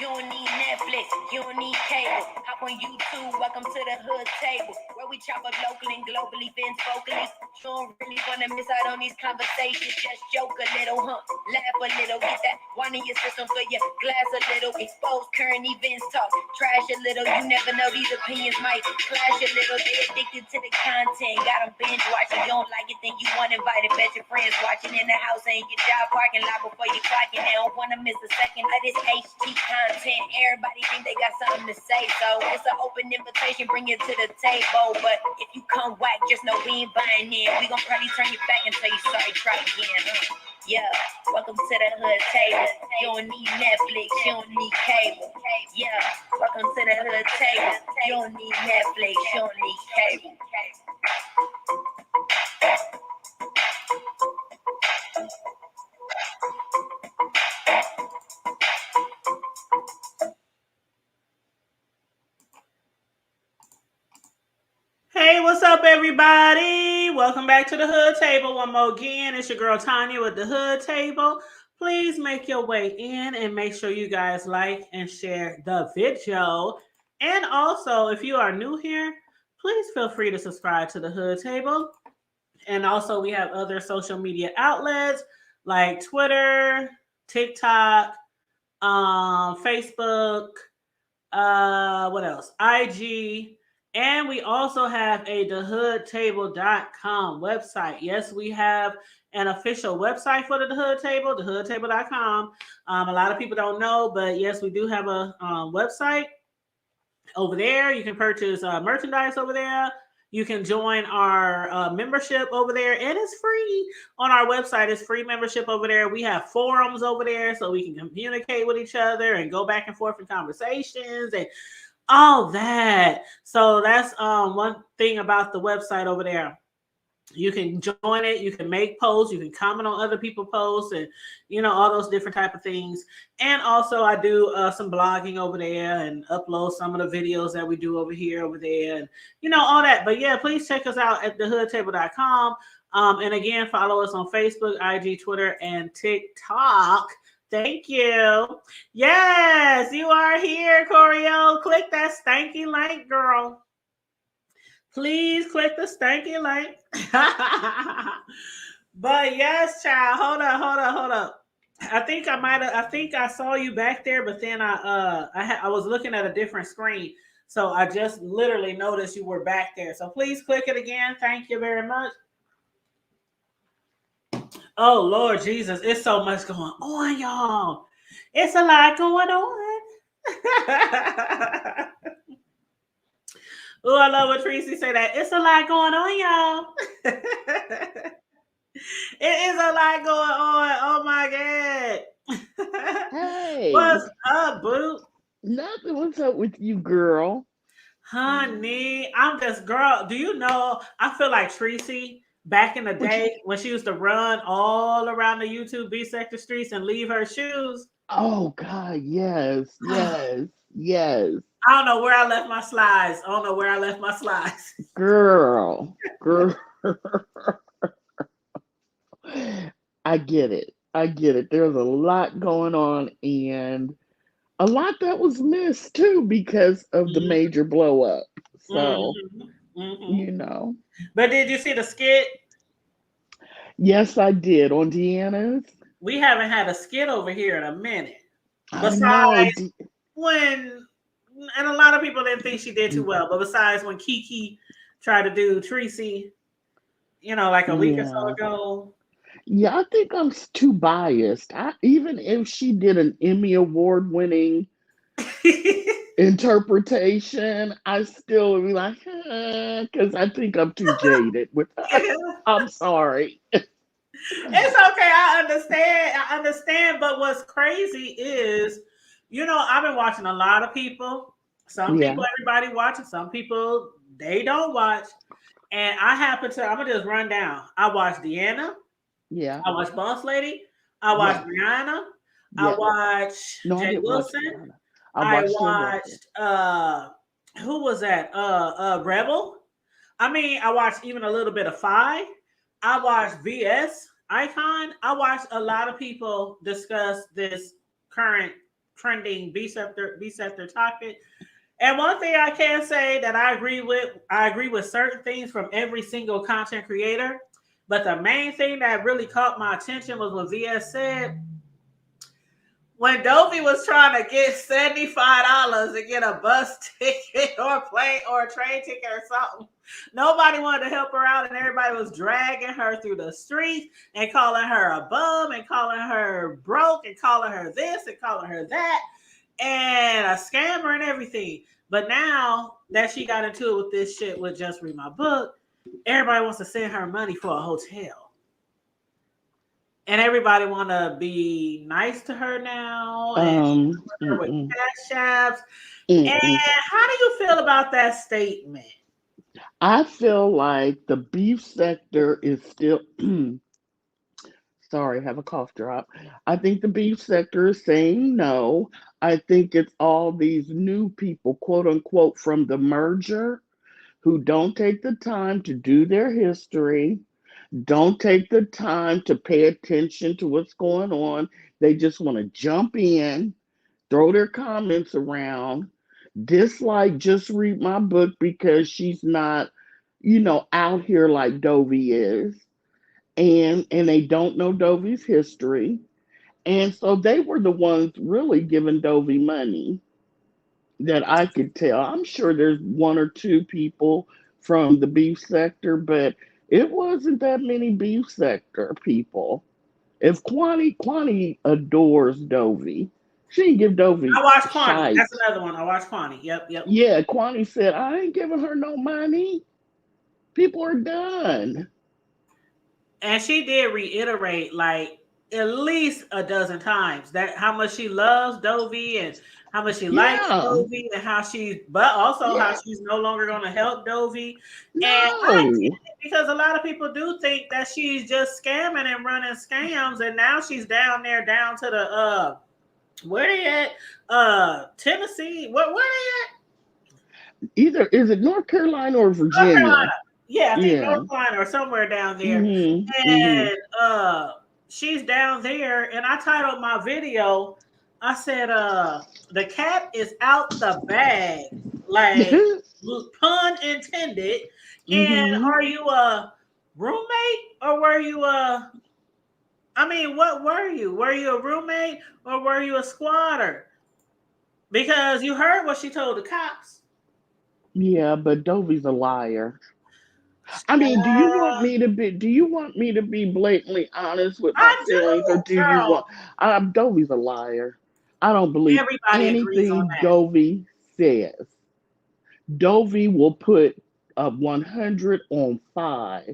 You don't need Netflix, you don't need cable. Hop on YouTube, welcome to the hood table, where we chop up local and global events vocally. You don't really wanna miss out on these conversations. Just joke a little, laugh a little, get that one in your system for your glass a little. Expose current events, talk trash a little. You never know, these opinions might clash a little. They addicted to the content, got them binge watching. You don't like it, then you want invited. Bet your friends watching in the house and your job parking lot before you clocking. They don't wanna miss a second of this HT content. Everybody think they got something to say, so it's an open invitation. Bring it to the table, but if you come whack, just know we ain't buying in. We gon' probably turn you back and tell you sorry, try again. Yeah, welcome to the hood table. You don't need Netflix, you don't need cable. Yeah, welcome to the hood table. You don't need Netflix, you don't need cable. Hey, what's up, everybody? Welcome back to the Hood Table. One more again. It's your girl Tanya with the Hood Table. Please make your way in and make sure you guys like and share the video. And also, if you are new here, please feel free to subscribe to the Hood Table. And also, we have other social media outlets like Twitter, TikTok, Facebook, what else? IG. And we also have a thehoodtable.com website. Yes, we have an official website for the Hood Table, thehoodtable.com. A lot of people don't know, but yes, we do have a website over there. You can purchase merchandise over there. You can join our membership over there, and it's free on our website. It's free membership over there. We have forums over there so we can communicate with each other and go back and forth in conversations and all that. So that's one thing about the website over there. You can join it, you can make posts, you can comment on other people's posts, and all those different type of things. And also I do some blogging over there and upload some of the videos that we do over there, and all that. But yeah, please check us out at thehoodtable.com. And again, follow us on Facebook, IG, Twitter, and TikTok. Thank you. Yes, you are here, Corio. Click that stanky link, girl. Please click the stanky link. But yes, child. Hold up. I think I saw you back there, but then I was looking at a different screen. So I just literally noticed you were back there. So please click it again. Thank you very much. Oh, Lord Jesus, it's so much going on, y'all. It's a lot going on. Oh, I love what Tracy say that. It's a lot going on, y'all. It is a lot going on. Oh, my God. Hey. What's up, boo? Nothing. What's up with you, girl? Honey, I'm just, girl, do you know, I feel like Tracy back in the day when she used to run all around the YouTube B-sector streets and leave her shoes. Oh, God, yes. I don't know where I left my slides. Girl. I get it. There's a lot going on, and a lot that was missed, too, because of the major blow up. So, But did you see the skit? Yes, I did. On Deanna's? We haven't had a skit over here in a minute. I know. And a lot of people didn't think she did too well, but besides when Kiki tried to do Tracy, like a week or so ago. Yeah, I think I'm too biased. Even if she did an Emmy Award winning interpretation, I still would be like, because I think I'm too jaded with her. I'm sorry. It's okay. I understand. But what's crazy is, I've been watching a lot of people. Some people, everybody watching. Some people, they don't watch. And I'm going to just run down. I watched Deanna. Yeah. I watched Boss Lady. I watched Brianna. I watched Jay Wilson. I watched who was that? Rebel. I watched even a little bit of Phi. I watched VS Icon. I watched a lot of people discuss this current trending B-sector topic. And one thing I can say that I agree with certain things from every single content creator. But the main thing that really caught my attention was what VS said. When Dovie was trying to get $75 to get a bus ticket or a plane or a train ticket or something, nobody wanted to help her out, and everybody was dragging her through the streets and calling her a bum and calling her broke and calling her this and calling her that and a scammer and everything. But now that she got into it with this shit with Just Read My Book, everybody wants to send her money for a hotel. And everybody want to be nice to her now and her with cash apps. And how do you feel about that statement? I feel like the beef sector is still sorry, I have a cough drop. I think the beef sector is saying no. I think it's all these new people, quote unquote, from the merger who don't take the time to do their history, don't take the time to pay attention to what's going on. They just want to jump in, throw their comments around, dislike Just Read My Book because she's not, out here like Dovie is. And they don't know Dovie's history. And so they were the ones really giving Dovie money that I could tell. I'm sure there's one or two people from the beef sector, but it wasn't that many beef sector people. If Kwani adores Dovie, she didn't give Dovie I watched Kwani. shite. That's another one. I watched Kwani. Yep. Yeah, Kwani said, I ain't giving her no money. People are done. And she did reiterate like at least a dozen times that how much she loves Dovie and how much she likes Dovie and how how she's no longer going to help Dovie. No. And I get it because a lot of people do think that she's just scamming and running scams, and now she's down to the where they at? Tennessee. Where they at? Either is it North Carolina or Virginia? North Carolina. Yeah, I think North Carolina or somewhere down there. And she's down there, and I titled my video, I said, the cat is out the bag, like pun intended. And are you a roommate or were you what were you? Were you a roommate or were you a squatter? Because you heard what she told the cops. Yeah, but Dovie's a liar. I mean, do you want me to be blatantly honest with my feelings, or do you want? Dovie's a liar. I don't believe anything Dovie says. Dovie will put a 100 on 5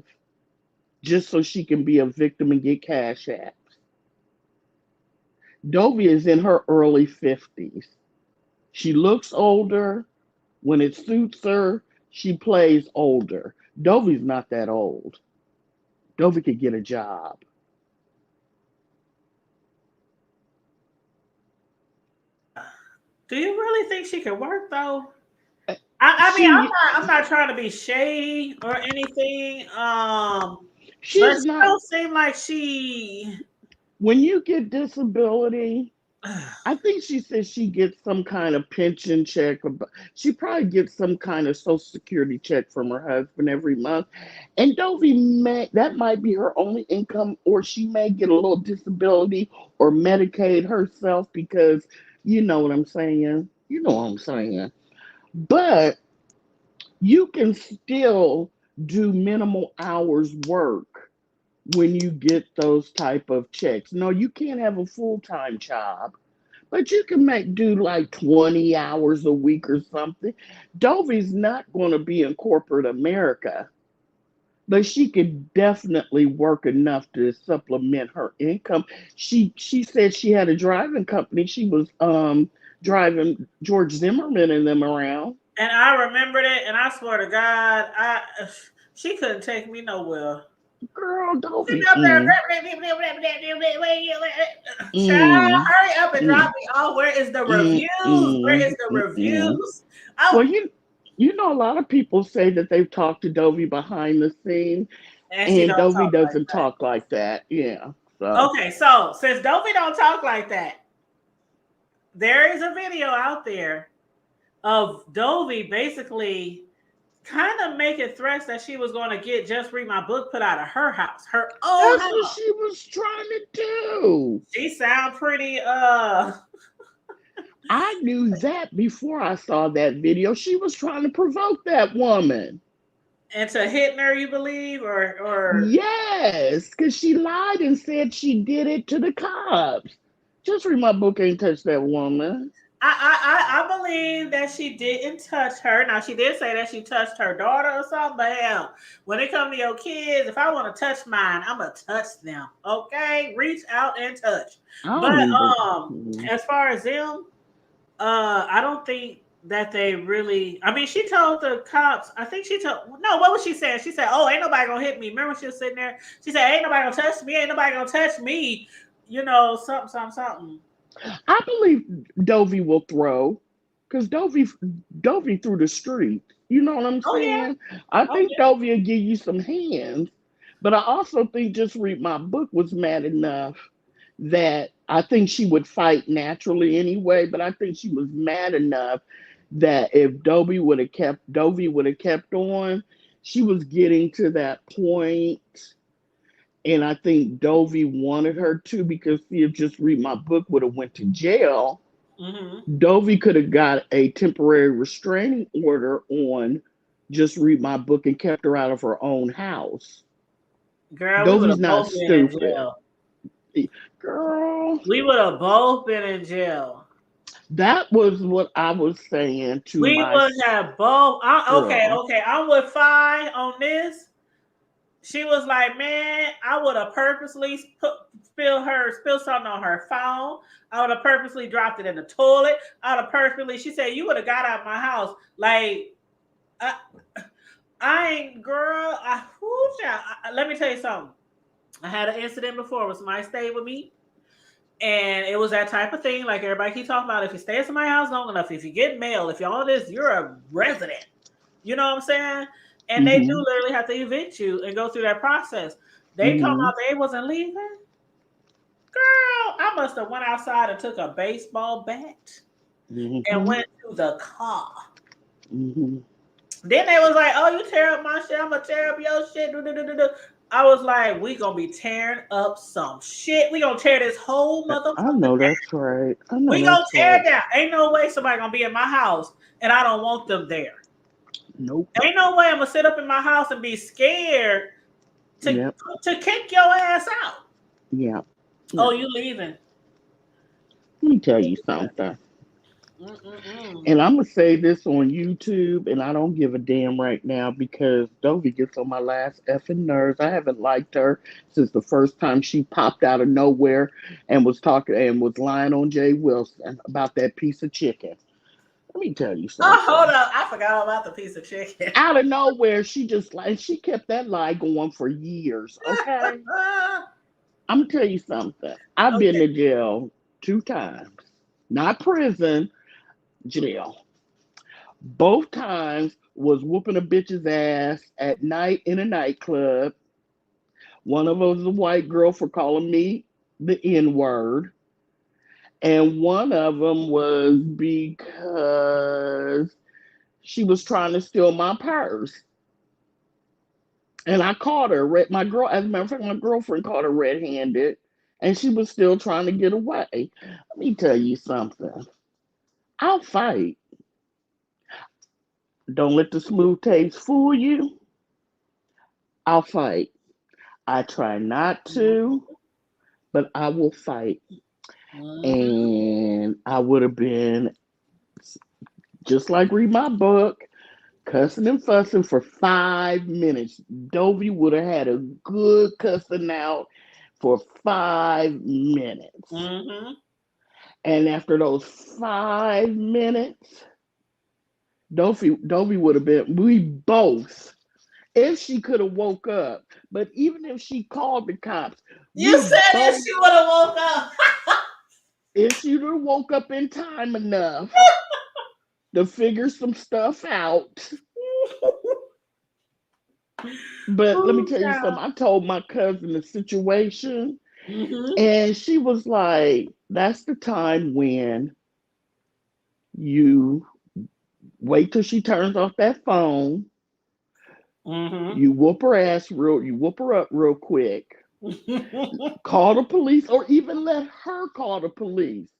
just so she can be a victim and get cash apps. Dovie is in her early 50s. She looks older. When it suits her, she plays older. Dovie's not that old. Dovie could get a job. Do you really think she could work though? I'm not trying to be shady or anything. But she don't seem like she. When you get disability, I think she says she gets some kind of pension check. She probably gets some kind of Social Security check from her husband every month. And Dovie, that might be her only income, or she may get a little disability or Medicaid herself because you know what I'm saying. You know what I'm saying. But you can still do minimal hours work when you get those type of checks. No, you can't have a full-time job, but you can do like 20 hours a week or something. Dovie's not going to be in corporate America, but she could definitely work enough to supplement her income. She said she had a driving company. She was driving George Zimmerman and them around. And I remembered it, and I swear to God, she couldn't take me nowhere. Girl, Dovie. Child, hurry up and drop me off. Where is the reviews? Where is the reviews? Well, you know, a lot of people say that they've talked to Dovie behind the scenes, and Dovie doesn't talk like that. Yeah. So. Okay, so since Dovie don't talk like that, there is a video out there of Dovie basically kind of making threats that she was going to get Just Read My Book put out of her house, her own That's what house. she was trying to do. She sound pretty I knew that before I saw that video. She was trying to provoke that woman. into hitting her, you believe, or Yes, because she lied and said she did it to the cops. Just Read My Book ain't touched that woman. I believe that she didn't touch her. Now she did say that she touched her daughter or something, but hell, when it comes to your kids, if I want to touch mine, I'm gonna touch them. Okay, reach out and touch. I But don't even. as far as them, I don't think that they really. I mean, she told the cops. I think she told. No, what was she saying? She said, "Oh, ain't nobody gonna hit me." Remember, she was sitting there. She said, "Ain't nobody gonna touch me. Ain't nobody gonna touch me." You know, something. I believe Dovie will throw, because Dovie through the street. You know what I'm Oh yeah. saying? I Oh think Dovie will give you some hands, but I also think Just Read My Book was mad enough that I think she would fight naturally anyway. But I think she was mad enough that if Dovie would have kept on, she was getting to that point. And I think Dovie wanted her to, because see, if Just Read My Book would have went to jail, yeah. Dovie could have got a temporary restraining order on Just Read My Book and kept her out of her own house. Girl, we would Dovie's have not both been in stupid. jail. Girl, We would have both been in jail. that was what I was saying to We my would have both. girl. Okay. I'm with Fi on this. She was like, man, I would have purposely spill something on her phone. I would have purposely dropped it in the toilet. I would have purposely. She said, you would have got out of my house. Like, I ain't, girl. Let me tell you something. I had an incident before where somebody stayed with me. And it was that type of thing, like everybody keep talking about. If you stay at somebody's house long enough, if you get mail, if you're all this, you're a resident. You know what I'm saying? And they do Mm-hmm. literally have to evict you and go through that process. They told Mm-hmm. out they wasn't leaving. Girl, I must have went outside and took a baseball bat and Mm-hmm. went to the car. Mm-hmm. Then they was like, "Oh, you tear up my shit. I'm gonna tear up your shit." I was like, "We gonna be tearing up some shit. We gonna tear this whole I motherfucker know down. that's right. I know We gonna that's tear right. it down. Ain't no way somebody gonna be in my house and I don't want them there. Nope. Ain't no way I'm gonna sit up in my house and be scared to Yep. to kick your ass out. Yeah. Oh, No. you leaving? Let me tell you something. Mm-mm-mm. And I'm gonna say this on YouTube, and I don't give a damn right now because Dovie gets on my last effing nerves. I haven't liked her since the first time she popped out of nowhere and was talking and was lying on Jay Wilson about that piece of chicken. Let me tell you Oh, hold something. up! I forgot all about the piece of chicken. Out of nowhere, she kept that lie going for years. Okay, I'm gonna tell you something. I've been Okay. to jail 2 times, not prison, jail. Both times was whooping a bitch's ass at night in a nightclub. One of them was a white girl for calling me the N word. And one of them was because she was trying to steal my purse. And I caught her, as a matter of fact, my girlfriend caught her red handed. And she was still trying to get away. Let me tell you something. I'll fight. Don't let the smooth taste fool you. I'll fight. I try not to, but I will fight. Mm-hmm. And I would have been just like Read My Book, cussing and fussing for 5 minutes. Dovie would have had a good cussing out for 5 minutes. Mm-hmm. And after those 5 minutes, Dovie would have been, we both, if she could have woke up, but even if she called the cops, You we said if both, she would have woke up. if she would have woke up in time enough to figure some stuff out. But let me Oh, tell you something. child. I told my cousin the situation, Mm-hmm. and she was like, that's the time when You wait till she turns off that phone. Mm-hmm. You whoop her up real quick. Call the police, or even let her call the police.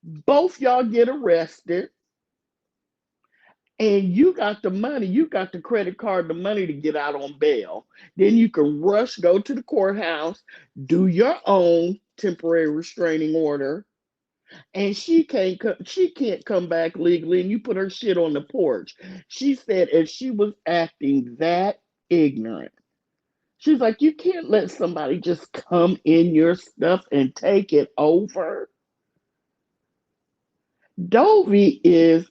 Both y'all get arrested, and you got the money, you got the credit card, the money to get out on bail. Then you can rush, go to the courthouse, do your own temporary restraining order, and she can't come back legally, and you put her shit on the porch. She said if she was acting that ignorant, she's like, you can't let somebody just come in your stuff and take it over. Dovie is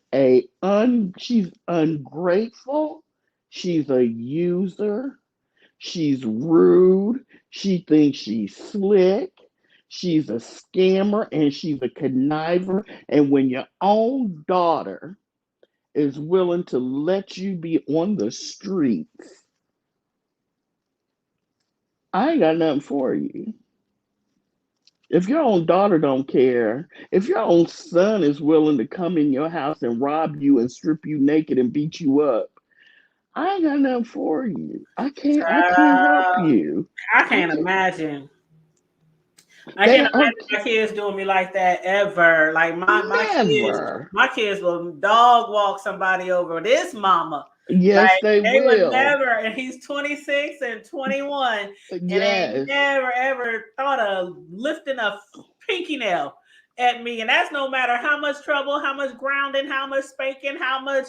she's ungrateful, she's a user, she's rude, she thinks she's slick, she's a scammer, and she's a conniver. And when your own daughter is willing to let you be on the streets, I ain't got nothing for you. If your own daughter don't care, if your own son is willing to come in your house and rob you and strip you naked and beat you up, I ain't got nothing for you. I can't help you. I I can't can't. imagine. I They can't are imagine my kids doing me like that ever. Like never. my kids will dog walk somebody over. This mama, Yes, like they they would will. never. And he's 26 and 21, and ain't Yes. never ever thought of lifting a pinky nail at me. And that's no matter how much trouble, how much grounding, how much spanking, how much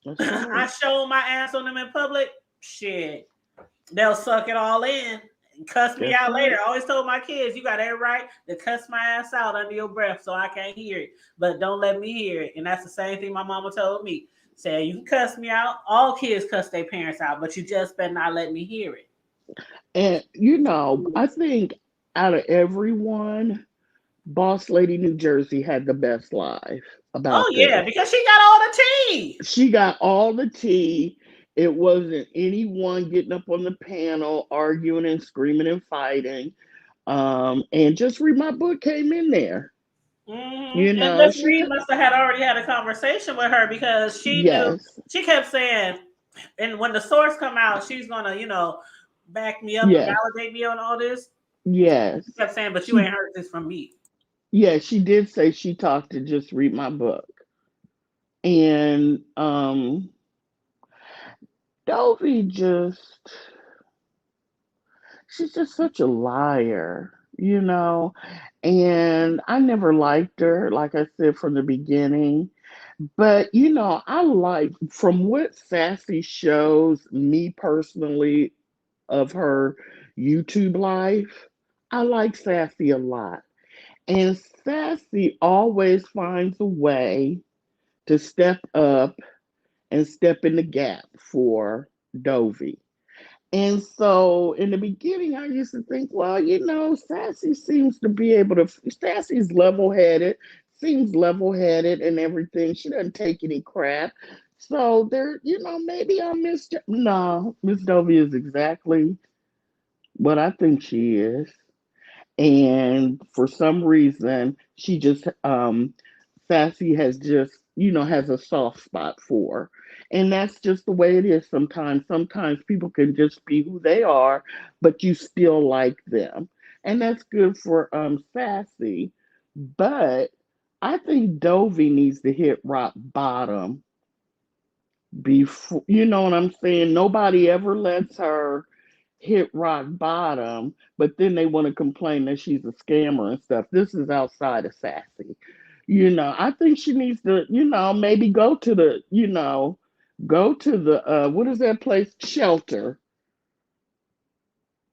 That's I right. show my ass on them in public. Shit, they'll suck it all in and cuss me That's out later. right. I always told my kids, you got every right to cuss my ass out under your breath so I can't hear it, but don't let me hear it. And that's the same thing my mama told me. Said, you can cuss me out. All kids cuss their parents out, but you just better not let me hear it. And I think out of everyone, Boss Lady New Jersey had the best life Oh, about yeah, this. because she got all the tea. She got all the tea. It wasn't anyone getting up on the panel arguing and screaming and fighting. And Just Read My Book came in there. And Just She Read must have had already had a conversation with her because she knew, yes, she kept saying, and when the source come out, she's gonna, back me up and yes, validate me on all this. yes. She kept saying, but you She ain't heard this from me. she did say she talked to Just Read My Book. And Dovie she's just such a liar. And I never liked her, like I said from the beginning. But I like, from what Sassy shows me personally of her YouTube life, I like Sassy a lot. And Sassy always finds a way to step up and step in the gap for Dovie. And so in the beginning, I used to think, well, Sassy seems to be able to, Sassy's level headed, seems level headed and everything. She doesn't take any crap. So maybe I missed it. No, Miss Dovie is exactly what I think she is. And for some reason, Sassy has just, has a soft spot for her. And that's just the way it is sometimes. Sometimes people can just be who they are, but you still like them. And that's good for Sassy. But I think Dovie needs to hit rock bottom before, you know what I'm saying? Nobody ever lets her hit rock bottom, but then they want to complain that she's a scammer and stuff. This is outside of Sassy. I think she needs to, maybe go to the what is that place? Shelter.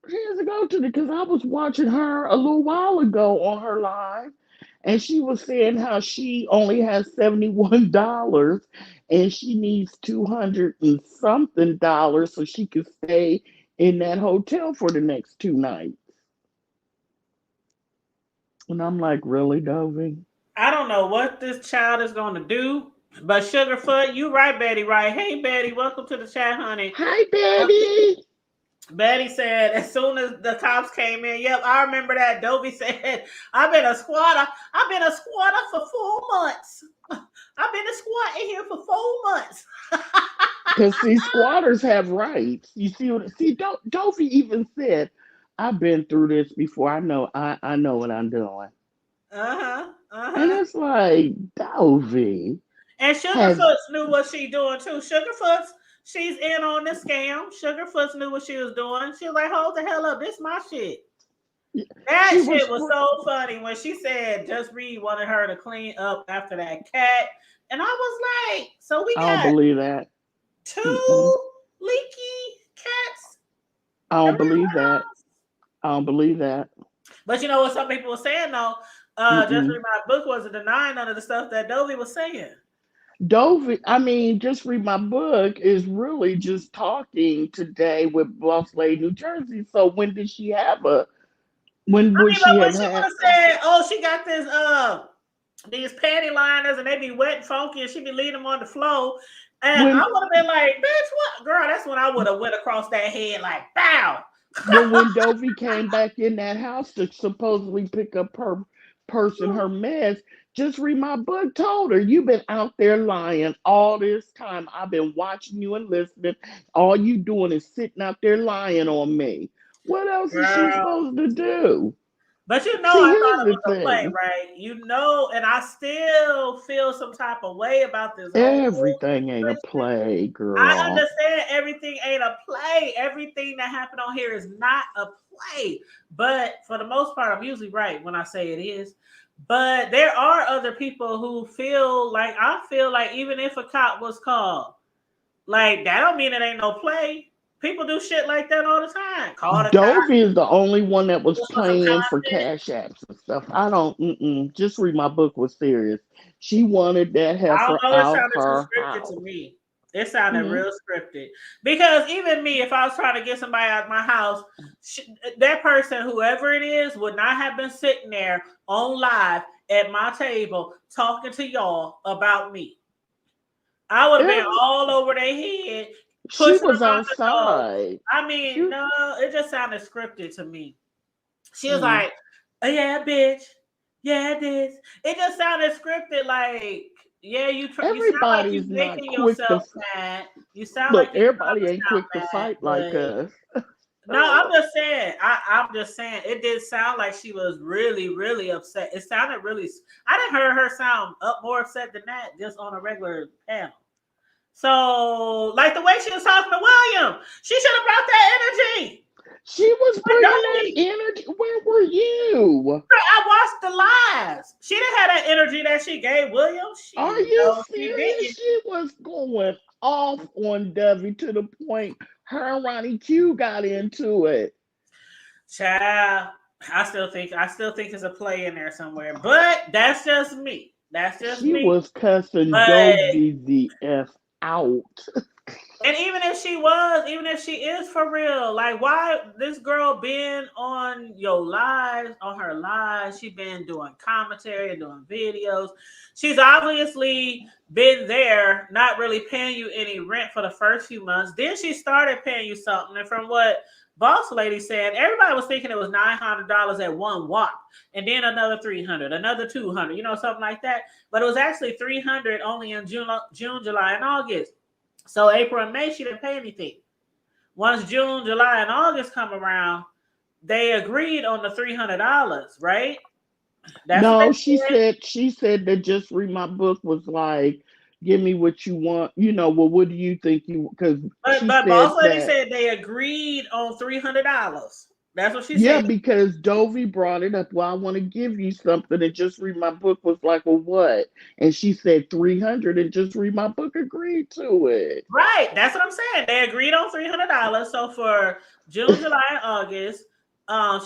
She has to go to the, because I was watching her a little while ago on her live, and she was saying how she only has $71 and she needs 200 and something dollars so she can stay in that hotel for the next 2 nights. And I'm like, really, Dovie? I don't know what this child is going to do, but Sugarfoot, you right, Betty, right? Hey, Betty, welcome to the chat, honey. Hi, Uh, Betty. Betty said as soon as the cops came in, yep, I remember that. Dovie said, I've been a squatter for 4 months. I've been squatting here for 4 months. Because see, squatters have rights. You see what? See, Dovie even said, "I've been through this before. I know what I'm doing." Uh-huh. And Uh-huh. it's like, Dovie And has Sugarfoots knew what she doing too. Sugarfoots, she's in on the scam. Sugarfoots knew what she was doing. She was like, hold the hell up. This my shit. she That was. shit was so funny when she said Just Read wanted her to clean up after that cat. And I was like, so we I don't got believe that. Mm-mm. two leaky cats I don't around believe the that. house. I don't believe that. But you know what some people were saying though? Just Mm-mm. Read My Book wasn't denying none of the stuff that Dovie was saying. Dovie, I mean, just read my book is really just talking today with Boss Lady, New Jersey. So when did she have a? When I would mean, but she when have she would had? have said, "Oh, she got this these panty liners and they be wet and funky and she be leaving them on the floor," and I When would have been like, "Bitch, what, girl?" That's when I would have went across that head like, "Bow." when Dovie came back in that house to supposedly pick up her purse and her mess, just read my book. Told her, you've been out there lying all this time. I've been watching you and listening. All you doing is sitting out there lying on me. What else is she Girl. supposed to do? But you know, See, I thought here's it the was a play, thing. right? You know, and I still feel some type of way about this whole Everything ain't a situation. play, I girl. understand everything ain't a play. Everything that happened on here is not a play. But for the most part, I'm usually right when I say it is. But there are other people who feel like I feel like even if a cop was called, like that don't mean it ain't no play. People do shit like that all the time. Call the cop Dovie is the only one that was just for some playing for content. cash apps and stuff. I don't. Just read my book was serious. She wanted that I don't heifer know. It out sounded too her scripted to house. me. It sounded Mhm. real scripted because even me, if I was trying to get somebody out of my house, that person, whoever it is, would not have been sitting there on live at my table talking to y'all about me. I would have been Every, all over their head, she pushing them was out the door. outside. I She, mean, no, it just sounded scripted to me. She was mm, like, oh, "Yeah, bitch, yeah, this." It just sounded scripted. Like, yeah, you sound like you everybody's not making quick to yourself mad. You sound look. like you're trying Everybody to ain't sound quick to mad, fight like but us. no, I'm just saying. I'm just saying. It did sound like she was really, really upset. It sounded really. I didn't hear her sound up more upset than that just on a regular panel. So, like the way she was talking to William, she should have brought that energy. She was But bringing don't that be. energy. Where were you? I watched the lives. She didn't have that energy that she gave William. Are She you no, she serious? didn't. She was going off on Dovey to the point her and Ronnie Q got into it. Child, I still think there's a play in there somewhere. But that's just me. That's just She me. was cussing But Dovey the F out. and even if she is for real, like why this girl been on your lives, on her lives, she been doing commentary and doing videos. She's obviously been there, not really paying you any rent for the first few months. Then she started paying you something, and from what Boss Lady said, everybody was thinking it was $900 at one walk, and then another 300, another 200, something like that. But it was actually 300 only in June, July, and August. So April and May, she didn't pay anything. Once June, July, and August come around, they agreed on the $300, right? That's what they No, said. she said that just read my book was like, give me what you want. Well, what do you think you because But she but said Boss Lady that said they agreed on $300. That's what she yeah, said. because Dovey brought it up. Well, I want to give you something and just read my book was like, well, what? And she said 300 and just read my book agreed to it. Right. That's what I'm saying. They agreed on $300. So for June, July, and August,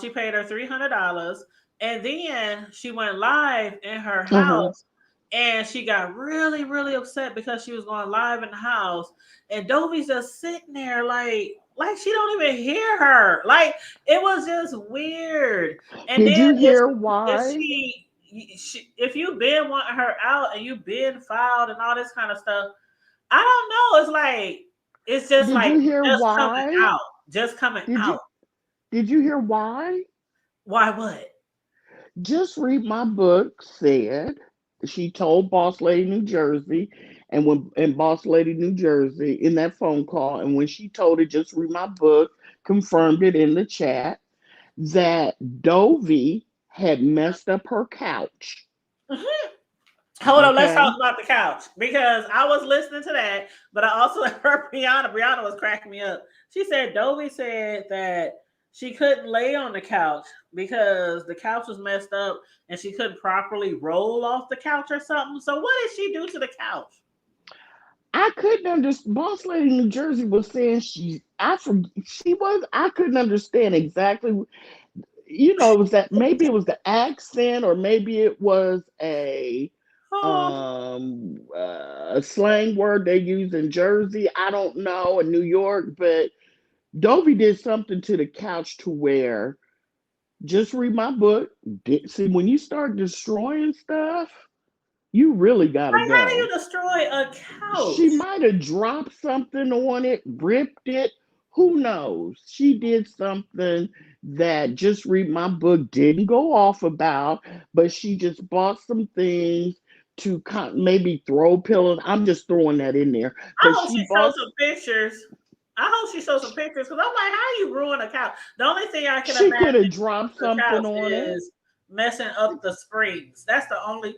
she paid her $300. And then she went live in her Uh-huh. house and she got really, really upset because she was going live in the house. And Dovie's just sitting there like she don't even hear her. Like it was just weird. And Did then you if hear if why? if you've been wanting her out and you've been filed and all this kind of stuff, I don't know. It's like it's just Did like you hear just coming why? out. just coming Did you out. did you hear why? Why what? Just Read My Book said she told Boss Lady New Jersey, and Boss Lady New Jersey in that phone call, and when she told it, Just Read My Book confirmed it in the chat that Dovie had messed up her couch. Mhm. Hold on, let's talk Okay. about the couch because I was listening to that, but I also heard Brianna. Brianna was cracking me up. She said Dovie said that she couldn't lay on the couch because the couch was messed up and she couldn't properly roll off the couch or something. So what did she do to the couch? I couldn't understand. Boss Lady New Jersey was saying I couldn't understand exactly. It was that maybe it was the accent, or maybe it was Oh, a slang word they use in Jersey. I don't know, in New York, but Dovie did something to the couch to where Just Read My Book. See, when you start destroying stuff, you really gotta like how do you go. destroy a She couch? might have dropped something on it, ripped it. Who knows? She did something that Just Read My Book didn't go off about, but she just bought some things to maybe throw pillows. I'm just throwing that in there I because hope she shows some pictures. I hope she shows some pictures because I'm like, how you ruin a couch? The only thing I can she could imagine have dropped the couch something on it. is messing up the springs. That's the only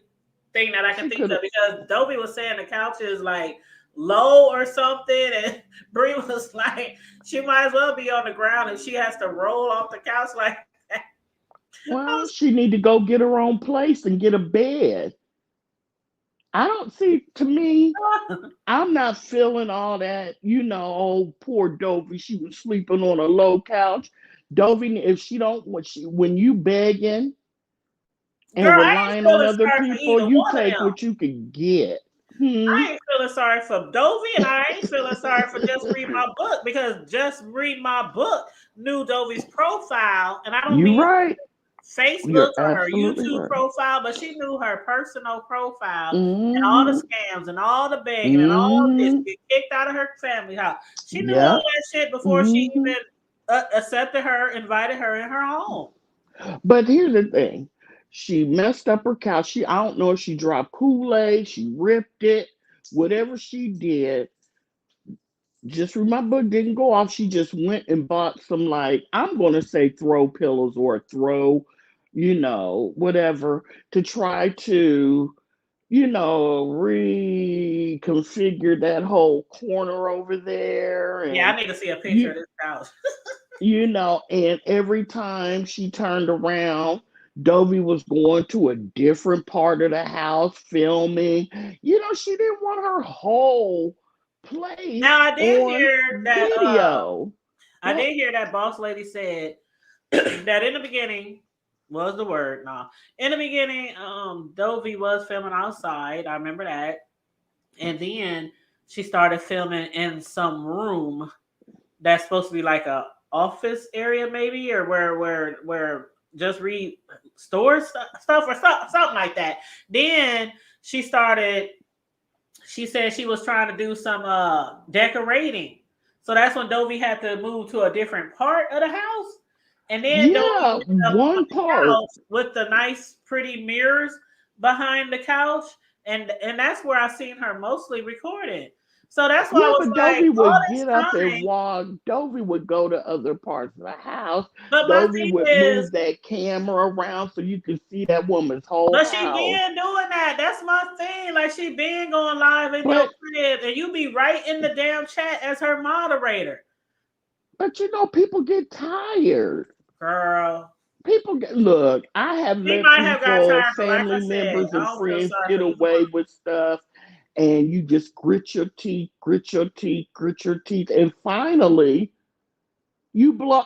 thing that I can She think could of have. because Dovie was saying the couch is like low or something, and Bree was like, she might as well be on the ground and she has to roll off the couch like that. Well, she need to go get her own place and get a bed. I don't see. To me, I'm not feeling all that, oh, poor Dovie. She was sleeping on a low couch. Dovie, if she don't, when you begging and Girl, I ain't relying on feeling other sorry for people, either you one of take them. what you can get. Hmm. I ain't feeling sorry for Dovie, and I ain't feeling sorry for Just Read My Book because Just Read My Book knew Dovie's profile, and I don't You mean right. Facebook You're or her absolutely YouTube right. profile, but she knew her personal profile and all the Hmm. scams and all the begging and all this Hmm. get kicked out of her family house. She knew all Yep. that shit before she Hmm. even accepted her, invited her in her home. But here's the thing. She messed up her couch. I don't know if she dropped Kool-Aid, she ripped it, whatever she did. Just remember, it didn't go off. She just went and bought some, like, I'm going to say throw pillows, or throw, whatever, to try to, reconfigure that whole corner over there. Yeah, I And, need to see a picture of you, this house. and every time she turned around, Dovie was going to a different part of the house filming. She didn't want her whole place Now I did on hear that video. I Go ahead. did hear that boss lady said that in the beginning was the word. No, in the beginning, Dovie was filming outside. I remember that, and then she started filming in some room that's supposed to be like a office area, maybe, or where just read stores stuff or something like that. Then she started. She said she was trying to do some decorating. So that's when Dovie had to move to a different part of the house. And then Dovie Yeah, ended up on one the part. couch with the nice, pretty mirrors behind the couch. And that's where I seen her mostly recording. So that's why I Yeah, was but like, Dovie all would this get up and time. walk. Dovie would go to other parts of the house. But my Dovie thing would is, move that camera around so you could see that woman's whole but she house. been doing that. That's my thing. Like she been going live in your But crib, and you be right in the damn chat as her moderator. people get tired. Girl, People look. I have she let might have got people, tired, but like I family said, members, I and don't feel friends sorry get for either one. away with stuff, and you just grit your teeth, grit your teeth, grit your teeth, and finally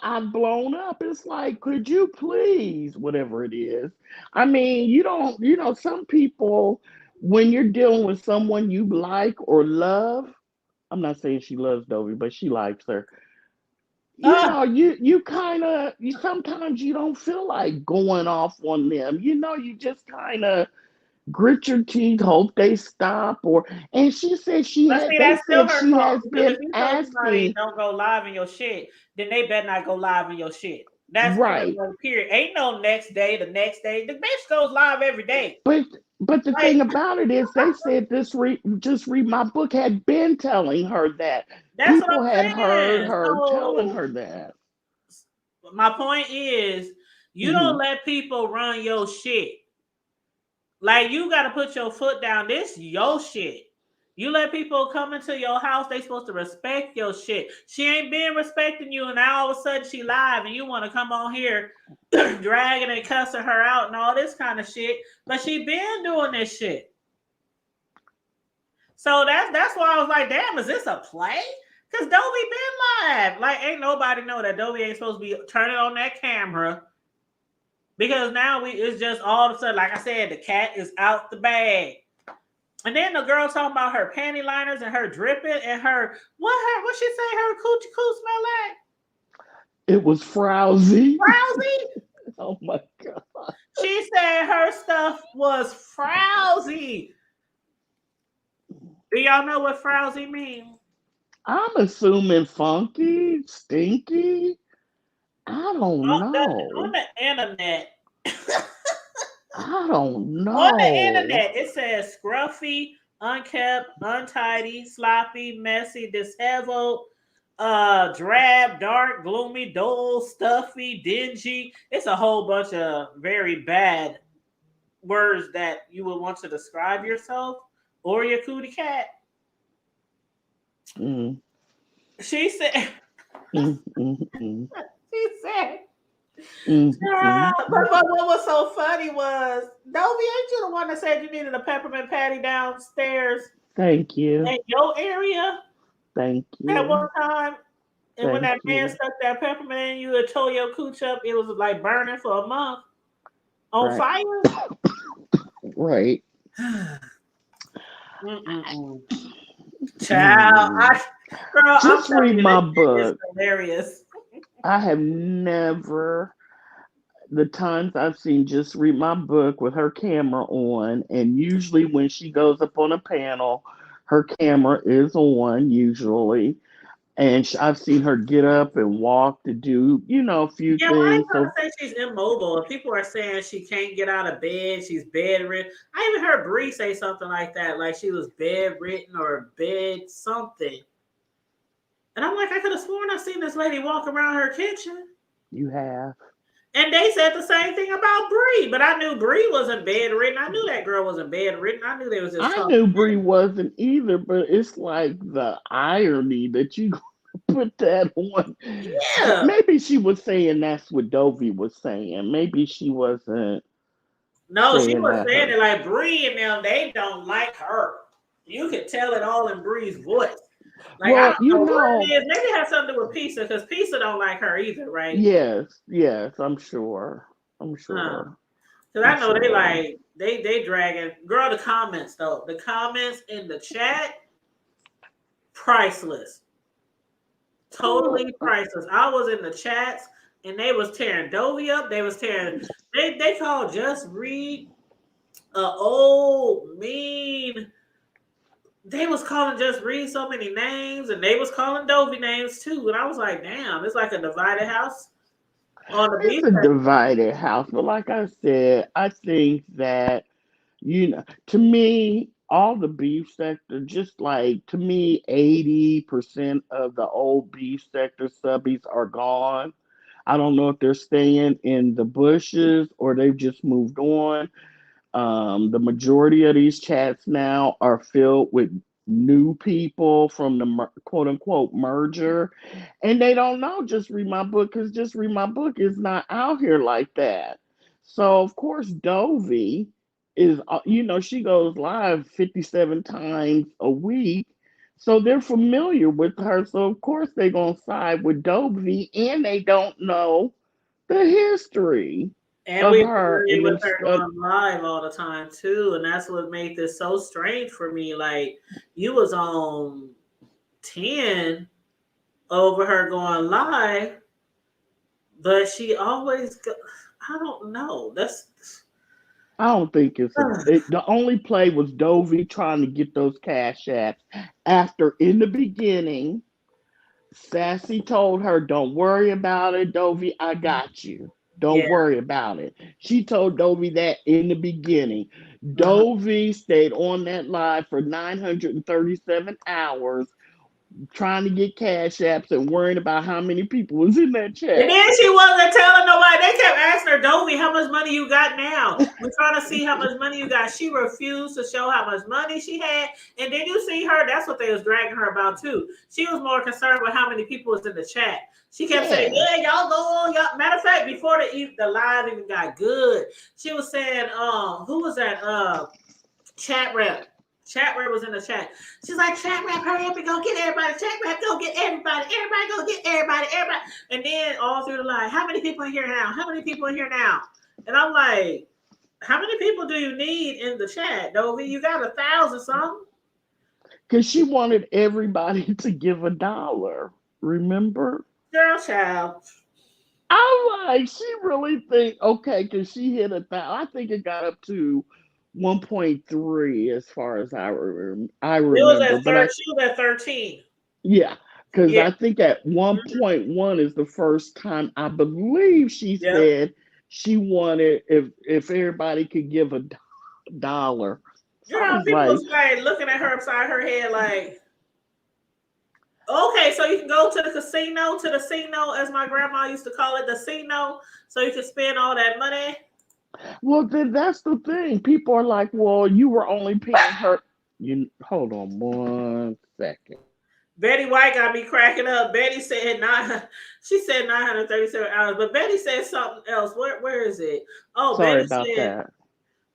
I've blown up. It's like, could you please, whatever it is. I mean, you don't, some people, when you're dealing with someone you like or love, I'm not saying she loves Dovie, but she likes her. Ah, You kind of, sometimes you don't feel like going off on them. You just kind of grit your teeth, hope they stop, or and she said But see, they that's still said her she fault has because if been you tell somebody asking. don't go live in your shit, then they better not go live in your shit. That's point Right. blank, period. Ain't no next day, the next day. The bitch goes live every day. But the Like thing about it is they said just read my book had been telling her that. that's what People had I'm heard saying. her telling So her that. my point is, you don't Hmm. let people run your shit. Like you got to put your foot down. This your shit. You let people come into your house, they supposed to respect your shit. She ain't been respecting you, and now all of a sudden she live, and you want to come on here dragging and cussing her out and all this kind of shit. But she been doing this shit. So that's why I was like, damn, is this a play? Because Dovie been live. Like, ain't nobody know that Dovie ain't supposed to be turning on that camera. Because now it's just all of a sudden, like I said, the cat is out the bag. And then the girl talking about her panty liners and her dripping and what she say her coochie coo smell like? It was frowsy. Frowsy? Oh my god. She said her stuff was frowsy. Do y'all know what frowsy means? I'm assuming funky, stinky. I don't On know. the internet, I don't on the know. internet, it says scruffy, unkept, untidy, sloppy, messy, disheveled, drab, dark, gloomy, dull, stuffy, dingy. It's a whole bunch of very bad words that you would want to describe yourself or your cootie cat. Mm, She said, mm, mm, mm, she said, mm, mm, but what was so funny was, Dovie, ain't you the one that said you needed a peppermint patty downstairs Thank you. in your area Thank at one you. time? And when Thank that man you. stuck that peppermint in you and tore your cooch up, it was like burning for a month on Right. fire. Right. Mm-mm-mm. Child, Mm. girl, I'm Just telling read you, my this shit is book. hilarious. I have never, the times I've seen Just Read My Book with her camera on, and usually when she goes up on a panel, her camera is on, usually. And I've seen her get up and walk to do, a few Yeah, why are you things. trying to So, say she's immobile? And people are saying she can't get out of bed, she's bedridden. I even heard Bree say something like that, like she was bedridden or bed something. And I'm like, I could have sworn I seen this lady walk around her kitchen. you have. And they said the same thing about Bree, but I knew Bree wasn't bedridden. I knew that girl wasn't bedridden. I knew they was just I talking. knew Bree wasn't either, but it's like the irony that you put that on. Yeah. Maybe she was saying that's what Dovie was saying. Maybe she wasn't No, she saying was that saying her. it like Bree and them, they don't like her. You could tell it all in Bree's voice. Like, I Well, don't know what it is. Maybe it has something to do with Pizza, because Pizza don't like her either, right? yes, yes, I'm sure. I'm Huh. sure. Because I'm I know they sure. like, they dragging. Girl, the comments, though. The comments in the chat, priceless. Oh, Totally priceless. I was in the chats, and they was tearing Dovie up. They was tearing, they called Just Read a old, mean. They was calling Just Read so many names, and they was calling Dovie names too. And I was like, damn, it's like a divided house on the it's beach. a divided house, but like I said, I think that to me, all the beef sector, just like to me, 80% of the old beef sector subbies are gone. I don't know if they're staying in the bushes or they've just moved on. The majority of these chats now are filled with new people from the quote unquote merger, and they don't know Just Read My Book because Just Read My Book is not out here like that. So, of course, Dovie is, she goes live 57 times a week. So they're familiar with her. So, of course, they're going to side with Dovie, and they don't know the history And of we her. familiar And with it's, her going live all the time too. And that's what made this so strange for me. Like, you was on 10 over her going live, but she always go, I don't know. I don't think the only play was Dovie trying to get those cash apps after in the beginning, Sassy told her, don't worry about it, Dovie, I got you. Don't Yeah. worry about it. She told Dovie that in the beginning. Uh-huh. Dovie stayed on that live for 937 hours trying to get cash apps and worrying about how many people was in that And chat. then she wasn't telling nobody. They kept asking her, Dovie, how much money you got now? We're trying to see how much money you got. She refused to show how much money she had. And then you see her, that's what they was dragging her about too. She was more concerned with how many people was in the chat. She kept saying, Yeah. yeah, y'all go on. Y'all. Matter of fact, before the live even got good, she was saying, who was that? Chat rep. Chat rep was in the chat. She's like, chat rep, hurry up and go get everybody. Chat rep, go get everybody. Everybody go get everybody. Everybody. And then all through the line, how many people in here now? How many people in here now? And I'm like, how many people do you need in the chat, Dovie? You got 1,000 something? Because she wanted everybody to give $1. Remember? Girl, child. I'm like, she really think okay, because she hit 1,000. I think it got up to 1.3 as far as I remember. But She was at 13. yeah, because Yeah. I think at 1.1 is the first time I believe she Yep. said she wanted if everybody could give $1. So I Girl, was people like, was like looking at her upside her head like, okay, so you can go to the casino, as my grandma used to call it, the casino, so you can spend all that money. well, then that's the thing. People are like, well, you were only paying her. You hold on 1 second. Betty White got me cracking up. Betty said she said 937 hours, but Betty said something else. Where is it? Oh, Sorry about that.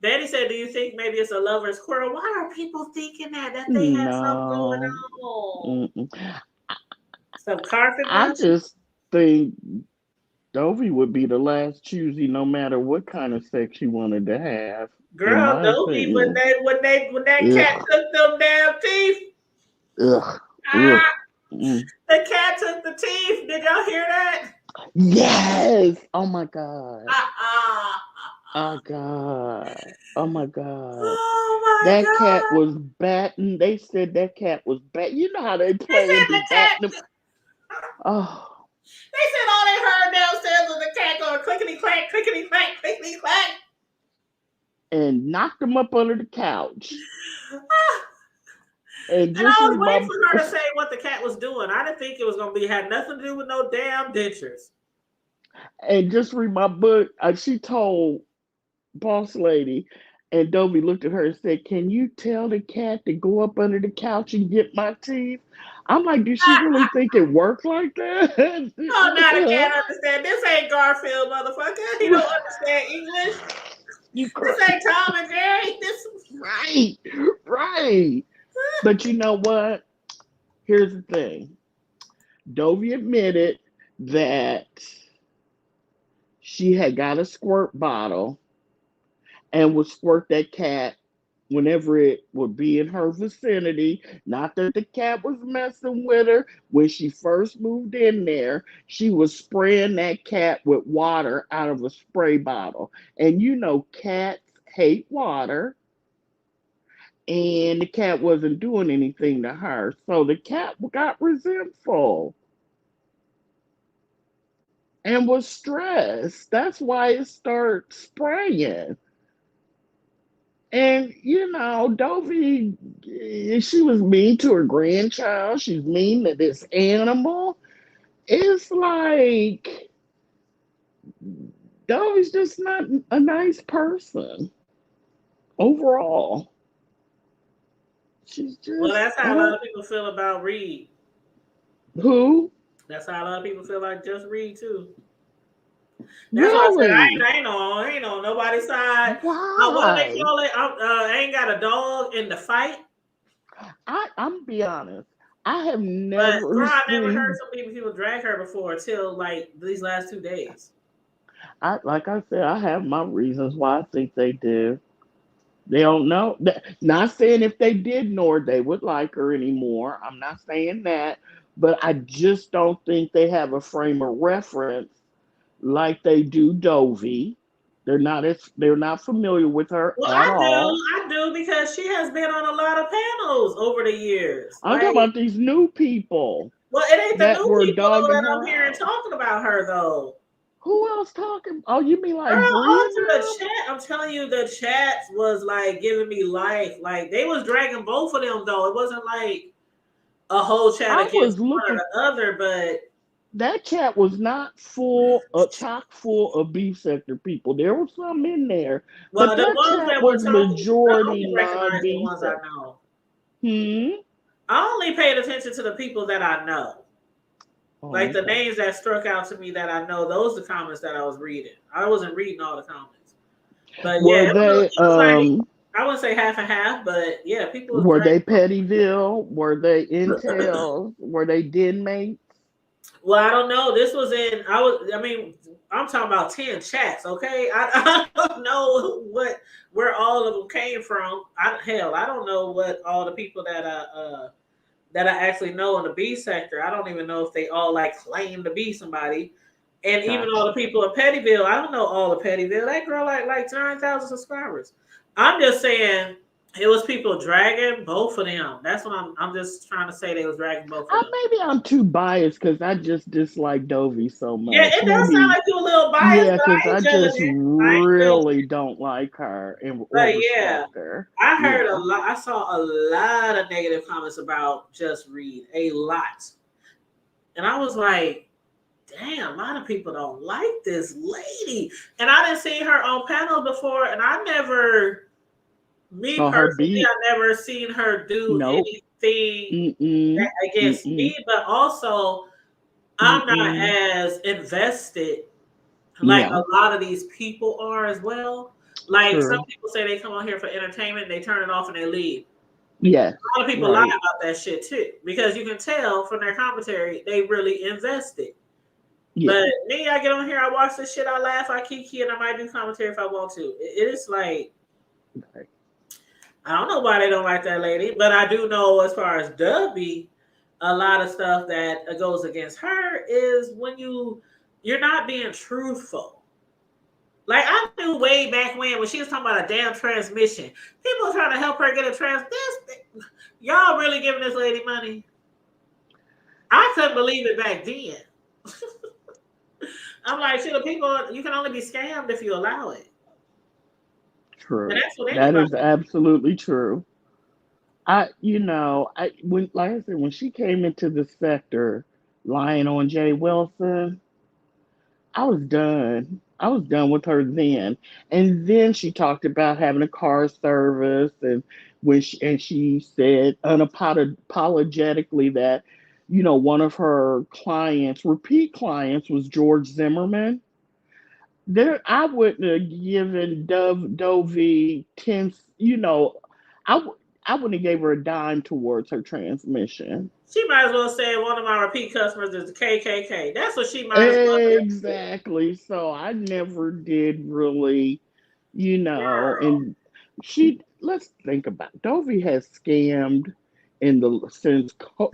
Betty said, do you think maybe it's a lover's quarrel? Why are people thinking that they have something going No. on? Mm-mm. Some carpet I brush? just think Dovie would be the last choosy no matter what kind of sex she wanted to have, in Girl, my Dovie, when opinion. that cat Ugh, took them damn teeth. ugh, ugh. Ah, Mm. the cat took the teeth. Did y'all hear that? Yes! Oh my God. Ah, ah. Oh God. Oh my God. Oh my That cat God. was batting. They said that cat was bat. You know how they They play said and be the cat, batting them. Oh, they said all they heard downstairs was the cat going clickety clack, clickety clack, clickety clack. and knocked them up under the couch. And And just I was read waiting my for her to say what the cat was doing. I didn't think it was gonna had nothing to do with no damn dentures. and just read my book. She told boss lady, and Dovie looked at her and said, "Can you tell the cat to go up under the couch and get my teeth?" I'm like, "Did she really think it worked like Oh, now the that?" cat understand. This ain't Garfield, motherfucker. He don't understand English. You This crazy. ain't Tom and Jerry. This. Right, right. But you know what? Here's the thing. Dovie admitted that she had got a squirt bottle and would squirt that cat whenever it would be in her vicinity. Not that the cat was messing with her. When she first moved in there, she was spraying that cat with water out of a spray bottle. And you know, cats hate water. And the cat wasn't doing anything to her. So the cat got resentful and was stressed. That's why it started spraying. And you know, Dovie, she was mean to her grandchild. She's mean to this animal. It's like Dovie's just not a nice person overall. She's Well, just that's I how a lot don't of people feel about Reed. who That's how a lot of people feel like Just Read too. That's why I said really I ain't on nobody's side. What do they why. call it? I ain't got a dog in the fight. I'm gonna be honest. I have But never girl, I never heard seen. so many people drag her before until like these last 2 days. I like I said, I have my reasons why I think they do. They don't know. Not saying if they did know her, they would like her anymore. I'm not saying that. But I just don't think they have a frame of reference like they do Dovie. They're not familiar with her Well, at all. I do because she has been on a lot of panels over the years. I'm Like, talking about these new people well, it ain't the that new were people though dogging that her I'm hearing out. talking about her though. Who else talking? Oh, you mean Girl, like Bree all and through the them? chat, I'm telling you, the chats was like giving me life. Like they was dragging both of them though. It wasn't like a whole chat I against was one or looking. the other, but That chat was not full, chock full of B sector people. There were some in there, well, but the that ones chat that were was talking, I majority only non recognize the B ones I sector. know. Hmm. I only paid attention to the people that I know. Oh, Like the okay. names that struck out to me that I know, those are the comments that I was reading. I wasn't reading all the comments. But yeah, Were they it was like I wouldn't say half and half, but yeah, people was were they dragging. Pettyville? Were they Intel? Were they Denmates? Well, I don't know. This was in I mean, I'm talking about 10 chats, okay? I don't know where all of them came from. I don't know what all the people that I actually know in the B sector. I don't even know if they all like claim to be somebody. And even all Gotcha. the people in Pettyville, I don't know all of Pettyville. That girl like 9,000 subscribers. I'm just saying it was people dragging both of them. That's what I'm just trying to say they was dragging both of them. Maybe I'm too biased because I just dislike Dovie so Yeah, much. it does sound Maybe, like you a little biased, yeah, but because I I ain't judging just it. I ain't judging really it. don't like her or But respect yeah, her. I heard a Yeah. lot. I saw a lot of negative comments about Just Read, a lot, and I was like, damn, a lot of people don't like this lady. And I didn't see her on panels before, and me So her personally, beat, I never seen her do nope. anything Mm-mm. against Mm-mm. me, but also I'm not Mm-mm. as invested like Yeah, a lot of these people are as well. Like some true. people say they come on here for entertainment, they turn it off and they leave. Yes, A lot of people lie right. about that shit too, because you can tell from their commentary they really invested. Yeah. But me, I get on here, I watch this shit, I laugh, I kiki, and I might do commentary if I want to. It is like Right. I don't know why they don't like that lady, but I do know as far as Dubby, a lot of stuff that goes against her is when you're not being truthful. Like I knew way back when she was talking about a damn transmission. People trying to help her get a y'all really giving this lady money? I couldn't believe it back then. I'm like, shit, the people you can only be scammed if you allow it. And True. that's what That anybody. is absolutely true. When, like I said, when she came into the sector, lying on Jay Wilson, I was done. I was done with her then. And then she talked about having a car service, and she said unapologetically that, one of her clients, repeat clients, was George Zimmerman. There, I wouldn't have given Dovie 10. I w- I wouldn't have gave her a dime towards her transmission. She might as well say one of my repeat customers is the KKK. That's what she might as well say. Exactly. So I never did really, Girl. and let's think about it. Dovie has scammed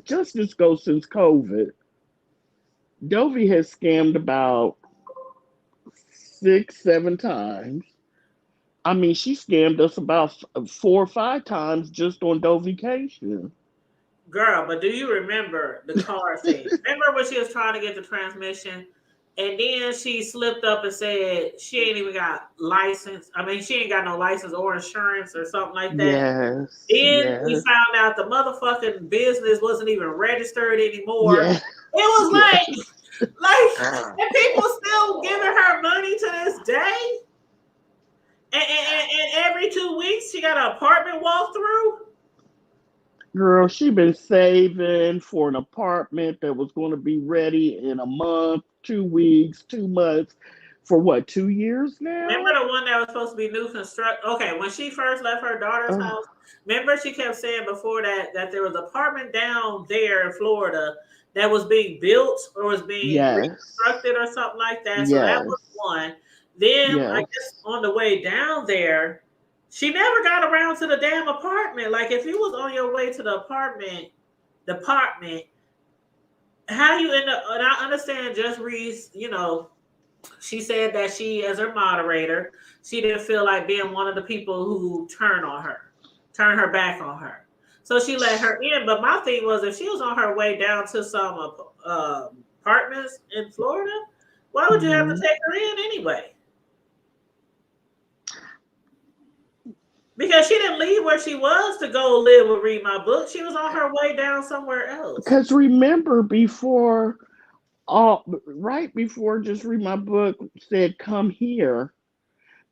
just go since COVID. Dovie has scammed about 6, 7 times. I mean, she scammed us about 4 or 5 times just on Dovication. Girl, but do you remember the car thing? Remember when she was trying to get the transmission and then she slipped up and said she ain't even got license. I mean, she ain't got no license or insurance or something like that. Yes, Then we yes, found out the motherfucking business wasn't even registered anymore. yes, It was yes. and people still giving her money to this day. And every 2 weeks she got an apartment walkthrough. Girl, she been saving for an apartment that was going to be ready in a month, 2 weeks, 2 months, for what, 2 years Remember now? the one that was supposed to be new construct? Okay, when she first left her daughter's Uh, house, remember she kept saying before that there was an apartment down there in Florida that was being built or was being yes, reconstructed or something like that. So that was yes, one. Then I guess yes. on the way down there, she never got around to the damn apartment. Like if you was on your way to the apartment, how you end up? And I understand just Reese, She said that she, as her moderator, she didn't feel like being one of the people who turn her back on her. So she let her in. But my thing was, if she was on her way down to some apartments in Florida, why would you have to Mhm. take her in anyway? Because she didn't leave where she was to go live with Read My Book. She was on her way down somewhere else. Because remember, before all right before Just Read My Book said come here,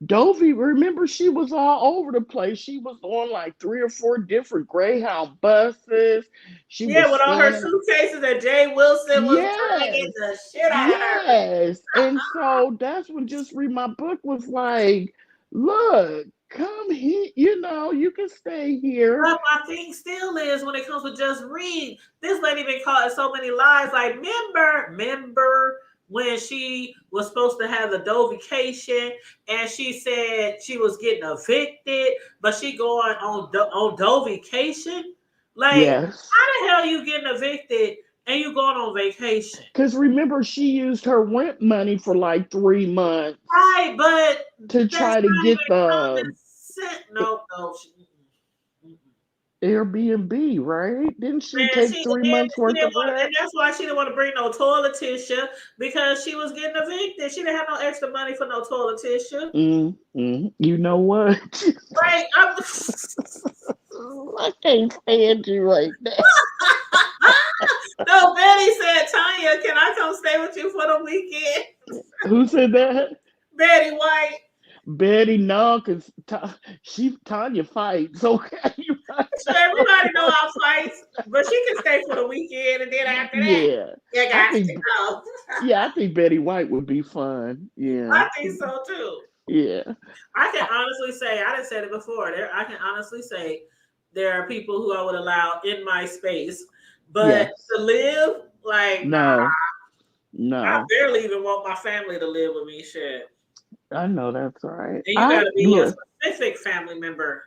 Dovie, remember she was all over the place. She was on like 3 or 4 different Greyhound buses. She Yeah, was with all her standing. suitcases, and Jay Wilson was dragging Yes, the shit out of her. yes. And so that's when Just Read My Book was like, look, come here. You can stay here. But my thing still is when it comes to Just Read, this lady been caught in so many lies. Like, remember when she was supposed to have the Dovication and she said she was getting evicted, but she going on Dovication? Like, Yes. how the hell you getting evicted and you going on vacation? Because remember, she used her rent money for like 3 months Right, but to that's try to not get even the common sense. No, no. Airbnb, right? Didn't she Man, take 3 months she worth didn't of want, and rent? that's why she didn't want to bring no toilet tissue because she was getting evicted. She didn't have no extra money for no toilet tissue. You know what? Right? I can't stand you right now. No, Betty said, Tanya, can I come stay with you for the weekend? Who said that? Betty White. Betty, no, because Tanya fights. Okay, So everybody know our fights, but she can stay for the weekend, and then after that, yeah. you I got to think, go. yeah, I think Betty White would be fun. Yeah, I think so too. yeah. I can honestly say, I didn't say it before. I can honestly say there are people who I would allow in my space, but Yes. to live, like, nah, No. I No. barely even want my family to live with me. Shit, I know that's right. and you got I to be a look, specific family member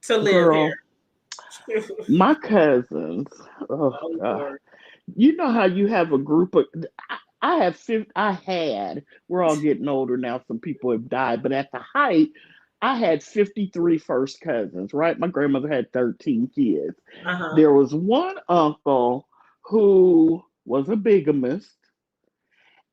to live girl. here. My cousins. Oh Oh God. Lord. You know how you have a group of. I have 50, I had. We're all getting older now. Some people have died, but at the height, I had 53 first cousins. Right, my grandmother had 13 kids. Uh huh. There was one uncle who was a bigamist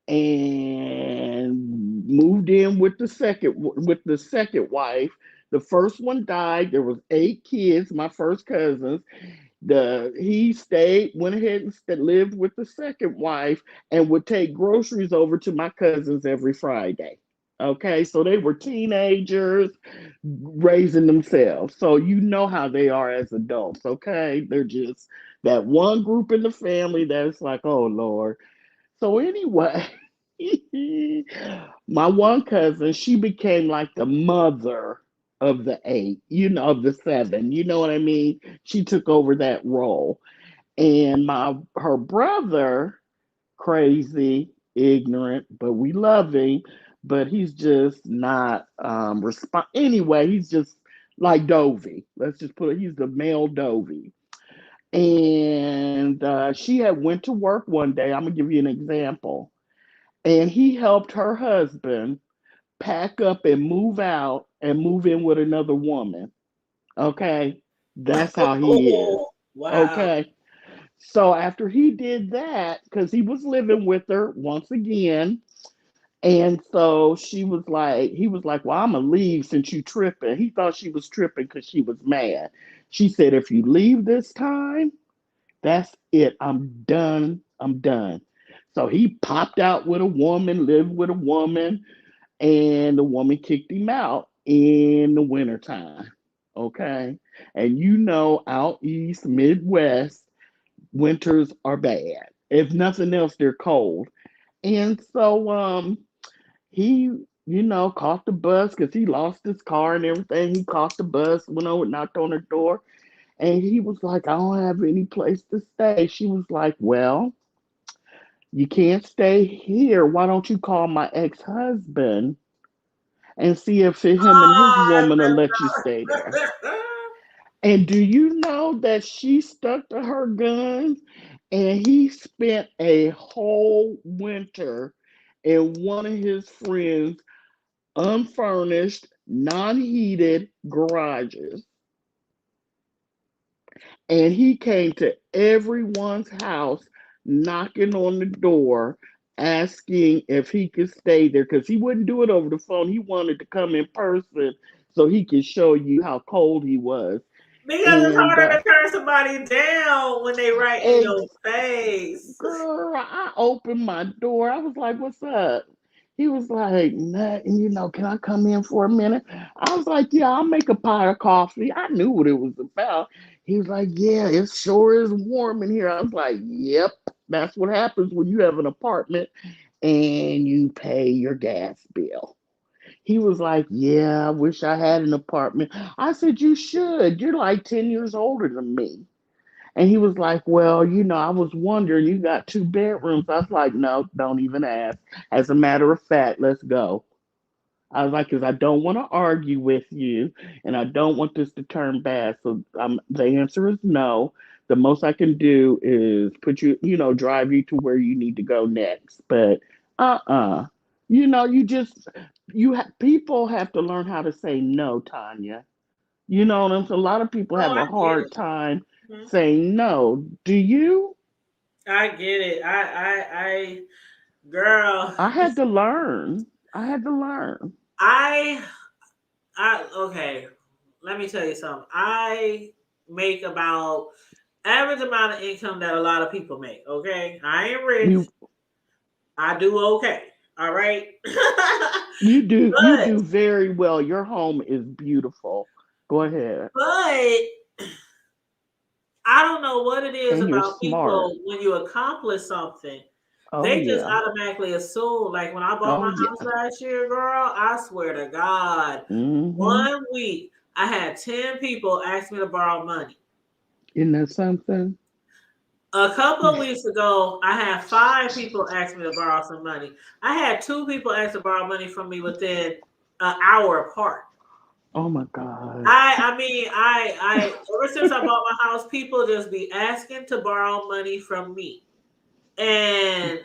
and moved in with the second wife. The first one died. There was 8 kids. My first cousins. He went ahead and lived with the second wife and would take groceries over to my cousins every Friday. Okay, so they were teenagers raising themselves. So you know how they are as adults. Okay, they're just that one group in the family that's like, oh Lord. So anyway, my one cousin, she became like the mother of the 8, of the 7. You know what I mean? She took over that role. And her brother, crazy, ignorant, but we love him, but he's just not anyway, he's just like Dovie. Let's just put it, he's the male Dovie. And she had went to work one day. I'm gonna give you an example. And he helped her husband pack up and move out and move in with another woman. Okay. That's how he is. Wow. Okay. So after he did that, because he was living with her once again, and so he was like, well, I'm gonna leave since you tripping. He thought she was tripping because she was mad. She said, if you leave this time, that's it. I'm done. I'm done. So he popped out with a woman, lived with a woman, and the woman kicked him out in the wintertime. Okay. And out east, Midwest, winters are bad. If nothing else, they're cold. And so he, caught the bus because he lost his car and everything. He caught the bus, went over, knocked on her door, and he was like, I don't have any place to stay. She was like, well, you can't stay here. Why don't you call my ex-husband and see if him and his Oh, woman will let you stay there? And do you know that she stuck to her guns and he spent a whole winter in one of his friends' unfurnished, non-heated garages. And he came to everyone's house knocking on the door asking if he could stay there because he wouldn't do it over the phone. He wanted to come in person so he could show you how cold he was. Because it's And harder to turn somebody down when they right in your face. girl, I opened my door. I was like, "What's up?" He was like, "Nothing, can I come in for a minute?" I was like, "Yeah, I'll make a pot of coffee." I knew what it was about. He was like, "Yeah, it sure is warm in here." I was like, "Yep, that's what happens when you have an apartment and you pay your gas bill." He was like, "Yeah, I wish I had an apartment." I said, "You should. You're like 10 years older than me." And he was like, "Well, I was wondering, you got 2 bedrooms." I was like, "No, don't even ask. As a matter of fact, let's go." I was like, "Because I don't want to argue with you and I don't want this to turn bad." So the answer is no. The most I can do is put you, drive you to where you need to go next. But you just, people have to learn how to say no, Tanya. You know what I'm saying? A lot of people Oh, have I a get hard it. time Mhm. saying no. Do you? I get it. Girl, I had to learn. I had to learn. I, okay. Let me tell you something. I make about average amount of income that a lot of people make. Okay, I ain't rich. You I do okay. All right. you do but very well. Your home is beautiful. Go ahead. but I don't know what it is And you're about smart. people when you accomplish something. Oh They just yeah. automatically assume, like when I bought Oh my house yeah. last year, girl, I swear to God, Mm-hmm. 1 week I had 10 people ask me to borrow money. Isn't that something? A couple of weeks ago, I had 5 people ask me to borrow some money. I had 2 people ask to borrow money from me within an hour apart. Oh my God. I ever since I bought my house, people just be asking to borrow money from me. And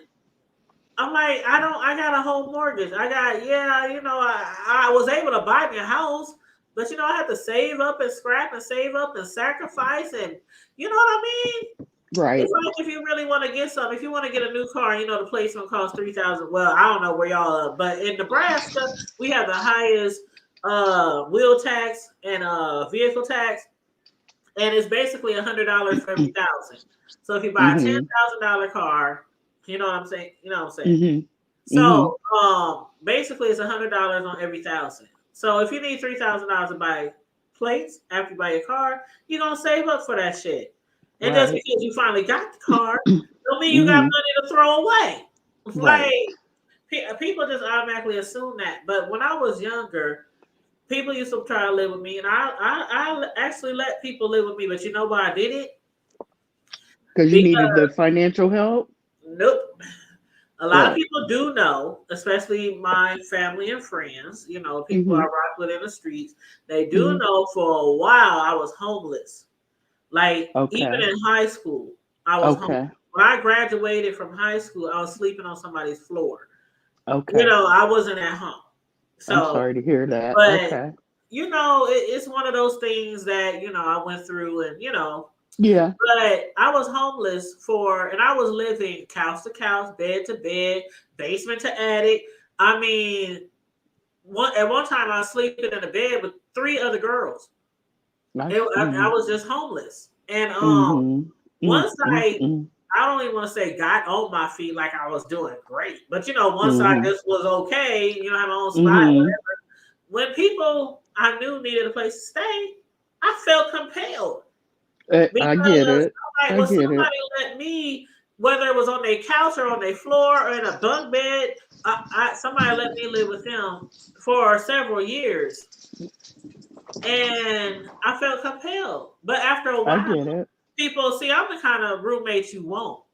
I'm like, I got a whole mortgage. I was able to buy me a house, but I had to save up and scrap and save up and sacrifice and you know what I mean? It's Right. like if you really want to get something, if you want to get a new car, the place gonna cost 3,000. Well, I don't know where y'all are, but in Nebraska, we have the highest wheel tax and vehicle tax, and it's basically $100 for every thousand. So if you buy a Mm-hmm. $10,000 car, you know what I'm saying? You know what I'm saying? Mm-hmm. Mm-hmm. So basically it's $100 on every thousand. So if you need $3,000 to buy plates after you buy your car, you're gonna save up for that shit. And just Right. because you finally got the car, don't mean you got Mm-hmm. money to throw away. Right. Like people just automatically assume that. But when I was younger, people used to try to live with me, and I actually let people live with me. But you know why I did it? Because you needed Because the financial help. nope. A lot of What? people do know, especially my family and friends, people I Mm-hmm. rock with in the streets, they do Mm-hmm. know for a while I was homeless. Like, even Okay. in high school, I was homeless. Okay. When I graduated from high school, I was sleeping on somebody's floor. Okay. I wasn't at home. I'm So, sorry to hear that. but, Okay. it's one of those things that, I went through and, Yeah. but I was homeless and I was living couch to couch, bed to bed, basement to attic. I mean, at one time I was sleeping in a bed with 3 other girls. I I see. was just homeless. And Mm-hmm. once Mm-hmm. I don't even want to say got on my feet like I was doing great, but once I Mm-hmm. just was okay, have my own spot, Mm-hmm. whatever. When people I knew needed a place to stay, I felt compelled. I get Because it. I'm like, I well, get it. somebody let me, whether it was on their couch or on their floor or in a bunk bed, somebody let me live with them for several years. And I felt compelled. But after a I while, get it. people see I'm the kind of roommate you want.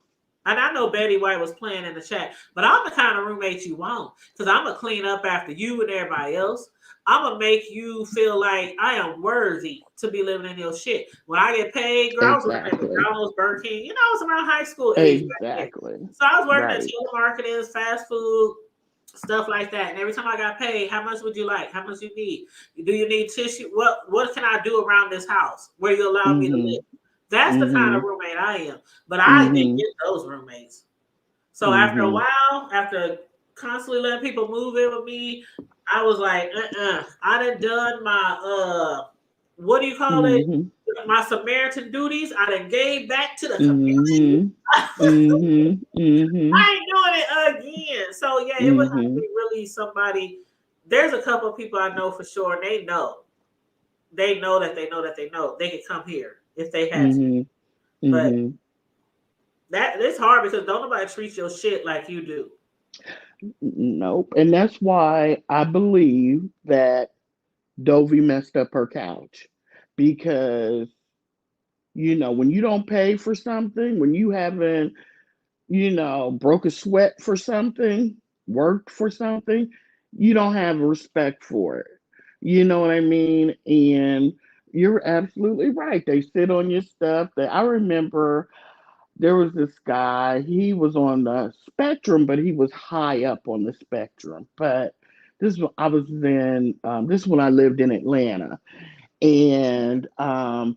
And I know Betty White was playing in the chat, but I'm the kind of roommate you want because I'm going to clean up after you and everybody else. I'm going to make you feel like I am worthy to be living in your shit. When I get paid, girl, I was working at Exactly. McDonald's, Burger King. I was around high school age back then. Exactly. So I was working at Right. telemarketing, fast food. stuff like that. And every time I got paid, how much would you like? How much you need? Do you need tissue? What can I do around this house where you allow me to Mm-hmm. live? That's the kind of Mm-hmm. roommate I am. But I didn't Mm-hmm. get those roommates. So after a Mm-hmm. while, after constantly letting people move in with me, I was like, I done my what do you call it? Mm-hmm. My Samaritan duties. I done gave back to the community. Mm-hmm. Mm-hmm. Mm-hmm. I ain't doing it again. So yeah, it would have to Mm-hmm. be really somebody. There's a couple of people I know for sure, and they know. They know that they know that they know. They could come here if they had to. Mm-hmm. But Mm-hmm. that it's hard because don't nobody treat your shit like you do. Nope. And that's why I believe that Dovie messed up her couch. Because, when you don't pay for something, when you haven't, broke a sweat for something, worked for something, you don't have respect for it. You know what I mean? And you're absolutely right. They sit on your stuff. I remember there was this guy, he was on the spectrum, but he was high up on the spectrum. But I was in, this is when I lived in Atlanta. And I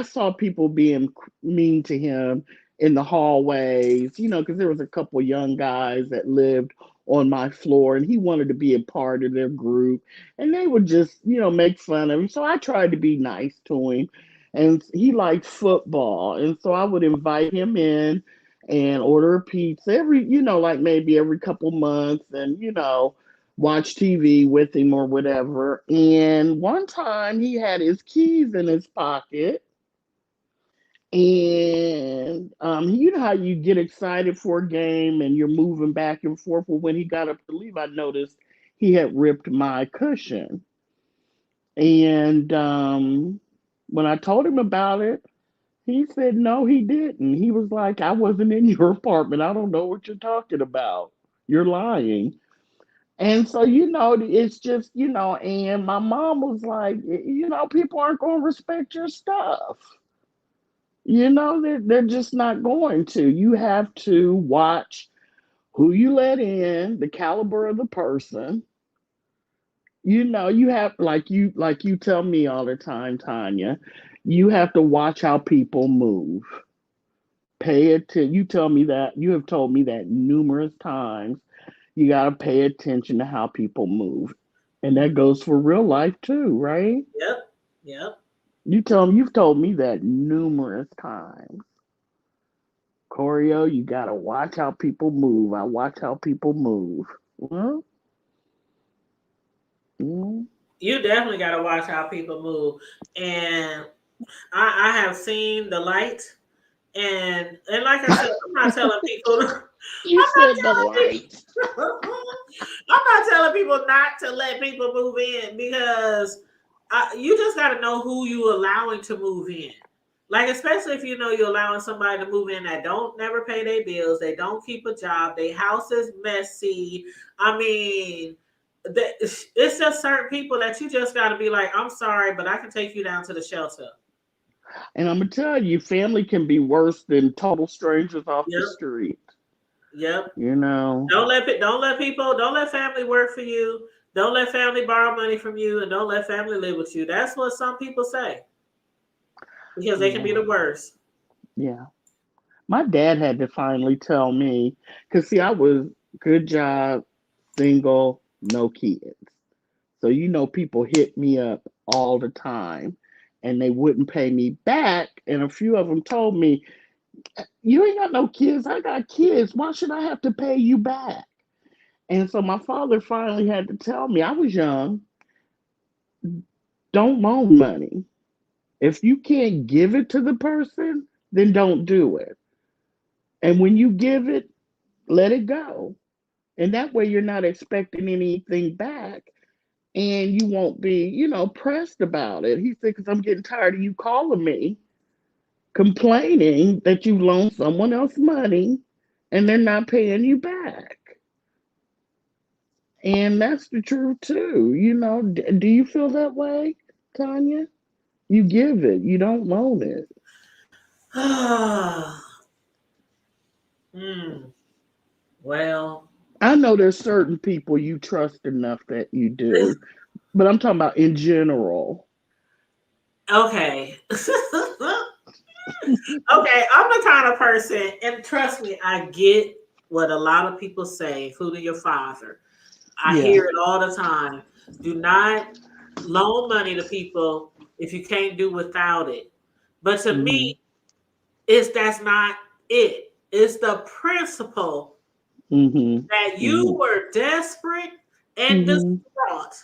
saw people being mean to him in the hallways, because there was a couple young guys that lived on my floor and he wanted to be a part of their group. And they would just, make fun of him. So I tried to be nice to him. And he liked football. And so I would invite him in and order a pizza like maybe every couple months and, watch TV with him or whatever. And one time he had his keys in his pocket. And you know how you get excited for a game and you're moving back and forth. Well, when he got up to leave, I noticed he had ripped my cushion. And when I told him about it, he said, no, he didn't. He was like, I wasn't in your apartment. I don't know what you're talking about. You're lying. And so, it's just, and my mom was like, people aren't going to respect your stuff. They're just not going to. You have to watch who you let in, the caliber of the person. You have like you tell me all the time, Tanya, you have to watch how people move. Pay attention. You have told me that numerous times. You got to pay attention to how people move. And that goes for real life too, right? Yep. Yep. You've told me that numerous times. Choreo, you got to watch how people move. I watch how people move. Well, mm, You definitely got to watch how people move. And I have seen the light. And like I said, I'm not telling people. you I'm not said the telling light. people. I'm not telling people not to let people move in because you just got to know who you allowing to move in. Like especially if you know you're allowing somebody to move in that don't never pay their bills, they don't keep a job, their house is messy. I mean, it's just certain people that you just got to be like, I'm sorry, but I can take you down to the shelter. And I'm going to tell you, family can be worse than total strangers off the Yep. street. Yep. You know. Don't let family work for you. Don't let family borrow money from you, and don't let family live with you. That's what some people say because they can be Yeah. the worst. Yeah. My dad had to finally tell me, because see, I was good job, single, no kids. So, people hit me up all the time and they wouldn't pay me back. And a few of them told me, you ain't got no kids. I got kids. Why should I have to pay you back? And so my father finally had to tell me, I was young, don't loan money. If you can't give it to the person, then don't do it. And when you give it, let it go. And that way you're not expecting anything back and you won't be, pressed about it. He said, because I'm getting tired of you calling me, complaining that you loaned someone else money and they're not paying you back. And that's the truth too. Do you feel that way, Tanya? You give it, you don't loan it. Hmm. Well, I know there's certain people you trust enough that you do, but I'm talking about in general. Okay. Okay, I'm the kind of person, and trust me, I get what a lot of people say, including your father. I Yeah. hear it all the time. Do not loan money to people if you can't do without it. But to Hmm. me, that's not it. It's the principle Hmm. that you Hmm. were desperate and Hmm. distraught.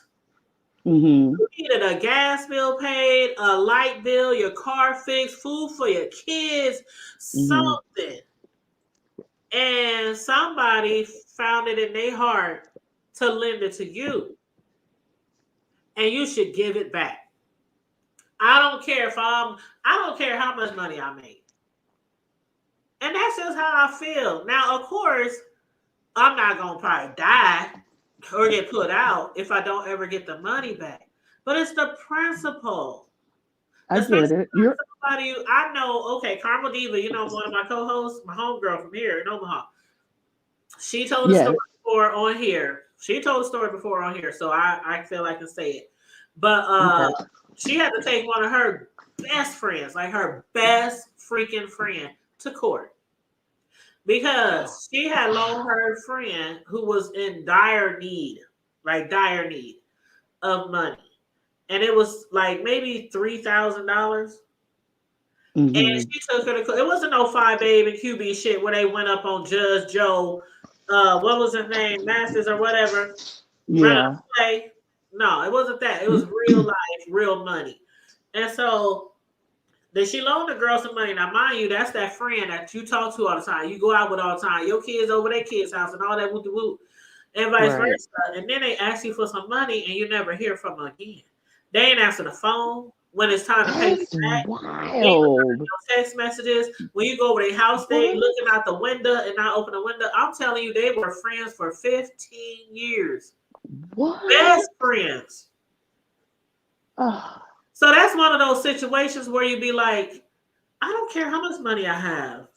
Hmm. You needed a gas bill paid, a light bill, your car fixed, food for your kids, Hmm. something. And somebody found it in their heart to lend it to you. And you should give it back. I don't care how much money I make. And that's just how I feel. Now, of course, I'm not gonna probably die or get put out if I don't ever get the money back. But it's the principle. I get Especially it. You're. somebody I know, okay, Carmel Diva, one of my co-hosts, my homegirl from here in Omaha. She told a story Yes. before on here. She told a story before on here, so I feel I can say it. But Okay. she had to take one of her best friends, like her best freaking friend, to court because she had loaned her friend who was in dire need of money, and it was like maybe $3,000. And Hmm. she took her to court. It wasn't no 5 Babe and QB shit where they went up on Judge Joe, what was his name, Masters or whatever, running Yeah. a play. No, it wasn't that. It was real life, real money. And so then she loaned the girl some money. Now, mind you, that's that friend that you talk to all the time. You go out with all the time. Your kids over their kids' house and all that woo woo, and vice Right. versa. And then they ask you for some money and you never hear from them again. They ain't answer the phone when it's time to pay you That's back. You ain't wild. no text messages. When you go over their house, they What? looking out the window and not open the window. I'm telling you, they were friends for 15 years. What? Best friends. Oh, So that's one of those situations where you be like, I don't care how much money I have.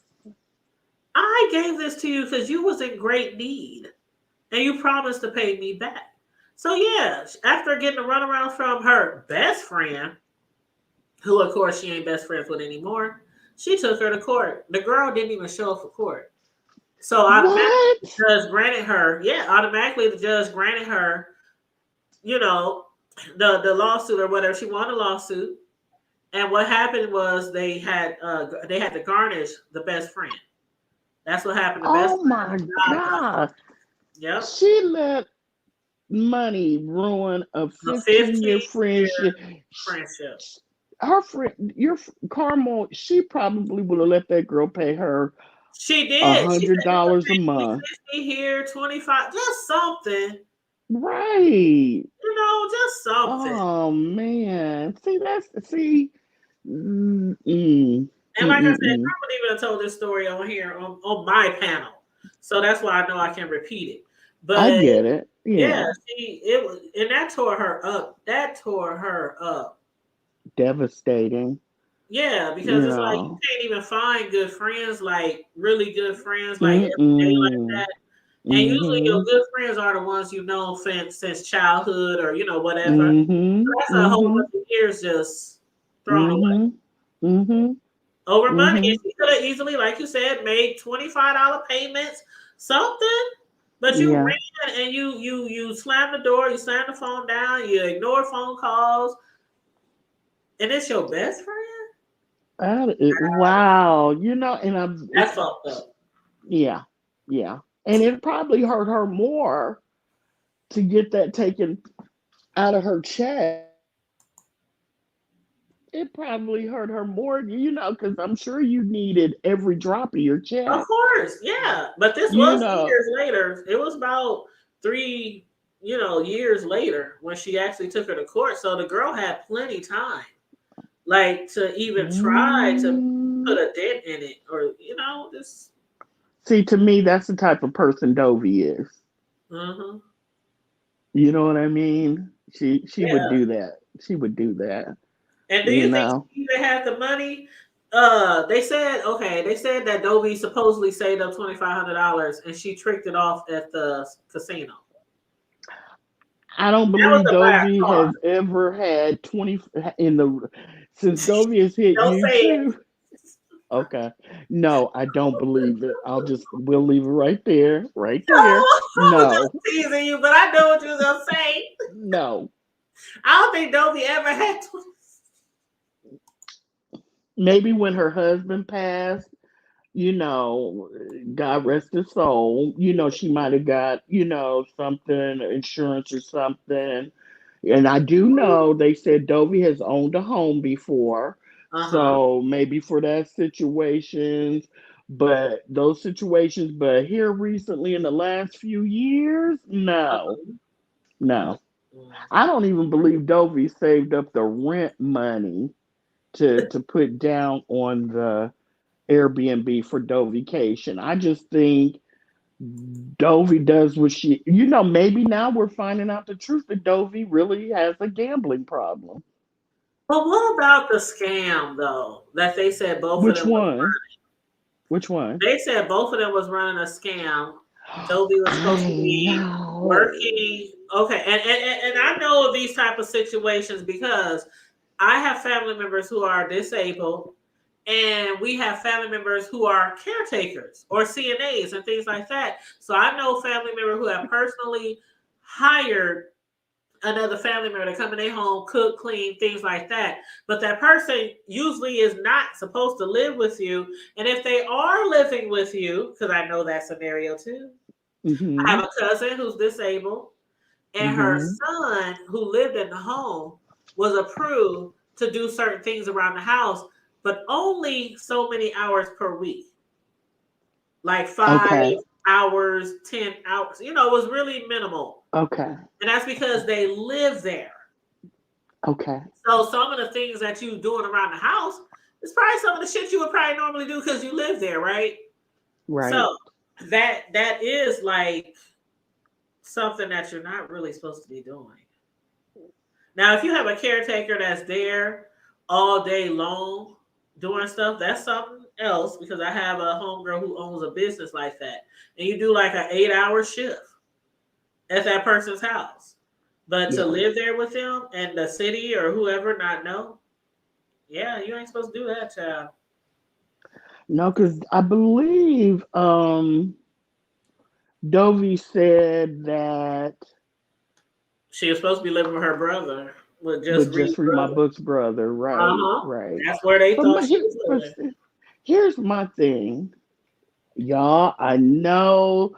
I gave this to you because you was in great need and you promised to pay me back. So yeah, after getting a runaround from her best friend, who of course she ain't best friends with anymore, she took her to court. The girl didn't even show up for court. So automatically what? the judge granted her, automatically the judge granted her, you know, the lawsuit or whatever. She won the lawsuit. And what happened was they had to garnish the best friend. That's what happened. The best Oh my friend got a cut. God. Yep. She let money ruin a A 15-year 15-year friendship. friendship. Her friend, your Carmel, she probably would have let that girl pay her She a did. She hundred said, you can dollars a pay me month. 50 here, 25, just something. Right. Just something. Oh man. See. Mm, mm, And like I said, mm, I wouldn't even have told this story on here on my panel. So that's why I know I can repeat it. I But get it. yeah, Yeah. it was, and that tore her up. That tore her up. Devastating. Yeah, because You it's like you know. can't even find good friends, like really good friends, like every day like Mm-mm. that. And usually your Mm-hmm. good friends are the ones you know since childhood or whatever. Mm-hmm. So that's a whole Mm-hmm. bunch of years just thrown away Mm-hmm. Mm-hmm. over money. Mm-hmm. And she could have easily, like you said, made $25 payments, something. But you Yeah. ran and you slammed the door, you slammed the phone down, you ignore phone calls, and it's your best friend. Wow. And That's fucked up. yeah, yeah. And it probably hurt her more to get that taken out of her check. It probably hurt her more, because I'm sure you needed every drop of your Of check. course, yeah. But this You was know, years later. It was about 3, years later when she actually took her to court. So the girl had plenty time, like to even try to mm, put a dent in it, or just. see, to me, that's the type of person Dovie is. Uh-huh. You know what I mean? She would Yeah. do that. She would do that. And do You you think know. she even had the money? They said that Dovie supposedly saved up $2,500 and she tricked it off at the casino. I don't That was believe the last Dovie part. has ever had 20 in the since Dovie has hit Don't say it. YouTube. Okay. No, I don't believe it. We'll leave it right there. Right No, there. I was No. just teasing you, but I know what you was gonna say. No. I don't think Dovie ever had 20. Maybe when her husband passed, God rest his soul, she might have got, something, insurance or something. And I do know they said Dovie has owned a home before. Uh-huh. So maybe for that situations, but here recently in the last few years, no, Uh-huh. no. I don't even believe Dovie saved up the rent money to put down on the Airbnb for Dovication. I just think Dovie does what maybe now we're finding out the truth that Dovie really has a gambling problem. But what about the scam though? That they said both of Which them was one? Which one? they said both of them was running a scam. Dovie was supposed to I be know. working. Okay, and I know of these type of situations because I have family members who are disabled, and we have family members who are caretakers or CNAs and things like that. So I know family members who have personally hired another family member to come in their home, cook, clean, things like that. But that person usually is not supposed to live with you. And if they are living with you, because I know that scenario too, I Mm-hmm. have a cousin who's disabled, and her Mm-hmm. son who lived in the home was approved to do certain things around the house, but only so many hours per week, like Okay. 5 hours, 10 hours. It was really minimal. Okay. And that's because they live there. Okay. So some of the things that you doing around the house is probably some of the shit you would probably normally do because you live there, right? Right. So that is like something that you're not really supposed to be doing. Now, if you have a caretaker that's there all day long doing stuff, that's something else because I have a homegirl who owns a business like that. And you do like an 8-hour shift at that person's house. But to Yeah. live there with them and the city or whoever not know, yeah, you ain't supposed to do that, child. No, because I believe Dovie said that She was supposed to be living with her brother, with with just read Just Read My brother. Book's brother. Right. Uh-huh. Right. That's where they But thought she was living. here's my thing. Y'all, I know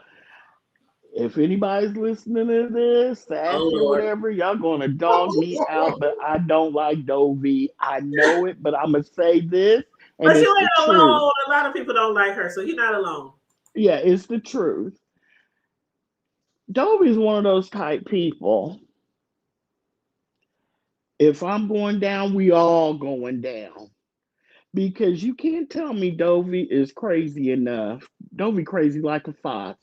if anybody's listening to this, Oh Sassy or Lord. whatever, y'all gonna dog me out, but I don't like Dovie. I know it, but I'm gonna say this, and But it's you the ain't truth. alone. A lot of people don't like her, so you're not alone. Yeah, it's the truth. Dovie's one of those type people. If I'm going down, we all going down. Because you can't tell me Dovie is crazy enough. Dovie crazy like a fox.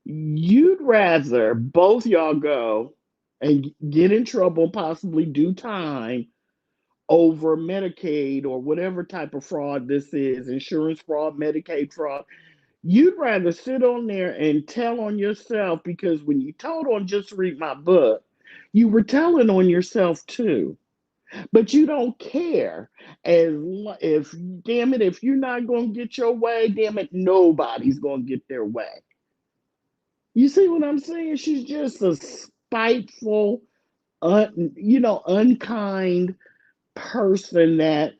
You'd rather both y'all go and get in trouble, possibly do time over Medicaid or whatever type of fraud this is, insurance fraud, Medicaid fraud. You'd rather sit on there and tell on yourself because when you told on Just Read My Book, you were telling on yourself too. But you don't care. As if damn it, if you're not gonna get your way, damn it, nobody's gonna get their way. You see what I'm saying? She's just a spiteful, unkind person that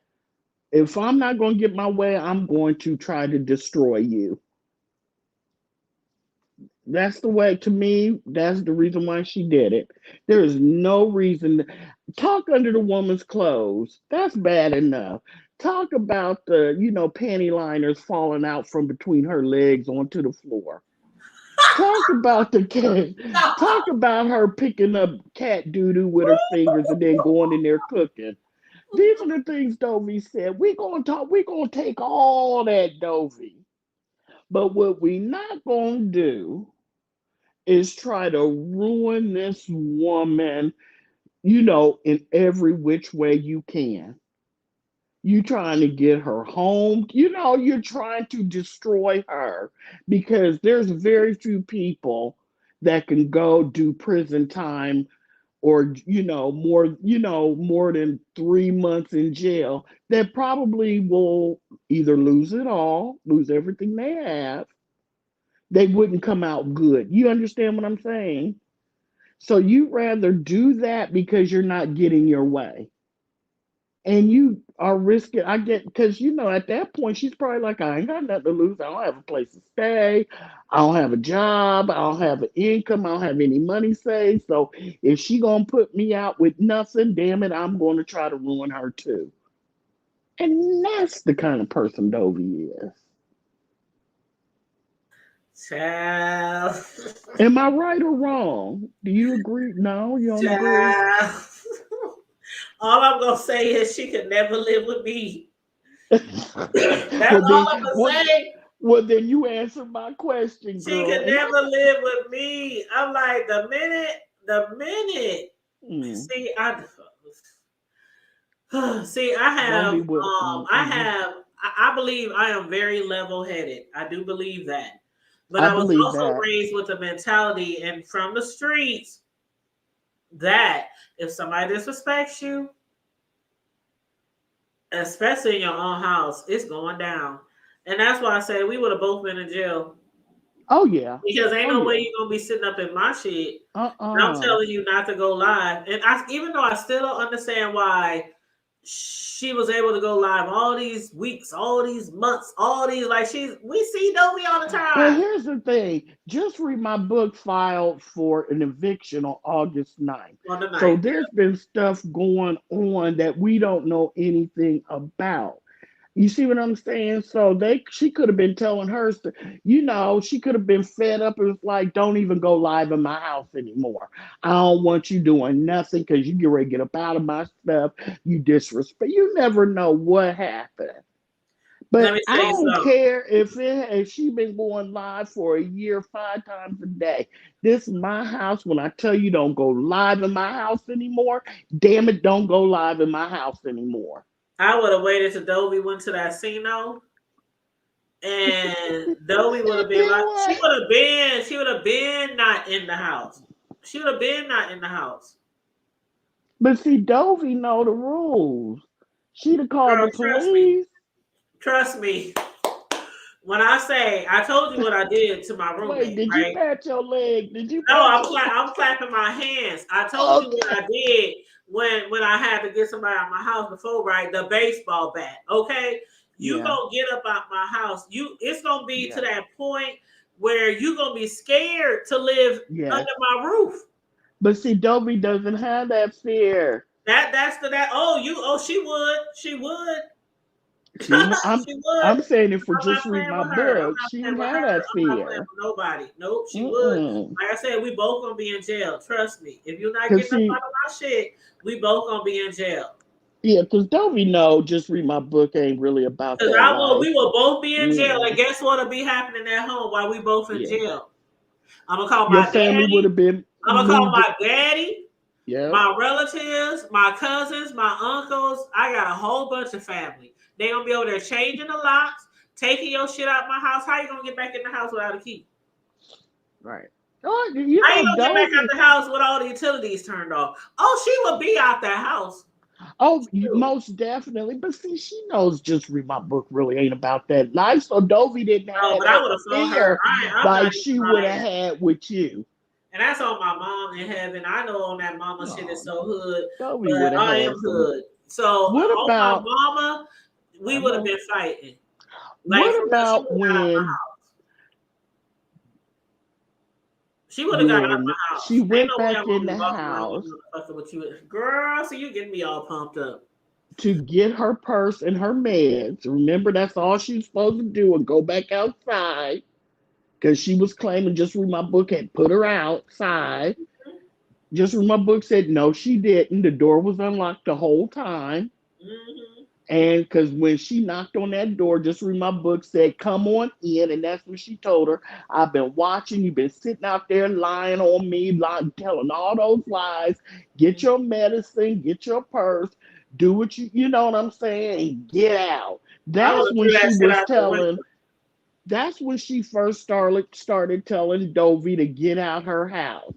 if I'm not going to get my way, I'm going to try to destroy you. That's the way, to me, that's the reason why she did it. There is no reason. Talk under the woman's clothes. That's bad enough. Talk about the, panty liners falling out from between her legs onto the floor. Talk about the cat. Talk about her picking up cat doo doo with her fingers and then going in there cooking. These are the things Dovie said. We're gonna talk. We're gonna take all that, Dovie. But what we not gonna do is try to ruin this woman, in every which way you can. You trying to get her home. You're trying to destroy her because there's very few people that can go do prison time or more than 3 months in jail that probably will either lose it all, lose everything they have. They wouldn't come out good. You understand what I'm saying? So you rather do that because you're not getting your way. And you are risking, I get, because at that point, she's probably like, I ain't got nothing to lose. I don't have a place to stay. I don't have a job. I don't have an income. I don't have any money saved. So if she gonna put me out with nothing, damn it, I'm going to try to ruin her too. And that's the kind of person Dovie is. Child. Am I right or wrong? Do you agree? No, you don't agree? Child. All I'm gonna say is she could never live with me. That's all I'm gonna say. Well, then you answer my question, She girl. could never live with me. I'm like, the minute. See, I believe I am very level-headed. I do believe that. But I was believe also that. raised with a mentality and from the streets that if somebody disrespects you, especially in your own house, it's going down. And that's why I say we would have both been in jail. Oh, yeah. Because ain't no way you're going to be sitting up in my shit. I'm telling you not to go live. And even though I still don't understand why she was able to go live all these weeks, all these months, we see Dovie all the time. Well, here's the thing. Just Read My Book filed for an eviction on August 9th. So there's been stuff going on that we don't know anything about. You see what I'm saying? So she could have been telling her, she could have been fed up and was like, don't even go live in my house anymore. I don't want you doing nothing because you get ready to get up out of my stuff. You disrespect. You never know what happened. But I don't care if she been going live for a year, 5 times a day. This is my house. When I tell you don't go live in my house anymore, damn it, don't go live in my house anymore. I would have waited till Dovie went to that casino, and Dovie would have been like, she would have been not in the house. She would have been not in the house. But see, Dovie know the rules. She'd have called the police. Trust me. When I say, I told you what I did to my roommate. Wait, did you pat your leg? No, I'm clapping my hands. I told you what I did when I had to get somebody out of my house before, right? The baseball bat. Okay, you gonna get up out my house. It's gonna be to that point where you gonna be scared to live under my roof. But see, Dovie doesn't have that fear. She would. I'm saying it for Just Read My Book. She didn't have that fear. Nobody. Nope, she would. Like I said, we both gonna be in jail. Trust me. If you're not getting up out of my shit, we both gonna be in jail. Yeah, because Dovie know Just Read My Book ain't really about that. We will both be in jail. And guess what'll be happening at home while we both in jail? I'm gonna call my family would have been. I'm gonna call my daddy. Yeah. My relatives, my cousins, my uncles. I got a whole bunch of family. They gonna be over there changing the locks, taking your shit out my house. How you gonna get back in the house without a key? Right. How you gonna get back out the house with all the utilities turned off? Oh, she will be out that house. Oh, most definitely. But see, she knows Just Read My Book really ain't about that life. So Dovie didn't have that fear like she would have had with you. And that's on my mom in heaven. I know on that mama shit is so hood. Dovie but I am hood. So what about my mama? We would have been fighting. What about when she would have got out of my house? She went back in the house. Girl, so you getting me all pumped up. To get her purse and her meds. Remember, that's all she was supposed to do and go back outside. Because she was claiming Just Read My Book had put her outside. Just Read My Book said no, she didn't. The door was unlocked the whole time. And because when she knocked on that door, Just Read My Book said, come on in. And that's what she told her. I've been watching. You've been sitting out there lying on me, telling all those lies. Get your medicine. Get your purse. do what you know what I'm saying, and get out. I would That's have when threw that she shit was out the window. telling. That's when she first started telling Dovie to get out her house.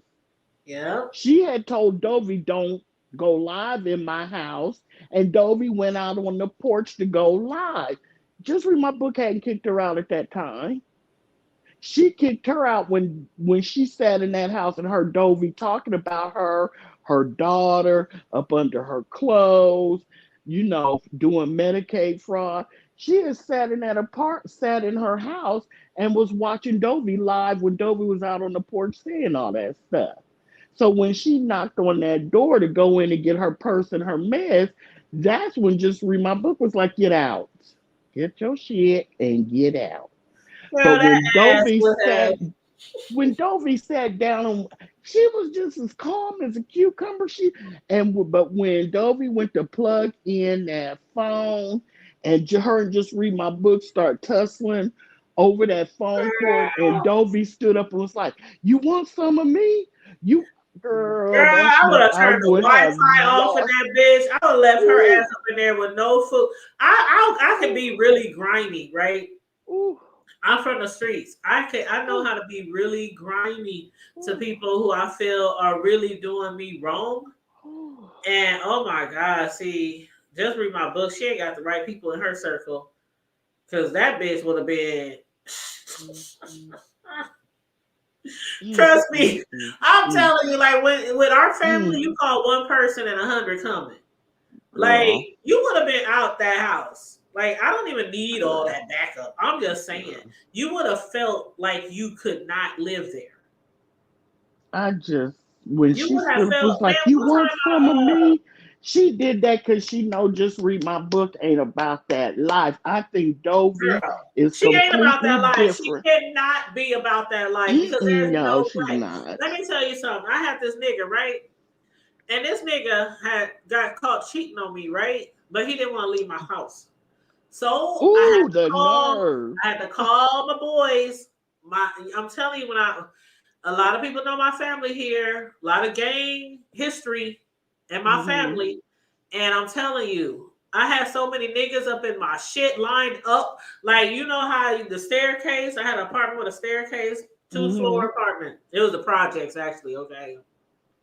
Yeah. She had told Dovie, don't go live in my house. And Dovie went out on the porch to go live. Just Read My Book hadn't kicked her out at that time. She kicked her out when she sat in that house and heard Dovie talking about her daughter up under her clothes, doing Medicaid fraud. She had sat in her house and was watching Dovie live when Dovie was out on the porch saying all that stuff. So when she knocked on that door to go in and get her purse and her meds, that's when Just Read My Book was like, get out. Get your shit and get out. Girl, But that ass would have. when Dovie sat down, she was just as calm as a cucumber. But when Dovie went to plug in that phone, and her and Just Read My Book start tussling over that phone cord, and Dovie stood up and was like, "You want some of me? You girl, Girl, that's I would when have I turned the would have Wi-Fi off in lost. that bitch. I would have left her Ooh, ass up in there with no food. I can be really grimy, right? ooh, I'm from the streets. I know ooh, how to be really grimy to ooh, people who I feel are really doing me wrong. ooh. And oh my God, see, Just Read My Book. She ain't got the right people in her circle. Cause that bitch would have been Mm, trust mm, me, mm, I'm mm, telling you, like when with our family, mm. you call one person and 100 coming. Like Girl, you would have been out that house. Like I don't even need all girl, that backup. I'm just saying, girl. you would have felt like you could not live there. I just when You she would have stood up was felt, man, like, "You what want some of time me?" She did that because she know Just Read My Book ain't about that life. I think Dovie girl? is She ain't about completely that life. She different. cannot be about that life because Mm-mm, there's no, no she's way. not. Let me tell you something. I had this nigga, right? And this nigga had got caught cheating on me, right? But he didn't want to leave my house. So Ooh, the nerve. I had to call my boys. I'm telling you, a lot of people know my family here, a lot of gang history in my Mm-hmm. family. And I'm telling you, I had so many niggas up in my shit lined up. Like, you know how the staircase, I had an apartment with a staircase, Mm-hmm. two-floor apartment. It was the projects, actually, okay?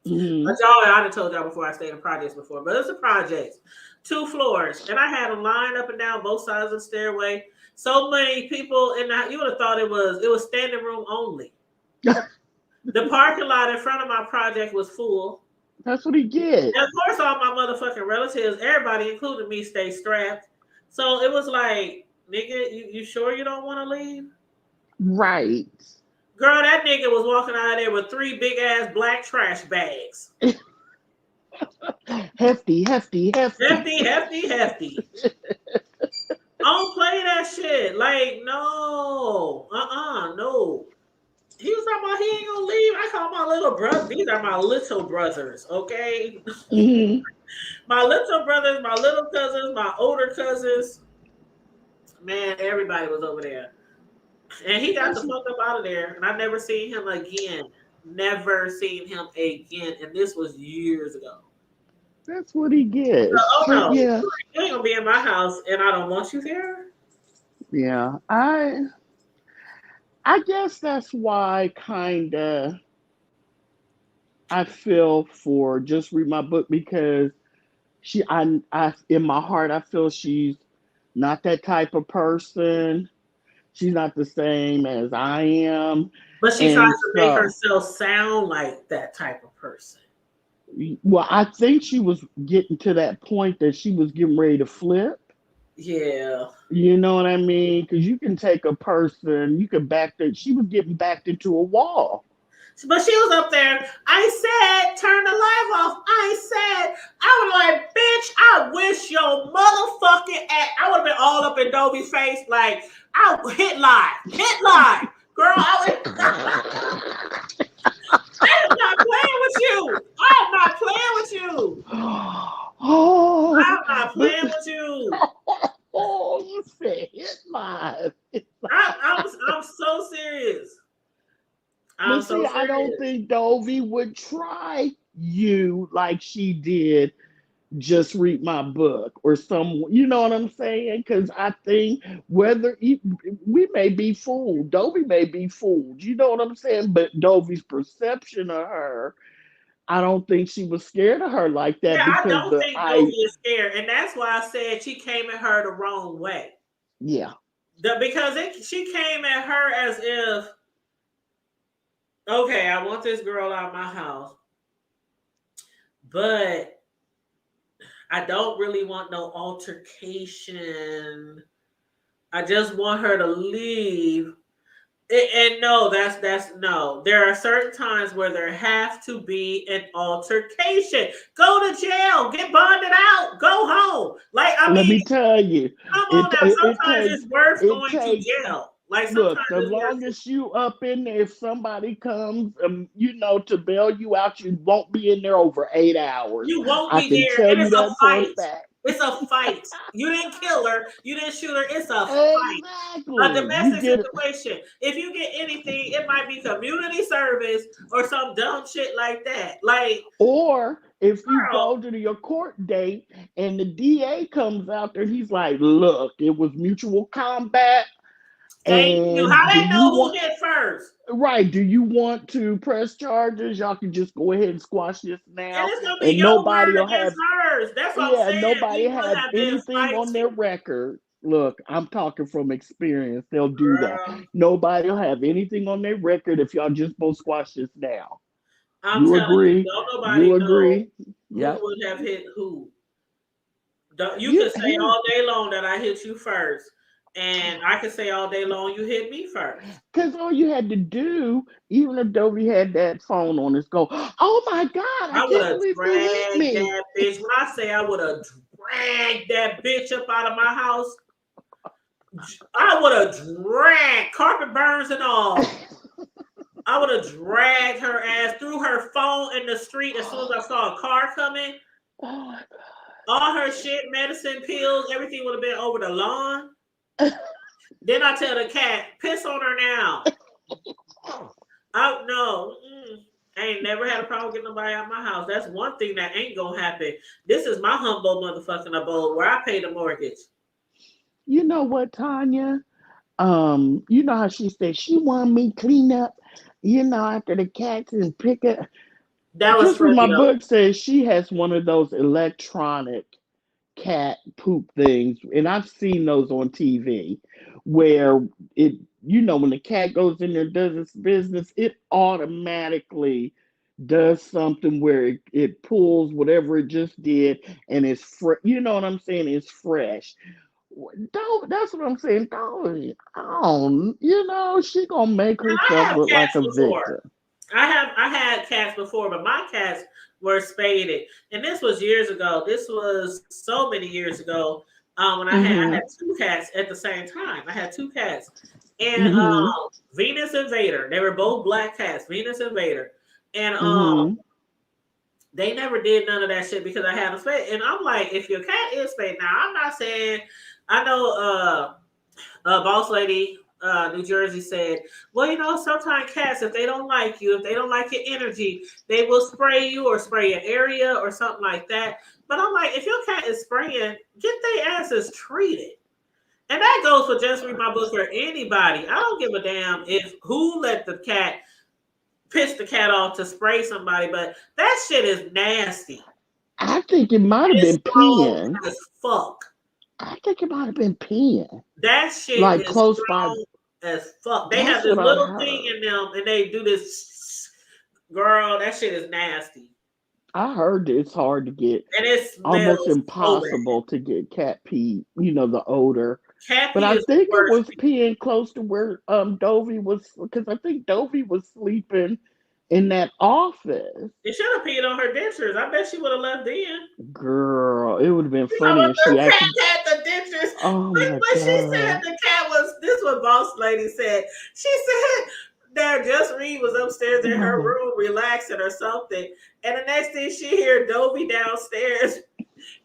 Mm-hmm. But y'all, I done told y'all before I stayed in projects before, but it's a project, 2 floors, and I had them lined up and down both sides of the stairway. So many people in that, you would have thought it was standing room only. The parking lot in front of my project was full, That's what he get. and of course, all my motherfucking relatives, everybody, including me, stay strapped. So it was like, nigga, you sure you don't want to leave? Right. Girl, that nigga was walking out of there with 3 big ass black trash bags. Hefty, hefty, hefty. Hefty, hefty, hefty. I don't play that shit. Like, no. No. He was talking about he ain't gonna leave. I call my little brother. These are my little brothers, okay? Mm-hmm. My little brothers, my little cousins, my older cousins. Man, everybody was over there. And he got the That's fuck up out of there. And I never seen him again. Never seen him again. And this was years ago. that's what he So, gets. oh But no. yeah, You ain't gonna be in my house and I don't want you there. yeah. I guess that's why kinda I feel for Just Read My Book because I in my heart I feel she's not that type of person. She's not the same as I am. But she tries And to make so herself sound like that type of person. well, I think she was getting to that point that she was getting ready to flip. Yeah. You know what I mean? Because you can take a person, you can she was getting backed into a wall. But she was up there. I said, turn the live off. I was like, bitch, I wish your motherfucking ass. I would have been all up in Dovie's face. Like, I hit live. Girl, I am not playing with you. I am not playing with you. Oh, I'm not but playing with you. oh, you said hit live. I'm so serious. I'm But so see, I don't serious. think Dovie would try you like she did Just Read My Book or some, you know what I'm saying? Because I think we may be fooled, Dovie may be fooled, you know what I'm saying? But Dovie's perception of her, I don't think she was scared of her like that Yeah, I because don't think Dovie is scared, and that's why I said she came at her the wrong way. yeah. Because she came at her as if, okay, I want this girl out of my house, but I don't really want no altercation. I just want her to leave. And no, that's no. There are certain times where there have to be an altercation. Go to jail, get bonded out, go home. Like I Let mean, me tell you, come on it now. it Sometimes takes it's worth it going to takes jail. Like sometimes look, the it's worth. longest you up in there, if somebody comes, to bail you out, you won't be in there over 8 hours. You won't I be can there, tell and you it's a that for a fight. fact. It's a fight. You didn't kill her. You didn't shoot her. It's a fight. A Exactly. You domestic get it. situation. If you get anything, it might be community service or some dumb shit like that. Like, Or if you girl, go to your court date and the DA comes out there, he's like, look, it was mutual combat. thank you. How And do they you know who want hit first? right? Do you want to press charges? Y'all can just go ahead and squash this And now, it's gonna be and your nobody word will against have hers. That's what I'm yeah, saying. nobody People have have been anything on their fighting, record. Look, I'm talking from experience. They'll do that. girl. Nobody will have anything on their record if y'all just both squash this now. I'm You telling you, agree? don't You nobody know agree? who Yep. would have hit who. You You can say here? all day long that I hit you first, and I can say all day long you hit me first. Because all you had to do, even if Dovie had that phone on his go, oh my God, I I would can't have believe you hit dragged me. that bitch. When I say I would have dragged that bitch up out of my house, I would have dragged carpet burns and all. I would have dragged her ass, threw her phone in the street as soon as I saw a car coming. Oh All her shit, medicine, pills, everything would have been over the lawn. my Then I tell the cat, piss on her now. God. I no, I ain't never had a problem getting nobody out of my house. That's one thing that ain't gonna happen. This is my humble motherfucking abode where I pay the mortgage. You know what, Tanya? You know how she said she wanted me clean up, after the cats and pick up. That was Just Read My funny though. Book says she has one of those electronic cat poop things, and I've seen those on TV where it, when the cat goes in there and does its business, it automatically does something where it pulls whatever it just did and it's fresh. You know what I'm saying? It's fresh. That's what I'm saying. Don't, I don't, she gonna make And I herself have look like cats a before. victim. I had cats before, but my cats were spaded. And this was years ago. This was so many years ago. When I Mm-hmm. had two cats at the same time. I had two cats. And Mm-hmm. Venus and Vader. They were both black cats, Venus and Vader. And Mm-hmm. they never did none of that shit because I had them spayed. And I'm like, if your cat is spayed, now I'm not saying I know boss lady New Jersey said, well, sometimes cats, if they don't like you, if they don't like your energy, they will spray you or spray your area or something like that. But I'm like, if your cat is spraying, get their asses treated. And that goes for Just Read My Book for anybody. I don't give a damn if who let the cat piss the cat off to spray somebody, but that shit is nasty. I think it might have It's been strong peeing. as fuck. I think it might have been peeing. That shit Like is close by. strong as fuck. They have That's this what I little thing heard. in them and they do this. Girl, that shit is nasty. I heard it's hard to get, And it almost smells so bad. impossible to get cat pee, the odor. Cat But pee I is the think it worst. was peeing close to where Dovie was, because I think Dovie was sleeping in that office. They should have peed on her dentures. I bet she would have left then. Girl, it would have been You know funny what if she the cat actually. had the dentures. Oh my But she said God. the cat was, this what boss lady said. She said that Just Read was upstairs in her Oh. room relaxing or something. And the next thing she heard Dovie downstairs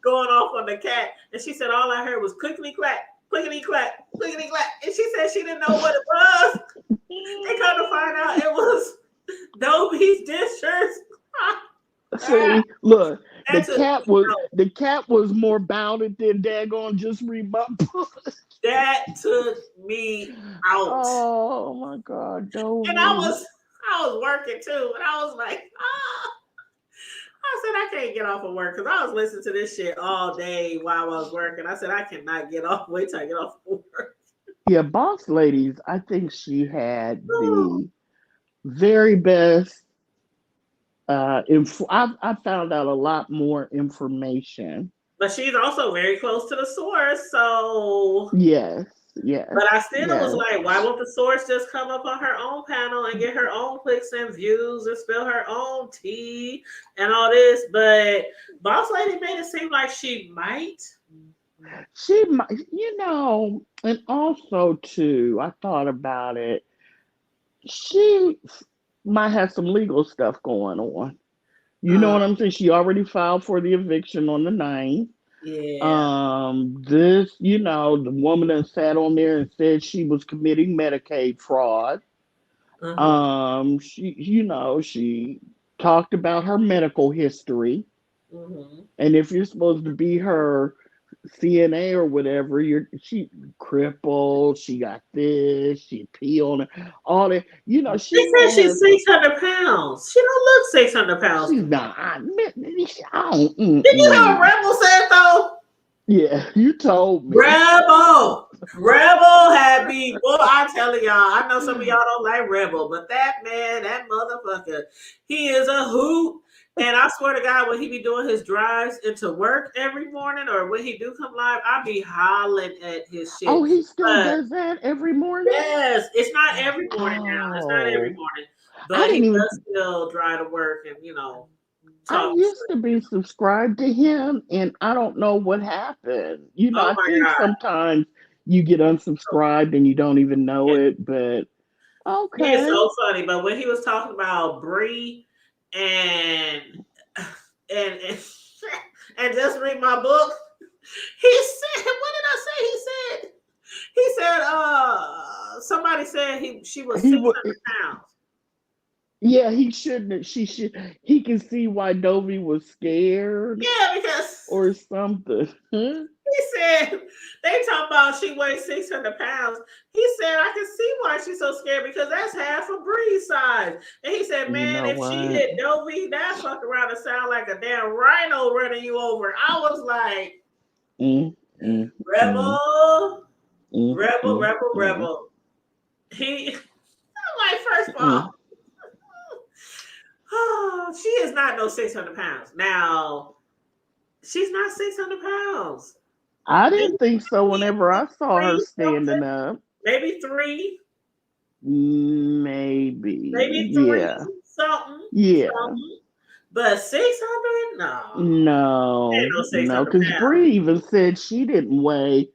going off on the cat. And she said all I heard was clickety clack, clickety clack, clickety clack. And she said she didn't know what it was. They come to find out it was Dovie's dentures. See, look, That took me out. the cat was more about it than daggone just read my book. That took me out. Oh my God, And I Dovie. was working too. And I was like, I said, I can't get off of work because I was listening to this shit all day while I was working. I said, I cannot get off. Wait till I get off of work. Yeah, Boss Ladies, I think she had the very best I found out a lot more information. But she's also very close to the source. So Yes, yes, but I still was yes. like, why won't the source just come up on her own panel and get her own clicks and views and spill her own tea and all this? But Boss Lady made it seem like she might. She might, and also too, I thought about it. She might have some legal stuff going on. You know Uh, what I'm saying? She already filed for the eviction on the 9th. yeah. The woman that sat on there and said she was committing Medicaid fraud. Uh-huh. She talked about her medical history. Mm-hmm. And if you're supposed to be her CNA or whatever, she crippled, she got this, she pee on it, all that. She She said may she's have. 600 pounds. She don't look 600 pounds She's to me. not. I don't. Did you hear what Rebel said though? Yeah, you told me. Rebel had me. Well, I'm telling y'all, I know some of y'all don't like Rebel, but that man, that motherfucker, he is a hoot. And I swear to God, when he be doing his drives into work every morning, or when he do come live, I be hollering at his shit. Oh, he still does that every morning? Yes, it's not every morning now. It's not every Oh, morning, I but he didn't even. does still drive to work and I talk used to shit. be subscribed to him, and I don't know what happened. Oh I my think God. sometimes you get unsubscribed and you don't even know it, but He is okay. so funny. But when he was talking about Bree and and and just read my book, he said, what did I say? He said, somebody said she was He 600 would. pounds. Yeah, he shouldn't. She should. He can see why Dovie was scared Yeah, because or something. Huh? he said they talking about she weighs 600 pounds. He said I can see why she's so scared because that's half a Bree's size. And he said, You man, know if she what? hit Dovie, that fuck around and sound like a damn rhino running you over. I was like, Mm, mm, mm, rebel, mm, rebel, mm, rebel, mm, rebel. I'm like, first of mm. all, she is not no 600 pounds. Now, she's not 600 pounds. I Maybe didn't think so. Whenever I saw her three standing something. up, Maybe three. maybe, Maybe yeah, three something. yeah. Something. But 600? No. Ain't No, no no, 600 because pounds. Bree even said she didn't weigh.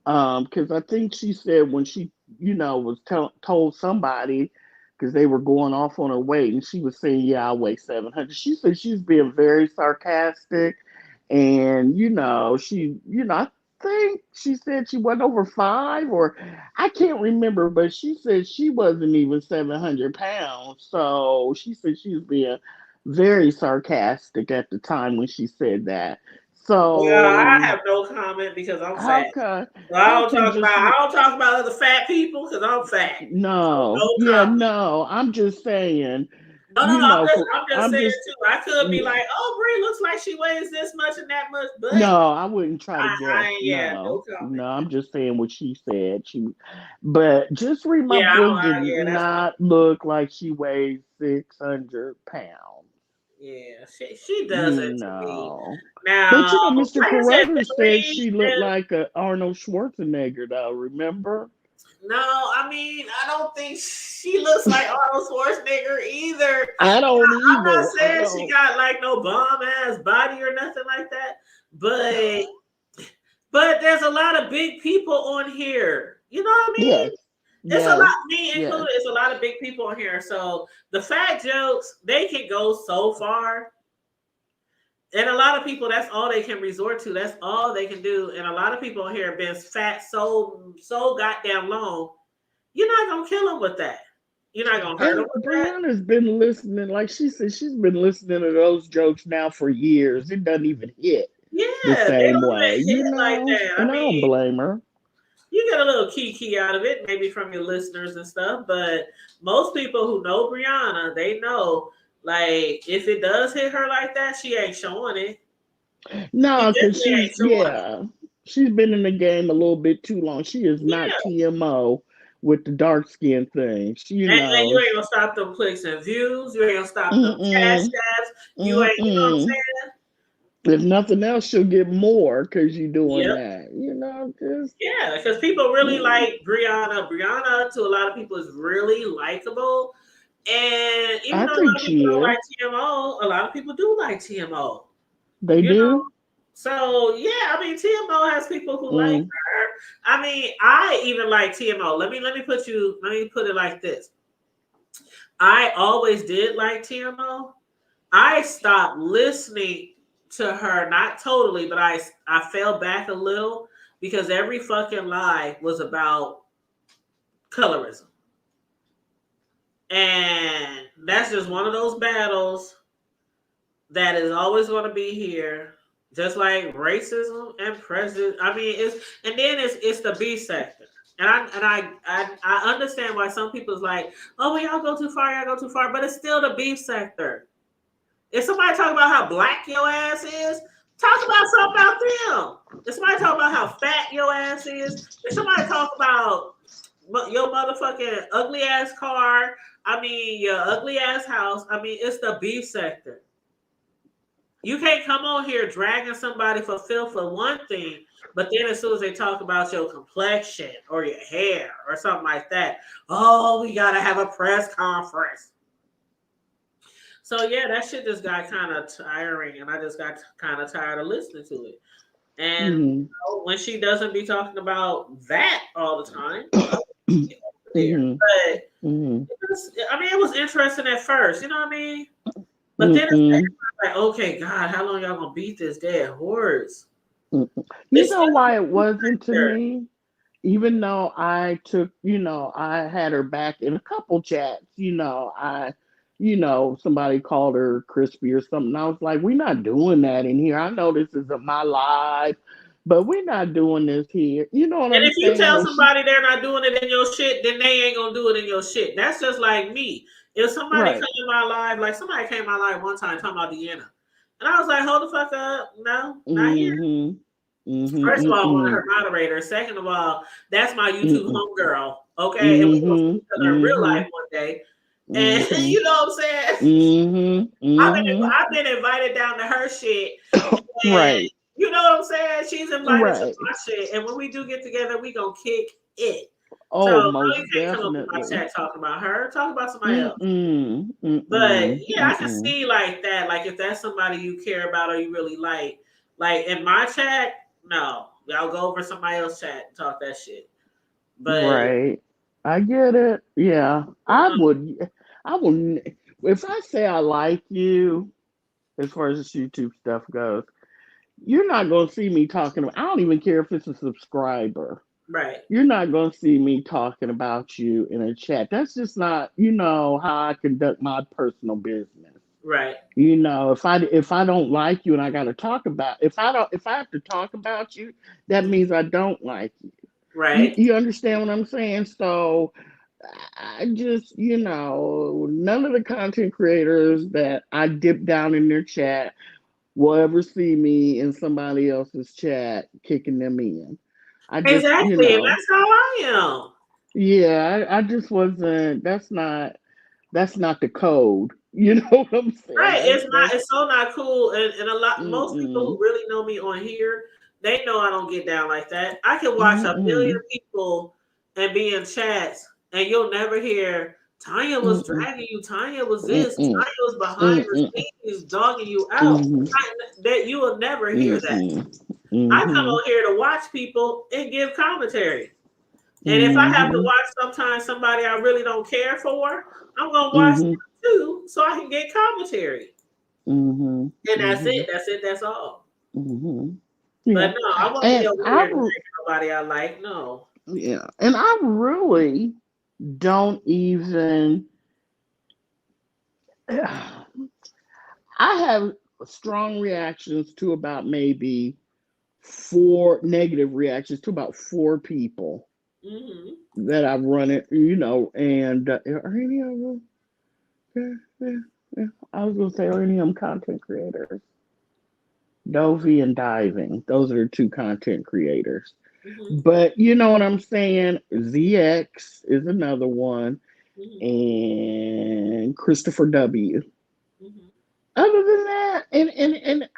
Because I think she said when she, was told somebody because they were going off on her weight, and she was saying, "Yeah, I weigh 700." She said she's being very sarcastic, and I think she said she went over 5, or I can't remember, but she said she wasn't even 700 pounds. So she said she was being very sarcastic at the time when she said that. Well, I So have no comment because I'm how fat. can So how can just I don't talk about other fat people because I'm fat. So no, no yeah, comment. no. I'm just saying, No. I'm just I'm saying just too. I could be yeah. like, oh, Brie looks like she weighs this much and that much, but No, I wouldn't try to guess. yeah, no No, comment. no, I'm just saying what she said. But just read my Yeah, book did yeah, that's fine. not look like she weighs 600 pounds. Yeah, she does it to me. No, but Now, Mr. like I said, Carruthers said Bree she looked and like a Arnold Schwarzenegger. Though, remember? no, I mean, I don't think she looks like Arnold Schwarzenegger either. I don't I'm not either. I saying she don't. got like no bomb ass body or nothing like that, but there's a lot of big people on here. You know what I mean? Yes, It's a yes, lot, me yes. included. It's a lot of big people on here. So the fat jokes they can go so far. And a lot of people, that's all they can resort to. That's all they can do. And a lot of people here have been fat so goddamn long. You're not gonna kill them with that. You're not gonna hurt And her with that. Brianna's been listening, like she said, she's been listening to those jokes now for years. It doesn't even hit the Yeah, they same don't way, even hit like that. I and I don't mean, blame her. you get a little kiki out of it, maybe from your listeners and stuff. But most people who know Brianna, they know, like, if it does hit her like that, she ain't showing it. She No, because definitely ain't showing it. she's been in the game a little bit too long. She is not Yeah. TMO with the dark skin thing. She, And you ain't gonna stop them clicks and views. You ain't gonna stop them cash mm-mm, apps. You ain't, you know what I'm mm-mm. saying? If nothing else, she'll get more because you're doing Yep. that. Just Yeah, because people really like Brianna. Brianna, to a lot of people, is really likable. And even I though a lot think of people she don't is. like TMO, a lot of people do like TMO. They You know? do. So yeah, I mean TMO has people who like Mm. her. I mean, I even like TMO. Let me put it like this. I always did like TMO. I stopped listening to her, not totally, but I fell back a little because every fucking lie was about colorism. And that's just one of those battles that is always going to be here, just like racism and prejudice. I mean, it's the B sector, and I understand why some people's like, oh, well, y'all go too far, but it's still the beef sector. If somebody talk about how black your ass is, talk about something about them. If somebody talk about how fat your ass is, if somebody talk about your motherfucking ugly ass car, I mean your ugly ass house, I mean it's the beef sector. You can't come on here dragging somebody for filth for one thing, but then as soon as they talk about your complexion or your hair or something like that, oh, we gotta have a press conference. So yeah, that shit just got kind of tiring, and I just got kind of tired of listening to it. And Mm-hmm. when she doesn't be talking about that all the time, there. Mm-hmm. But Mm-hmm. it was interesting at first, you know what I mean? But then it's Mm-mm. like, okay, God, how long y'all gonna beat this dead horse? Mm-mm. You It's know still why it wasn't to there. me? Even though I took, I had her back in a couple chats, somebody called her crispy or something. I was like, we're not doing that in here. I know this isn't my live, but we're not doing this here. You know what And I'm if you saying? tell And she, somebody they're not doing it in your shit, then they ain't gonna do it in your shit. That's just like me. If somebody come right. in my live, like somebody came in my live one time talking about Deanna, and I was like, hold the fuck up, no, not here. Mm-hmm. First of all, one of Mm-hmm. her moderators. Second of all, that's my YouTube Mm-mm. homegirl. Okay, and we're gonna see Mm-hmm. each other in real Mm-hmm. life one day. And Mm-hmm. you know what I'm saying? Mm-hmm. Mm-hmm. I've been invited down to her shit, and Right. you know what I'm saying? She's invited to Right. my shit, and when we do get together, we gonna kick it. So Oh, no, you most can't come up in my definitely. chat talking about her. Talk about somebody else. Mm-mm. But Mm-mm. yeah, I can Mm-mm. see like that. Like if that's somebody you care about or you really like in my chat, no, y'all go over somebody else's chat and talk that shit. But Right. I get it. Yeah. I would, if I say I like you, as far as this YouTube stuff goes, you're not going to see me talking about, I don't even care if it's a subscriber. right, You're not going to see me talking about you in a chat. That's just not, how I conduct my personal business. right, If I don't like you and I got to talk about, if I have to talk about you, that means I don't like you. right. You understand what I'm saying? So I just, none of the content creators that I dip down in their chat will ever see me in somebody else's chat kicking them in. I just, Exactly, and that's how I am. yeah, I just wasn't. That's not the code. You know what I'm saying? Right. That's It's not, that's. it's so not cool. And most people Mm-mm, who really know me on here, they know I don't get down like that. I can watch a million mm-mm, people and be in chats and you'll never hear Tanya was mm-mm, dragging you, Tanya was this, mm-mm, Tanya was behind the mm-mm, scenes dogging you out. mm-mm, That you will never hear that. mm-mm, I come mm-hmm, on here to watch people and give commentary. And if I have to mm-hmm, watch sometimes somebody I really don't care for, I'm gonna watch mm-hmm, them too so I can get commentary. mm-hmm, And that's mm-hmm, it. That's it. That's all. mm-hmm. But Yeah, no, I won't be and over here dragging nobody I like. No. yeah, and I really don't even. I have strong reactions to about maybe four negative reactions to about four people Mm-hmm. that I've run it, you know, and are any of them? Yeah, yeah, yeah. I was gonna say, are any of them content creators? Dovie and Diving. Those are the two content creators. Mm-hmm. But you know what I'm saying? ZX is another one, Mm-hmm. and Christopher W. Mm-hmm. Other than that,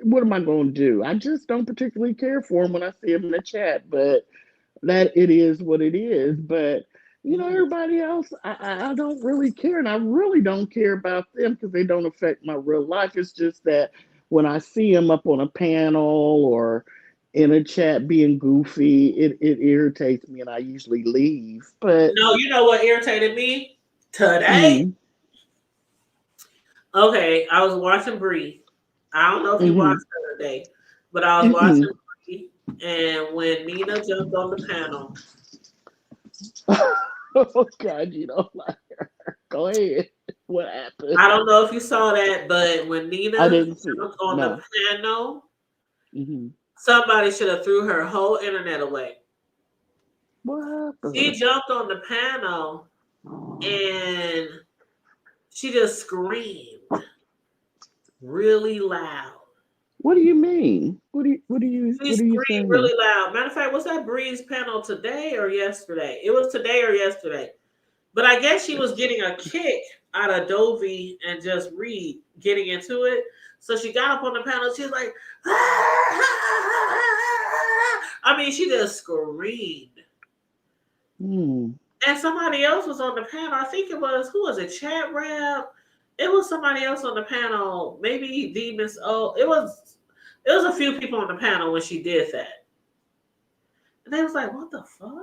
what am I going to do? I just don't particularly care for him when I see him in the chat, but that it is what it is. But you know, Mm-hmm. everybody else, I don't really care, and I really don't care about them because they don't affect my real life. It's just that when I see them up on a panel or in a chat being goofy, it irritates me, and I usually leave. But No, you know what irritated me today? mm, Okay, I was watching Bree. I don't know if you mm-hmm, watched her today, but I was watching mm-mm. Bree, and when Nina jumped on the panel, Oh God, you don't like her. Go ahead. What happened? I don't know if you saw that, but when I Nina didn't see it. jumped on the No. panel, Hmm. somebody should have threw her whole internet away. What She happened? jumped on the panel and she just screamed really loud. What do you mean? She What are you screamed saying? really loud. Matter of fact, was that Bree's panel today or yesterday? It was today or yesterday. But I guess she was getting a kick out of Dovie and just Reed getting into it. So she got up on the panel. She was like, I mean, she just screamed. Hmm. And somebody else was on the panel. I think it was, who was it? Chat Rap. It was somebody else on the panel. Maybe Demons. Oh, it was a few people on the panel when she did that. And they was like, what the fuck?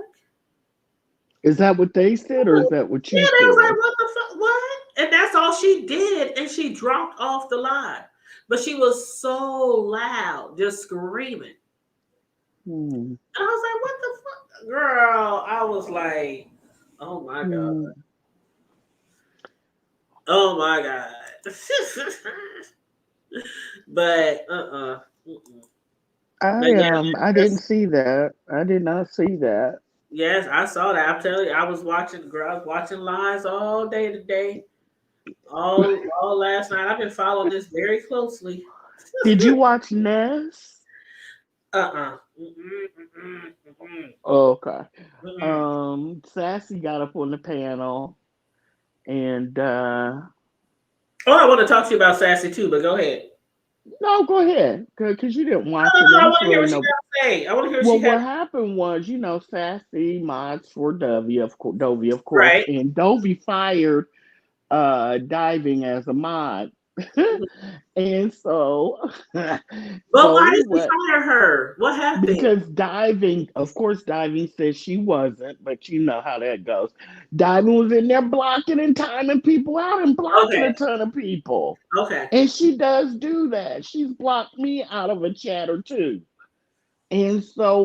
Is that what they said, or is that what Yeah, you they was like, said? what the fuck? What? And that's all she did. And she dropped off the live. But she was so loud, just screaming. Hmm. And I was like, what the fuck? Girl, I was like, oh my God. Hmm. Oh my God. But But yeah, I didn't that's, see that. I did not see that. yes, I saw that. I'm telling you, I was watching, girl, I was watching lives all day today, all last night. I've been following this very closely. Did you watch Ness? Uh-uh. Mm-mm, mm-mm, mm-mm, Okay. mm-mm. Sassy got up on the panel and Oh, I want to talk to you about Sassy too, but go ahead. no, go ahead, because you didn't No, watch no, it. no, I And want it's to hear really what she no. got to say. I want to hear what Well, she had. what happened was, you know, Sassy mods for Dovie, of course, Right. and Dovie fired Diving as a mod. And so But so why did she anyway, fire her? What happened? because Diving, of course, Diving said she wasn't, but you know how that goes. Diving was in there blocking and timing people out and blocking Okay. a ton of people. Okay. And she does do that. She's blocked me out of a chat or two. And so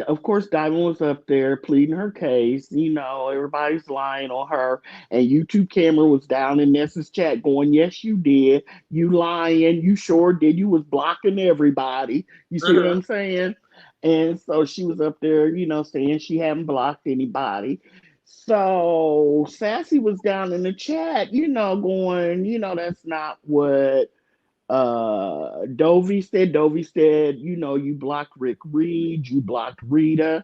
of course, Diamond was up there pleading her case. You know, everybody's lying on her. And YouTube camera was down in Nessa's chat going, yes, you did. You lying. You sure did. You was blocking everybody. You see what Uh-huh. I'm saying? And so she was up there, you know, saying she hadn't blocked anybody. So Sassy was down in the chat, you know, going, you know, that's not what Dovie said, you know, you blocked Rick Reed, you blocked Rita,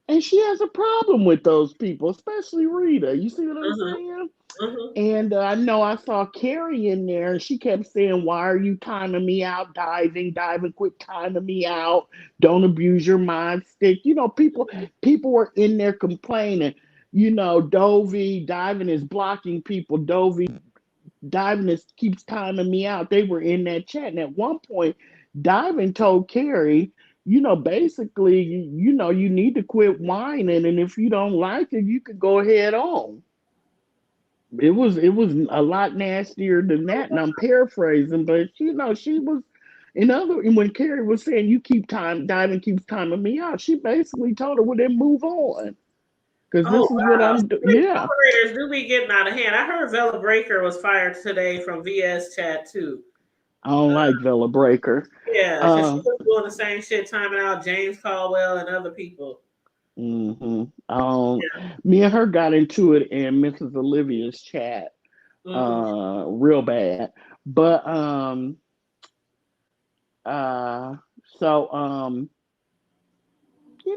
and she has a problem with those people, especially Rita. You see what I'm Uh-huh. saying? Uh-huh. And I know I saw Carrie in there, and she kept saying, why are you timing me out? Diving, quit timing me out. Don't abuse your mind stick. You know, people were in there complaining. You know, Dovie Diving is blocking people. Dovie Diving keeps timing me out. They were in that chat, and at one point, Diving told Carrie, you know, basically, you know, you need to quit whining, and if you don't like it, you could go ahead on. It was a lot nastier than that, and I'm paraphrasing, but you know, she was. When Carrie was saying you keep time, diving keeps timing me out, she basically told her, well, then move on. Because Oh this is what wow! I'm doing. Wait, Yeah. moderators do be getting out of hand. I heard Vella Breaker was fired today from VS Chat too. I don't like Vella Breaker. Yeah, because she Um, was doing the same shit, timing out James Caldwell and other people. hmm Me and her got into it in Mrs. Olivia's chat, Mm-hmm. real bad. But uh, so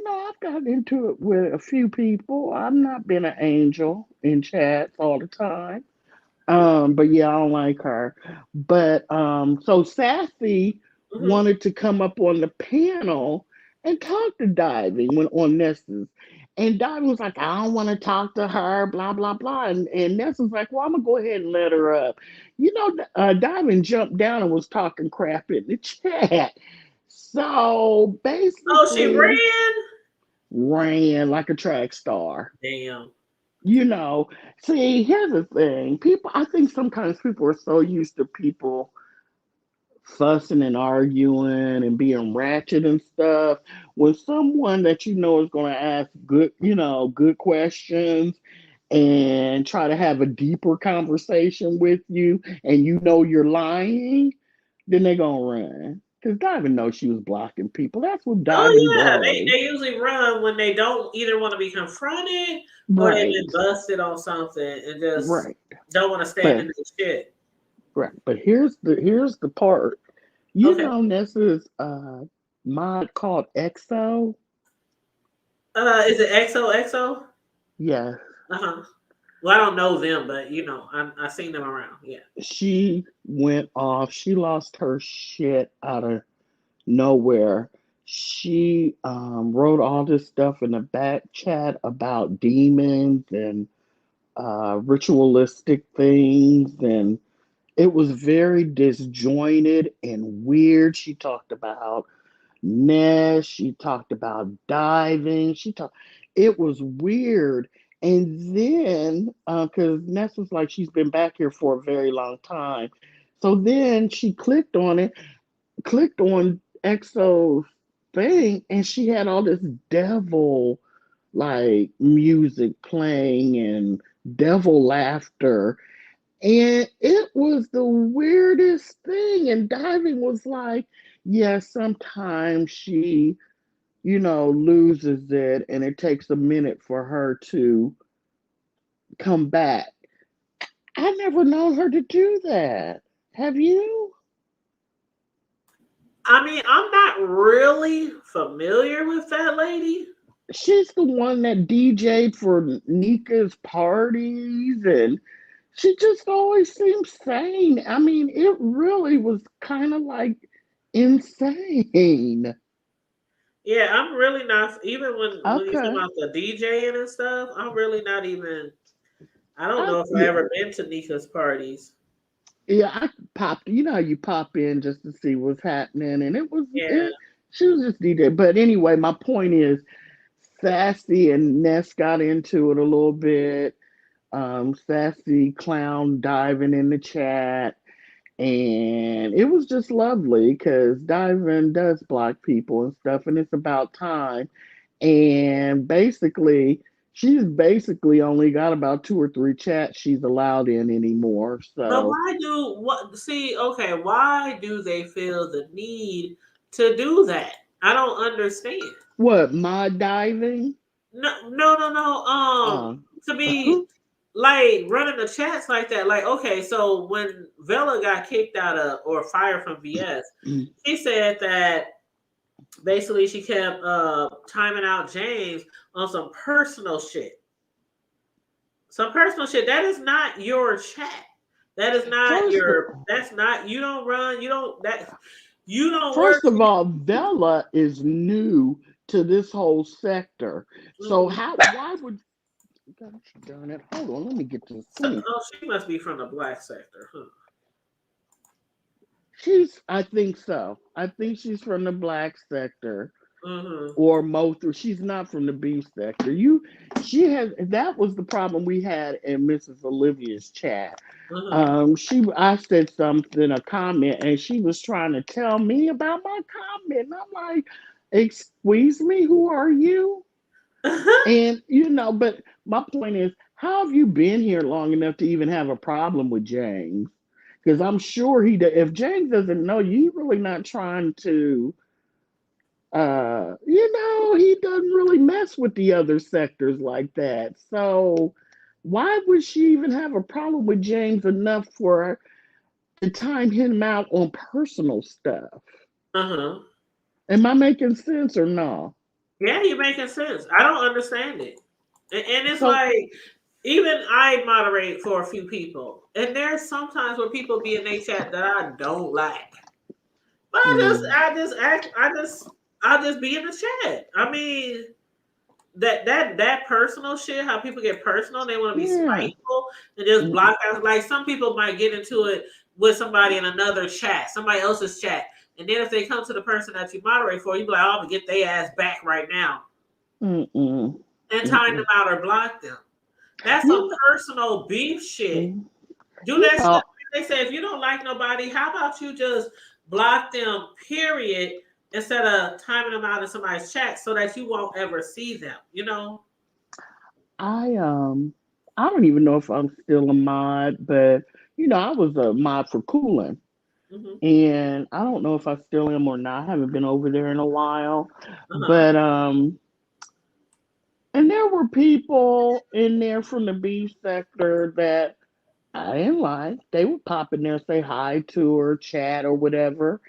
I've got into it with a few people. I've not been an angel in chats all the time. But yeah, I don't like her. But so Sassy Mm-hmm. wanted to come up on the panel and talk to Diving when on Nessa's. And Diving was like, I don't want to talk to her, blah, blah, blah. And Nessa's like, well, I'm gonna go ahead and let her up. Diving jumped down and was talking crap in the chat. So Oh, she basically ran. ran like a track star. Damn. You know, See, here's the thing. I think sometimes people are so used to people fussing and arguing and being ratchet and stuff. When someone that you know is going to ask good questions and try to have a deeper conversation with you and you know you're lying, then they're going to run. Because Diamond knows she was blocking people. That's what Diamond Oh yeah, does. they usually run when they don't either want to be confronted or they've Right, been busted on something and just right, don't want to stand but in the shit. right. But here's the part. Okay. Nessa's mod called EXO. Is it XOXO? Yes, Uh-huh. Well, I don't know them, but I seen them around. Yeah. she went off. She lost her shit out of nowhere. She wrote all this stuff in the back chat about demons and ritualistic things, and it was very disjointed and weird. She talked about Ness. She talked about diving. It was weird. And then, because Ness was like, she's been back here for a very long time. So then she clicked on EXO's thing, and she had all this devil like music playing and devil laughter. And it was the weirdest thing. And Diving was like, yeah, sometimes she, loses it and it takes a minute for her to come back. I never known her to do that. Have you? I mean, I'm not really familiar with that lady. She's the one that DJ'd for Nika's parties, and she just always seems sane. I mean, it really was kind of like insane. Yeah, I'm really not. Even when you talk Okay. about the DJing and stuff, I'm really not even. I don't know if I Yeah. ever been to Nika's parties. Yeah, I popped. You know how you pop in just to see what's happening, and Yeah. she was just DJ. But anyway, my point is, Sassy and Ness got into it a little bit. Sassy clown diving in the chat, and it was just lovely because diving does block people and stuff, and it's about time. And she's basically only got about two or three chats she's allowed in anymore. But So why do what? See, okay, why do they feel the need to do that? I don't understand. what, mod diving? No, no, no, no. Uh, To be like running the chats like that. Like, okay, so when Vela got kicked out of or fired from VS, she said that basically she kept timing out James on some personal shit. Some personal shit. That is not your chat. That is not first, your. That's not. You don't run. You don't. That. You don't work. first of all, Vela is new to this whole sector. So Mhm. why would, gosh darn it, hold on, let me get this. So, oh, she must be from the black sector, huh? I think so. I think she's from the black sector. or mow through. She's not from the beef sector. That was the problem we had in Mrs. Olivia's chat. I said something, a comment, and she was trying to tell me about my comment. And I'm like, excuse me, who are you? And but my point is, how have you been here long enough to even have a problem with James? Because I'm sure if James doesn't know you, he's really not trying to he doesn't really mess with the other sectors like that. So why would she even have a problem with James enough for to time him out on personal stuff? Am I making sense or no? Yeah, you're making sense. I don't understand it. And it's So, like, even I moderate for a few people, and there's sometimes where people be in their chat that I don't like. But I'll just be in the chat. I mean, that personal shit, how people get personal, they want to be spiteful and just block out. Like, some people might get into it with somebody in another chat, somebody else's chat. And then if they come to the person that you moderate for, you be like, oh, I'm going to get their ass back right now. And time them out or block them. That's some personal beef shit. Do that shit. They say, if you don't like nobody, how about you just block them, period, instead of timing them out in somebody's chat so that you won't ever see them, I don't even know if I'm still a mod, but I was a mod for Cooling. And I don't know if I still am or not. I haven't been over there in a while. But and there were people in there from the beef sector that I didn't like. They would pop in there, say hi to her, chat or whatever.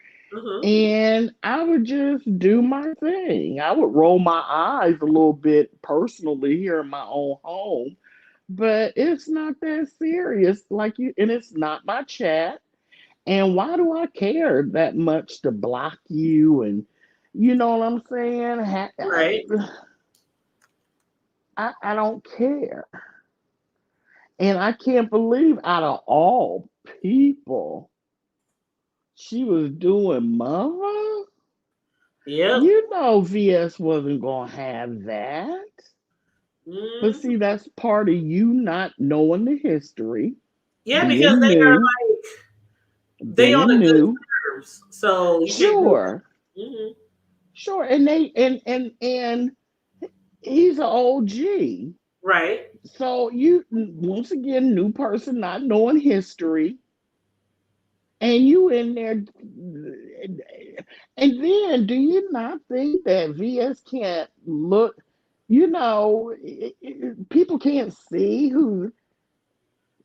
And I would just do my thing. I would roll my eyes a little bit personally here in my own home. But it's not that serious. And it's not my chat. And why do I care that much to block you? And you know what I'm saying? Right. I don't care. And I can't believe out of all people, she was doing mother. Yep. VS wasn't going to have that. But see, that's part of you not knowing the history. Yeah, because they are like, they on the good terms. So you sure. Can't do Sure. And and he's an OG. Right. So you, once again, new person not knowing history. And you in there. And then do you not think that VS can't look, people can't see who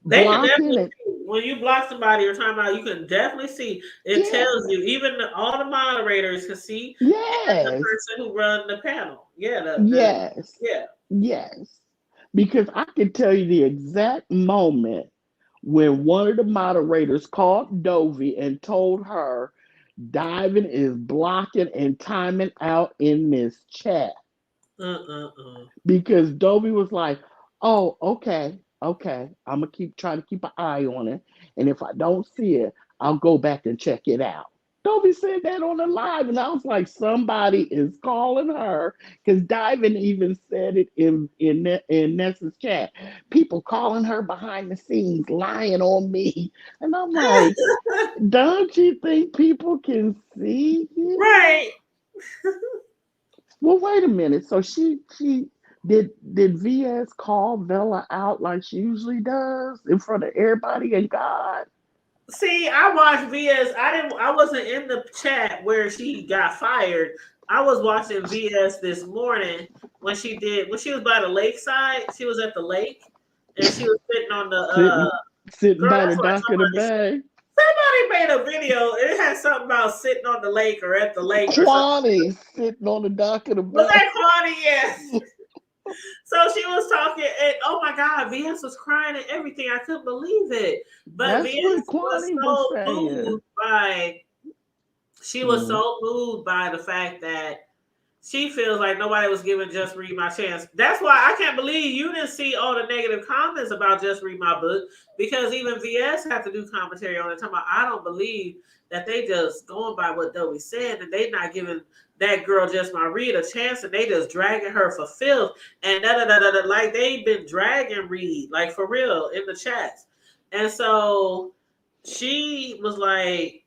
they can blocking definitely see. When you block somebody or time out, you can definitely see. It tells you. Even all the moderators can see. And the person who run the panel. Yeah. Yes. Because I can tell you the exact moment when one of the moderators called Dovie and told her Diving is blocking and timing out in this chat. Because Dovie was like, oh, okay. I'm gonna trying to keep an eye on it. And if I don't see it, I'll go back and check it out. Dovie said that on the live, and I was like, somebody is calling her, because Diving even said it in Nessa's chat. People calling her behind the scenes, lying on me, and I'm like, don't you think people can see you? Right. Well, wait a minute. So she did VS call Bella out like she usually does in front of everybody and God? See, I watched VS. I wasn't in the chat where she got fired. I was watching VS this morning when she was by the lakeside. She was at the lake and she was sitting on the sitting by the dock of the bay. Somebody made a video. It had something about sitting on the lake or at the lake. Kwani sitting on the dock of the bay. Was that Kwani? Yes. So she was talking, and oh my God, VS was crying and everything. I couldn't believe it. But VS was so moved by. She was so moved by the fact that she feels like nobody was giving Just Read My chance. That's why I can't believe you didn't see all the negative comments about Just Read My Book, because even VS had to do commentary on it. Talking about, I don't believe that they just going by what Dovie said and they not giving that girl Just My Read a chance, and they just dragging her for filth and like they've been dragging Read, like for real, in the chats. And so she was like,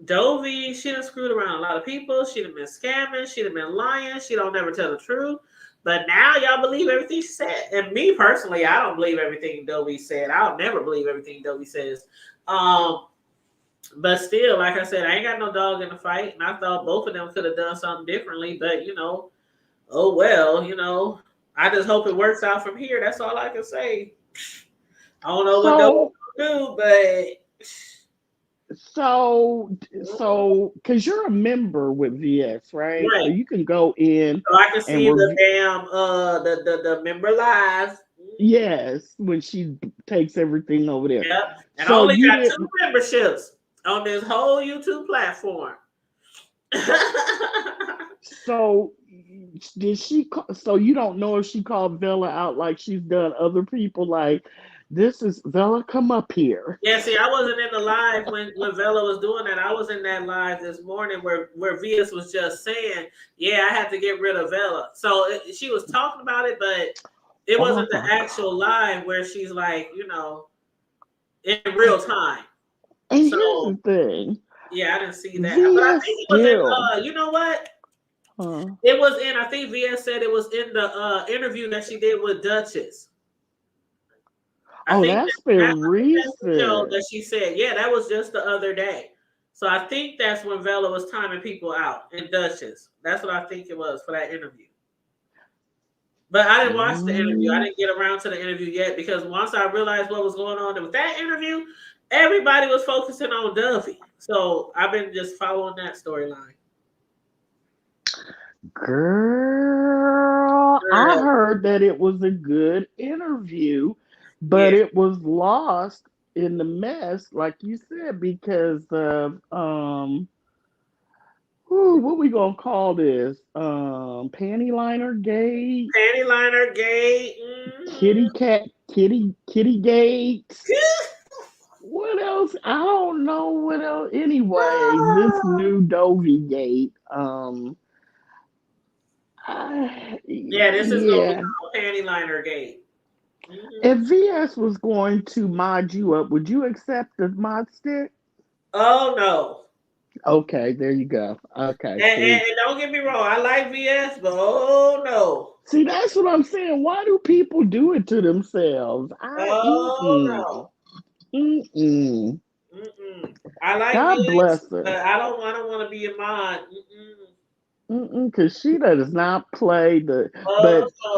Dovie, she done screwed around a lot of people. She done been scamming. She done been lying. She don't never tell the truth. But now y'all believe everything she said. And me personally, I don't believe everything Dovie said. I'll never believe everything Dovie says. But still, like I said, I ain't got no dog in the fight. And I thought both of them could have done something differently. But, you know, oh well, you know, I just hope it works out from here. That's all I can say. I don't know what Dovie will do, but... So, because you're a member with VS, right? Right. So you can go in. So I can see the damn the member live. Yes, when she takes everything over there. Yep. And so I only got 2 memberships on this whole YouTube platform. So did she? So you don't know if she called Vella out like she's done other people, like, this is Vella, come up here. Yeah, see, I wasn't in the live when Vella was doing that. I was in that live this morning where VS was just saying, yeah, I had to get rid of Vella. So she was talking about it, but it wasn't the actual live where she's like, you know, in real time. And so, here's the thing. Yeah, I didn't see that. But I think it was in, you know what? It was in, I think VS said it was in the interview that she did with Duchess. That's been recent. That she said, yeah, that was just the other day. So I think that's when Vella was timing people out in Duchess. That's what I think it was for that interview. But I didn't watch the interview. I didn't get around to the interview yet, because once I realized what was going on with that interview, everybody was focusing on Dovie. So I've been just following that storyline. Girl, I heard that it was a good interview, but it was lost in the mess, like you said, because of what we gonna call this? Panty liner gate. Panty liner gate. Kitty gates. What else? I don't know what else. Anyway, this new Dovie gate. This is gonna be called Panty liner gate. If VS was going to mod you up, would you accept the mod stick? Oh no. Okay, there you go. Okay. And don't get me wrong, I like VS, but oh no. See, that's what I'm saying. Why do people do it to themselves? No. I like God VS, bless her. but I don't want to be a mod. Because she does not play but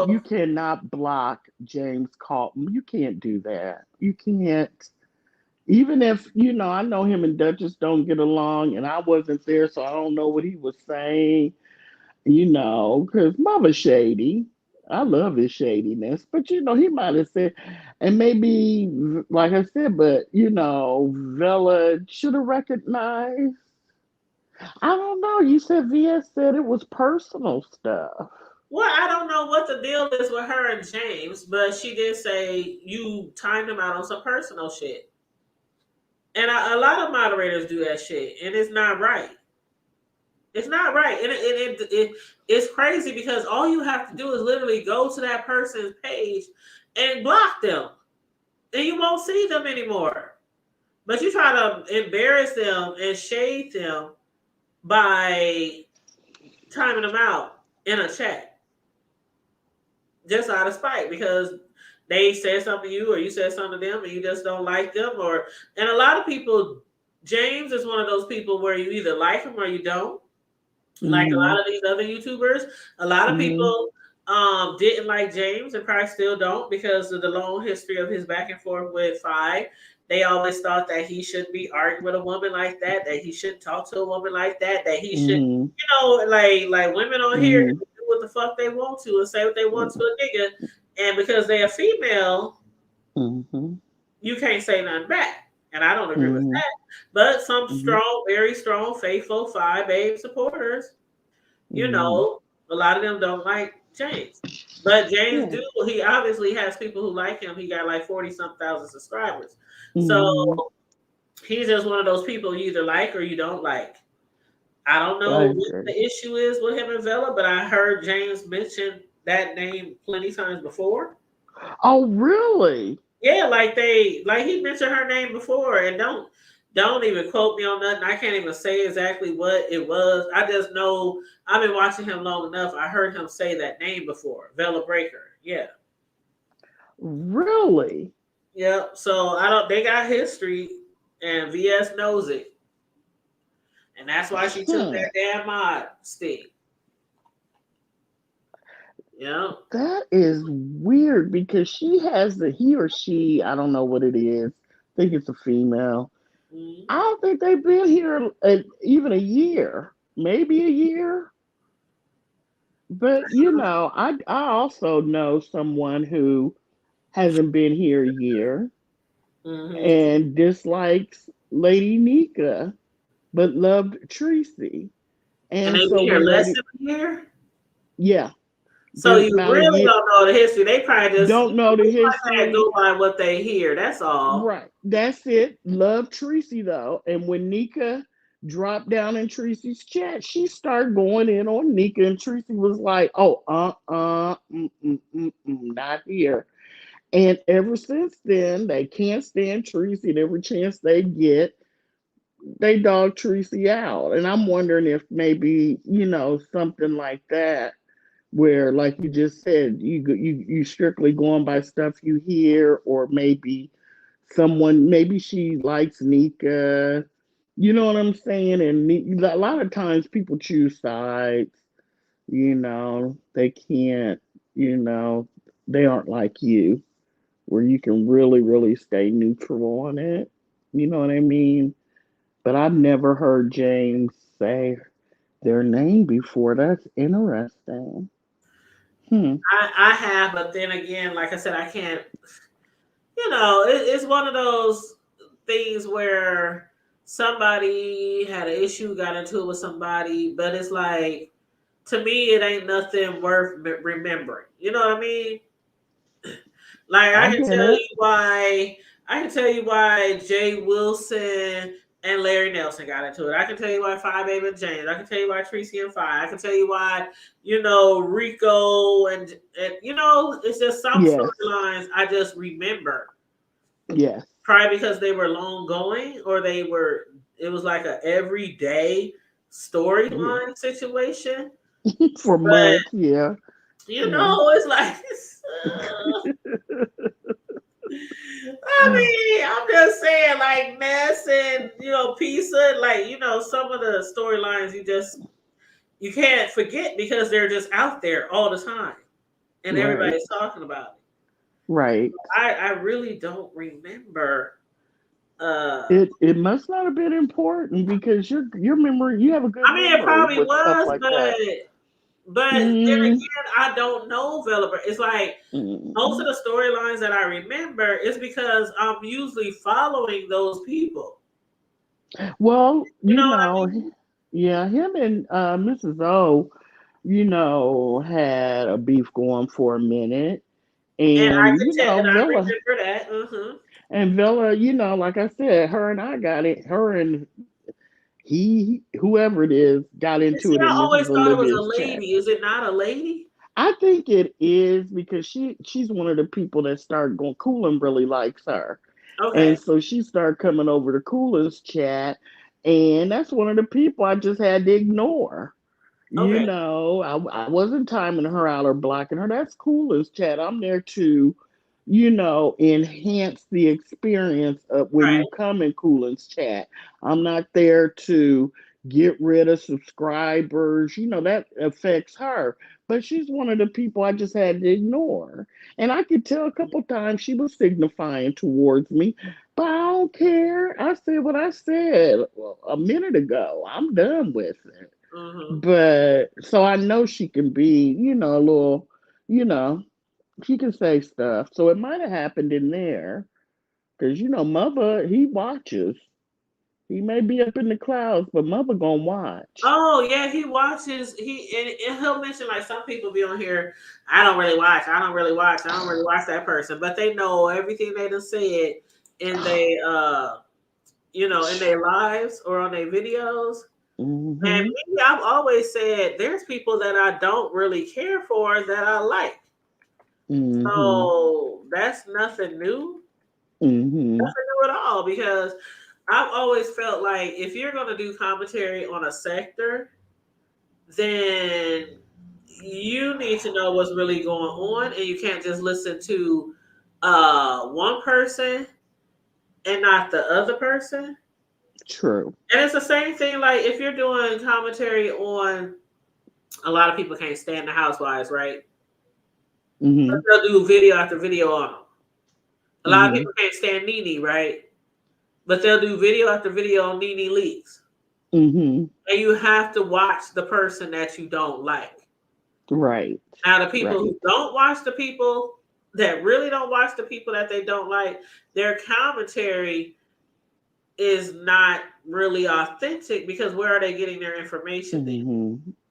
you cannot block James Carlton. You can't do that. You can't. Even if, I know him and Duchess don't get along, and I wasn't there, so I don't know what he was saying, because Mama's shady. I love his shadiness. But, he might have said, and maybe, like I said, but, Vella should have recognized. I don't know. You said VS said it was personal stuff. Well, I don't know what the deal is with her and James, but she did say you timed him out on some personal shit. And a lot of moderators do that shit, and it's not right. It's not right. And it's crazy, because all you have to do is literally go to that person's page and block them, and you won't see them anymore. But you try to embarrass them and shade them by timing them out in a chat, just out of spite, because they said something to you or you said something to them and you just don't like them. And a lot of people, James is one of those people where you either like him or you don't. Like a lot of these other YouTubers, a lot of people didn't like James and probably still don't, because of the long history of his back and forth with Fi. They always thought that he shouldn't be arguing with a woman like that he shouldn't talk to a woman like that he should, like women on here can do what the fuck they want to and say what they want to a nigga. And because they're a female, you can't say nothing back. And I don't agree with that. But some strong, very strong, faithful Fi babe supporters, A lot of them don't like James. But James Yeah. do. He obviously has people who like him. He got like 40 some thousand subscribers. So Hmm. he's just one of those people you either like or you don't like. I don't I know what agree. the issue is with him and Vela, but I heard James mention that name plenty times before. Oh, really? Yeah, like he mentioned her name before, and don't even quote me on nothing. I can't even say exactly what it was. I just know I've been watching him long enough. I heard him say that name before, Vela Breaker. Yeah, Really? yeah. So I don't. They got history, and VS knows it, and that's why she took Hmm. that damn mod stick. Yeah. That is weird because she has he or she, I don't know what it is. I think it's a female. Mhm. I don't think they've been here even a year, maybe a year. But I also know someone who hasn't been here a year Mhm. and dislikes Lady Nika, but loved Tracy. And And they so been here when less Lady, than a year. yeah, So been you about a really year, don't know the history. They probably just don't know the they might history. go by what they hear. That's all. Right. That's it. Love Tracy though. And when Nika dropped down in Tracy's chat, she started going in on Nika, and Tracy was like, "Oh, not here." And ever since then, they can't stand Tracy, and every chance they get, they dog Tracy out. And I'm wondering if maybe something like that, where like you just said, you strictly going by stuff you hear, or maybe she likes Nika. You know what I'm saying? And a lot of times people choose sides. They can't. You know, they aren't like you, where you can really, really stay neutral on it. You know what I mean? But I've never heard James say their name before. That's interesting. Hmm. I have, but then again, like I said, I can't. It's one of those things where somebody had an issue, got into it with somebody, but it's like to me, it ain't nothing worth remembering. You know what I mean? Like I get it. I can tell you why Jay Wilson and Larry Nelson got into it. I can tell you why Five Baby and James. I can tell you why Tracy and Five. I can tell you why, Rico and it's just some Yes. storylines I just remember. Yes. Probably because they were long going or it was like a everyday Yeah. storyline situation. For But months. Yeah. Yeah. it's like I mean, I'm just saying, like Ness and Pizza, like some of the storylines you can't forget because they're just out there all the time, and Right. everybody's talking about it. Right. I really don't remember. It must not have been important because your memory, you have a good I mean, it memory probably with stuff was, like that. but then Mm, again, I don't know Velvet. It's like most of mm. the storylines that I remember is because I'm usually following those people. Well, You know what I mean? yeah, him and Mrs. O, had a beef going for a minute. And I And, could tell, and I Villa, remember that. Uh-huh. like I said, her and I got it. Her and whoever it is, got And into see, it I in always Mrs. thought it was a Olivia's chat. lady. Is it not a lady? I think it is because she's one of the people that started going. Coolin really likes her, and Okay. so she started coming over to Coolin's chat, and that's one of the people I just had to ignore. Okay. I wasn't timing her out or blocking her. That's Coolin's chat. I'm there to, enhance the experience of when Right. you come in Coolin's chat. I'm not there to get rid of subscribers. That affects her. But she's one of the people I just had to ignore. And I could tell a couple times she was signifying towards me, but I don't care. I said what I said a minute ago. I'm done with it. Mm-hmm. But so I know she can be, a little, you know, she can say stuff. So it might have happened in there because, Mother, he watches. He may be up in the clouds, but mother gonna watch. Oh yeah, he watches. And he'll mention like some people be on here. I don't really watch. I don't really watch. I don't really watch that person, but they know everything they done said in they in their lives or on their videos. And Mm-hmm. me, I've always said there's people that I don't really care for that I like. Mm-hmm. So that's nothing new. Mm-hmm. Nothing new at all because I've always felt like if you're going to do commentary on a sector, then you need to know what's really going on, and you can't just listen to one person and not the other person. True. And it's the same thing like if you're doing commentary on a lot of people can't stand the housewives, right? But Mm-hmm. they'll do video after video on them. A lot of Mm-hmm. people can't stand Nene, right? But they'll do video after video on Nene leaks. Mm-hmm. And you have to watch the person that you don't like. Right. Now, the people Right. who don't watch the people that really don't watch the people that they don't like, their commentary is not really authentic because where are they getting their information then?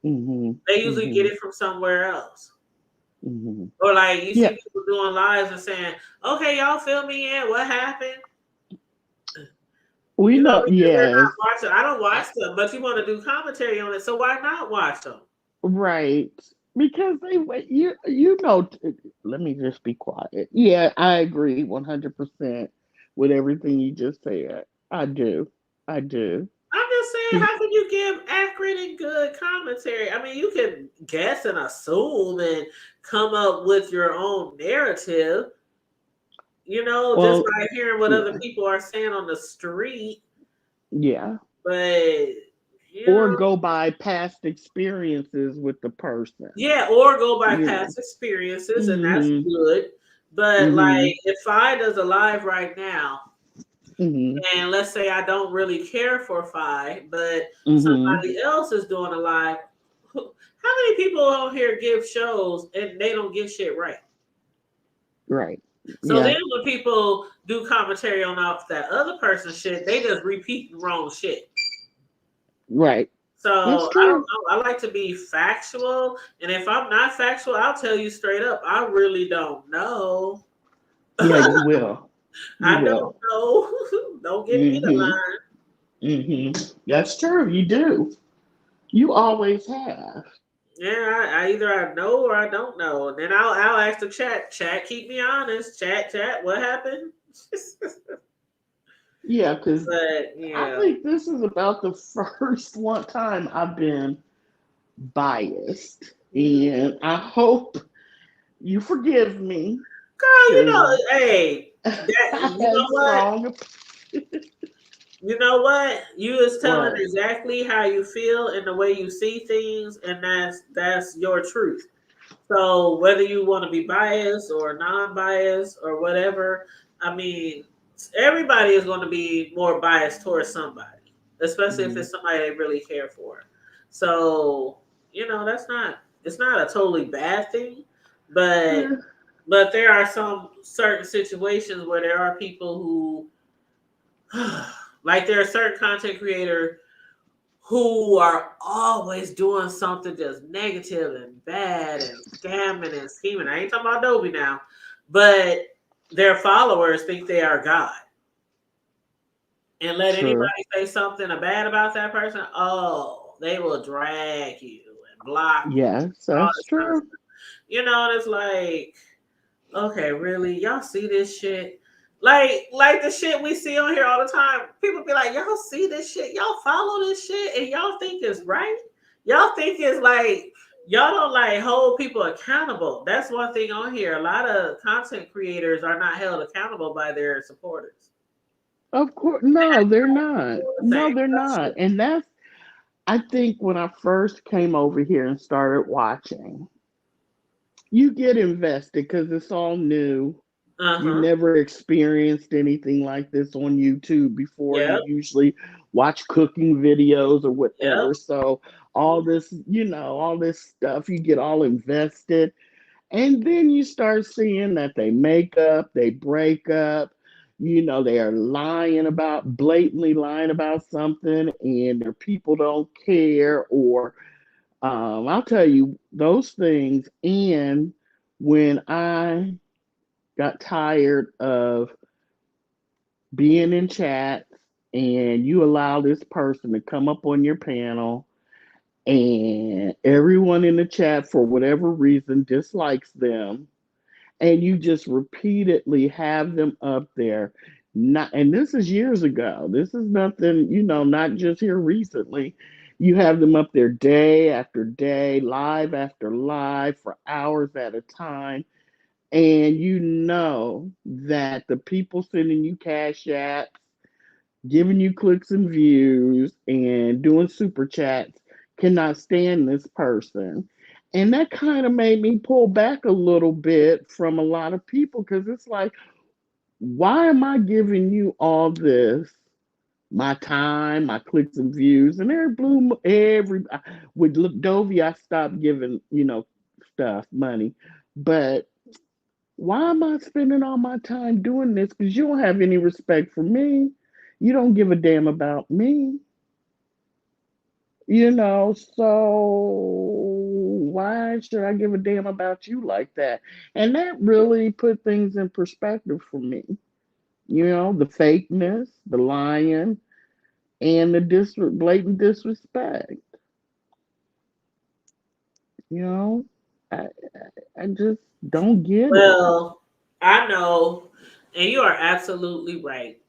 Mm-hmm. Mm-hmm. They usually Mm-hmm. get it from somewhere else. Mm-hmm. Or like you see Yeah. people doing lives and saying, okay, y'all fill me in. What happened? We know. Because they're Yes. not watching. I don't watch them, but you want to do commentary on it, so why not watch them? Right. Because you know, let me just be quiet. Yeah, I agree 100% with everything you just said. I do. I do. I'm just saying, 'Cause- how can you give accurate and good commentary? I mean, you can guess and assume and come up with your own narrative, just Well, by hearing what other yeah. people are saying on the street. Yeah. But, Or go by past experiences with the person. yeah, or go by You know. past experiences, and that's Mhm. good. But, like, Mhm. if I does a live right now, Mhm. and let's say I don't really care for Fi, but Mhm. somebody else is doing a live. How many people on here give shows and they don't get shit right? Right. So Yeah. then when people do commentary on off that other person's shit, they just repeat the wrong shit. Right. So That's I don't true. know. I like to be factual, and if I'm not factual, I'll tell you straight up. I really don't know. Yeah, you will. You I don't will. know. Don't get me the Mhm. line. Mhm. That's true. You do. You always have. Yeah, I either I know or I don't know. And then I'll ask the chat. Chat, keep me honest. Chat. What happened? Yeah, because But I yeah, think this is about the first one time I've been biased, and I hope you forgive me girl, because hey, that I you know had what? strong. You know what? You is telling What? exactly how you feel and the way you see things, and that's your truth. So whether you want to be biased or non-biased or whatever, I mean, everybody is going to be more biased towards somebody, especially if Mhm. it's somebody they really care for. So it's not a totally bad thing, but Yeah. there are some certain situations where there are people who like there are certain content creators who are always doing something just negative and bad and scamming and scheming. I ain't talking about Dovie now, but their followers think they are God. And let True. anybody say something bad about that person, oh, they will drag you and block you. Yes, All that's this kind of true. stuff. And it's like, okay, really? Y'all see this shit? Like the shit we see on here all the time. People be like, y'all see this shit? Y'all follow this shit and y'all think it's right? Y'all think it's like y'all don't like hold people accountable. That's one thing on here. A lot of content creators are not held accountable by their supporters. Of course, no, they're not. Doing the No, same they're not. shit. And that's, I think, when I first came over here and started watching, you get invested because it's all new. You Uh-huh. never experienced anything like this on YouTube before. You Yep. usually watch cooking videos or Yep. whatever. So all this, all this stuff, you get all invested. And then you start seeing that they make up, they break up. They are blatantly lying about something, and their people don't care, or I'll tell you those things. And when I got tired of being in chats and you allow this person to come up on your panel and everyone in the chat for whatever reason dislikes them, and you just repeatedly have them up there, not, and this is years ago, this is nothing, not just here recently. You have them up there day after day, live after live, for hours at a time, and you know that the people sending you cash apps, giving you clicks and views, and doing super chats cannot stand this person. And that kind of made me pull back a little bit from a lot of people, because it's like, why am I giving you all this? My time, my clicks and views, and with Dovie, I stopped giving, stuff, money. But why am I spending all my time doing this? Because you don't have any respect for me. You don't give a damn about me. So why should I give a damn about you like that? And that really put things in perspective for me. The fakeness, the lying, and the blatant disrespect. You know, I, I just don't get it. Well, I know, and you are absolutely right.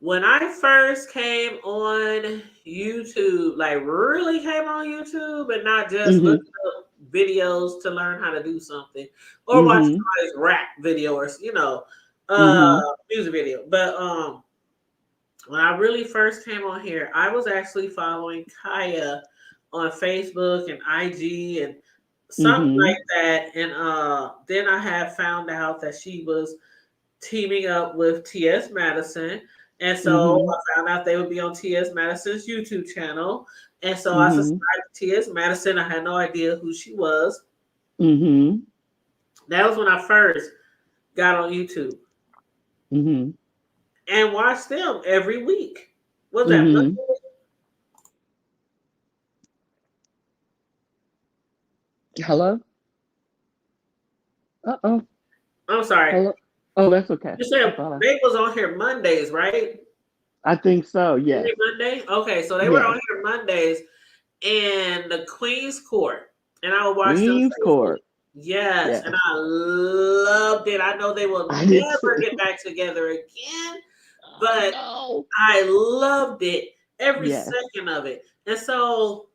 When I first came on YouTube, like really came on YouTube and not just Mhm. looking up videos to learn how to do something or watch Mhm. somebody's rap video or Mhm. music video. But when I really first came on here, I was actually following Kaya on Facebook and IG and something like Mhm. that. And then I had found out that she was teaming up with T.S. Madison. And so Mhm. I found out they would be on T.S. Madison's YouTube channel. And so I subscribed Mhm. to T.S. Madison. I had no idea who she was. Mhm. That was when I first got on YouTube Mhm. and watched them every week. What's that? Mhm. Hello. Uh-oh. I'm sorry. Hello. Oh, that's okay. You I said thought they was on here Mondays, right? I think so. Yes. Every Monday? Okay, so they were on Yes. here Mondays in the Queen's Court. And I would watch them Queen's faithfully. Court. Yes, and Yes. I loved it. I know they will I did never too. get back together again, Oh but no. I loved it, every Yes. second of it. And so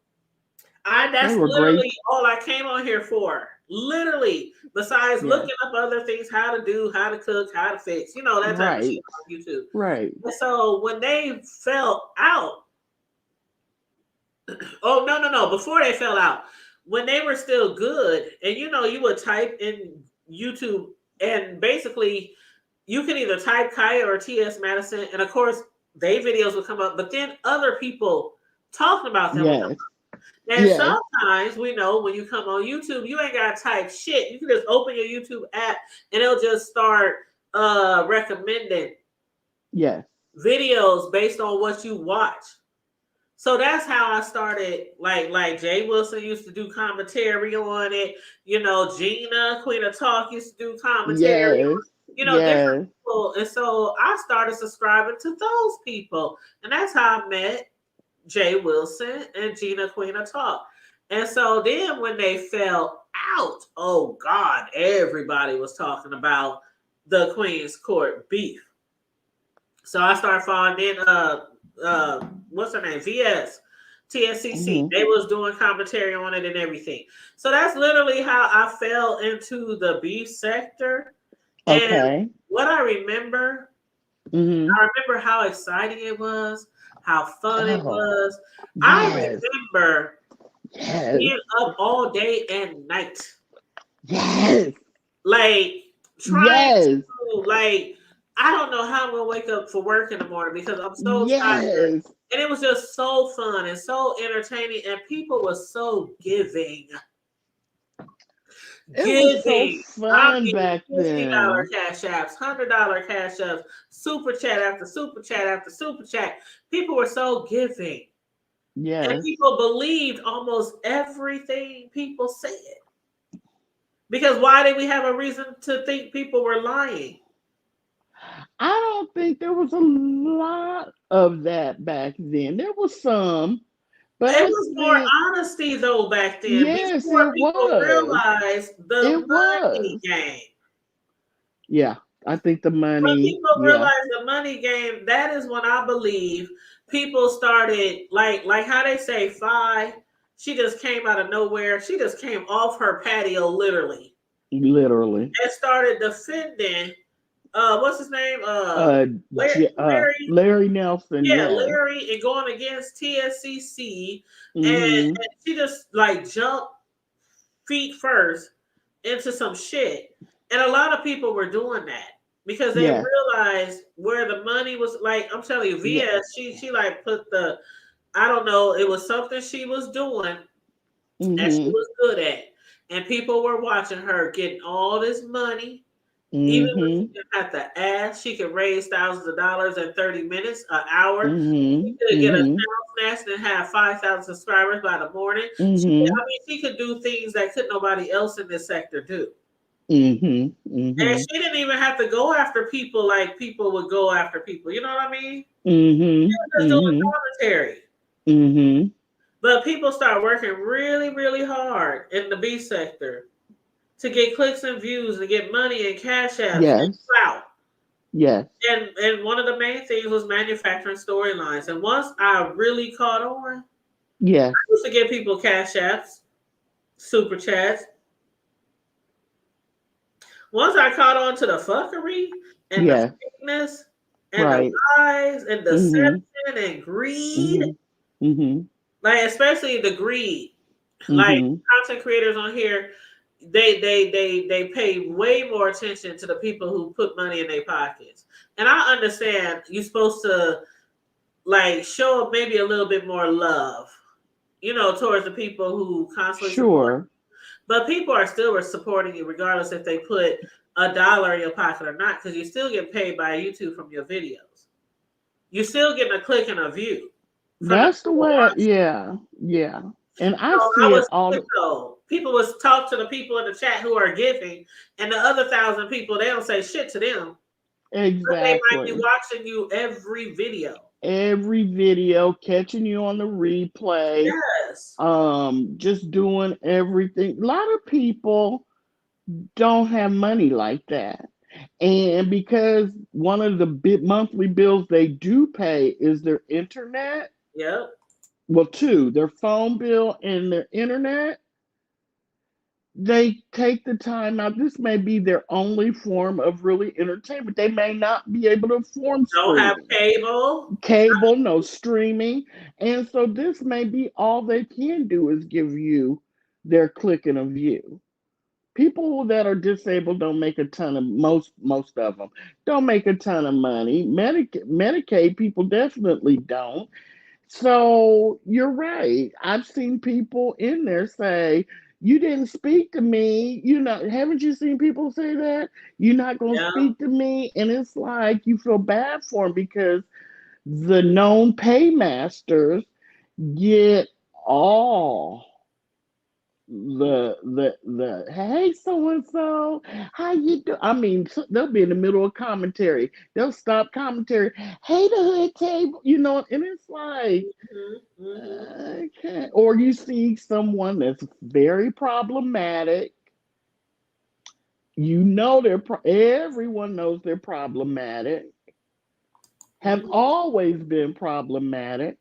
They that's were great. literally all I came on here for. Literally, besides Yes. looking up other things, how to do, how to cook, how to fix, that type of shit Right. on YouTube. Right. And so when they fell out, oh no, before they fell out, when they were still good, and you would type in YouTube, and basically you can either type Kaya or T.S. Madison, and of course they videos would come up, but then other people talking about them would come Yes. up. And Yes. sometimes we know when you come on YouTube, you ain't gotta type shit. You can just open your YouTube app and it'll just start recommending Yes. videos based on what you watch. So that's how I started. Like Jay Wilson used to do commentary on it. Gina, Queen of Talk, used to do commentary Yes. on, different Yes. people. And so I started subscribing to those people. And that's how I met Jay Wilson and Gina, Queen of Talk. And so then when they fell out, oh God, everybody was talking about the Queen's Court beef. So I started following in what's her name? TSCC. Mhm. They was doing commentary on it and everything. So that's literally how I fell into the beef sector. And Okay. what Mhm. I remember how exciting it was, how fun it Oh. was. I Yes. remember Yes. being up all day and night, Yes. like trying Yes. to I don't know how I'm gonna wake up for work in the morning because I'm so tired. Yes. And it was just so fun and so entertaining, and people were so giving. It was so Giving. I'm fun getting back $50 then. cash apps, $100 cash apps, super chat after super chat after super chat. People were so giving. And Yes. people believed almost everything people said. Because why did we have a reason to think people were lying? I don't think there was a lot of that back then. There was some, but It I was more think, honesty though back then, yes, before it people was. realized the It money was. game. Yeah, I think the When money, people yeah. realized the money game, that is when I believe people started like how they say Fi, she just came out of nowhere. She just came off her patio literally Literally. and started defending what's his name? Larry. Larry Nelson, Yeah, yes. Larry, and going against TSCC, and Mm-hmm. she just like jumped feet first into some shit. And a lot of people were doing that because they Yeah. realized where the money was. Like I'm telling you, Yeah. VS, she like put the, I don't know, it was something she was doing and she Mm-hmm. was good at. And people were watching her getting all this money. Even when she Mm-hmm. didn't have to ask, she could raise thousands of dollars in 30 minutes, an hour. She Mm-hmm. could get a Mm-hmm. channel snatched and have 5,000 subscribers by the morning. Mm-hmm. She could do things that could nobody else in this sector do. Mm-hmm. And Mm-hmm. she didn't even have to go after people like people would go after people. You know what I mean? She Mm-hmm. was just doing Mm-hmm. commentary. Mm-hmm. But people start working really, really hard in the B sector to get clicks and views and get money and cash apps and Yes. clout. Yes. And one of the main things was manufacturing storylines. And once I really caught on, Yes. I used to give people cash apps, super chats. Once I caught on to the fuckery and the Yes. fakeness and the Right. lies and Mm-hmm. deception and greed, Mm-hmm. Mm-hmm. like especially the greed, like Mm-hmm. content creators on here, they pay way more attention to the people who put money in their pockets. And I understand you're supposed to like show maybe a little bit more love, towards the people who constantly support. Sure. But people are still supporting you regardless if they put $1 in your pocket or not, because you still get paid by YouTube from your videos. You're still getting a click and a view from the That's the people way, watching. yeah. Yeah. And I So I see it was all sick though. People was talk to the people in the chat who are giving, and the other 1,000 people, they don't say shit to them, but they might be exactly. watching you every video. Every video, catching you on the replay, Yes. just doing everything. A lot of people don't have money like that. And because one of the big monthly bills they do pay is their internet, Yep. well, two, their phone bill and their internet, they take the time out. This may be their only form of really entertainment. They may not be able to afford Don't have streaming, cable. no streaming. And so this may be all they can do is give you their click and a view. People that are disabled don't make a ton of most of them don't make a ton of money. Medicaid people definitely don't. So you're right. I've seen people in there say, "You didn't speak to me." Haven't you seen people say that? You're not going to Yeah. speak to me, and it's like you feel bad for them because the known paymasters get all the hey so and so, how you do? I mean, they'll be in the middle of commentary. They'll stop commentary. Hey, the hood table, and it's like, Mm-hmm. Mm-hmm. okay. Or you see someone that's very problematic. Everyone knows they're problematic. Have Mm-hmm. always been problematic.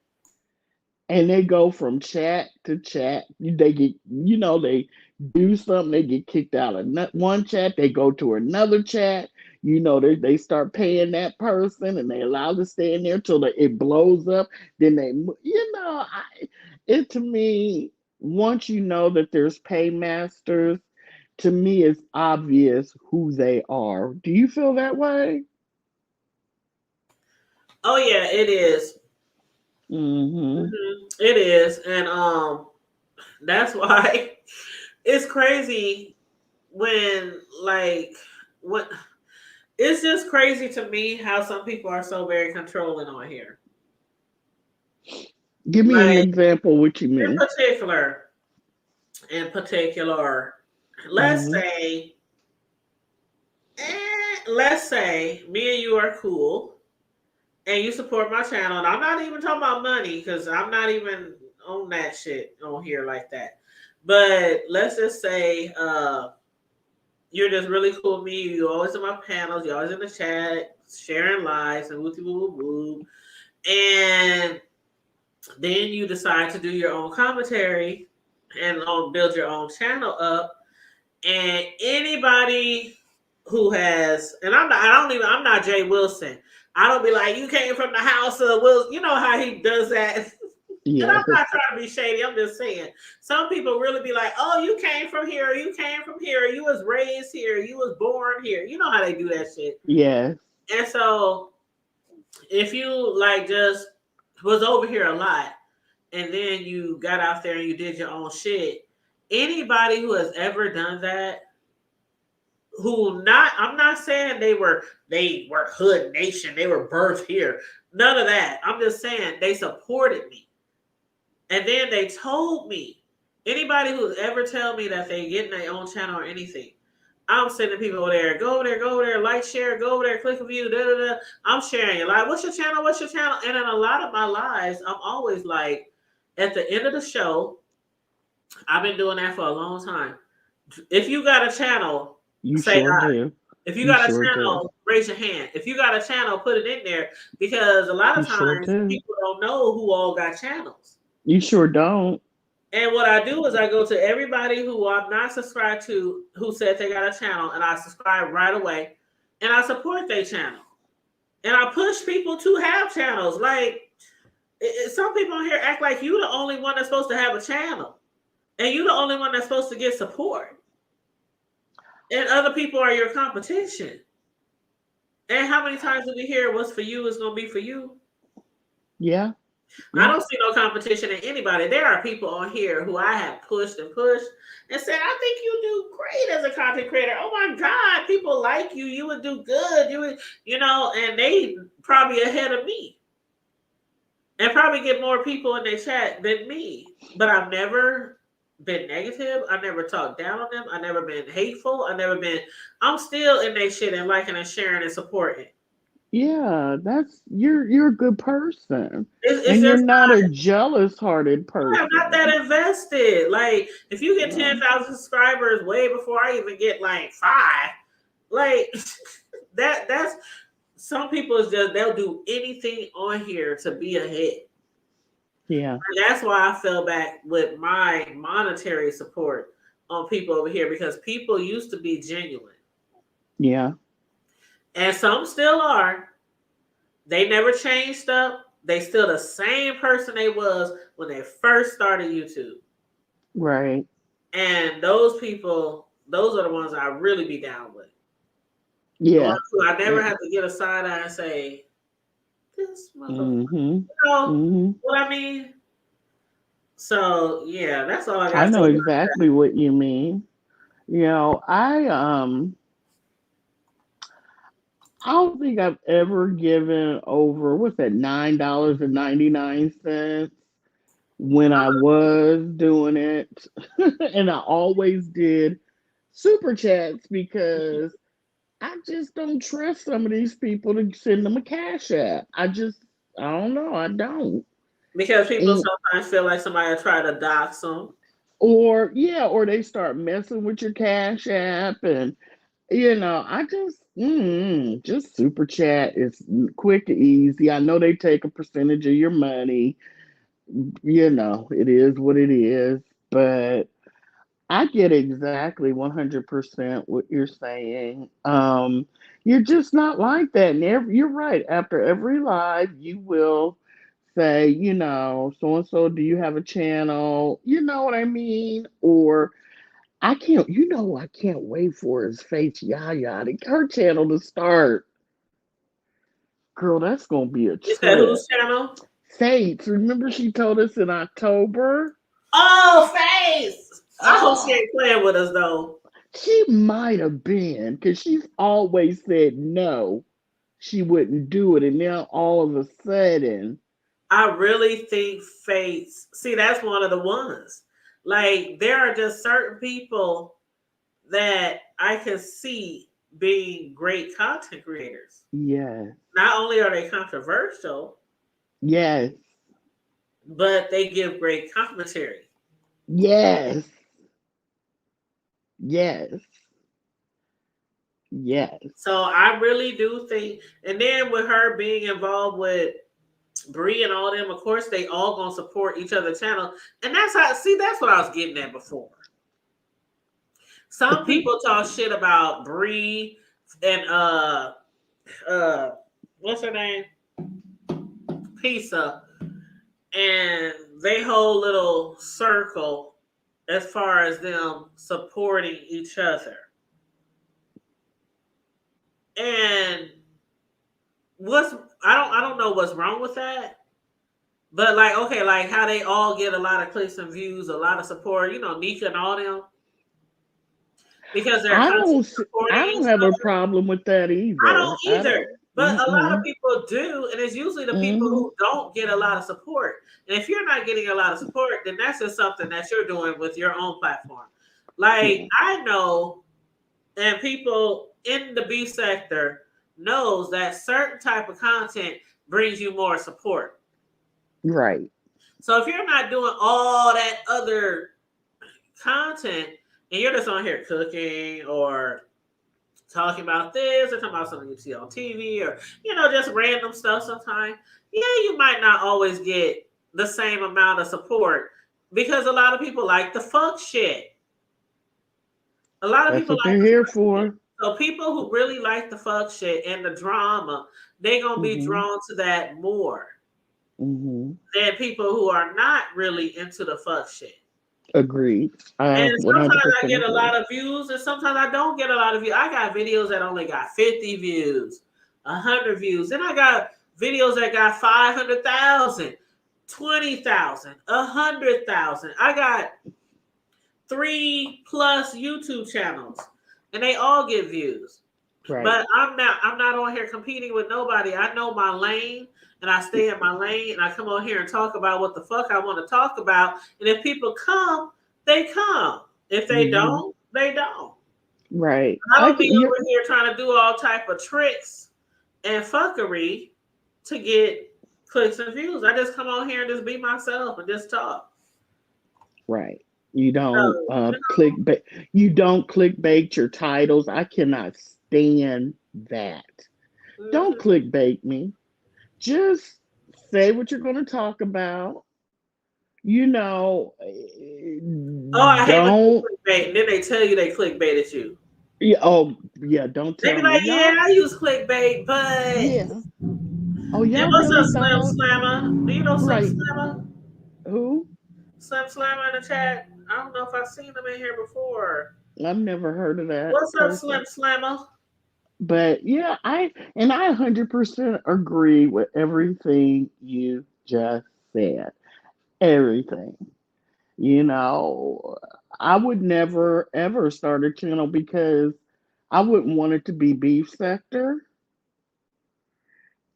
And they go from chat to chat. They get, they do something, they get kicked out of one chat, they go to another chat. They start paying that person, and they allow to stay in there till it blows up. Then it to me, once you know that there's paymasters, to me it's obvious who they are. Do you feel that way? Oh yeah, it is. Mm-hmm. It is, and that's why it's crazy. when like what it's just crazy to me how some people are so very controlling on here. Give me an Like example what you in mean. particular, let's Hmm. say, let's say me and you are cool and you support my channel, and I'm not even talking about money because I'm not even on that shit on here like that. But let's just say you're just really cool with me. You're always in my panels. You're always in the chat, sharing lives and woo woo woo. And then you decide to do your own commentary and build your own channel up. And anybody who has, and I'm not Jay Wilson. I don't be like, you came from the house of Wilson. You know how he does that. And I'm Yes. not trying to be shady. I'm just saying. Some people really be like, oh, you came from here. You came from here. You was raised here. You was born here. You know how they do that shit. Yes. And so if you like just was over here a lot and then you got out there and you did your own shit, anybody who has ever done that, I'm not saying they were hood nation, they were birthed here. None of that. I'm just saying they supported me. And then they told me, anybody who's ever tell me that they getting their own channel or anything, I'm sending people over there, go over there, like, share, go over there, click a view, da da da. I'm sharing it. Like, what's your channel? What's your channel? And in a lot of my lives, I'm always like, at the end of the show, I've been doing that for a long time. If you got a channel, You say sure hi. do. If you You got a sure do. channel, raise your hand. If you got a channel, put it in there because a lot You of sure times do. people don't know who all got channels. You sure don't. And what I do is I go to everybody who I'm not subscribed to who said they got a channel and I subscribe right away and I support their channel. And I push people to have channels. Like some people on here act like you the only one that's supposed to have a channel. And you the only one that's supposed to get support. And other people are your competition. And how many times do we hear what's for you is going to be for you? Yeah. I don't see no competition in anybody. There are people on here who I have pushed and said, I think you do great as a content creator. Oh my God, people like you. You would do good. And they probably ahead of me. And probably get more people in their chat than me. But I've never been negative. I never talked down on them. I never been hateful. I'm still in their shit and liking and sharing and supporting. Yeah, you're a good person. It's And you're just not a jealous hearted I'm not that person. invested. Like, if you get Yeah. 10,000 subscribers way before I even get like 5, like that's some people is just they'll do anything on here to be ahead. Yeah. And that's why I fell back with my monetary support on people over here because people used to be genuine. Yeah. And some still are. They never changed up. They still the same person they was when they first started YouTube. Right. And those people, those are the ones I really be down with. The Yeah. ones who I never have to get a side eye and say, this motherfucker. Mm-hmm. You know Mm-hmm. what I mean? So yeah, that's all I I got to know say. exactly what you mean. I don't think I've ever given over what's that, $9.99 when I was doing it. And I always did super chats because I just don't trust some of these people to send them a cash app. I don't know. I don't. Because people And, sometimes feel like somebody will try to dox them. or they start messing with your cash app. And, I just super chat is quick and easy. I know they take a percentage of your money. It is what it is. But I get exactly 100% what you're saying. You're just not like that. And you're right. After every live, you will say, so and so, do you have a channel? You know what I mean? Or I can't wait for his face, Yaya, her channel to start. Girl, that's going to be a You said trip. whose channel? Faith, remember she told us in October? Oh, Face! I hope she Oh, ain't playing with us though. She might have been, because she's always said no, she wouldn't do it. And now all of a sudden, I really think Fates. See, that's one of the ones. Like there are just certain people that I can see being great content creators. yes, Not only are they controversial, yes, but they give great commentary. yes, yes, yes. So I really do think, and then with her being involved with Bree and all them, of course, they all gonna support each other's channel, and that's how. See, that's what I was getting at before. Some people talk shit about Bree and what's her name, Pizza, and they whole little circle as far as them supporting each other. And what's I don't know what's wrong with that. But like, okay, like how they all get a lot of clicks and views, a lot of support, you know, Nika and all them, because they're I constantly don't, supporting I each don't have a other. problem with that I don't either. I either. don't. But a lot of Mm-mm, people do, and it's usually the people mm-hmm, who don't get a lot of support. And if you're not getting a lot of support, then that's just something that you're doing with your own platform. Like yeah, I know, and people in the B sector knows that certain type of content brings you more support. right. So if you're not doing all that other content and you're just on here cooking or talking about this or talking about something you see on TV or, you know, just random stuff sometimes, yeah, you might not always get the same amount of support because a lot of people like the fuck shit. A lot of That's people what like they're the here fuck shit. for. So people who really like the fuck shit and the drama, they gonna be Mm-hmm, drawn to that more mm-hmm. than people who are not really into the fuck shit. Agreed. I And sometimes I 100% get a agree. lot of views, and sometimes I don't get a lot of views. I got videos that only got 50 views, 100 views. Then I got videos that got 500,000, 20,000, 100,000. I got 3+ YouTube channels, and they all get views. Right. But I'm not on here competing with nobody. I know my lane and I stay in my lane and I come on here and talk about what the fuck I want to talk about. And if people come, they come. If they Mm-hmm. don't, they don't. Right. I I don't can, be yeah, over here trying to do all type of tricks and fuckery to get clicks and views. I just come on here and just be myself and just talk. right. You don't So, clickbait. You don't clickbait your titles. I cannot stand that. Don't mhm. clickbait me. Just say what you're going to talk about. You know, Oh, I hate when people don't. clickbait and then they tell you they clickbaited you. Yeah, oh, yeah. Don't They tell be me, like, yeah, y'all. I use clickbait, but Yeah. Oh, and y'all what's up, really Slim thought. Slammer? Do you know Slim Right. Slammer? Who? Slim Slammer in the chat. I don't know if I've seen him in here before. I've never heard of that What's up, person. Slim Slammer? But yeah, I 100% agree with everything you just said. Everything. You know, I would never ever start a channel because I wouldn't want it to be beef sector.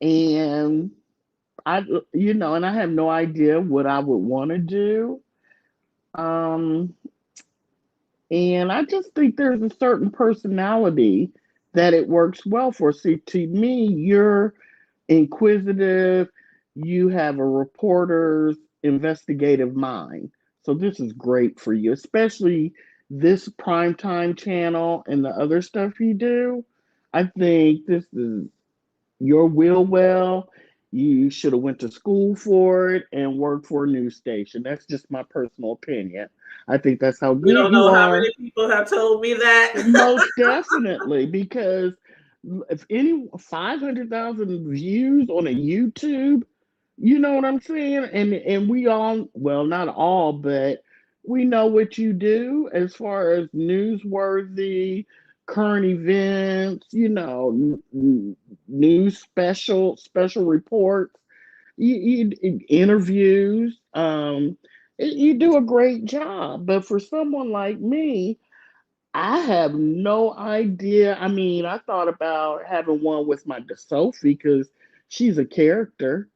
And and I have no idea what I would want to do. Um, and I just think there's a certain personality that it works well for. See, to me, you're inquisitive, you have a reporter's investigative mind. So this is great for you, especially this primetime channel and the other stuff you do. I think this is your will well. You should have went to school for it and worked for a news station. That's just my personal opinion. I think that's how You good don't you know how are. many people have told me that. Most definitely, because if any 500,000 views on a YouTube, you know what I'm saying? And we all, well, not all, but we know what you do as far as newsworthy, current events, news special reports, interviews. You do a great job. But for someone like me, I have no idea. I mean, I thought about having one with my Sophie because she's a character,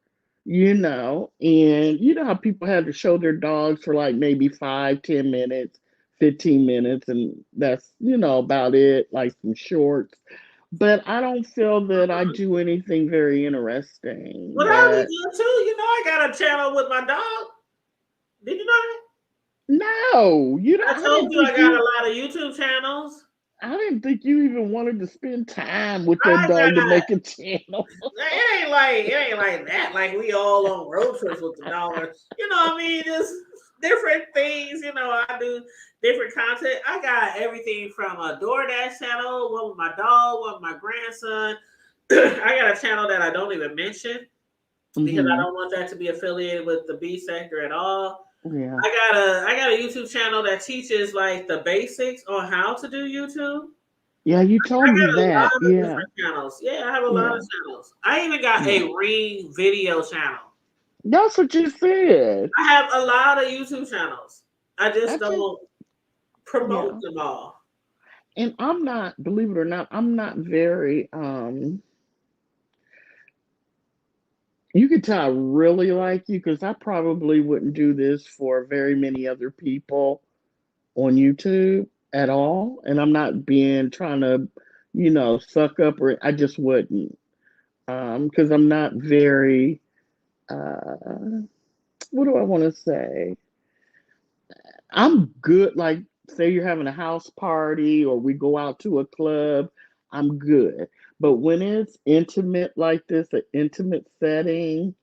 and you know how people had to show their dogs for like maybe 5, 10 minutes, 15 minutes, and that's, about it, like some shorts. But I don't feel that I do anything very interesting Well, I be that good too. I got a channel with my dog. Did you know that? no, I told you I got a lot of YouTube channels. I didn't think you even wanted to spend time with that I dog to got. make a channel. It ain't like that. Like we all on road trips with the dog. What I mean? Just different things. I do different content. I got everything from a DoorDash channel, one with my dog, one with my grandson. I got a channel that I don't even mention because I Hmm. don't want that to be affiliated with the B sector at all. Yeah. I got a YouTube channel that teaches like the basics on how to do YouTube. Yeah, you I told me got a that. lot of Yeah. different channels. Yeah, I have a lot of Yeah. channels. I even got Yeah. a Ring video channel. That's what you said. I have a lot of YouTube channels. I I just just, don't promote yeah. them all. And I'm not, believe it or not, I'm not very, you could tell I really like you because I probably wouldn't do this for very many other people on YouTube at all. And I'm not being trying to, suck up or I just wouldn't. Because I'm not very, uh, what do I want to say? I'm good. Like, say you're having a house party or we go out to a club, I'm good. But when it's intimate like this, an intimate setting,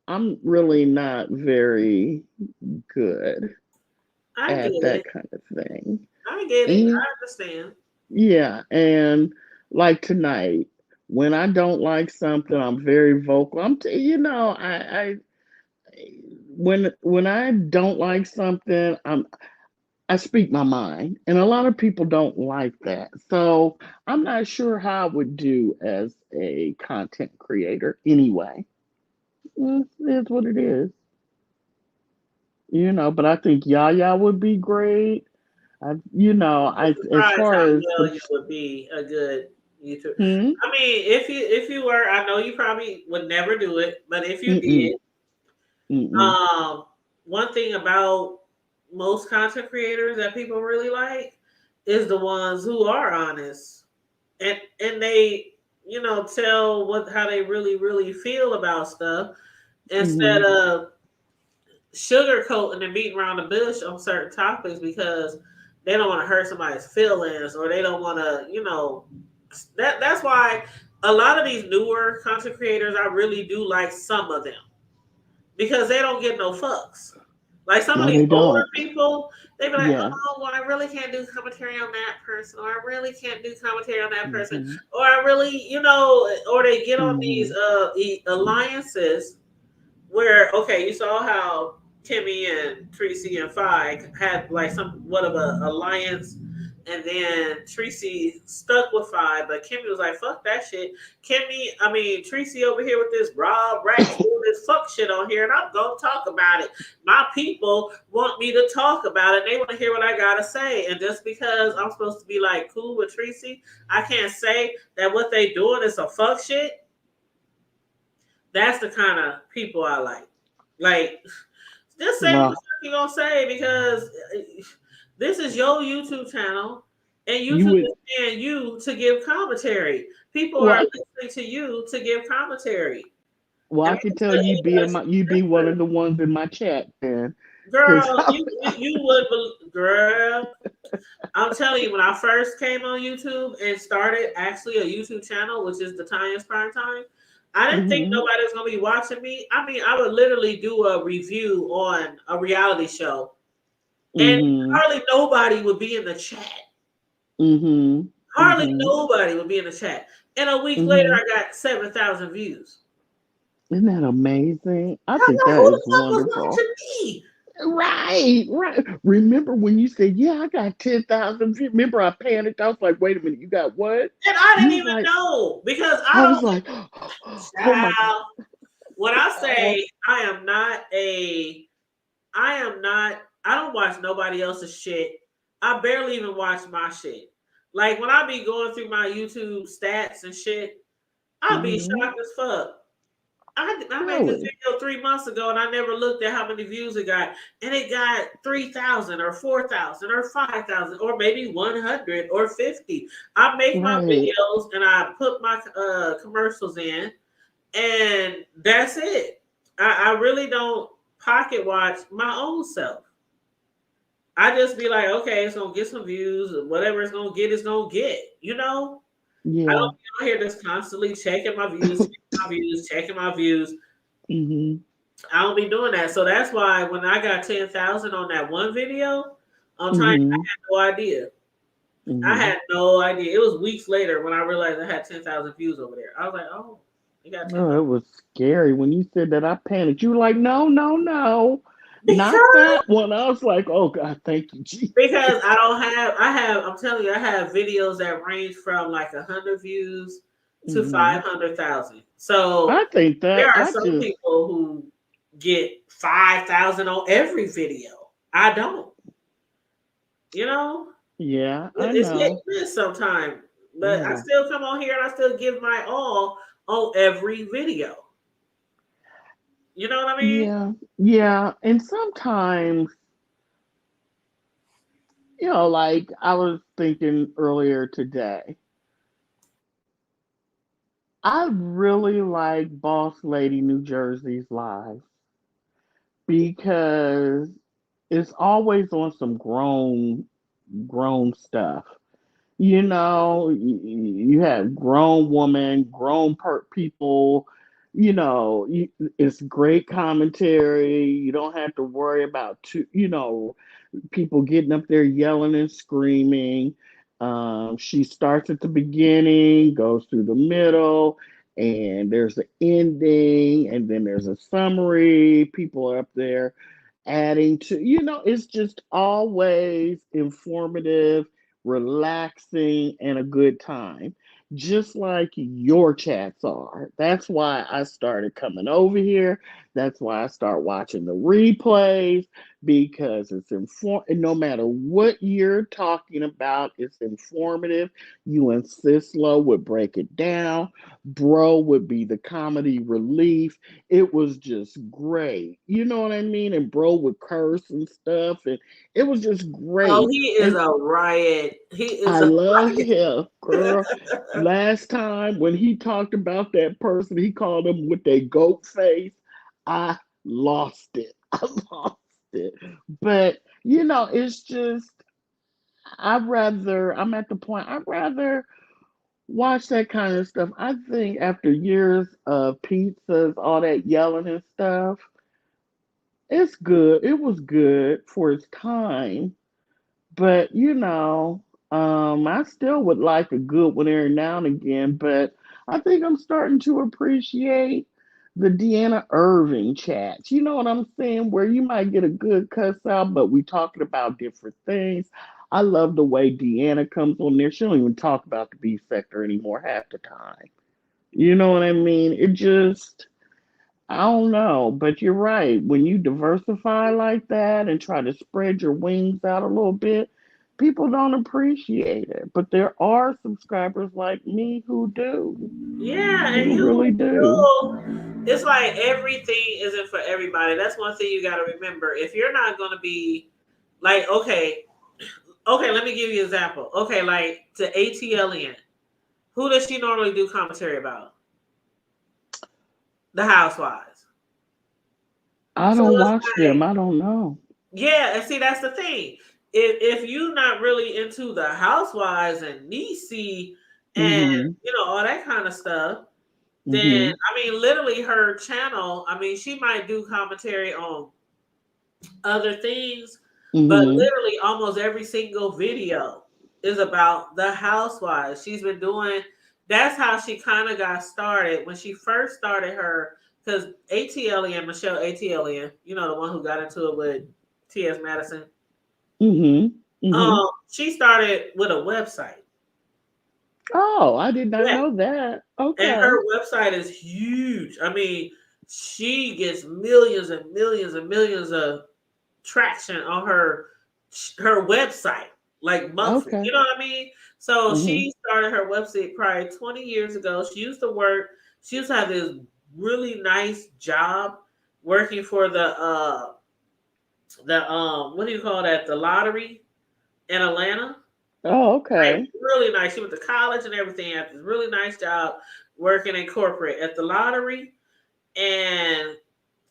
I'm really not very good I get at that it. kind of thing. I get it. And I understand. yeah, and like tonight, when I don't like something, I'm very vocal. When I don't like something, I speak my mind, and a lot of people don't like that. So I'm not sure how I would do as a content creator anyway. It is what it is, But I think Yaya would be great. I'm As surprised far how as well the you would be a good YouTuber. hmm, I mean, if you were, I know you probably would never do it, but if you mm-mm, did, mm-mm, um, one thing about most content creators that people really like is the ones who are honest and they tell how they really feel about stuff instead mm-hmm. of sugarcoating and beating around the bush on certain topics because they don't want to hurt somebody's feelings or they don't want to that's why a lot of these newer content creators I really do like some of them because they don't get no fucks. Like some of No, these they older don't. people, they be like, Yeah. "Oh, well, I really can't do commentary on that person, or I really can't do commentary on that person, Mm-hmm. or I really, or they get on these Mm-hmm. alliances where okay, you saw how Kimmy and Tracy and Fi had like somewhat of a alliance, and then Tracy stuck with Fi, but Kimmy was like, "Fuck that shit." Tracy over here with this Rob Rex doing this fuck shit on here, and I'm gonna talk about it. My people want me to talk about it. They want to hear what I gotta say, and just because I'm supposed to be like cool with Tracy, I can't say that what they doing is some fuck shit. That's the kind of people I like. Like, just say what the Well, fuck you gonna say because this is your YouTube channel, and you YouTube would. is paying you to give commentary. People are Well, listening to you to give commentary, I and could they tell put you anybody you'd be one of the ones in my chat then, because girl, you would, girl. I'm telling you, when I first came on YouTube and started actually a YouTube channel, which is the Tanya's Prime Time, I didn't think hmm, nobody was gonna be watching me. I mean, I would literally do a review on a reality show, and hmm, hardly nobody would be in the chat. hmm, Hardly hmm, nobody would be in the chat. And a week later, hmm. I got 7,000 views. Isn't that amazing? I I'm think like, that who is the fuck was wonderful. watching me? Right, right. Remember when you said, "Yeah, I got 10,000 views." Remember, I panicked. I was like, "Wait a minute, you got what?" And I You didn't was even like, know because I I was don't. like, "Oh my god!" Child, when I Oh, say I am not, I don't watch nobody else's shit I barely even watch my shit. Like when I be going through my YouTube stats and shit, I'll be Hmm. shocked as fuck. I made this Really? video 3 months ago and I never looked at how many views it got. And it got 3,000 or 4,000 or 5,000 or maybe 100 or 50. I make my Right. videos and I put my commercials in and that's it. I really don't pocket watch my own self. I just be like, okay, it's gonna get some views. Whatever it's gonna get, it's gonna get. You know, I Yeah. don't be out here just constantly checking my views, checking my views, checking my views. Hmm. I don't be doing that. So that's why when I got 10,000 on that one video, on time, I Hmm. had no idea. I Hmm. had no idea. It was weeks later when I realized I had 10,000 views over there. I was like, oh, you got 10,000. Oh, it was scary when you said that. I panicked. You were like, no, no, no, not Because that one. I was like, oh God, thank you, Jesus. because I'm telling you, I have videos that range from like 100 views to Hmm. 500,000. So I think there that are I some just, people who get 5,000 on every video. I don't, you know, yeah, I it's hit and know. miss sometimes, but I Yeah, still come on here and I still give my all on every video. You know what I mean? yeah, yeah. And sometimes, like I was thinking earlier today, I really like Boss Lady New Jersey's live because it's always on some grown stuff. You have grown women, people. It's great commentary. You don't have to worry about people getting up there yelling and screaming. She starts at the beginning, goes through the middle, and there's an ending, and then there's a summary. People are up there adding to, it's just always informative, relaxing, and a good time. Just like your chats are. That's why I started coming over here. That's why I start watching the replays because no matter what you're talking about, it's informative. You and Sislo would break it down. Bro would be the comedy relief. It was just great. You know what I mean? And bro would curse and stuff, and it was just Oh, great. he is And a riot. He is I a love riot. him, girl. Last time when he talked about that person, he called them with their goat face. I lost it. I lost it. But it's just I'm at the point I'd rather watch that kind of stuff. I think after years of pizzas, all that yelling and stuff, it's good. It was good for its time. But I still would like a good one every now and again. But I think I'm starting to appreciate the Deanna Irving chats. You know what I'm saying? Where you might get a good cuss out, but we talking about different things. I love the way Deanna comes on there. She don't even talk about the beef sector anymore half the time. You know what I mean? I don't know, but you're right. When you diversify like that and try to spread your wings out a little bit, people don't appreciate it. But there are subscribers like me who do, Yeah, and who really do. it's like everything isn't for everybody. That's one thing you got to remember. If you're not going to be like, okay, let me give you an example. Okay, like to ATLN, who does she normally do commentary about? The Housewives. I So don't it's watch them. like, I don't know. yeah, and see, that's the thing. If you're not really into the Housewives and Niecy and Mhm. all that kind of stuff, then Mhm. I mean, literally her channel. I mean, she might do commentary on other things, but Mhm. literally almost every single video is about the Housewives. She's been doing. That's how she kind of got started when she first started her. Because ATLN, Michelle ATLN, the one who got into it with T.S. Madison. Mhm. Mhm. She started with a website. Oh, I did not Yeah. know that. And Okay. her website is huge. I mean, she gets millions and millions and millions of traction on her website. like monthly. Okay. You know what I mean? So Mm-hmm. she started her website probably 20 years ago. She used to work. She used to have this really nice job working for the what do you call that? The lottery in Atlanta. Oh, Like okay. really nice. She went to college and everything. Had this really nice job working in corporate at the lottery, and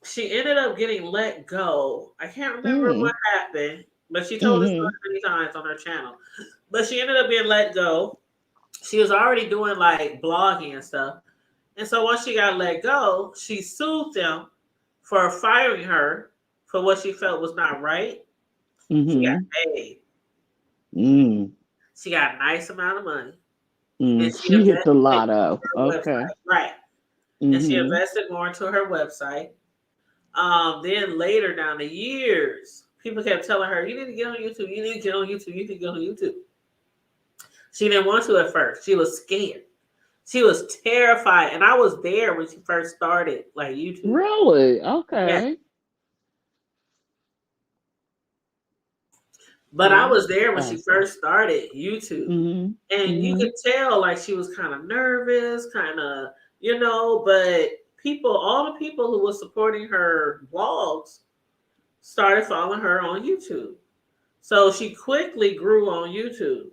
she ended up getting let go. I can't remember Mm. what happened, but she told the story Mm-hmm. many times on her channel. But she ended up being let go. She was already doing like blogging and stuff. And so once she got let go, she sued them for firing her for what she felt was not right. She got Mm-hmm. paid. Mm. She got a nice amount of money. And Mm. she She hit the invested lotto. into her Okay. website. Right. And she Mm-hmm. invested more into her website. Then later down the years, people kept telling her, you need to get on YouTube, you need to get on YouTube, you need to get on YouTube. She didn't want to at first. She was scared. She was terrified. And I was there when she first started like YouTube. Really? Yeah. Okay. But I Well, was there when she that's awesome. first started YouTube. Mm-hmm. And you Mm-hmm. could tell like she was kind of nervous, kind of, but all the people who were supporting her blogs started following her on YouTube. So she quickly grew on YouTube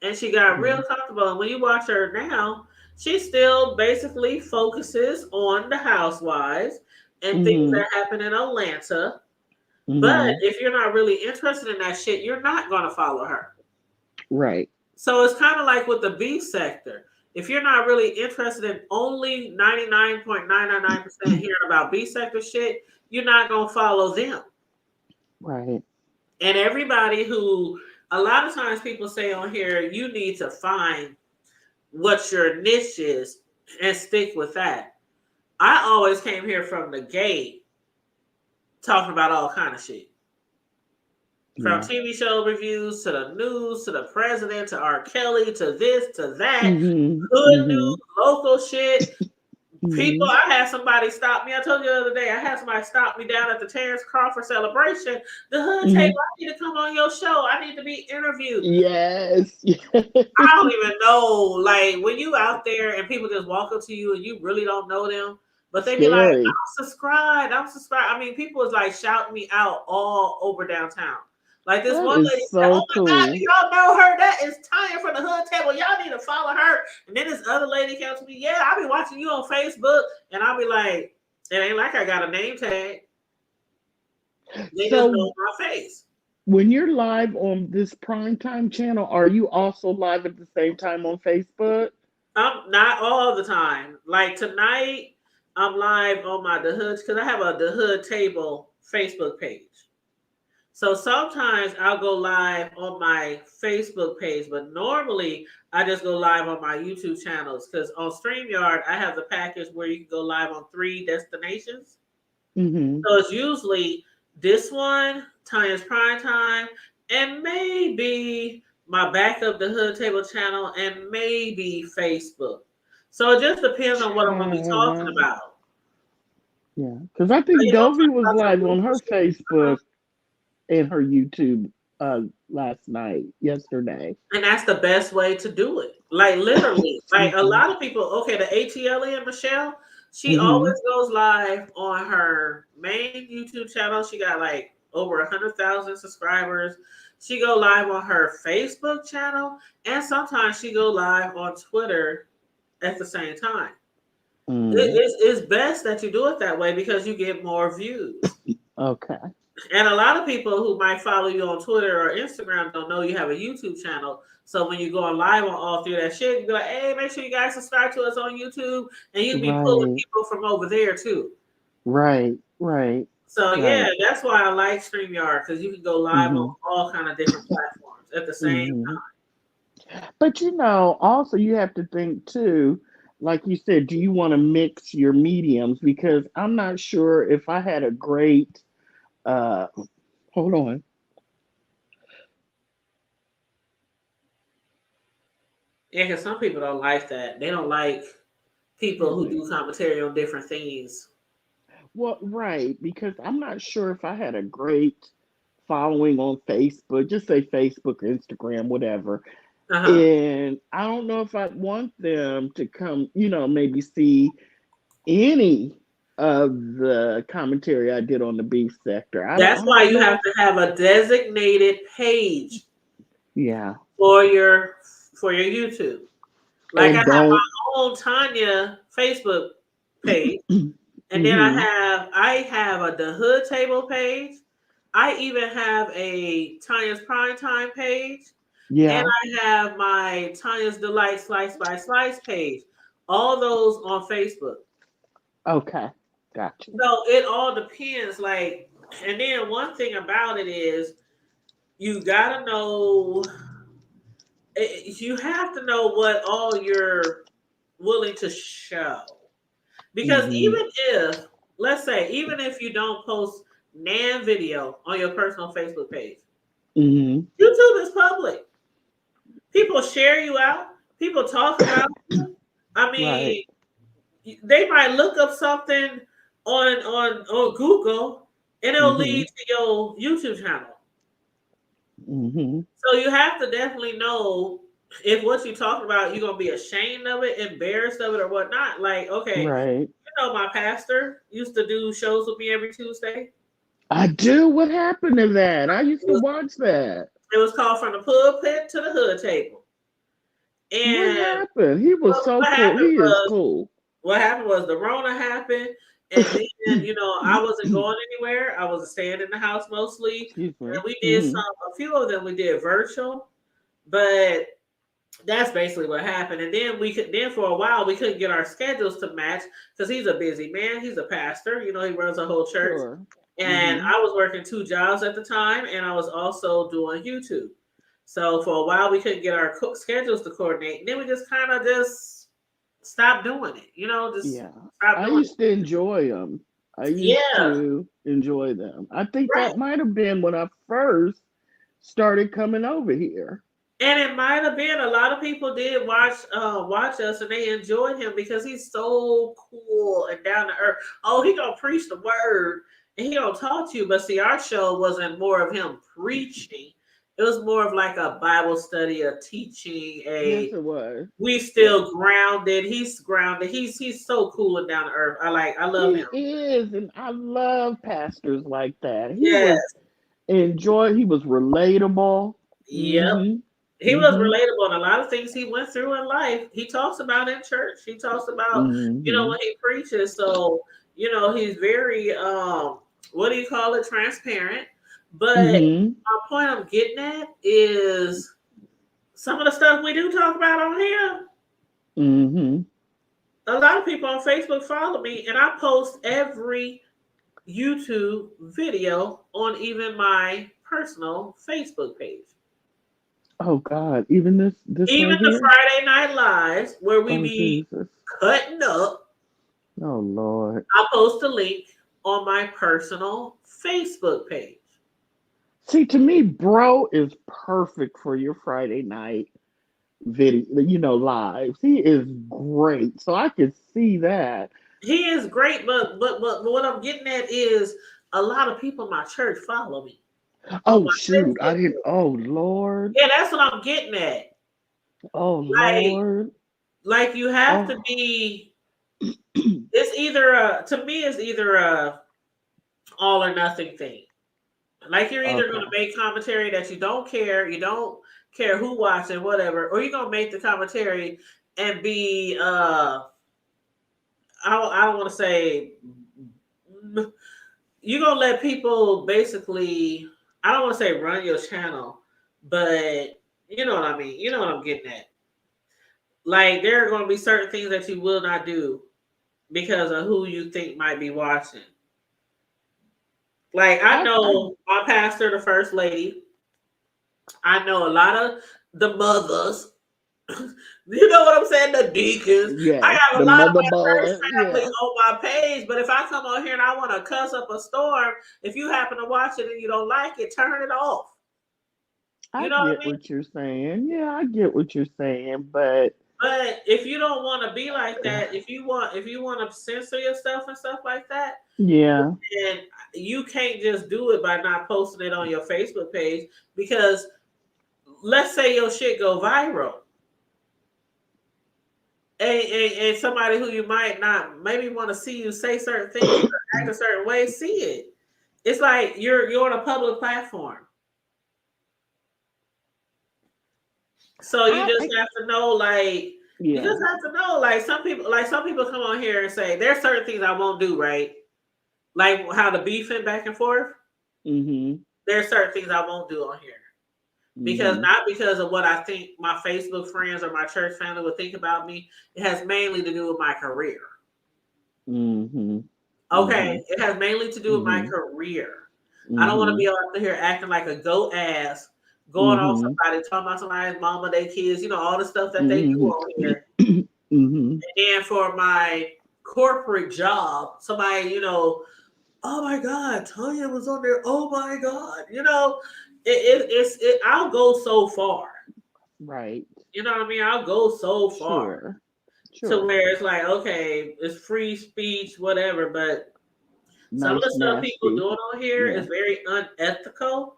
and she got real Yeah. comfortable. And when you watch her now, she still basically focuses on the housewives and things Mm-hmm. that happen in Atlanta. But Mm-hmm. if you're not really interested in that shit, you're not going to follow her. Right. So it's kind of like with the beef sector. If you're not really interested in only 99.999% hearing about beef sector shit, you're not going to follow them. Right. And everybody who, a lot of times people say on here, you need to find what your niche is and stick with that. I always came here from the gate talking about all kind of shit. From Yeah. TV show reviews to the news to the president to R. Kelly to this to that, Mm-hmm. hood Mm-hmm. news, local shit. People, Mm-hmm. I had somebody stop me. I told you the other day, I had somebody stop me down at the Terrence Crawford celebration. The hood table, Mm-hmm. I need to come on your show. I need to be interviewed. Yes. I don't even know, like when you out there and people just walk up to you and you really don't know them, but they be like, Scary. I'm subscribed, I'm subscribed. I mean, people was like shouting me out all over downtown. Like this That one is lady said, so oh my God, do cool. y'all know her? That is Tanya from the hood table. Y'all need to follow her. And then this other lady came to me, yeah, I'll be watching you on Facebook. And I'll be like, it ain't like I got a name tag. They just So know my face. when you're live on this primetime channel, are you also live at the same time on Facebook? I'm not all the time. Like tonight, I'm live on my The Hood because I have a The Hood Table Facebook page. So sometimes I'll go live on my Facebook page, but normally I just go live on my YouTube channels because on StreamYard I have the package where you can go live on 3 destinations. Mm-hmm. So it's usually this one, Tanya's Prime Time, and maybe my backup the Hood Table channel, and maybe Facebook. So it just depends on what I'm gonna be talking Child. about. Yeah. Because I But, think I'm Dovie talking was about some live on local her shit. Facebook and her YouTube last night, yesterday. And that's the best way to do it. Like literally, like a Mm-hmm. lot of people. Okay, the ATLE and Michelle, she Mm-hmm. always goes live on her main YouTube channel. She got like over 100,000 subscribers. She go live on her Facebook channel, and sometimes she go live on Twitter at the same time. Mm. It's best that you do it that way because you get more views. Okay. And a lot of people who might follow you on Twitter or Instagram don't know you have a YouTube channel. So when you go on live on all three of that shit, you be like, hey, make sure you guys subscribe to us on YouTube. And you'd be pulling Right. people from over there too. Right. Right. So yeah, Right. that's why I like StreamYard because you can go live on Mm-hmm. all kind of different platforms at the same Mm-hmm. time. But also you have to think too, like you said, do you want to mix your mediums? Because I'm not sure if I had a great uh hold on. Yeah, because some people don't like that. They don't like people who do commentary on different things. Well, right, because I'm not sure if I had a great following on Facebook, just say Facebook or Instagram, whatever. Uh-huh. And I don't know if I'd want them to come, maybe see any of the commentary I did on the beef sector. That's I why don't you know. have to have a designated page Yeah. for your YouTube. Like I And have my don't. own Tanya Facebook page, and then Hmm. I have a The Hood Table page. I even have a Tanya's Prime Time page, and Yeah. I have my Tanya's Delight Slice by Slice page. All those on Facebook. Okay. Gotcha. So it all depends. Like, and then one thing about it is you gotta know. You have to know what all you're willing to show. Because Hmm. even if, let's say, even if you don't post Nan video on your personal Facebook page, Hmm. YouTube is public. People share you out. People talk about you. I Right. mean, they might look up something on Google and it'll Hmm. lead to your YouTube channel. Hmm. So you have to definitely know if what you talk about, you're gonna be ashamed of it, embarrassed of it, or whatnot. Like, okay, Right. my pastor used to do shows with me every Tuesday. I do. What happened to that? I used It to was, watch that. it was called From the Pulpit to the Hood Table. What And happened? He was so what cool. happened He is was cool. what happened was the Rona happened, and then I wasn't going anywhere. I was staying in the house mostly. Excuse me. And we did Hmm. a few of them we did virtual, but that's basically what happened. And then for a while we couldn't get our schedules to match because he's a busy man. He's a pastor. He runs a whole church. Sure. And Hmm. I was working 2 jobs at the time, and I was also doing YouTube. So for a while we couldn't get our schedules to coordinate. And then we just kind of just stopped doing it. Just Yeah. stopped I doing it. used to enjoy them. I used Yeah, to enjoy them. I think right. that might have been when I first started coming over here. And it might have been a lot of people did watch us and they enjoyed him because he's so cool and down to earth. Oh, he gonna preach the word and he gonna talk to you. But see, our show wasn't more of him preaching. It was more of like a Bible study, a teaching, Yes, it was. we Yes. still grounded. He's grounded. He's so cool and down to earth. I love He him. is, and I love pastors like that. He Yes. was he was relatable. Yep. Hmm. He was Hmm. relatable, and a lot of things he went through in life, he talks about in church. He talks about, Hmm. when he preaches. So, he's very what do you call it? Transparent. But Hmm. my point I'm getting at is some of the stuff we do talk about on here. Hmm. A lot of people on Facebook follow me, and I post every YouTube video on even my personal Facebook page. Oh God, even this Even right the here. Friday Night Lives where we Oh be Jesus. cutting up, Oh Lord. I post a link on my personal Facebook page. See, to me, bro is perfect for your Friday night video, lives. He is great. So I could see that. He is great, but what I'm getting at is a lot of people in my church follow me on Oh my shoot. I Facebook didn't. page. Oh Lord. Yeah, that's what I'm getting at. Oh Like, Lord. like you have to Oh. be. It's either it's either a all or nothing thing. Like you're either going Okay. to make commentary that you don't care who watches, whatever, or you're going to make the commentary and be I don't want to say you're going to let people basically, I don't want to say run your channel, but you know what I mean. You know what I'm getting at. Like there are going to be certain things that you will not do because of who you think might be watching. Like I I know my pastor, the first lady. I know a lot of the mothers. You know what I'm saying? The deacons. I Yes, have a the lot of mother my church board. family Yeah. on my page, but if I come on here and I want to cuss up a storm, if you happen to watch it and you don't like it, turn it off. You I know what I get mean? what you're saying. Yeah, I get what you're saying, but But if you don't want to be like that, if you want to censor yourself and stuff like that, yeah. then you can't just do it by not posting it on your Facebook page, because let's say your shit go viral. And somebody who you might not maybe want to see you say certain things or act a certain way, see it. It's like you're on a public platform. So you just have to know, like, you just have to know, like, some people come on here and say there's certain things I won't do, right? Like how the beefing back and forth. Mm-hmm. There's certain things I won't do on here. Because not because of what I think my Facebook friends or my church family would think about me. It has mainly to do with my career. Mm-hmm. Okay, it has mainly to do with my career. I don't want to be out here acting like a goat ass, going on somebody, talking about somebody's mama, their kids, all the stuff that they do on here. And then for my corporate job, somebody, oh my God, Tanya was on there. Oh my God, I'll go so far. Right. You know what I mean? I'll go so far. Sure. To where it's like, okay, it's free speech, whatever, but some of the stuff people doing on here is very unethical.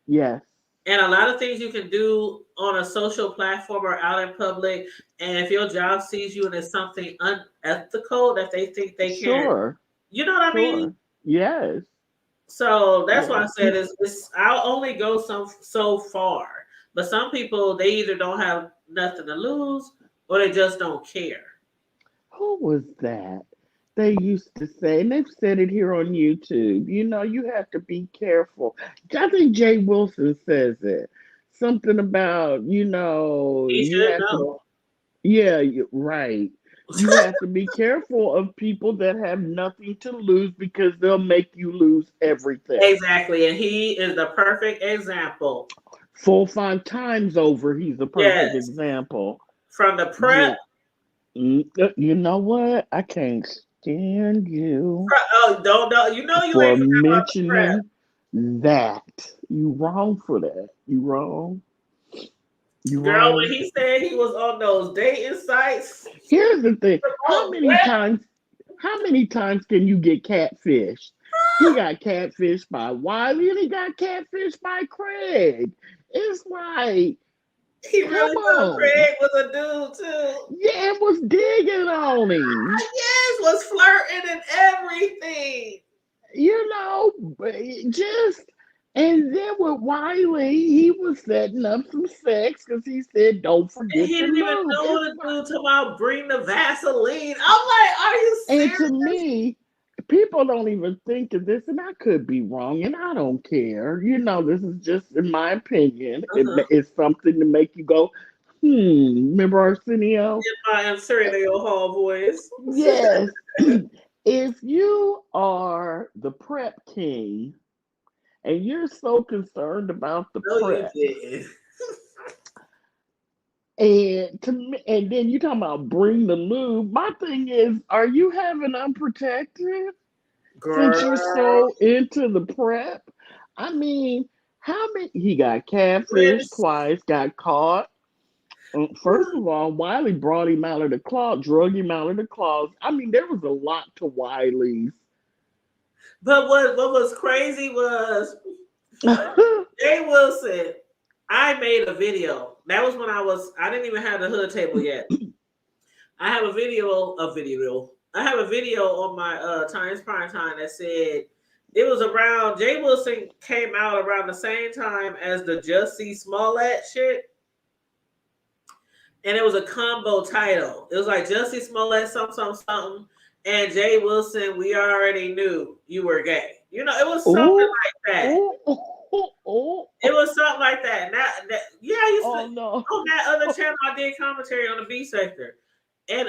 Yes. And a lot of things you can do on a social platform or out in public, and if your job sees you and it's something unethical that they think they can, you know what I mean? Yes. So that's why I said I'll only go so far. But some people, they either don't have nothing to lose or they just don't care. Who was that? They used to say, and they've said it here on YouTube, you have to be careful. I think Jay Wilson says it. Something about, He you should have know. to. Yeah, you're right. You have to be careful of people that have nothing to lose because they'll make you lose everything. Exactly. And he is the perfect example. 4 or 5 times over, he's the perfect example. From the prep. You know what? I can't stand you. Oh, don't. You for ain't mentioning that. You wrong for that. You wrong. Girl, when he said he was on those dating sites. Here's the thing. How many times can you get catfished? He got catfished by Wiley and he got catfished by Craig. It's like, he really thought Craig was a dude too. Yeah, it was digging on him. Yes, was flirting and everything. And then with Wiley, he was setting up some sex because he said, "Don't forget." He didn't even know what to do. Talking about bring the Vaseline. I'm like, are you serious? And to me, people don't even think of this, and I could be wrong, and I don't care. This is just in my opinion. It's something to make you go, remember Arsenio? In my Arsenio Hall voice. Yes. If you are the prep king and you're so concerned about the prep, and then you talking about bring the lube. My thing is, are you having unprotected? Girl. Since you're so into the prep, I mean, he got catfished twice, got caught. First of all, Wiley brought him out of the closet, drug him out of the closet. I mean, there was a lot to Wiley's. But what was crazy was Jay Wilson. I made a video. That was when I didn't even have the hood table yet. I have a video. I have a video on my Times Prime Time that said it was around, Jay Wilson came out around the same time as the Jussie Smollett shit. And it was a combo title. It was like Jussie Smollett, something, and Jay Wilson, we already knew you were gay. It was something like that. It was something like that. On that other channel, I did commentary on the B sector. And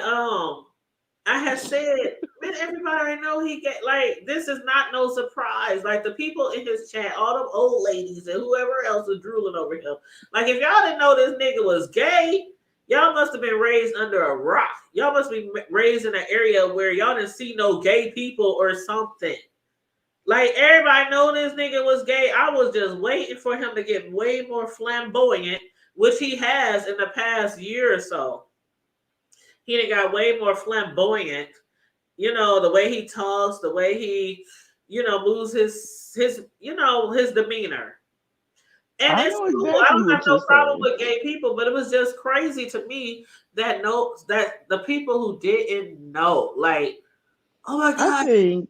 I had said, man, everybody already know he gay. Like, this is not no surprise. Like, the people in his chat, all them old ladies and whoever else was drooling over him. Like, if y'all didn't know this nigga was gay, y'all must have been raised under a rock. Y'all must be raised in an area where y'all didn't see no gay people or something. Like, everybody know this nigga was gay. I was just waiting for him to get way more flamboyant, which he has in the past year or so. He got way more flamboyant. The way he talks, the way he, lose his his demeanor. And I it's know cool. I exactly don't have what no you're problem saying. with gay people, but it was just crazy to me that the people who didn't know, like, oh my I God, think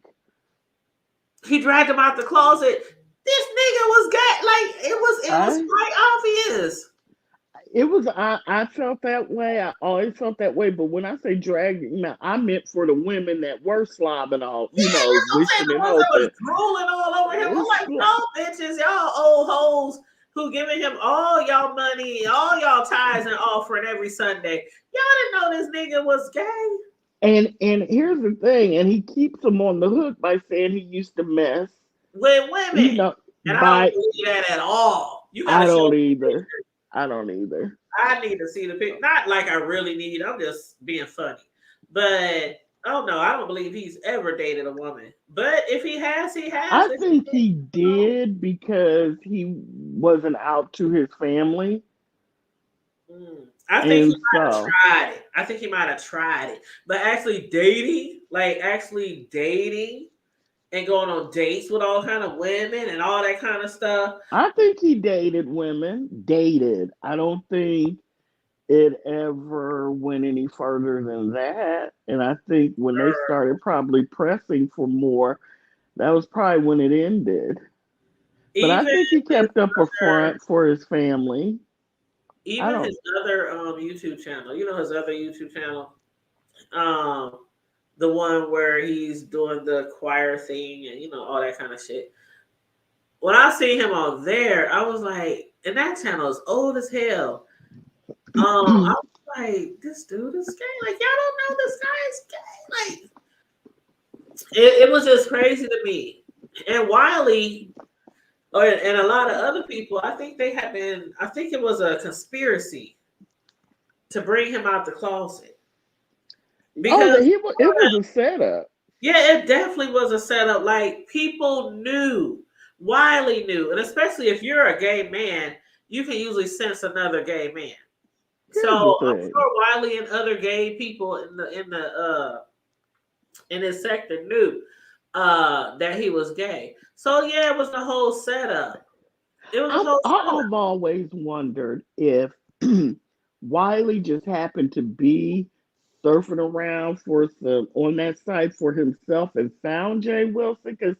he dragged him out the closet. This nigga was gay. Like it was I quite obvious. I felt that way. I always felt that way. But when I say dragging, I meant for the women that were slobbing all, Yeah, that's what I'm saying. wishing The and ones that was hoping. drooling all over him. I'm It's like, no, bitches, y'all old hoes who giving him all y'all money, all y'all tithes and offering every Sunday. Y'all didn't know this nigga was gay. And here's the thing, and he keeps them on the hook by saying he used to mess, With you women. know, And I don't by believe that at all. You I gotta show don't me the either. picture. I don't either. I need to see the picture. Not like I really need. I'm just being funny. But oh no, I don't believe he's ever dated a woman. But if he has, he has. I think he did because he wasn't out to his family. I think he And might have so tried it. I think he might have tried it. But actually dating and going on dates with all kind of women and all that kind of stuff. I think he dated women. Dated. I don't think it ever went any further than that. And I think when they started probably pressing for more, that was probably when it ended. But I Even think he his kept up a other, front for his family. I even don't. his other YouTube channel. You know his other YouTube channel. Um, the one where he's doing the choir thing and all that kind of shit. When I see him on there, I was like, and that channel is old as hell. I was like, this dude is gay. Like, y'all don't know this guy is gay. Like, it was just crazy to me. And Wiley, and a lot of other people, I think it was a conspiracy to bring him out the closet. Oh, Because, it was a setup. yeah, it definitely was a setup. Like, people knew. Wiley knew. And especially if you're a gay man, you can usually sense another gay man. So Here's the I'm thing. sure Wiley and other gay people in his sector knew that he was gay. So yeah, it was the whole setup. It was a whole setup. I've always wondered if Wiley just happened to be surfing around on that site for himself and found Jay Wilson, because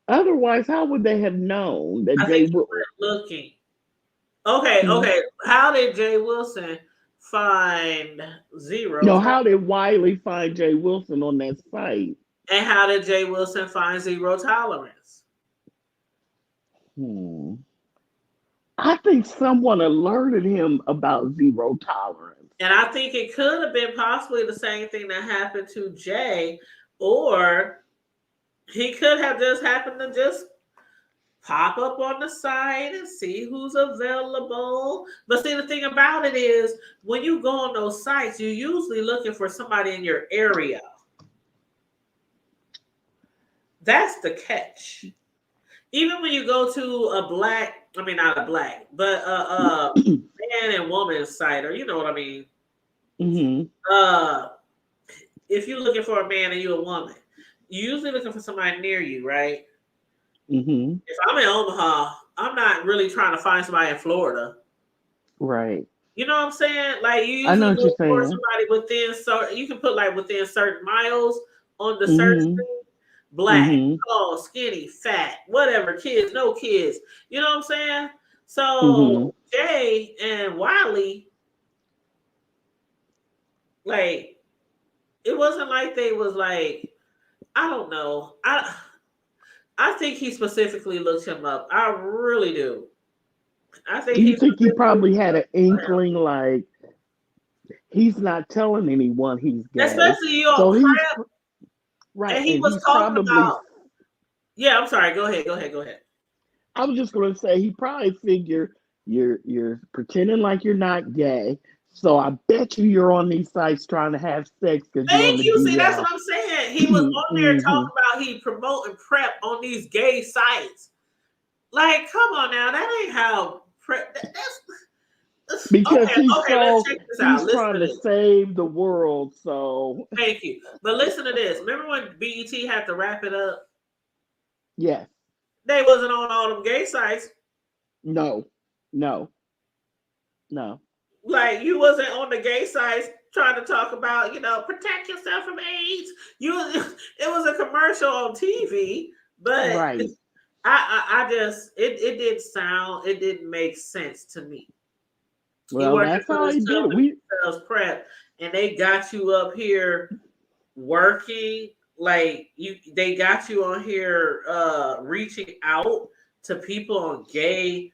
otherwise, how would they have known that I Jay think he Wilson? went looking. Okay. How did Jay Wilson find zero No, how tolerance? did Wiley find Jay Wilson on that site? And how did Jay Wilson find zero tolerance? I think someone alerted him about zero tolerance. And I think it could have been possibly the same thing that happened to Jay, or he could have just happened to just pop up on the site and see who's available. But see, the thing about it is, when you go on those sites, you're usually looking for somebody in your area. That's the catch. Even when you go to not a black, but a man and woman site, or you know what I mean. If you're looking for a man and you're a woman, you're usually looking for somebody near you, right? If I'm in Omaha, I'm not really trying to find somebody in Florida. Right. You know what I'm saying? Like, you I know usually what you're look for saying. somebody you can put like within certain miles on the search screen. Black, tall, skinny, fat, whatever, kids, no kids. You know what I'm saying? So Jay and Wiley, like, it wasn't like they was like, I don't know. I think he specifically looked him up. I really do. I think You think he probably had an inkling, like he's not telling anyone he's gay, especially you on so he's prep, right, and he and was he's talking probably. about. Yeah, I'm sorry. Go ahead. I was just going to say he probably figured you're pretending like you're not gay, so I bet you're on these sites trying to have sex because you're on Thank the you. See, that's DL. what I'm saying. He was on there talking about he promoting prep on these gay sites. Like, come on now, that ain't how prep. Because Okay. Let's check this out. he's Listen trying to to this. save the world. So Thank you. But listen to this. Remember when BET had to wrap it up? Yes. They wasn't on all them gay sites. No. No. No. Like you wasn't on the gay sites trying to talk about, protect yourself from AIDS. It was a commercial on TV, but Right. I just it didn't make sense to me. You Well, working that's for how this he did it. company that sells prep, and they got you up here working like they got you on here reaching out to people on gay.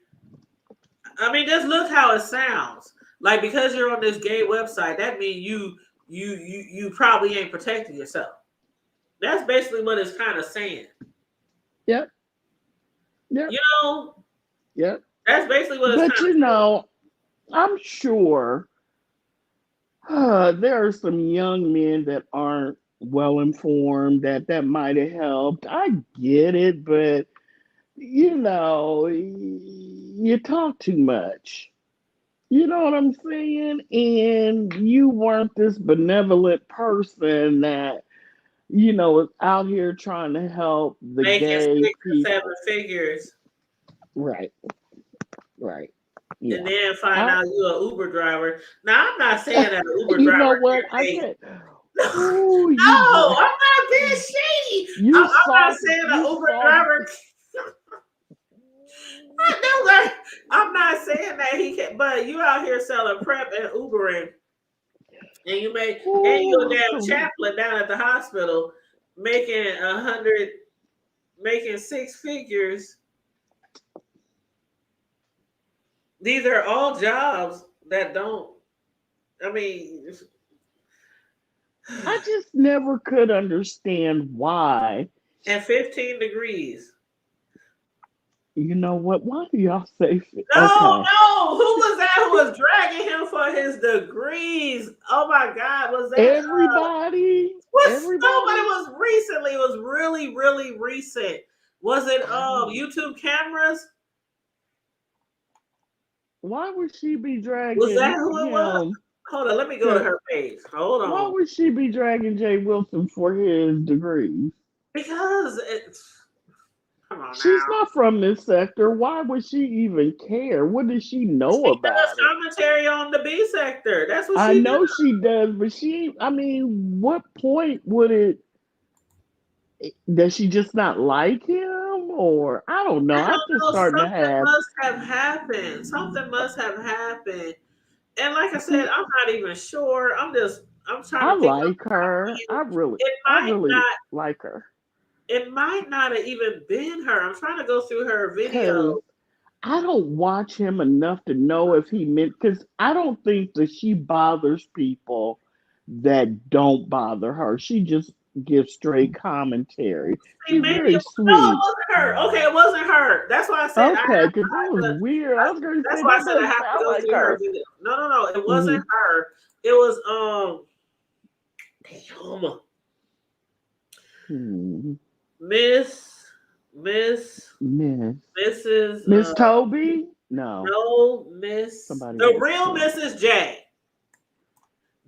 I mean, just look how it sounds. Like because you're on this gay website, that means you probably ain't protecting yourself. That's basically what it's kind of saying. Yep. Yep. You know, Yep. that's basically what it's But kind of saying. I'm sure there are some young men that aren't well informed that might have helped. I get it, but you talk too much. You know what I'm saying? And you weren't this benevolent person that, is out here trying to help the Making gay 6 or 7 people. figures, Right, right. and Yeah. then find I, out you're an Uber driver. Now, I'm not saying that an Uber you know driver what? I can't date. said, No, oh, no, I'm not being shady. you I'm not soft, saying an you Uber soft. driver. No, I'm not saying that he can, but you out here selling prep and Ubering, and you're a Ooh, damn chaplain down at the hospital, making 100, making 6 figures. These are all jobs that don't. I mean, I just never could understand why. and 15 degrees. You know what? Why do y'all say? No, Okay. no. Who was that who was dragging him for his degrees? Oh my God, was that Everybody, but it everybody. was recently. It was really, really recent. Was it I don't. YouTube cameras? Why would she be Was that dragging who it was? him? Hold on, let me go to her page. Hold Why on. would she be dragging Jay Wilson for his degrees? Because it's come on She's now. not from this sector. Why would she even care? What does she know She does about it? commentary on the B sector. That's what I she does. know she does, but I mean, what point would it, does she just not like him? Or, I don't know. I I'm don't just know. starting to Something have, must have happened. Something must have happened. And like I said, I'm not even sure. I'm trying I to think like her. of it I might really not like her. it might not have even been her. I'm trying to go through her Because videos. I don't watch him enough to know if he meant, because I don't think that she bothers people that don't bother her. She just gives straight commentary. See, She's maybe very no, it sweet. wasn't her. Okay, it wasn't her. That's why I said Okay, because that was weird. I was going to that's say, why I that said I doesn't have to sound go like through her her. video. No, it Hmm. wasn't her. It was damn. Hmm. Miss Miss. Mrs. Miss Toby? No, No, Miss somebody the else. real Mrs. J. See,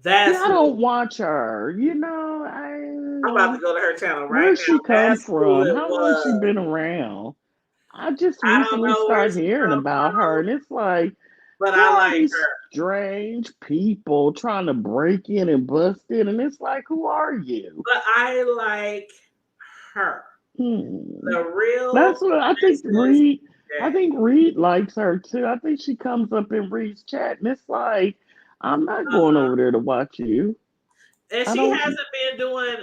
That's I who. don't watch her. I'm about to go to her channel right Where's she now. come That's who from? it How long she was. been around? I just I don't recently know where started she hearing come about her, from, and it's like, but who I are like these her. strange people trying to break in and bust in? And it's like, who are you? But I like her. Hmm. The That's real what I think. Mrs. I J. think Reed likes her too. I think she comes up in Reed's chat, and it's like, I'm not going over there to watch you. And I she don't. hasn't been doing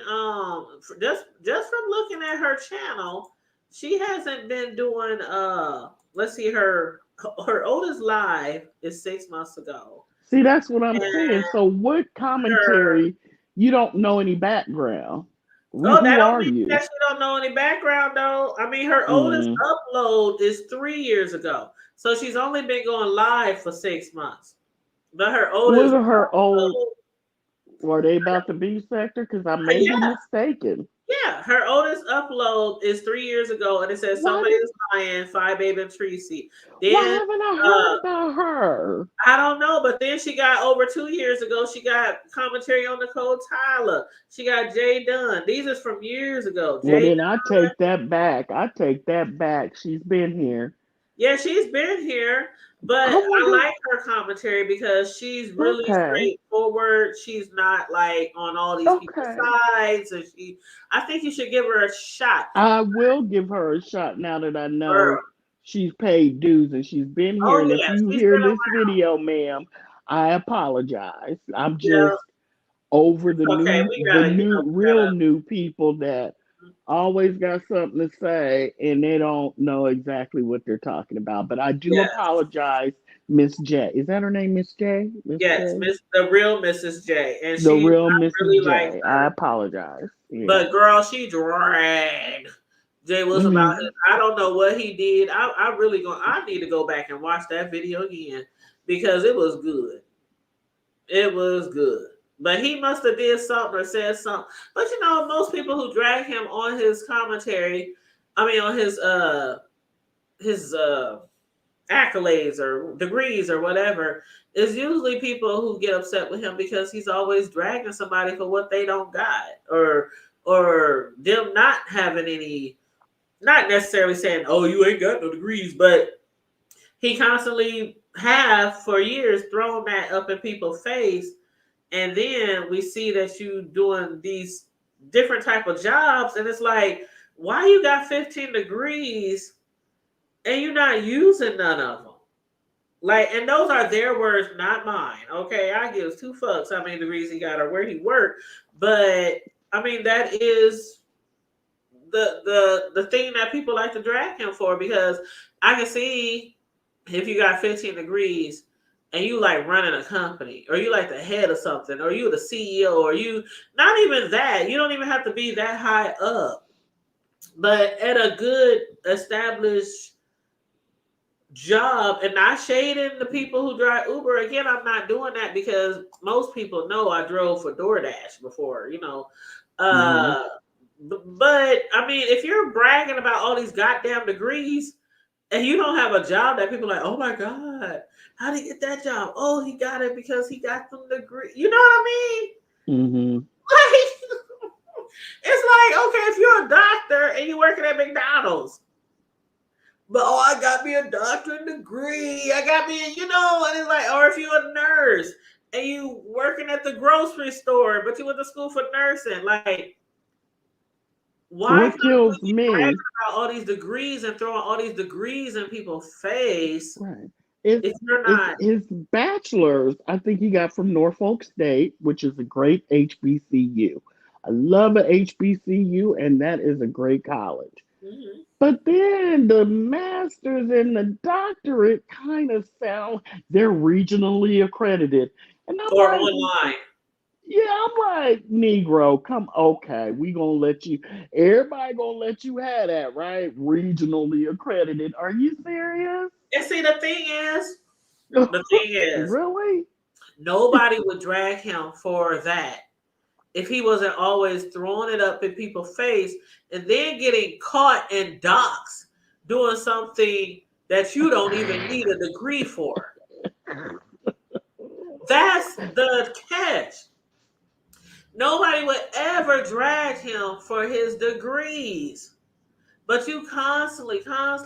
just from looking at her channel, she hasn't been doing let's see her oldest live is 6 months ago. See, that's what I'm saying. And So, what her commentary? You don't know any background. that Who don't are mean that you? she don't know any background though. I mean her oldest Mm. upload is 3 years ago. So she's only been going live for 6 months. But her What oldest are her old? upload, Were they about the B sector? Because I may be yeah, mistaken. Yeah, her oldest upload is 3 years ago, and it says Why somebody did is lying, five baby and Tracy. why Then haven't I uh heard about her? I don't know, but then she got over 2 years ago. She got commentary on Nicole Tyler. She got Jay Dunn. These are from years ago. Well, Jay then Dunn. I take that back. I take that back. She's been here. Yeah, she's been here, but I I wonder. like her commentary because she's really Okay, straightforward. She's not like on all these people's okay. sides, and I think you should give her a shot, I will give her a shot now that I girl. know she's paid dues and she's been here. Oh And if yeah, you she's hear been this around. video, ma'am, I apologize. I'm Yeah, just over the okay. new, We gotta, real new people that always got something to say and they don't know exactly what they're talking about. But I do yeah. apologize, Miss J. Is that her name, Miss J? Miss Yes, J? The real Mrs. J, and The she, real I Mrs. really like J. I her. apologize. Yeah. But girl, she dragged Jay Wilson about his. Mhm. I don't know what he did. I really going. I need to go back and watch that video again because it was good. It was good. But he must have did something or said something. But most people who drag him on his commentary, I mean on his accolades or degrees or whatever, is usually people who get upset with him because he's always dragging somebody for what they don't got, or them not having any, not necessarily saying, oh, you ain't got no degrees, but he constantly have for years thrown that up in people's face. And then we see that you doing these different type of jobs, and it's like, why you got 15 degrees and you're not using none of them? Like, and those are their words, not mine. Okay, I give two fucks how many degrees he got or where he worked, but I mean that is the thing that people like to drag him for, because I can see if you got 15 degrees and you like running a company, or you like the head of something, or you the CEO, or you, not even that, you don't even have to be that high up, but at a good established job. And not shading the people who drive Uber. Again, I'm not doing that because most people know I drove for DoorDash before, Mhm. Uh, but I mean, if you're bragging about all these goddamn degrees and you don't have a job that people are like, oh my God, how did he get that job? Oh, he got it because he got some degree. You know what I Mhm. mean? Like, it's like, okay, if you're a doctor and you're working at McDonald's, but oh, I got me a doctorate degree. I got me, and it's like, or if you're a nurse and you working at the grocery store, but you went to school for nursing, like, why What kills constantly bragging me, about all these degrees and throwing all these degrees in people's face right? It's if you're it's not? his bachelor's. I think he got from Norfolk State, which is a great HBCU. I love a HBCU, and that is a great college. Mhm. But then the master's and the doctorate kind of sound they're regionally accredited, and I'm Or like, online. yeah, I'm like, Negro, come, okay, we gonna let you. Everybody gonna let you have that, right? Regionally accredited. Are you serious? And see, the thing is, Really? nobody would drag him for that if he wasn't always throwing it up in people's face and then getting caught in docs doing something that you don't even need a degree for. That's the catch. Nobody would ever drag him for his degrees. But you constantly throwing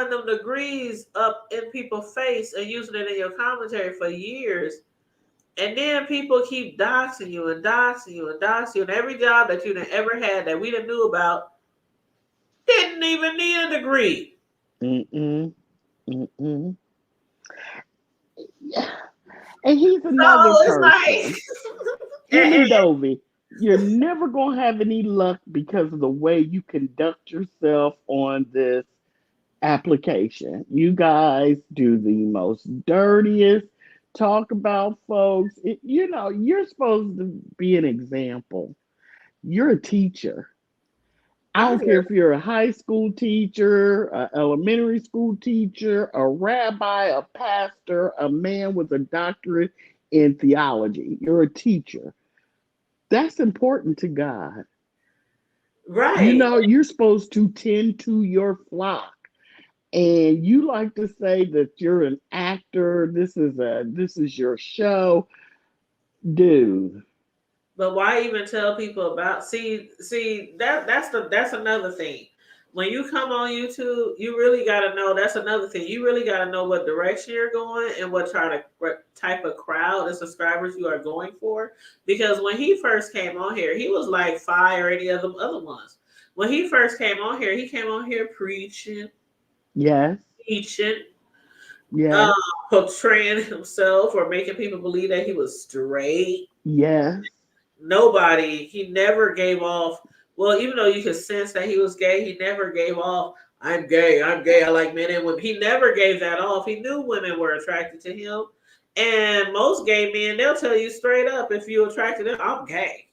them degrees up in people's face and using it in your commentary for years. And then people keep doxing you and doxing you and doxing you. And every job that you ever had that we didn't knew about didn't even need a degree. Mm-mm, mm-mm. Yeah. And he's another So it's person. like, Hear and me, Dovie. You're never gonna have any luck because of the way you conduct yourself on this application. You guys do the most dirtiest talk about folks. You're supposed to be an example. You're a teacher. I I don't care if you're a high school teacher, an elementary school teacher, a rabbi, a pastor, a man with a doctorate in theology. You're a teacher. That's important to God. You Right. know, you're supposed to tend to your flock. And you like to say that you're an actor, this is your show. Dude. But why even tell people about that's another thing. When you come on YouTube, you really gotta know that's another thing. You really gotta know what direction you're going and what type of crowd and subscribers you are going for. Because when he first came on here, he was like Fi or any of the other ones. When he first came on here, he came on here preaching, Yes. teaching, uh, Yes. portraying himself or making people believe that he was straight. Yes. He never gave off, well, even though you could sense that he was gay, he never gave off, I'm gay, I like men and women. He never gave that off. He knew women were attracted to him. And most gay men, they'll tell you straight up, if you're attracted to them, I'm gay.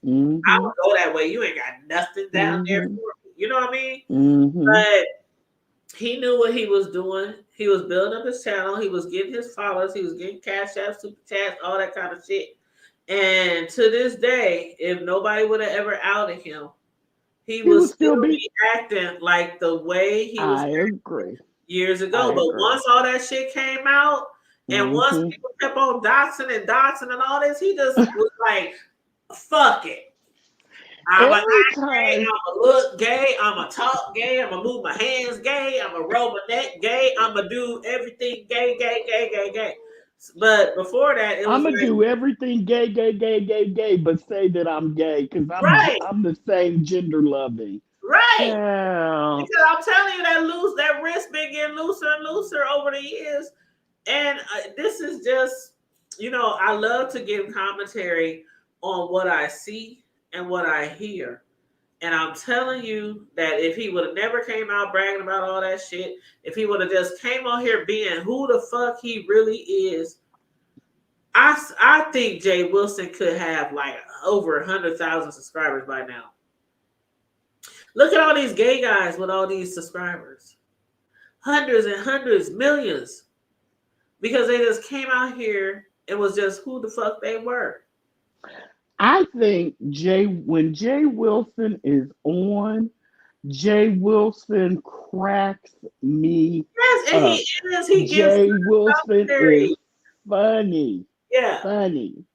I Mm-hmm. don't go that way. You ain't got nothing down there Mm-hmm. for me. You know what I mean? Mm-hmm. But he knew what he was doing. He was building up his channel. He was getting his followers. He was getting cash apps, super chats, all that kind of shit. And to this day, if nobody would have ever outed him, he He would would still still be. be acting like the way he was I agree. years ago. I But agree. once all that shit came out, and once Mm-hmm. people kept on doxing and all this, he just was like, fuck it. I'm a Every act gay, time. I'm a look gay, I'm a talk gay, I'm a move my hands gay, I'm a roll my neck gay, I'm a do everything gay, gay, gay, gay, gay. But before that, it was I'm gonna like, do everything gay, gay, gay, gay, gay, but say that I'm gay because right, I'm the same gender loving. right. Hell, Because I'm telling you, that wrist been getting looser and looser over the years. And this is just, I love to give commentary on what I see and what I hear. And I'm telling you that if he would have never came out bragging about all that shit, if he would have just came on here being who the fuck he really is, I think Jay Wilson could have like over 100,000 subscribers by now. Look at all these gay guys with all these subscribers. Hundreds and hundreds, millions. Because they just came out here and was just who the fuck they were. I think when Jay Wilson is on, Jay Wilson cracks me Yes, and he up. is. He gives Jay Wilson is commentary. funny, Yeah. funny. Yeah.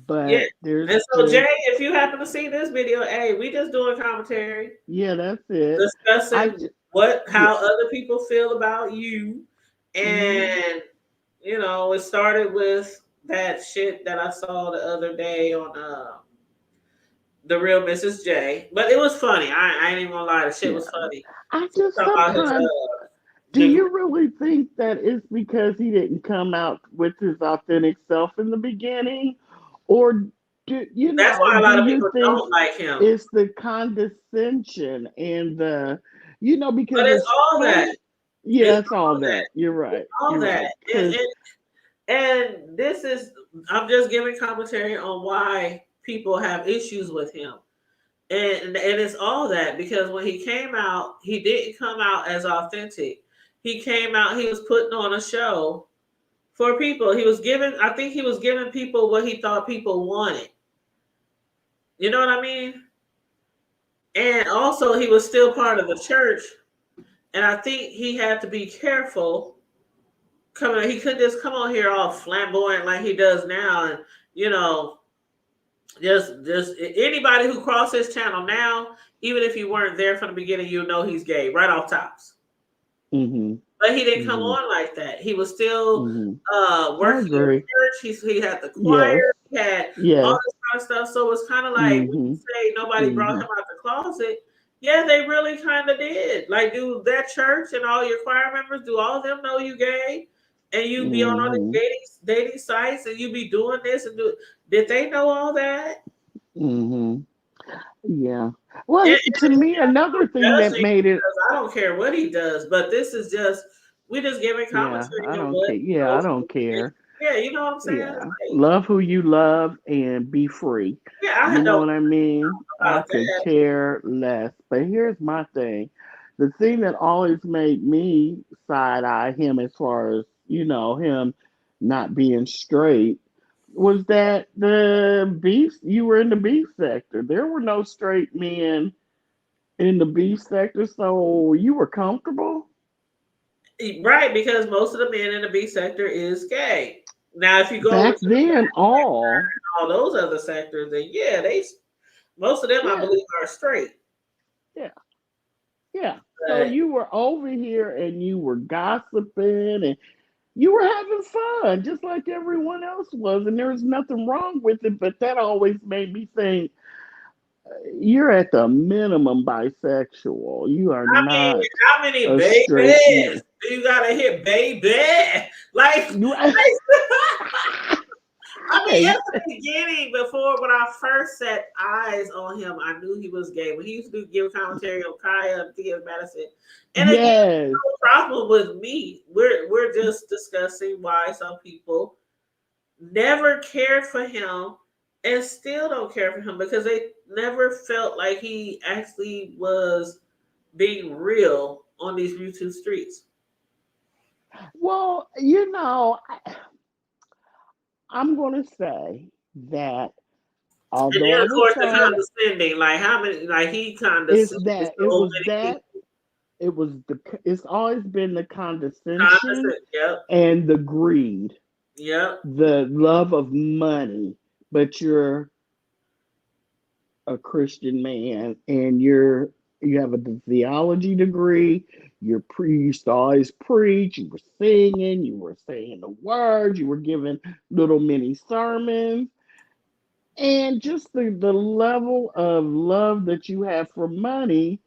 But And so, Jay, if you happen to see this video, hey, we just doing commentary, yeah, that's it. discussing Yeah. how other people feel about you. And, it started with that shit that I saw the other day on The Real Mrs. J. But it was funny. I ain't even gonna lie, the shit was funny. I just Talking about his sometimes. Do degree. you really think that it's because he didn't come out with his authentic self in the beginning? Or That's why a do lot of you people think don't like him. it's the condescension and because But it's it's all funny. that. Yeah, It's it's all all that. that. You're right. All You're that. right. 'Cause And this is, I'm just giving commentary on why people have issues with him. And it's all that because when he came out, he didn't come out as authentic. He came out, he was putting on a show for people. I think he was giving people what he thought people wanted. You know what I mean? And also he was still part of the church. And I think he had to be careful coming. He couldn't just come on here all flamboyant like he does now, and just anybody who crossed his channel now, even if you weren't there from the beginning, you know he's gay right off tops. mm-hmm, But he didn't come mm-hmm, on like that. He was still mm-hmm. I working in agree. the church. He had the Yes. choir. He had all Yes. this kind of stuff. So it's kind of like when Mm-hmm. you say nobody brought Mm-hmm. him out the closet. Yeah, they really kind of did. Like, do that church and all your choir members, do all of them know you gay? And you be on all Mm-hmm. these dating sites and you be doing this and do. Did they know all that? Mm-hmm. Yeah. Well, And to me, another thing that judging made it. because I don't care what he does, but this is just we just giving Yeah, commentary I on don't what care. Yeah, I don't care. yeah, you know what I'm saying? Yeah. Like, Love who you love and be free. yeah, I You know don't what I mean? know I about could that. care less. But here's my thing. The thing that always made me side eye him as far as, him not being straight Was that the beef? You were in the beef sector. There were no straight men in the beef sector, so you were comfortable. Right, because most of the men in the B sector is gay. Now, if you go over Back to the then, all all those other sectors, then yeah, most of them I yeah, believe are straight. yeah, yeah. So But you were over here and you were gossiping and you were having fun, just like everyone else was, and there was nothing wrong with it. But that always made me think you're at the minimum bisexual. You are I mean, not how many a straight babies man. do you gotta hit, baby? Like, Right. I mean, at the beginning, before when I first set eyes on him, I knew he was gay. When he used to give commentary on Kaya and Thea Madison, and again, Yes. no problem with me. We're just discussing why some people never cared for him and still don't care for him because they never felt like he actually was being real on these YouTube streets. Well, I'm going to say that And although then I of was course the trying to, condescending, like how many, like he it's condescended that it so was many that people. it was the it's always been the condescension Condescend, yep, and the greed, yep. the love of money. But you're a Christian man and you have a theology degree. You used to always preach. You were singing. You were saying the words. You were giving little mini sermons. And just the level of love that you have for money.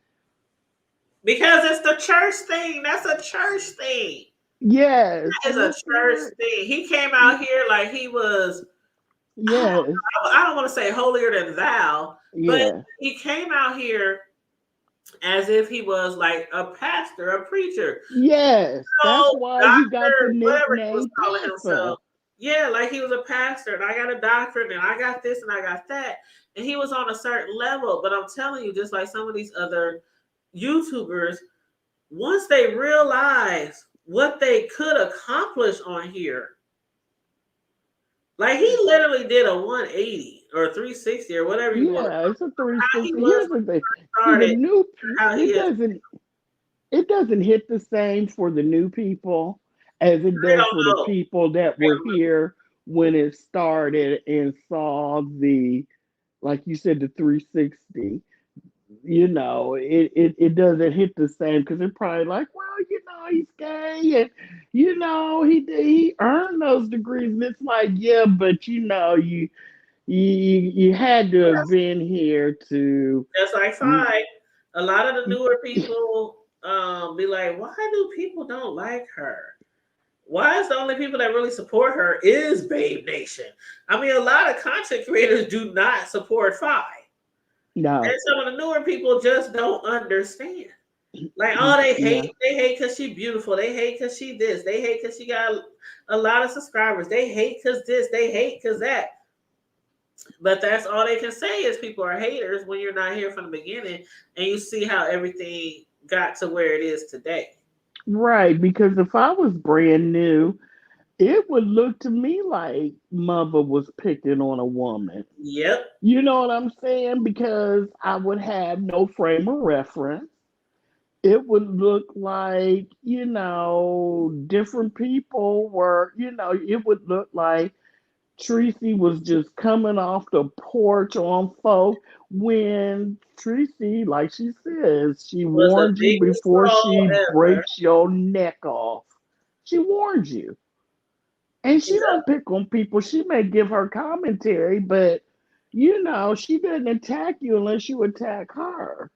Because it's the church thing. That's a church thing. Yes, That is a church Mr. thing. He came out here like he was, Yes, I don't want to say holier than thou, but yeah, he came out here as if he was like a pastor, a preacher. yes. That's So, why he got the doctor, whatever he was nickname calling Pastor. himself. Yeah, like he was a pastor, and I got a doctorate, and I got this, and I got that. And he was on a certain level. But I'm telling you, just like some of these other YouTubers, once they realize what they could accomplish on here, like he literally did a 180 or 360 or whatever you want to Yeah, it's a how he 360. was Here's the thing. See, started, how he it is. doesn't hit the same for the new people as it I does don't for the know. people that I were don't know. here when it started and saw the, like you said, the 360. It doesn't hit the same because they're probably like, well, he's gay and he earned those degrees. And it's like, yeah, but you had to have been here to. That's like fine. A lot of the newer people be like, why do people don't like her? Why is the only people that really support her is Babe Nation? I mean, a lot of content creators do not support Fi. And No, some of the newer people just don't understand. Like, oh, no. they hate because she beautiful. They hate because she this. They hate because she got a lot of subscribers. They hate because this. They hate because that. But that's all they can say is people are haters when you're not here from the beginning and you see how everything got to where it is today. Right, because if I was brand new, it would look to me like mother was picking on a woman. Yep. You know what I'm saying? Because I would have no frame of reference. It would look like, different people were, it would look like Tracy was just coming off the porch on folk when Tracy, like she says, she Was the warned you biggest before troll she ever. breaks your neck off. She warned you. And she Yep. don't pick on people. She may give her commentary, but she doesn't attack you unless you attack her.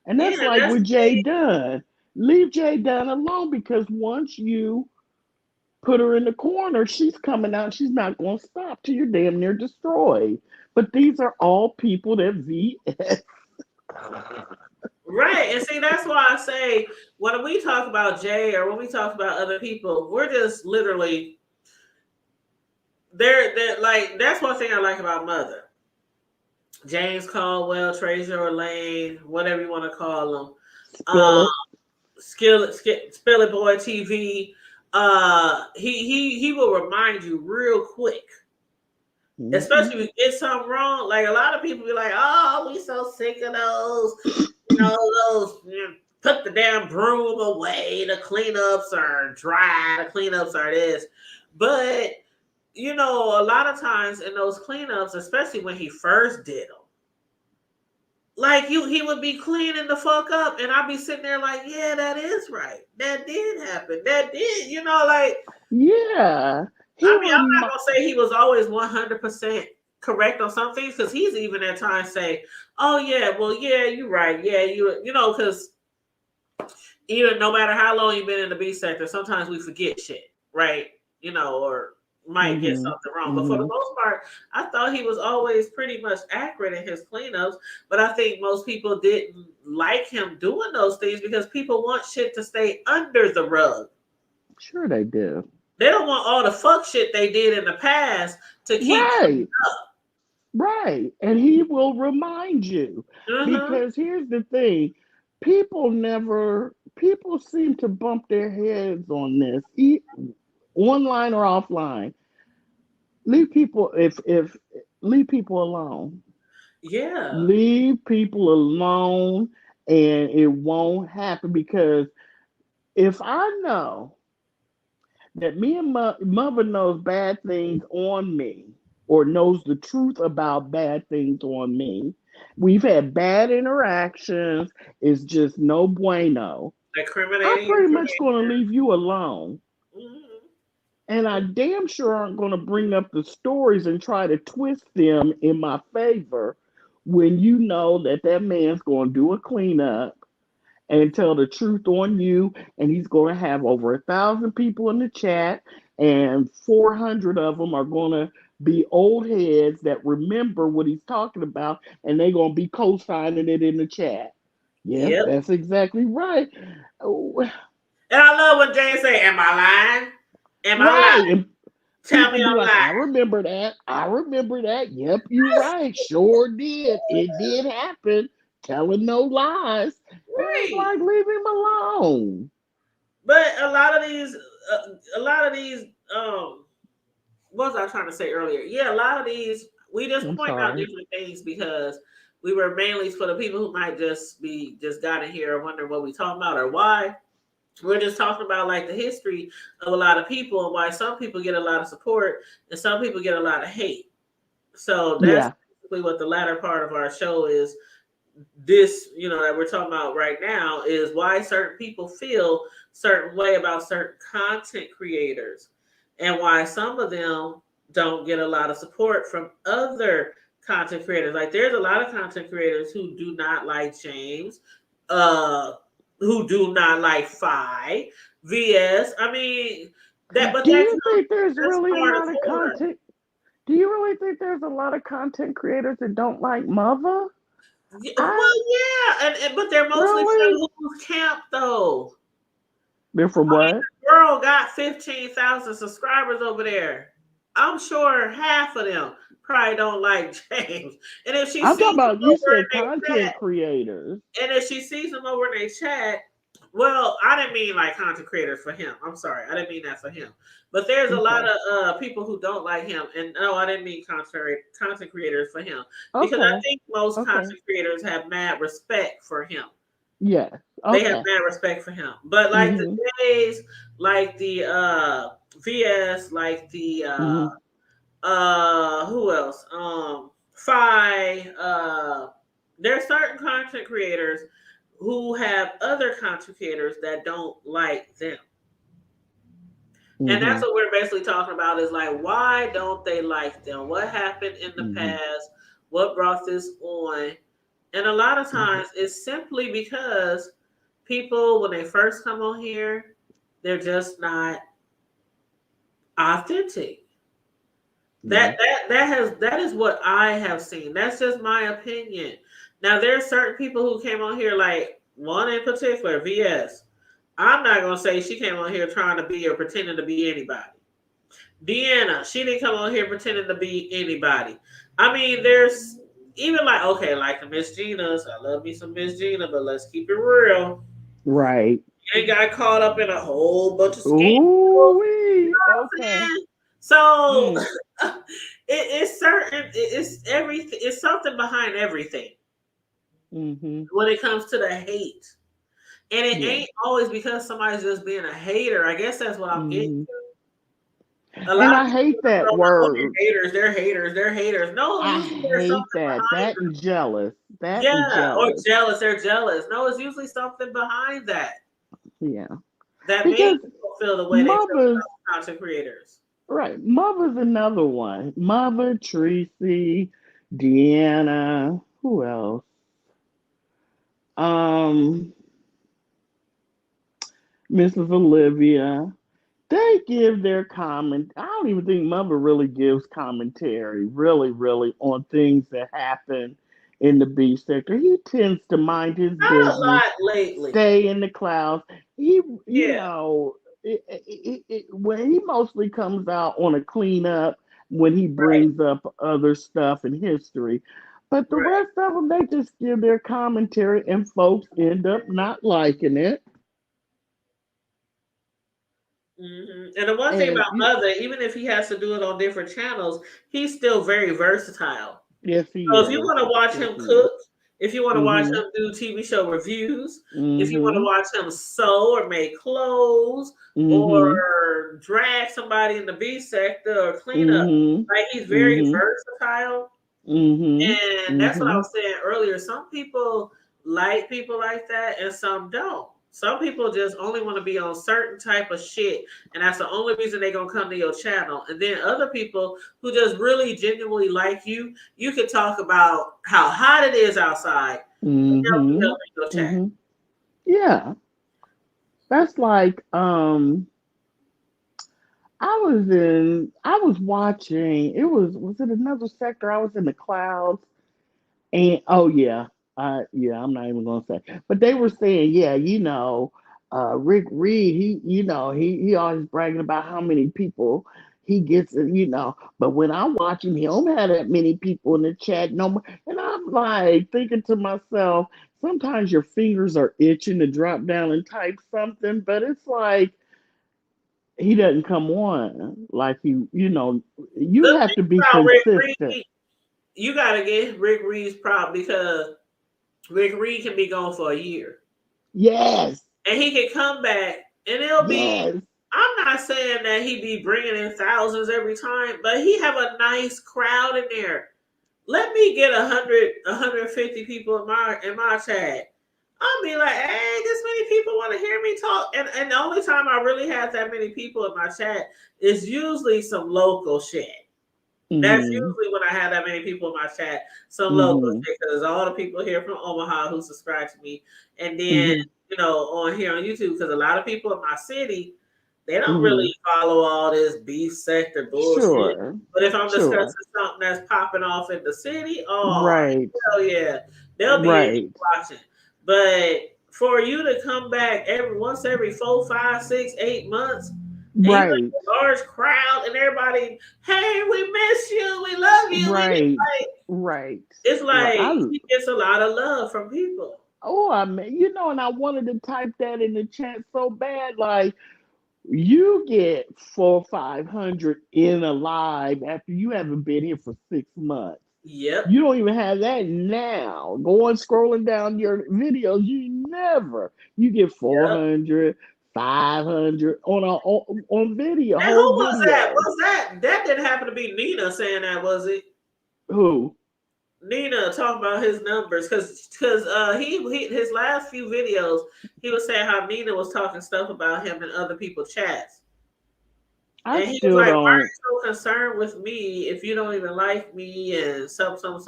And Yeah, that's like that's with the Jay thing. Dunn. Leave Jay Dunn alone because once you put her in the corner, she's coming out. She's not going to stop till you're damn near destroyed. But these are all people that VS. Right. And see, that's why I say when we talk about Jay or when we talk about other people, we're just literally they're like that's one thing I like about Mother. James Caldwell, Treasure Lane, whatever you want to call them. Spill it. Spill It Boy TV. He will remind you real quick Mhm. Especially if you get something wrong. Like a lot of people be like, "Oh, we so sick of those, those." Put the damn broom away. The cleanups are dry. The cleanups are this, but a lot of times in those cleanups, especially when he first did them, like he would be cleaning the fuck up, and I'd be sitting there like, yeah, that is right. That did happen. That did, like. Yeah, he I mean, I'm remi- not gonna say he was always 100% correct on some things because he's even at times say, "Oh yeah, well yeah, you're right. Yeah, because even no matter how long you've been in the B sector, sometimes we forget shit, right? Or might get Mhm. something wrong. But for the Mhm. most part, I thought he was always pretty much accurate in his cleanups. But I think most people didn't like him doing those things because people want shit to stay under the rug. Sure they do. They don't want all the fuck shit they did in the past to keep coming Right. Right. And he will remind you. up. Because here's the thing, people seem to bump their heads on this, online or offline. Leave people, if leave people alone. Yeah. Leave people alone and it won't happen because if I know that me and my mother knows bad things on me or knows the truth about bad things on me. We've had bad interactions. It's just no bueno. I'm Incriminating pretty much going to information. leave you alone. Mhm. And I damn sure aren't going to bring up the stories and try to twist them in my favor when you know that that man's going to do a cleanup and tell the truth on you. And he's going to have over 1,000 people in the chat, and 400 of them are going to be old heads that remember what he's talking about, and they're going to be co-signing it in the chat. Yes, Yep. that's exactly right. Oh, And I love when Jane say, "Am I lying? Am I right. lying? And Tell me people be I'm like, I lying." remember that. I remember that. Yep, you're right. Sure did. It did happen. Telling no lies. And it's Right. like, leave him alone. But a lot of these, what was I trying to say earlier? Yeah, a lot of these, we just I'm point out sorry. different things because we were mainly for the people who might just got in here or wondering what we talking about or why. We're just talking about like the history of a lot of people and why some people get a lot of support and some people get a lot of hate. So that's Yeah. basically what the latter part of our show is. This, that we're talking about right now is why certain people feel certain way about certain content creators and why some of them don't get a lot of support from other content creators. Like there's a lot of content creators who do not like James, uh, who do not like Phi, VS. I mean but Do that you think there's that's really a part of lot of order. content? Do you really think there's a lot of content creators that don't like mother? I Well, yeah, and but they're mostly really. from whose camp though? They're from I mean, what? the girl got 15,000 subscribers over there. I'm sure half of them probably don't like James. And if she I'm talking sees them about, you over in said their chat, content creators. and if she sees them over in their chat, well, I didn't mean like content creators for him. I'm sorry, I didn't mean that for him. But there's a lot Okay. of people who don't like him, and no, I didn't mean content creators for him because I Okay. think most Okay. content creators have mad respect for him. Yes. They have Okay. mad respect for him. But like the Mm-hmm. Jays, like the VS, like the Mm-hmm. who else? Phi, there's certain content creators who have other content creators that don't like them. And Mm-hmm. that's what we're basically talking about is like, why don't they like them? What happened in the Mm-hmm. past? What brought this on? And a lot of Mm-hmm. times it's simply because people, when they first come on here, they're just not authentic. Yeah. That is what I have seen. That's just my opinion. Now there's certain people who came on here, like one in particular, VS. I'm not gonna say she came on here trying to be or pretending to be anybody. Deanna, she didn't come on here pretending to be anybody. I mean, there's even like, okay, like the Miss Gina's. I love me some Miss Gina, but let's keep it real. Right. You ain't got caught up in a whole bunch of scandals. Ooh You wee. know what I'm Okay. saying? So Mm. It's certain. It's everything. It's something behind everything Mm-hmm. when it comes to the hate, and it Yeah. ain't always because somebody's just being a hater. I guess that's what I'm getting. Mm-hmm. A And lot of I people hate that don't know word. they're haters. They're haters. They're haters. No, I usually there's hate something that. behind That it. and jealous. That and Yeah, or jealous. jealous. They're jealous. No, it's usually something behind that Yeah. that Because made people feel the way they feel mothers, about content creators. right. Mother's another one. Mother, Tracy, Deanna, who else? Um, Mrs. Olivia. They give their comment. I don't even think Mother really gives commentary, really, on things that happen in the B sector. He tends to mind his Not a business, lot lately. stay in the clouds. He, you Yeah, know, when he mostly comes out on a cleanup when he right, brings up other stuff in history. But the right. rest of them, they just give their commentary, and folks end up not liking it. And the one thing And about Mother, even if he has to do it on different channels, he's still very versatile. yes, he So if you is. want to watch Yes, him he is. cook, if you want to watch Mm-hmm. him do TV show reviews, if you want to Mm-hmm. watch him sew or make clothes Mm-hmm. or drag somebody in the B sector or clean up, Mm-hmm. like he's very Mm-hmm. versatile. Mm-hmm. And that's what I Mm-hmm. was saying earlier. Some people like people like that and some don't. Some people just only want to be on certain type of shit, and that's the only reason they're gonna come to your channel. And then other people who just really genuinely like you could talk about how hot it is outside, and they'll be Mm-hmm. up in your chat. Mm-hmm. Yeah. That's like I was watching, was it another sector? I was in the clouds. And oh yeah, I'm not even gonna say. But they were saying, yeah, Rick Reed, he always bragging about how many people he gets, But when I watch him, he don't have that many people in the chat no more. And I'm like thinking to myself, sometimes your fingers are itching to drop down and type something, but it's like he doesn't come on like you The have thing to be about Rick consistent. Reed, you gotta get Rick Reed's prop because Rick Reed can be gone for a year. Yes, And he can come back and it'll be, yes, I'm not saying that he be bringing in thousands every time, but he have a nice crowd in there. Let me get 150 people in my chat. I'll be like, hey, this many people want to hear me talk. And the only time I really have that many people in my chat is usually some local shit. That's mm-hmm, usually when I have that many people in my chat, some local mm-hmm, shit, because all the people here from Omaha who subscribe to me, and then mm-hmm, on here on YouTube, because a lot of people in my city, they don't mm-hmm. really follow all this beef sector bullshit. Sure, But if I'm discussing sure, something that's popping off in the city, oh right, hell yeah, they'll be in here right, watching. But for you to come back every 4, 5, 6, 8 months, and you got right, a large crowd and everybody, hey, we miss you, we love you, right, like, right, it's right. like he gets a lot of love from people. I mean, and I wanted to type that in the chat so bad, like you get 400, 500 in a live after you haven't been here for 6 months. Yep, You don't even have that now. Going scrolling down your videos, you get yep. 400, 500 on video, And who whole was that? video. Was that didn't happen to be Nina saying that, was it? Who? Nina talking about his numbers because he his last few videos he was saying how Nina was talking stuff about him in other people's chats. I And he was still like, why are don't. you so concerned with me if you don't even like me and something.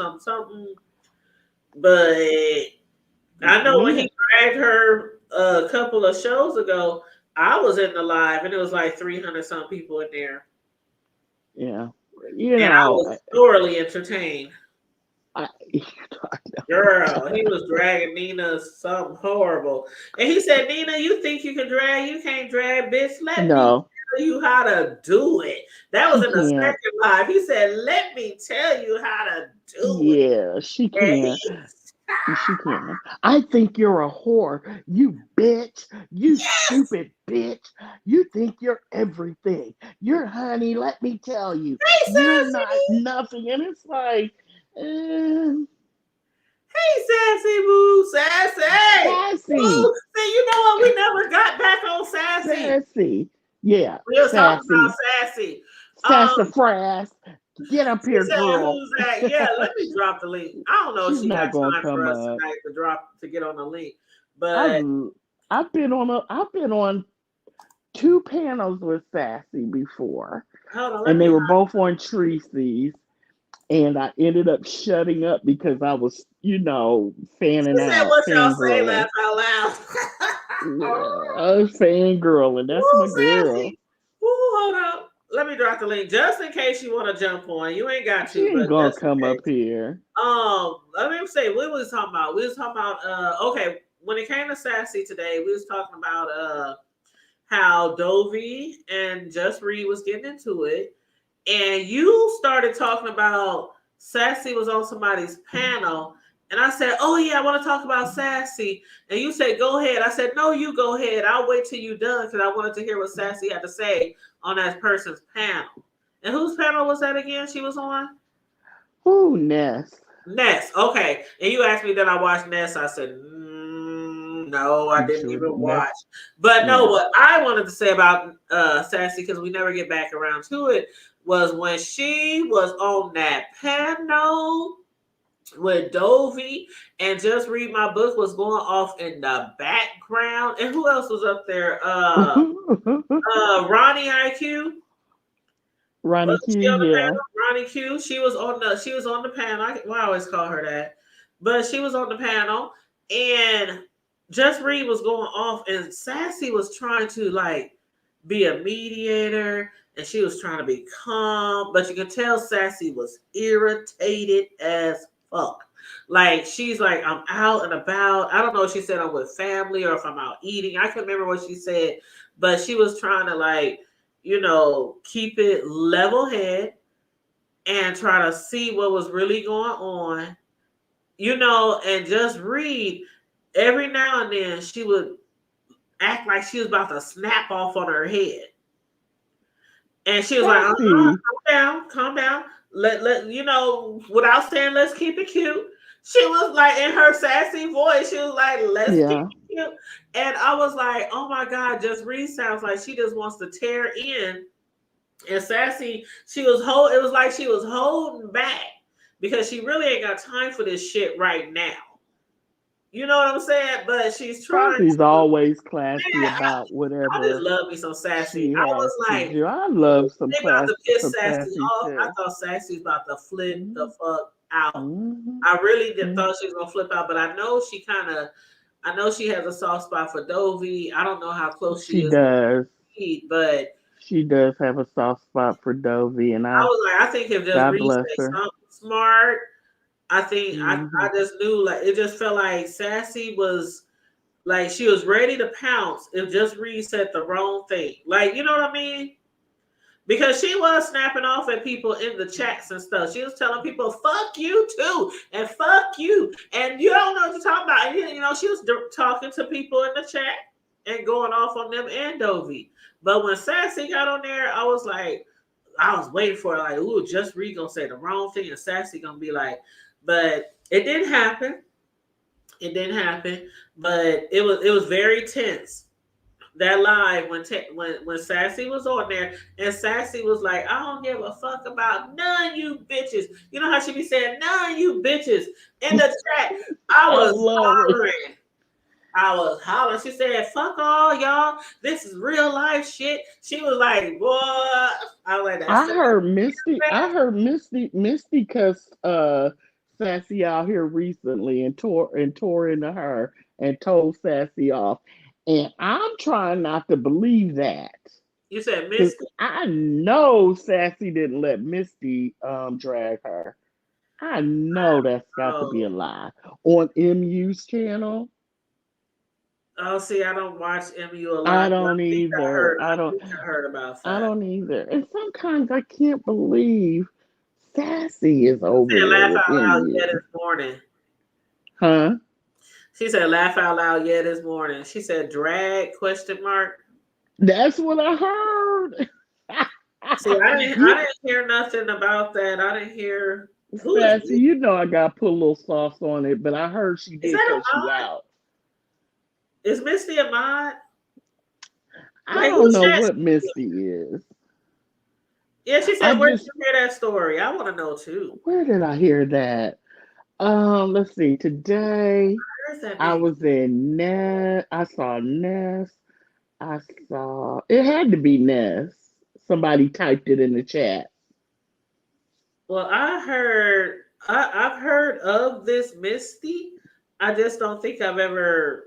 But I know when Nina. he dragged her a couple of shows ago, I was in the live and it was like 300 some people in there. Yeah. And I was thoroughly entertained. I, Girl, he was dragging Nina something horrible. And he said, Nina, you think you can drag? You can't drag, bitch. Let me no, tell you how to do it. That was she in the can't. second live. He said, let me tell you how to do it. Yeah, she And he can't. She can. I think you're a whore. You bitch. You Yes. stupid bitch. You think you're everything. You're honey, let me tell you. Hey, You're not Sassy. nothing. And it's like, Hey, Sassy Boo. Sassy. sassy. Boo. See, you know what? We never got back on Sassy. Sassy. Yeah, We was talking about sassy. Sassy. Um, Sassafras. Get up she here, said, girl. "Who's that?" Yeah, let me drop the link. I don't know if She's she not got gonna time for come us up. tonight to get on the link, but I've I've been on two panels with Sassy before. hold on, let And they me. were both on Treacy's, and I ended up shutting up because I was, fanning She said, out, "What y'all say? fangirling. Laugh out loud." Yeah, I was fangirling. That's my Woo, girl. Sassy. Woo, hold up. Let me drop the link just in case you want to jump on. You ain't got She to, ain't but gonna just in come up case. here. Let me say what we was talking about. We was talking about okay, when it came to Sassy today, we was talking about how Dovie and Just Read was getting into it. And you started talking about Sassy was on somebody's panel. And I said, "Oh yeah, I want to talk about Sassy." And you said, "Go ahead." I said, "No, you go ahead. I'll wait till you're done because I wanted to hear what Sassy had to say on that person's panel." And whose panel was that again? She was on Ooh, Ness. Ness. Okay. And you asked me that I watched Ness. I said, no, I You didn't sure even Ness? watch. But no, Yeah. what I wanted to say about Sassy, because we never get back around to it, was when she was on that panel with Dovie and Just Read My Book was going off in the background. And who else was up there? Ronnie IQ. Ronnie Wasn't Q, she on the yeah. panel? Ronnie Q. She was on the panel. I always call her that. But she was on the panel and Just Read was going off and Sassy was trying to like be a mediator and she was trying to be calm, but you could tell Sassy was irritated as fuck. Like she's like, I'm out and about. I don't know if she said I'm with family or if I'm out eating. I can't remember what she said, but she was trying to like, keep it level head and try to see what was really going on, and Just Read. Every now and then she would act like she was about to snap off on her head. And she was like, Sassy. calm down. Without saying let's keep it cute. She was like in her sassy voice, she was like, let's keep Yeah. it cute. And I was like, oh my God, Just Read sounds like she just wants to tear in. And Sassy, it was like she was holding back because she really ain't got time for this shit right now. You know what I'm saying? But she's trying Sassy's to. always classy Man, about I just whatever love me some Sassy. she I has was to like, do. I love some they about to piss some Sassy sassy off. I too. thought Sassy was about to flip the Mm-hmm. fuck out. Mm-hmm. I really did thought she was gonna flip out, but I know she has a soft spot for Dovie. I don't know how close she She is with does. Pete, but She does have a soft spot for Dovie, and I was like, I think if just God Reese bless say her. something smart, I think I Hmm. just knew like it just felt like Sassy was like she was ready to pounce if just Reed said the wrong thing. Like, you know what I mean? Because she was snapping off at people in the chats and stuff. She was telling people, fuck you too, and fuck you. And you don't know what you're talking about. And, she was talking to people in the chat and going off on them and Dovie. But when Sassy got on there, I was like, I was waiting for it, like, ooh, just Reed gonna say the wrong thing and Sassy gonna be like, but it didn't happen. It didn't happen. But it was very tense that live when Sassy was on there and Sassy was like, I don't give a fuck about none of you bitches. You know how she be saying none of you bitches in the chat. I I was love it. hollering. I was hollering. She said, fuck all y'all. This is real life shit. She was like, what? I was like, that's I Sassy. heard Misty. I heard Misty cussed Sassy out here recently and tore into her and told Sassy off. And I'm trying not to believe that. You said Because Misty? I know Sassy didn't let Misty drag her. I know that's got to be a Oh, lie. On MU's channel, oh, see, I don't watch MU a I lot, but don't either. I think I heard about I that. don't either. And sometimes I can't believe Sassy is over Said there laugh with out loud, yeah, MU. this morning. Huh? She said, laugh out loud, yeah, this morning. She said, drag, question mark. That's what I heard. See, I You, didn't hear nothing about that. I didn't hear, who is Sassy, this? you know I got to put a little sauce on it, but I heard she Is did that cuss a you mod? out. Is Misty a mod? I Like, don't who's know that? what Misty is. Yeah, she I said, where did just, you hear that story? I want to know too. where did I hear that? Let's see. Today Where's that I name? was in Nest. I saw Nest. I saw it had to be Nest. Somebody typed it in the chat. Well, I've heard of this Misty. I just don't think I've ever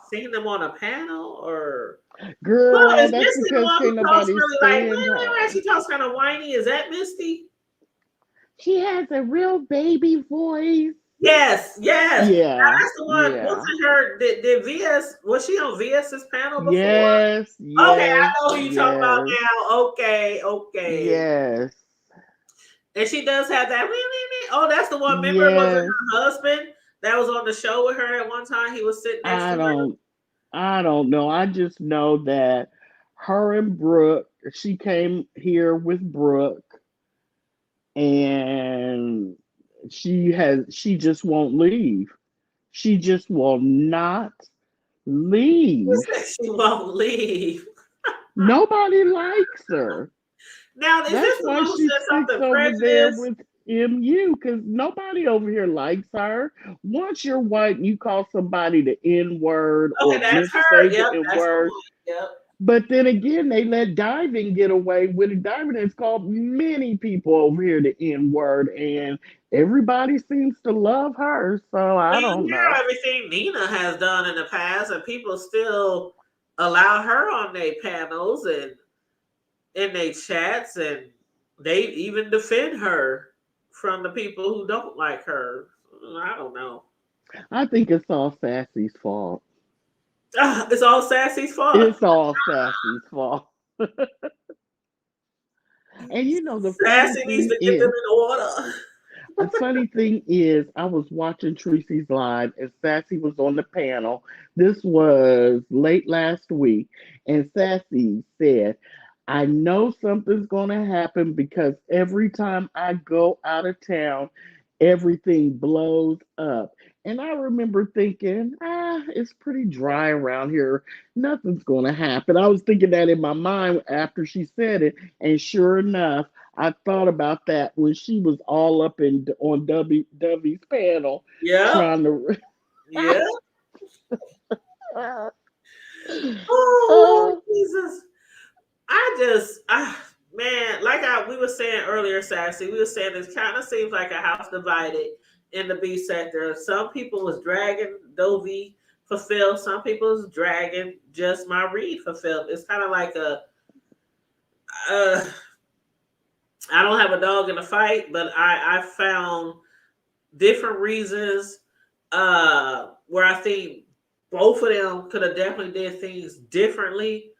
seen them on a panel or. Well, Girl, is that's Misty the because one can't who talks nobody really like, stand her. she talks kind of whiny? Is that Misty? She has a real baby voice. Yes, yes. Now Yeah, that's the one. yeah. Wasn't her? Did VS? Was she on VS's panel before? Yes, Okay, I yes, know who you talking about yes, now. Okay, okay. yes, And she does have that. Oh, that's the one. Remember, was it yes. her husband that was on the show with her at one time? He was sitting next to I her. don't I don't know. I just know that her and Brooke, she came here with Brooke and she just won't leave. She just will not Who leave. said she won't leave? Nobody likes her. Now, is That's this the why one who she said sticks something over there prejudiced? with MU because nobody over here likes her. Once you're white and you call somebody the N word Okay, or that's her. missay the Yep, N that's the word, one. Yep. but then again, they let Diving get away with it. Diving has called many people over here the N word, and everybody seems to love her. So Well, I you don't hear know. everything Nina has done in the past, and people still allow her on their panels and in their chats, and they even defend her from the people who don't like her. I don't know. I think it's all Sassy's fault. It's all Sassy's fault. It's all Sassy's fault. And you know, Sassy needs to get them in order. the funny thing is, I was watching Tracy's live, and Sassy was on the panel. This was late last week, and Sassy said, I know something's going to happen because every time I go out of town, everything blows up. And I remember thinking, it's pretty dry around here. Nothing's going to happen. I was thinking that in my mind after she said it. And sure enough, I thought about that when she was all up in on Dovie's panel Yep. trying to. Yeah. uh, Oh, Jesus. Man, like we were saying earlier, Sassy, we were saying this kind of seems like a house divided in the B sector. Some people was dragging Dovie for Phil. Some people was dragging just my read for Phil. It's kind of like uh, I don't have a dog in the fight, but I found different reasons where I think both of them could have definitely did things differently.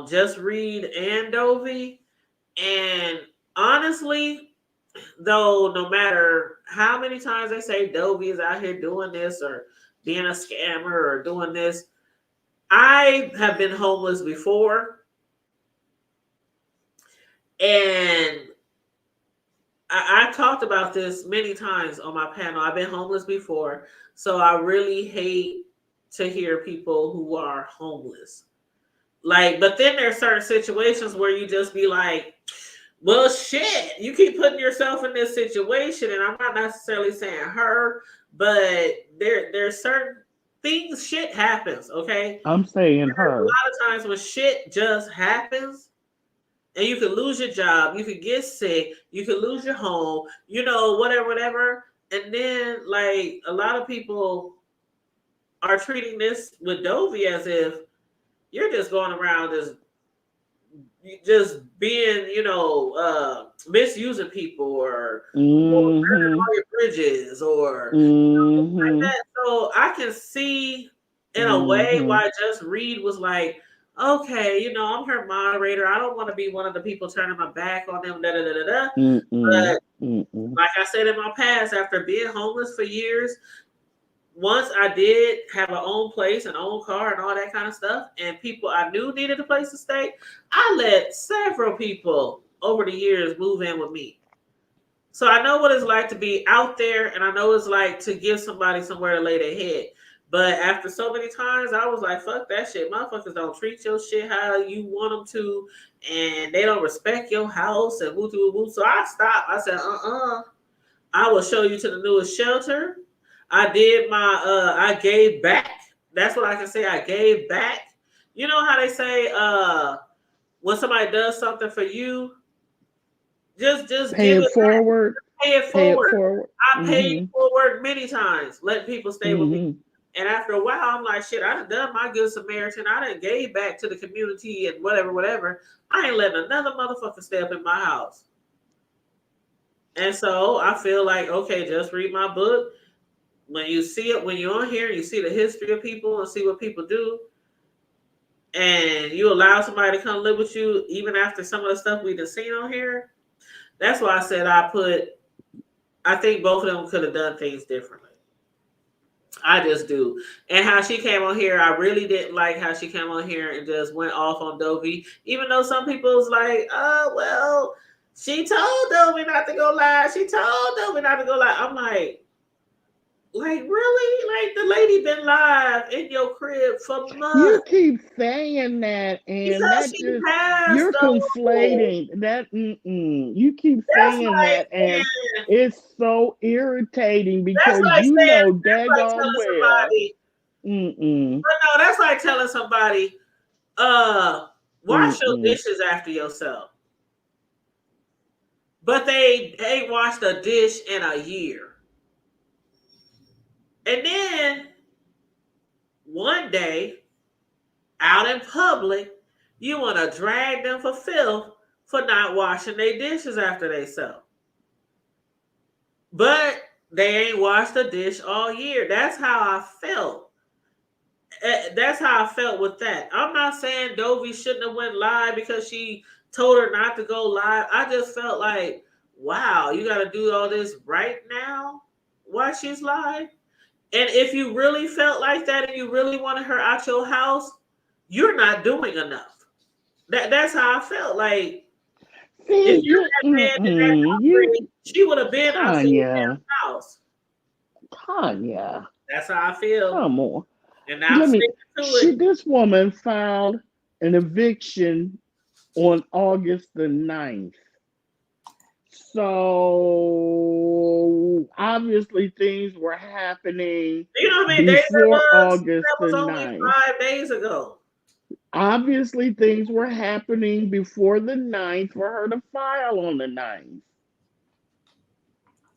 Just Read and Dovie. And honestly, though, no matter how many times they say Dovie is out here doing this or being a scammer or doing this, I have been homeless before. And I talked about this many times on my panel. I've been homeless before. So I really hate to hear people who are homeless. Like, but then there's certain situations where you just be like, well, shit, you keep putting yourself in this situation, and I'm not necessarily saying her, but there's certain things, shit happens, okay? I'm saying There's a her. lot of times when shit just happens, and you could lose your job, you could get sick, you could lose your home, whatever. And then, like, a lot of people are treating this with Dovie as if you're just going around just being, misusing people or burning Mm-hmm. all your bridges or like Mm-hmm. that. So I can see in a way Mm-hmm. why Just Read was like, okay, you know, I'm her moderator. I don't want to be one of the people turning my back on them. Da, da, da, da, da. Mm-mm. But Mm-mm. like I said in my past, after being homeless for years, once I did have an own place, an own car, and all that kind of stuff, and people I knew needed a place to stay, I let several people over the years move in with me. So I know what it's like to be out there, and I know what it's like to give somebody somewhere to lay their head. But after so many times, I was like, fuck that shit. Motherfuckers don't treat your shit how you want them to, and they don't respect your house and woo woo woo. So I stopped. I said, I will show you to the newest shelter. I did my I gave back. That's what I can say. I gave back. You know how they say when somebody does something for you, just Pay give it it back. forward. Pay it Pay it forward. forward. I paid Mm-hmm. forward many times, let people stay with me. Mm-hmm. And after a while, I'm like, shit, I done my good Samaritan. I done gave back to the community and whatever, whatever. I ain't letting another motherfucker stay up in my house. And so I feel like, okay, just read my book. When you see it, when you're on here, you see the history of people and see what people do, and you allow somebody to come live with you, even after some of the stuff we've seen on here. That's why I said I think both of them could have done things differently. I just do. And how she came on here, I really didn't like how she came on here and just went off on Dovie, even though some people was like, oh, well, she told Dovie not to go live. She told Dovie not to go live. I'm like, really? Like, the lady been live in your crib for You months. keep saying that, and Because that she just passed, you're though. conflating that. Mm-mm. You keep That's saying like that, and saying, it's so irritating that's because like you saying, know that's like daggone telling well. somebody, Mm-mm. but no, that's like telling somebody, uh, wash your Mm-mm. dishes after yourself. But they ain't washed a dish in a year. And then one day, out in public, you want to drag them for filth for not washing their dishes after they self. But they ain't washed a dish all year. That's how I felt. That's how I felt with that. I'm not saying Dovie shouldn't have went live because she told her not to go live. I just felt like, wow, you got to do all this right now while she's live. And if you really felt like that and you really wanted her out your house, you're not doing enough. That's how I felt. Like, if See, you're you, that bad and that you, hungry, she would have been out your Tanya, damn house. Tanya, That's how I feel. come on. And I'm Let me. sticking to it. This woman filed an eviction on August the 9th. So obviously things were happening You know how many days that before was? August That the was only 9th. 5 days ago. Obviously things were happening before the 9th for her to file on the 9th.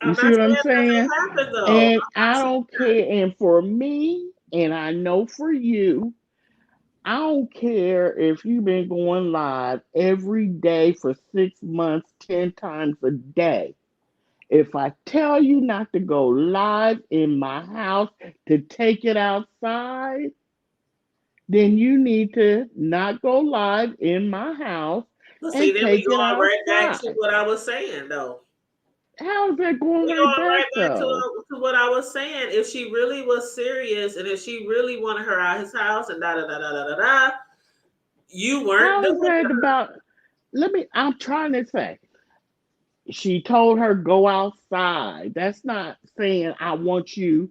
You I'm see not what I'm saying saying? nothing happened though. And I'm not I saying don't that. care. And for me, and I know for you, I don't care if you've been going live every day for 6 months, 10 times a day. If I tell you not to go live in my house, to take it outside, then you need to not go live in my house But see, and then we take it going right back to outside. what I was saying though. How is that going We right going right back back though? to what I was saying. If she really was serious and if she really wanted her out his house and da da da da da da da, you weren't How is doing that that. about? I'm trying to say. She told her go outside. That's not saying I want you.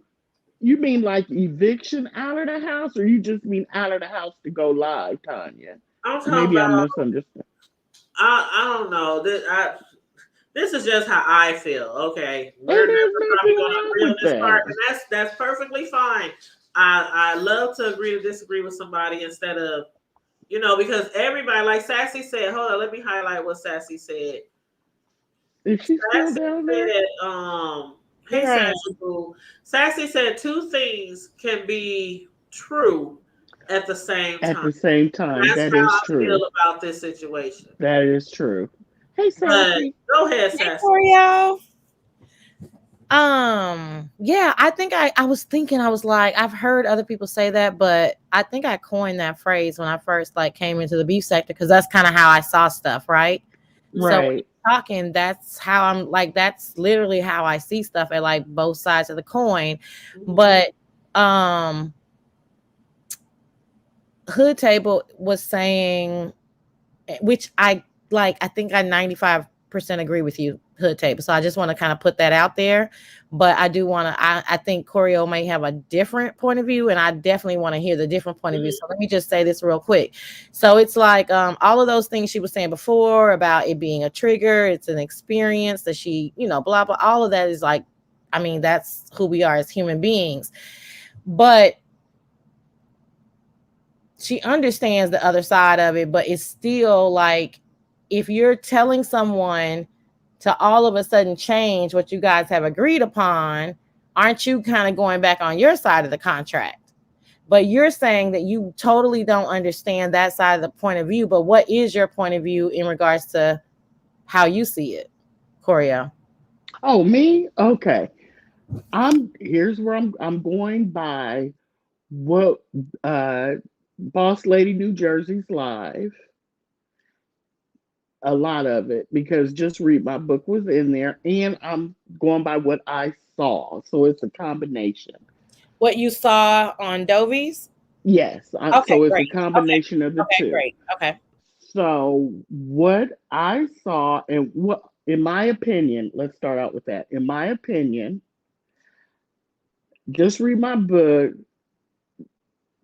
You mean like eviction out of the house, or you just mean out of the house to go live, Tanya? I'm talking Maybe I about. misunderstood. I don't know. This is just how I feel. Okay, And we're there's never probably nothing going to wrong agree on with this part, that. and that's perfectly fine. I love to agree to disagree with somebody instead of because everybody, like Sassy said. Hold on, let me highlight what Sassy said. Is she still Sassy down there? said, "Hey Here I Sassy am. boo." Sassy said two things can be true at the same At time. the same time, That's that how is I feel true. about this situation. That is true. Hey, But Sassy. go ahead, Hey, Sassy. for y'all. Yeah, I think I was thinking, I was like, I've heard other people say that, but I think I coined that phrase when I first like came into the beef sector because that's kind of how I saw stuff, right? So when Right. you're talking, that's how I'm like, that's literally how I see stuff at like both sides of the coin. But um Hood Table was saying, which I like, I think I 95% agree with you, Hood Table. So I just want to kind of put that out there. But I do want to, I think Corio may have a different point of view, and I definitely want to hear the different point of view. So let me just say this real quick. So it's like all of those things she was saying before about it being a trigger, it's an experience that she, blah, blah, all of that is like, I mean, that's who we are as human beings. But she understands the other side of it, but it's still like, if you're telling someone to all of a sudden change what you guys have agreed upon, aren't you kind of going back on your side of the contract? But you're saying that you totally don't understand that side of the point of view. But what is your point of view in regards to how you see it, Corio? Oh, me? Okay. Here's where I'm going by what uh Boss Lady New Jersey's live, a lot of it, because Just Read My Book was in there, and I'm going by what I saw. So it's a combination. What you saw on Dovie's? Yes, Okay, so it's a great. Okay, combination of the okay, two. great. Okay. So what I saw, and what, in my opinion, let's start out with that. In my opinion, Just Read My Book,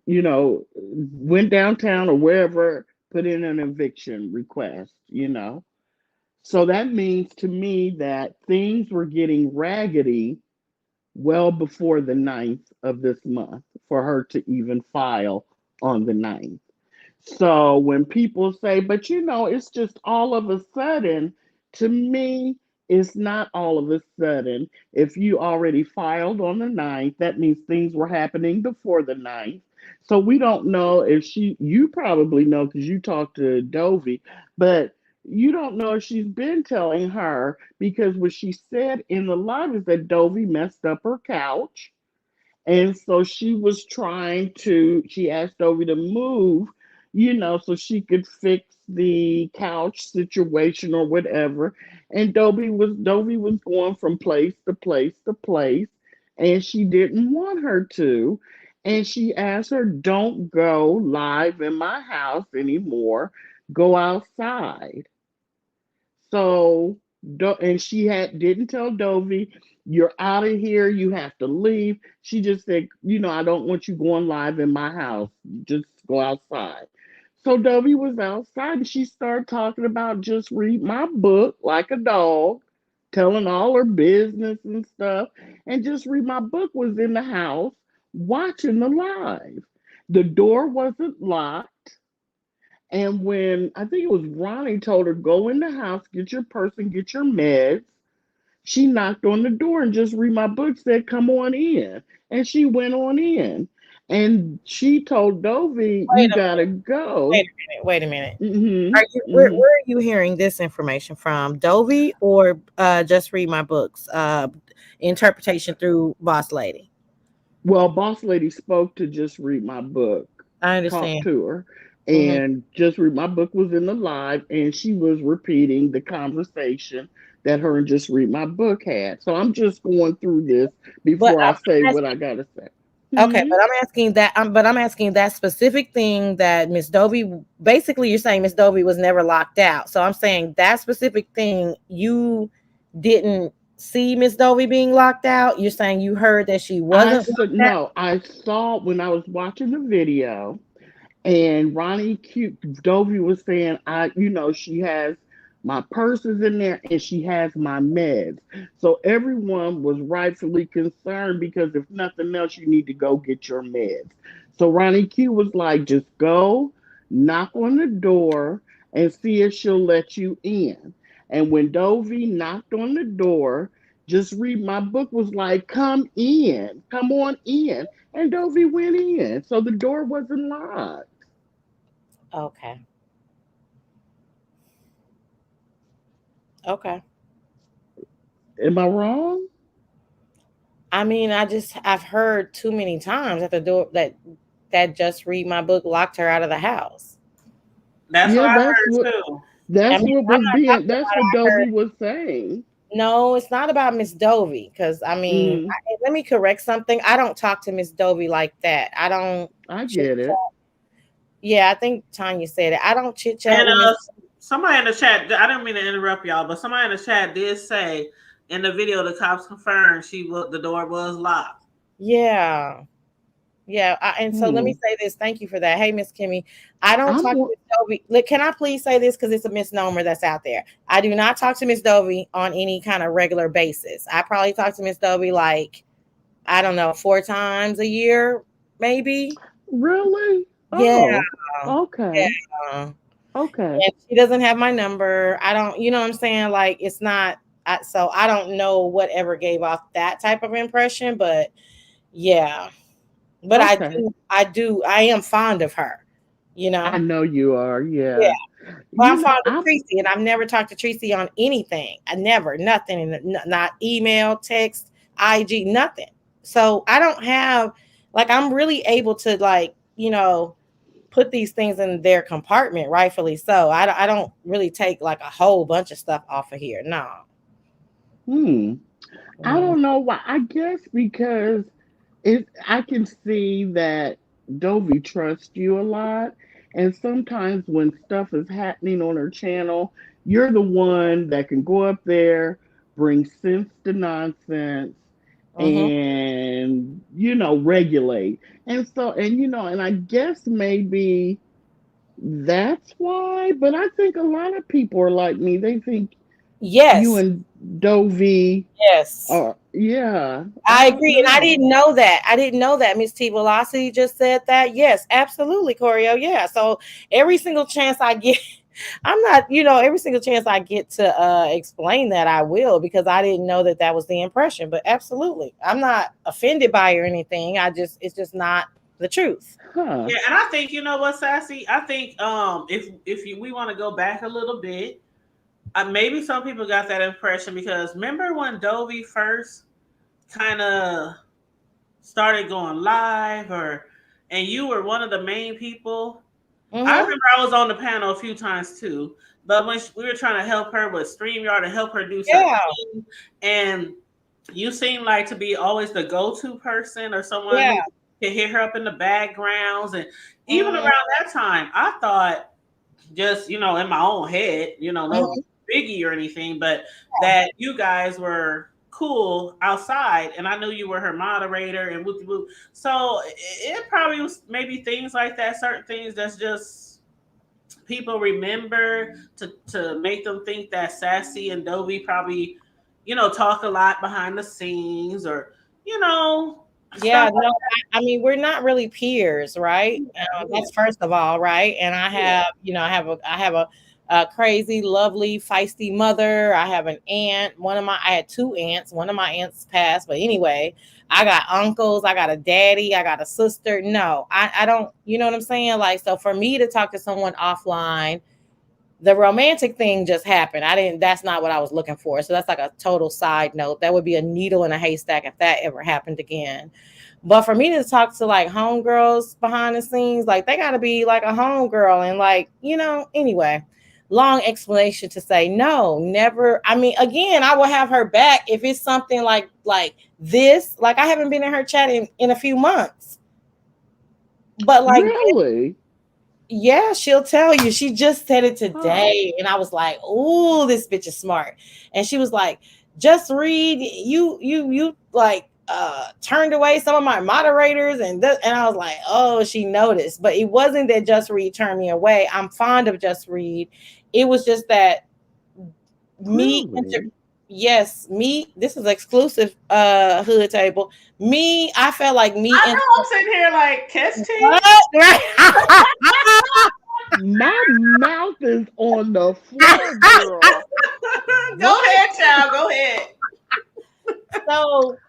went downtown or wherever, put in an eviction request. So that means to me that things were getting raggedy well before the 9th of this month for her to even file on the 9th. So when people say, but it's just all of a sudden, to me, it's not all of a sudden. If you already filed on the 9th, that means things were happening before the 9th. So we don't know if you probably know because you talked to Dovie, but you don't know if she's been telling her, because what she said in the live is that Dovie messed up her couch. And so she asked Dovie to move, so she could fix the couch situation or whatever. And Dovie was going from place to place to place, and she didn't want her to. And she asked her, don't go live in my house anymore. Go outside. So, and she didn't tell Dovie, you're out of here, you have to leave. She just said, I don't want you going live in my house. Just go outside. So Dovie was outside, and she started talking about Just Read My Book like a dog, telling all her business and stuff. And Just Read My Book was in the house watching the live. The door wasn't locked. And when I think it was Ronnie told her, go in the house, get your purse and get your meds, she knocked on the door and Just Read My Book said, come on in. And she went on in. And she told Dovie, Wait you a gotta minute. Wait go. a minute. Wait a minute. Hmm. Are you Hmm. where are you hearing this information from? Dovie or Just Read My Books? Interpretation through Boss Lady. Well, Boss Lady spoke to Just Read My Book, I talked understand. to her, Hmm. and Just Read My Book was in the live, and she was repeating the conversation that her and Just Read My Book had. So I'm just going through this But before I say I'm what I asking, gotta say. okay, Hmm. but I'm asking that specific thing that Miss Dovie. Basically, you're saying Miss Dovie was never locked out. So I'm saying that specific thing you didn't see Miss Dovie being locked out. You're saying you heard that she wasn't locked out. No, I saw when I was watching the video. And Ronnie Q Dovie was saying, she has my purses in there and she has my meds. So everyone was rightfully concerned because if nothing else, you need to go get your meds. So Ronnie Q was like, just go, knock on the door, and see if she'll let you in. And when Dovie knocked on the door, Just Read My Book was like, come in, come on in. And Dovie went in. So the door wasn't locked. Okay. Okay. Am I wrong? I mean, I've heard too many times at the door that Just Read My Book locked her out of the house. That's what Yeah, I heard too. I that's mean, what I'm was not being, talking that's about what I heard. Dovie was saying. No, it's not about Miss Dovie. Because I mean, Mm, let me correct something. I don't talk to Miss Dovie like that. I don't I chit get chat. it. Yeah, I think Tanya said it. I don't chit chat And with Miss. somebody in the chat, I didn't mean to interrupt y'all, but somebody in the chat did say in the video the cops confirmed the door was locked. Yeah. Yeah, and so let me Hmm. say this. Thank you for that. Hey, Miss Kimmy, I don't I'm talk to wa- Miss Dovie. Look, can I please say this because it's a misnomer that's out there? I do not talk to Miss Dovie on any kind of regular basis. I probably talk to Miss Dovie like I don't know 4 times a year, maybe. really? Yeah, Oh, okay. yeah. Okay. And she doesn't have my number. I don't, you know what I'm saying? Like it's not. So I don't know whatever gave off that type of impression, but yeah. But Okay. I am fond of her, you I know. know you are. Yeah. Yeah. Well, You I'm know, fond of I Tracy, and I've never talked to Tracy on anything. I never, nothing, not email, text, IG, nothing. So I don't have, like, I'm really able to, like, put these things in their compartment, rightfully so. I don't really take like a whole bunch of stuff off of here. No. hmm. I Mm. don't know why. I guess because I can see that Dovie trusts you a lot. And sometimes when stuff is happening on her channel, you're the one that can go up there, bring sense to nonsense, Mhm. and, regulate. And so, and I guess maybe that's why, but I think a lot of people are like me. They think you Yes. and Dovie Yes. are, yeah, I I don't agree, and I know. didn't know that. I didn't know that. Miss T Velocity just said that. Yes, absolutely, Choreo. Yeah. So every single chance I get, I'm not, every single chance I get to explain that, I will, because I didn't know that that was the impression. But absolutely, I'm not offended by it or anything. It's just not the truth. Huh. Yeah, and I think you know what, Sassy. I think we want to go back a little bit, maybe some people got that impression because remember when Dovie first kind of started going live, and you were one of the main people. I Mm-hmm. remember I was on the panel a few times too, but when we were trying to help her with StreamYard and help her do certain Yeah. things, and you seem like to be always the go-to person or someone Yeah. who can hear her up in the backgrounds. And even Mm-hmm. around that time, I thought just, in my own head, no Mm-hmm. biggie or anything, but that you guys were cool outside and I knew you were her moderator and whoop whoop. So it probably was maybe things like that, certain things that's just people remember to make them think that Sassy and Dovie probably, talk a lot behind the scenes or, Yeah, stuff no, I mean, we're not really peers, right? like That's first of all, right? And yeah. I have a crazy, lovely, feisty mother. I have an aunt. I had 2 aunts. One of my aunts passed, but anyway, I got uncles. I got a daddy. I got a sister. No, I don't. You know what I'm saying? Like, so for me to talk to someone offline, the romantic thing just happened. That's not what I was looking for. So that's like a total side note. That would be a needle in a haystack if that ever happened again. But for me to talk to like homegirls behind the scenes, like they gotta be like a homegirl and like, anyway. Long explanation to say no, never. I mean, again, I will have her back if it's something like this. Like I haven't been in her chat in a few months. But like Really? yeah, she'll tell you. She just said it Huh. today. And I was like, oh, this bitch is smart. And she was like, just read. You like turned away some of my moderators and I was like, oh, she noticed. But it wasn't that Just Read turned me away. I'm fond of Just Read. It was just that me Really? yes, me, this is exclusive hood table. Me, I felt like me I and know I'm sitting here like kiss tea. what? Right? My mouth is on the floor, girl. Go What? ahead, child. Go ahead. So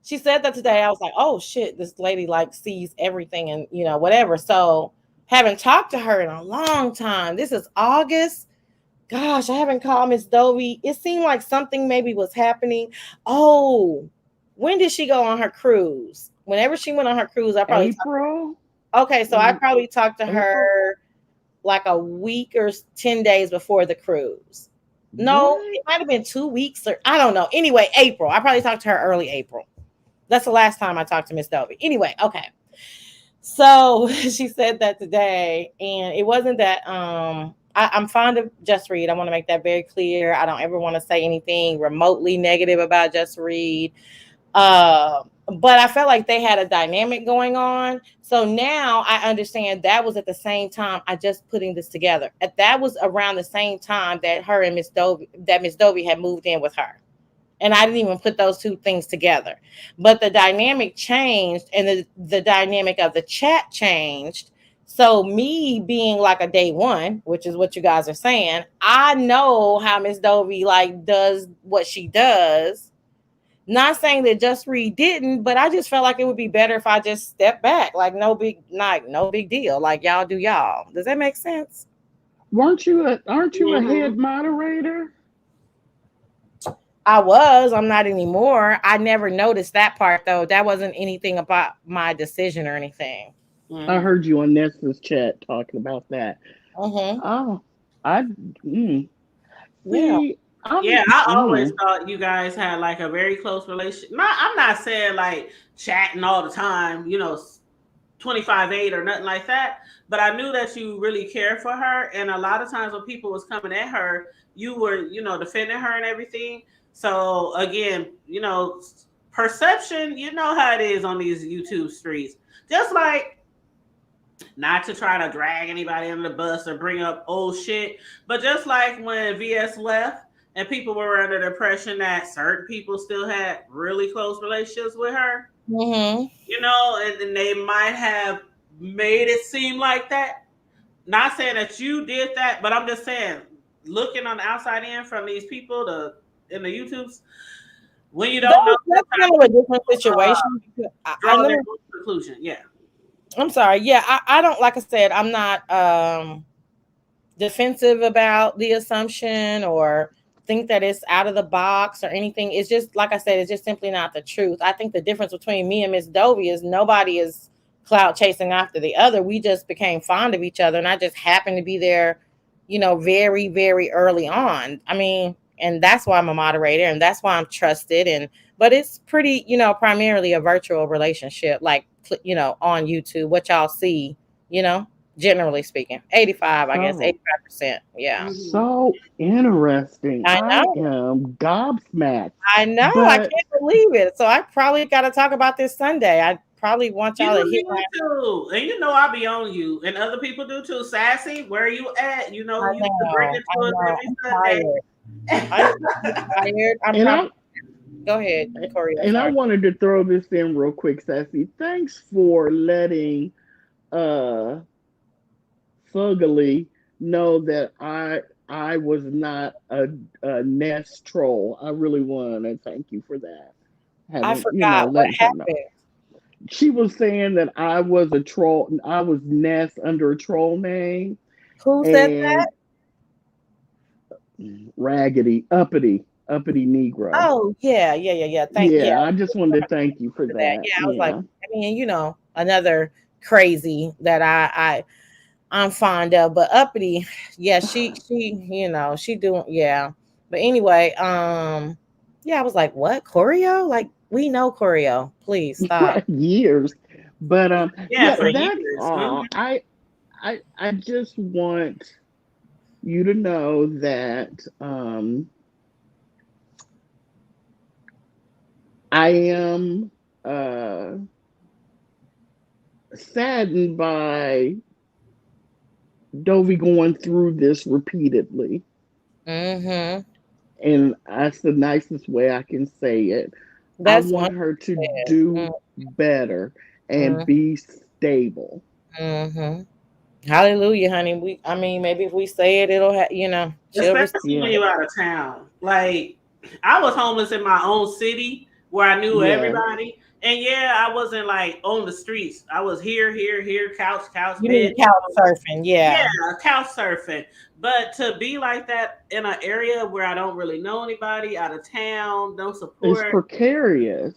she said that today. I was like, oh shit, this lady like sees everything and whatever. So haven't talked to her in a long time. This is August. Gosh, I haven't called Miss Dovie. It seemed like something maybe was happening. Oh, when did she go on her cruise? Whenever she went on her cruise, I probably April. okay, so I probably talked to April? her like a week or 10 days before the cruise. No, What? it might have been 2 weeks or I don't know. Anyway, April. I probably talked to her early April. That's the last time I talked to Miss Dovie. Anyway, okay. So she said that today, and it wasn't that I'm fond of Just Read. I want to make that very clear. I don't ever want to say anything remotely negative about Just Read. But I felt like they had a dynamic going on. So now I understand that was at the same time I just putting this together. That was around the same time that her and Miss Dovie had moved in with her. And I didn't even put those two things together. But the dynamic changed and the dynamic of the chat changed. So me being like a day one, which is what you guys are saying, I know how Miss Dovie like does what she does. Not saying that Just Read didn't, but I just felt like it would be better if I just step back. Like no big deal. Like y'all do y'all. Does that make sense? Aren't you a head moderator? I was. I'm not anymore. I never noticed that part though. That wasn't anything about my decision or anything. I heard you on Nessa's chat talking about that. Oh, See, I always thought you guys had like a very close relationship. I'm not saying like chatting all the time, 25/8 or nothing like that. But I knew that you really cared for her, and a lot of times when people was coming at her, you were, defending her and everything. So again, perception, you know how it is on these YouTube streets. Just like, not to try to drag anybody under the bus or bring up old shit, but just like when VS left and people were under the impression that certain people still had really close relationships with her, and then they might have made it seem like that. Not saying that you did that, but I'm just saying, looking on the outside in from these people in the YouTubes, when you don't know, that's kind of a different situation. Draw their own conclusion. Yeah. I'm sorry. Yeah, I don't, like I said, I'm not defensive about the assumption or think that it's out of the box or anything. It's just, like I said, it's just simply not the truth. I think the difference between me and Miss Dovie is nobody is clout chasing after the other. We just became fond of each other, and I just happened to be there, very, very early on. I mean, and that's why I'm a moderator, and that's why I'm trusted. But it's pretty, primarily a virtual relationship, like, on YouTube, what y'all see, generally speaking, 85, I guess 85%. Yeah. So interesting. I know. I am gobsmacked. I know. I can't believe it. So I probably got to talk about this Sunday. I probably want y'all to hit my too. And I be on you, and other people do too. Sassy, where are you at? You can bring it to us every Sunday. I'm tired. Go ahead, Corey. And I wanted to throw this in real quick, Sassy. Thanks for letting Fugly know that I was not a Nest troll. I really want to thank you for that. I forgot what happened. She was saying that I was a troll. I was Nest under a troll name. Who said that? Raggedy, uppity Negro. Oh, yeah. Thank you. I just wanted to thank you for that. Yeah, I was like, I mean, another crazy that I'm fond of, but uppity, yeah, she she doing, yeah. But anyway, I was like, what, choreo? Like, we know choreo. Please stop. Years, but for that's years. all. I just want you to know that I am saddened by Dovie going through this repeatedly. And that's the nicest way I can say it. I want her to do better and be stable. Hallelujah, honey. Maybe if we say it, it'll have, especially when you're out of town. Like, I was homeless in my own city where I knew everybody. And I wasn't like on the streets. I was here, couch, you bed. Mean couch surfing, yeah. Yeah, couch surfing. But to be like that in an area where I don't really know anybody, out of town, no support. It's precarious.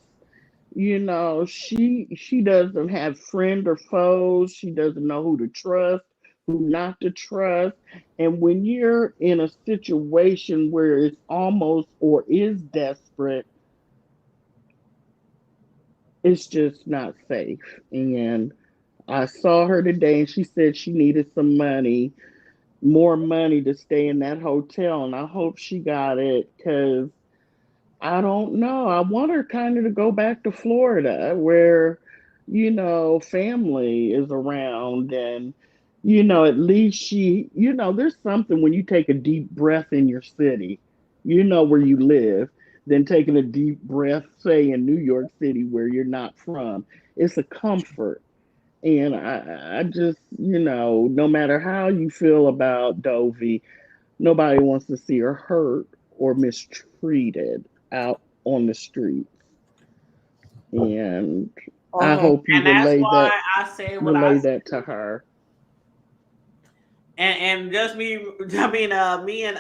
You know, she doesn't have friend or foes. She doesn't know who to trust, who not to trust. And when you're in a situation where it's almost or is desperate, it's just not safe. And I saw her today and she said she needed some money, more money to stay in that hotel. And I hope she got it because I don't know. I want her kind of to go back to Florida where, family is around and, at least there's something when you take a deep breath in your city, where you live, than taking a deep breath, say, in New York City where you're not from. It's a comfort. And I just, no matter how you feel about Dovie, nobody wants to see her hurt or mistreated out on the streets. And I Uh-huh. hope you And that's why I say what I relay say. that to her. And just me, I mean, me and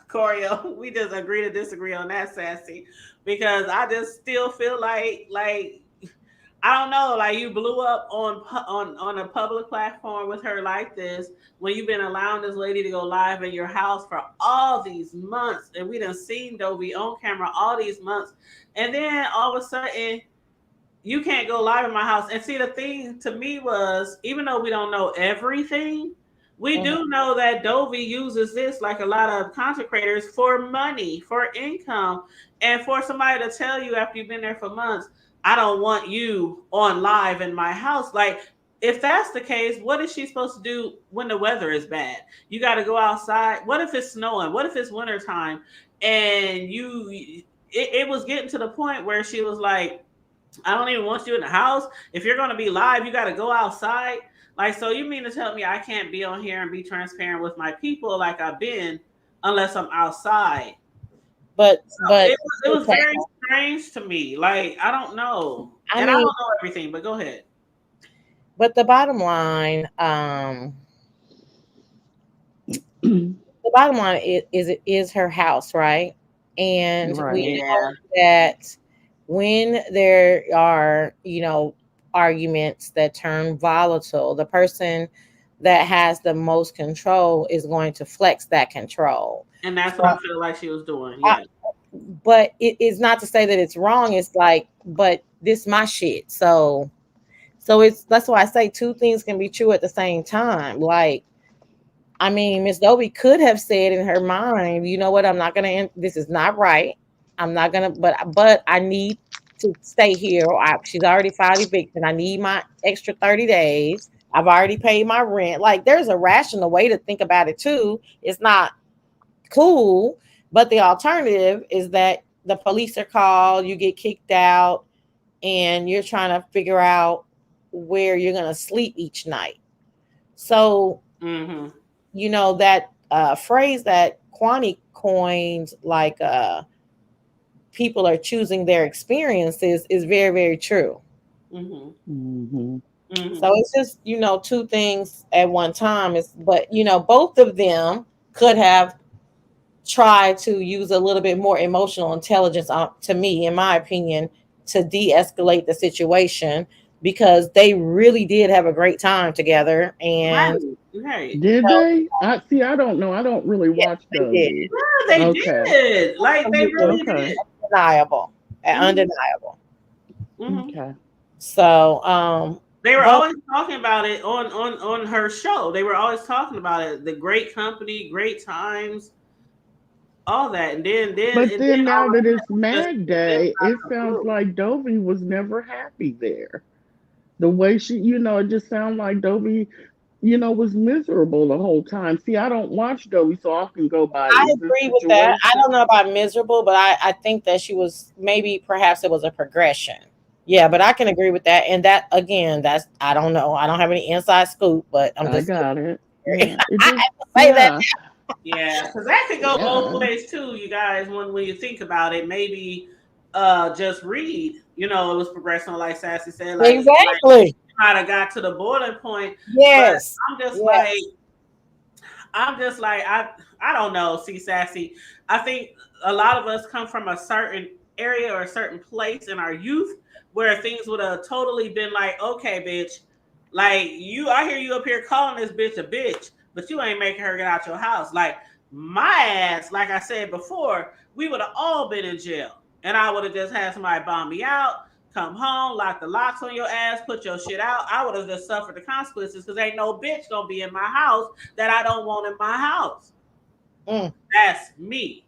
Corio, we just agree to disagree on that, Sassy, because I just still feel like I don't know, like you blew up on a public platform with her like this when you've been allowing this lady to go live in your house for all these months, and we done seen Dovie on camera all these months, and then all of a sudden you can't go live in my house. And see, the thing to me was, even though we don't know everything, we do know that Dovie uses this, like a lot of content creators, for money, for income, and for somebody to tell you after you've been there for months, I don't want you on live in my house. Like, if that's the case, what is she supposed to do when the weather is bad? You got to go outside. What if it's snowing? What if it's wintertime? And it was getting to the point where she was like, I don't even want you in the house. If you're going to be live, you got to go outside. Like, so you mean to tell me I can't be on here and be transparent with my people like I've been unless I'm outside? But So it was very strange to me. Like, I don't know. I don't know everything, but go ahead. But the bottom line, it is her house, right? And we know that when there are, arguments that turn volatile, the person that has the most control is going to flex that control. And that's what I feel like she was doing. Yeah. But it is not to say that it's wrong. It's like, but this my shit. So that's why I say two things can be true at the same time. Like, I mean, Miss Dovie could have said in her mind, you know what, I'm not gonna this is not right. I'm not gonna, but I need to stay here. She's already filed eviction. I need my extra 30 days. I've already paid my rent. Like, there's a rational way to think about it too. It's not cool, but the alternative is that the police are called, you get kicked out, and you're trying to figure out where you're gonna sleep each night. So that phrase that Kwani coined, like people are choosing their experiences, is very, very true. So it's just, two things at one time. But both of them could have tried to use a little bit more emotional intelligence, to me, in my opinion, to de-escalate the situation, because they really did have a great time together. And did they? I don't know. I don't really watch Dovie. Yeah, they did. Like, they really did. Undeniable. Undeniable. Okay. So they were always talking about it on her show. They were always talking about it. The great company, great times, all that. And then now that it's Mag Day, it sounds like Dovie was never happy there. The way she, it just sounds like Dovie, was miserable the whole time. See, I don't watch Dovie, so I can go by. I agree with that. I don't know about miserable, but I think that she was, perhaps it was a progression. Yeah, but I can agree with that. And that, again, I don't know. I don't have any inside scoop, but I got it. Yeah, I have to say that. Yeah, because that could go both ways too, you guys. When you think about it, maybe just read. It was progression, like Sassy said. Like, exactly. Kind of got to the boiling point. Yes. But I'm just like, I don't know. See, Sassy, I think a lot of us come from a certain area or a certain place in our youth where things would have totally been like, okay, bitch, like I hear you up here calling this bitch a bitch, but you ain't making her get out your house. Like my ass, like I said before, we would have all been in jail, and I would have just had somebody bomb me out, come home, lock the locks on your ass, put your shit out. I would have just suffered the consequences because ain't no bitch gonna be in my house that I don't want in my house. That's me.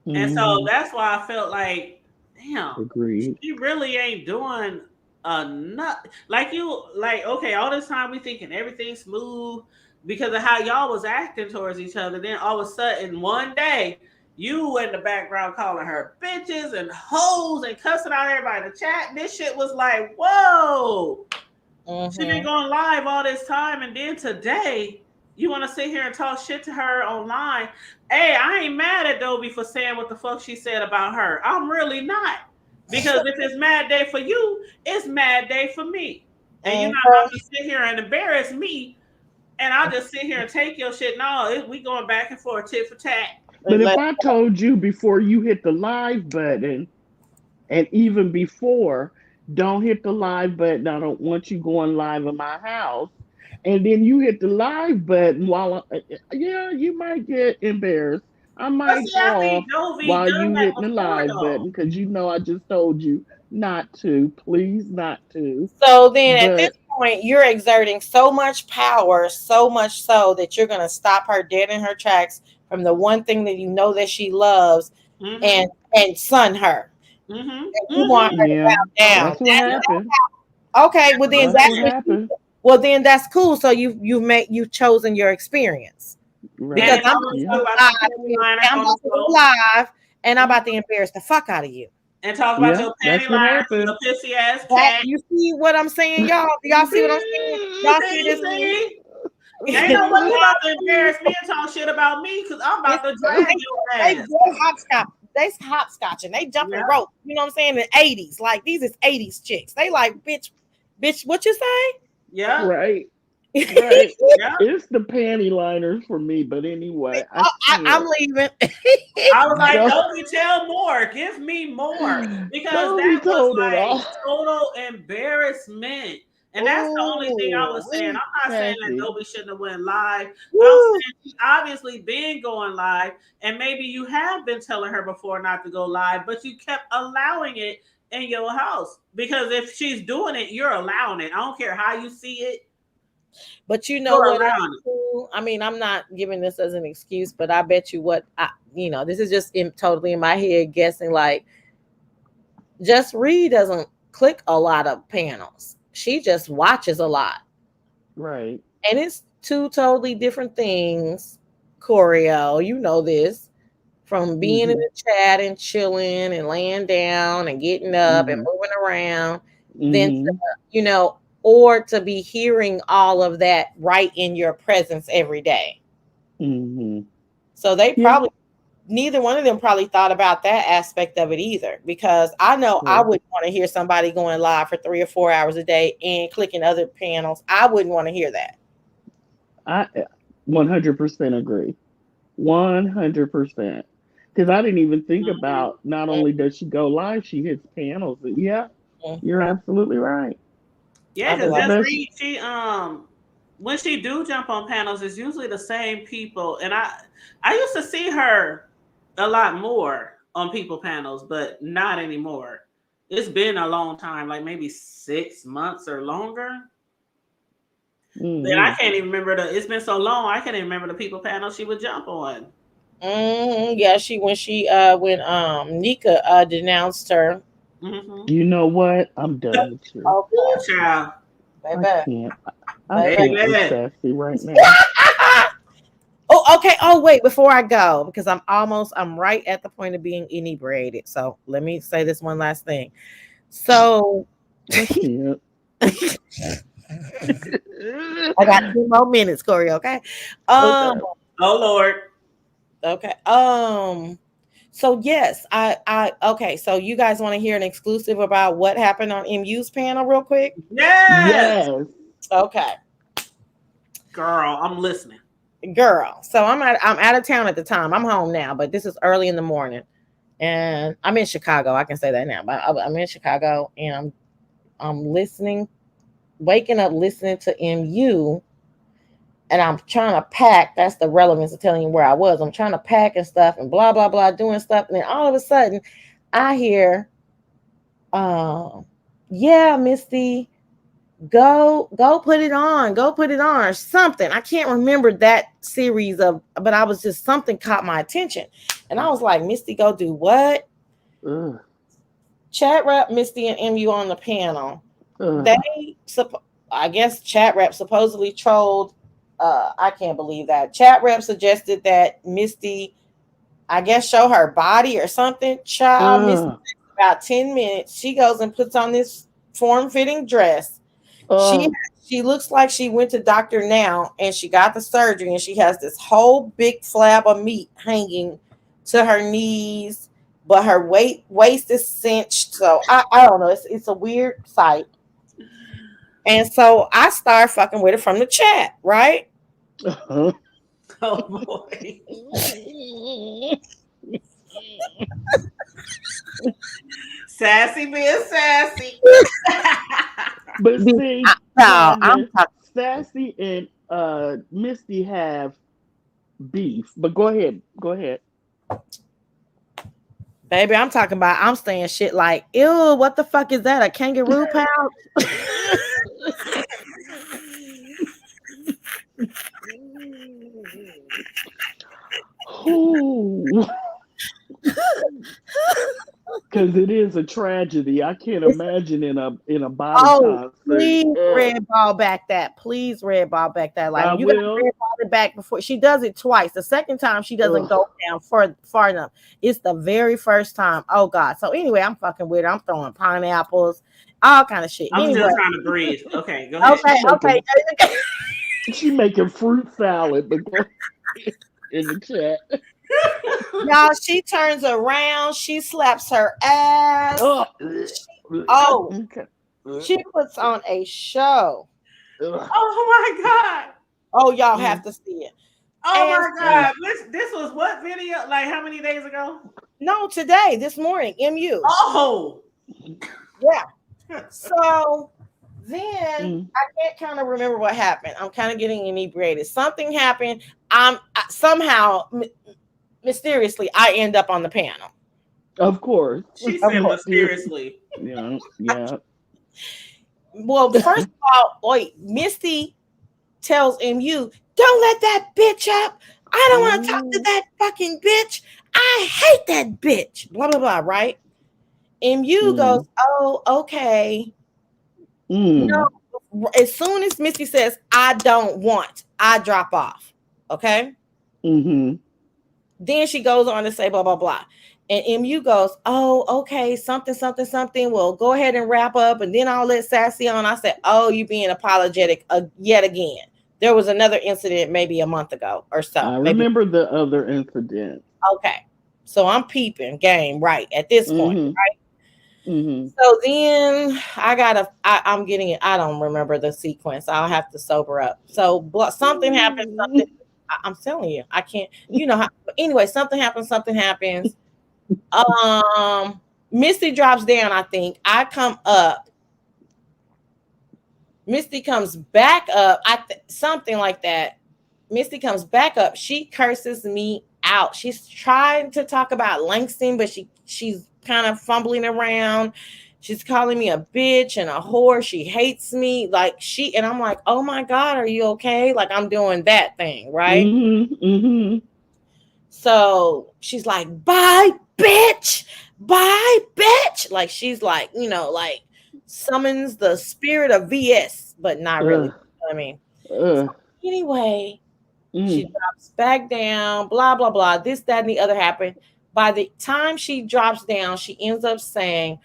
And so that's why I felt like, damn, Agreed. she really ain't doing enough. Like okay, all this time we thinking everything's smooth because of how y'all was acting towards each other. Then all of a sudden, one day, you in the background calling her bitches and hoes and cussing out everybody in the chat. This shit was like, whoa. She been going live all this time, and then today, you want to sit here and talk shit to her online. Hey, I ain't mad at Dovie for saying what the fuck she said about her. I'm really not. Because if it's mad day for you, it's mad day for me. And you're not about to sit here and embarrass me, and I'll just sit here and take your shit. No, we going back and forth, tit for tat. But if I told you before you hit the live button, and even before, don't hit the live button, I don't want you going live in my house. And then you hit the live button you might get embarrassed. I might fall while you hit the live button because I just told you not to. Please not to. So then at this point, you're exerting so much power, so much so that you're going to stop her dead in her tracks from the one thing that you know that she loves and son her. You want her to bow down. That's what happened. Okay, well then that's what happened. Well, then that's cool. So you've chosen your experience. Right. Because I'm about to go live and I'm about to embarrass the fuck out of you. And talk about your panty lines, the pissy ass cat. You see what I'm saying, y'all? Y'all see what I'm saying? Y'all see this? Ain't nobody about to embarrass me and talk shit about me because I'm about to drag your ass. They hopscotching. They jumping rope. You know what I'm saying? In the 80s. Like, these is 80s chicks. They like, bitch, what you say? Yeah. Right. Right. It's the panty liners for me, but anyway. I'm leaving. I was like, Dovie, tell more. Give me more. Because that was like total embarrassment. And that's the only thing I was saying. I'm not saying that Dovie shouldn't have went live. But I'm saying she's obviously been going live. And maybe you have been telling her before not to go live, but you kept allowing it in your house. Because if she's doing it, you're allowing it. I don't care how you see it. But you know what? I mean, I'm not giving this as an excuse, but I bet you this is just totally in my head guessing. Like, Just Read doesn't click a lot of panels. She just watches a lot. Right. And it's two totally different things. Choreo, you know this. From being in the chat and chilling and laying down and getting up and moving around. Then, or to be hearing all of that right in your presence every day. So they probably, neither one of them probably thought about that aspect of it either, because I know I wouldn't want to hear somebody going live for 3 or 4 hours a day and clicking other panels. I wouldn't want to hear that. I 100% agree. 100%. Because I didn't even think about, not only does she go live, she hits panels. Yeah, you're absolutely right. Yeah, because Just Read, she when she do jump on panels, it's usually the same people. And I used to see her a lot more on people panels, but not anymore. It's been a long time, like maybe 6 months or longer. But I can't even remember it's been so long, I can't even remember the people panel she would jump on. Yeah, when Nika denounced her. You know what? I'm done with you. Oh, child. I can't with Sassy right now. Oh, okay. Oh, wait, before I go, because I'm right at the point of being inebriated. So let me say this one last thing. So I got 2 more minutes, Corey. Okay. Oh Lord. Okay. So yes, okay. So you guys want to hear an exclusive about what happened on MU's panel real quick? Yes. Okay. Girl, I'm listening. Girl. So I'm out of town at the time. I'm home now, but this is early in the morning. and I'm in Chicago. I can say that now, but I'm in Chicago, and I'm listening, waking up listening to MU, and I'm trying to pack. That's the relevance of telling you where I was. I'm trying to pack and stuff, and blah blah blah, doing stuff, and then all of a sudden, I hear, "Yeah, Misty, go put it on, or something." I can't remember that series of, but I was just, something caught my attention, and I was like, Misty, go do what? Chat Rep, Misty, and MU on the panel. I guess Chat Rep supposedly trolled. I can't believe that. Chat Rep suggested that Misty, I guess, show her body or something. Child, Misty takes about 10 minutes. She goes and puts on this form-fitting dress. She looks like she went to Dr. Now and she got the surgery, and she has this whole big flab of meat hanging to her knees, but her waist is cinched. So I don't know. It's a weird sight. And so I start fucking with it from the chat, right? Oh boy. Sassy being sassy. But see, I'm Sassy and Misty have beef. But go ahead. Baby, I'm talking about, I'm saying shit like, ew, what the fuck is that? A kangaroo pouch? Because it is a tragedy. I can't imagine in a body concert. Please red ball back that. Please red ball back that. Like, you got to red ball it back before. She does it twice. The second time she doesn't go down far enough. It's the very first time. Oh God. So anyway, I'm fucking with her. I'm throwing pineapples, all kind of shit. I'm anyway. still trying to breathe. Okay, go ahead. Okay. She making fruit salad, but in the chat. Y'all, she turns around, she slaps her ass. She puts on a show. Oh my God. Oh, y'all have to see it. Oh my God. This was what video? Like how many days ago? No, today, this morning, MU. Oh. Yeah. So then I can't kind of remember what happened. I'm kind of getting inebriated. Something happened. Somehow, mysteriously, I end up on the panel. Of course. She said mysteriously. Yeah. Well, first of all, wait, Misty tells MU, don't let that bitch up. I don't want to talk to that fucking bitch. I hate that bitch. Blah, blah, blah, right? MU goes, oh, okay. No, as soon as Misty says, I don't want, I drop off. Okay? Then she goes on to say, blah, blah, blah. And MU goes, oh, okay, something. Well, go ahead and wrap up, and then I'll let Sassy on. I said, oh, you being apologetic yet again. There was another incident maybe a month ago or so. I remember the other incident. Okay. So I'm peeping game right at this point, right? So then I'm getting it. I don't remember the sequence. I'll have to sober up. So something happens. I'm telling you, I can't, how, but anyway, something happens. Misty drops down, I think. I come up. Misty comes back up. Something like that. Misty comes back up. She curses me out. She's trying to talk about Langston, but she's kind of fumbling around. She's calling me a bitch and a whore. She hates me. And I'm like, oh my God, are you okay? Like, I'm doing that thing, right? So she's like, bye, bitch. Like, she's like, like summons the spirit of VS, but not really. I mean, so anyway, she drops back down, blah, blah, blah. This, that, and the other happened. By the time she drops down, she ends up saying,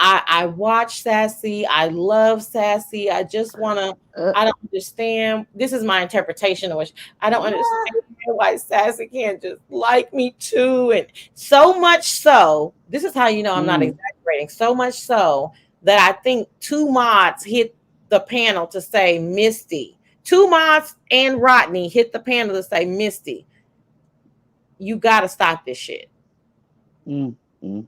I watch Sassy. I love Sassy. I just want to, I don't understand. This is my interpretation of which I don't understand why Sassy can't just like me too. And so much so, this is how you know I'm not exaggerating. So much so that I think 2 mods hit the panel to say Misty. 2 mods and Rodney hit the panel to say, Misty, you got to stop this shit. Mm, mm.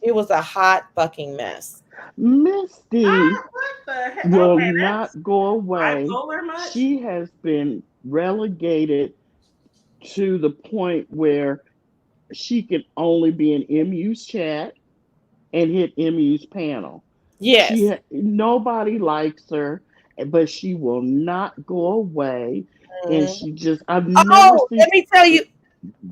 It was a hot fucking mess. Misty What the heck? will Okay, that's not go away. bipolar much? She has been relegated to the point where she can only be in MU's chat and hit MU's panel. Yes. Nobody likes her, but she will not go away. And Mhm. she just I've never Oh, seen. let me tell you.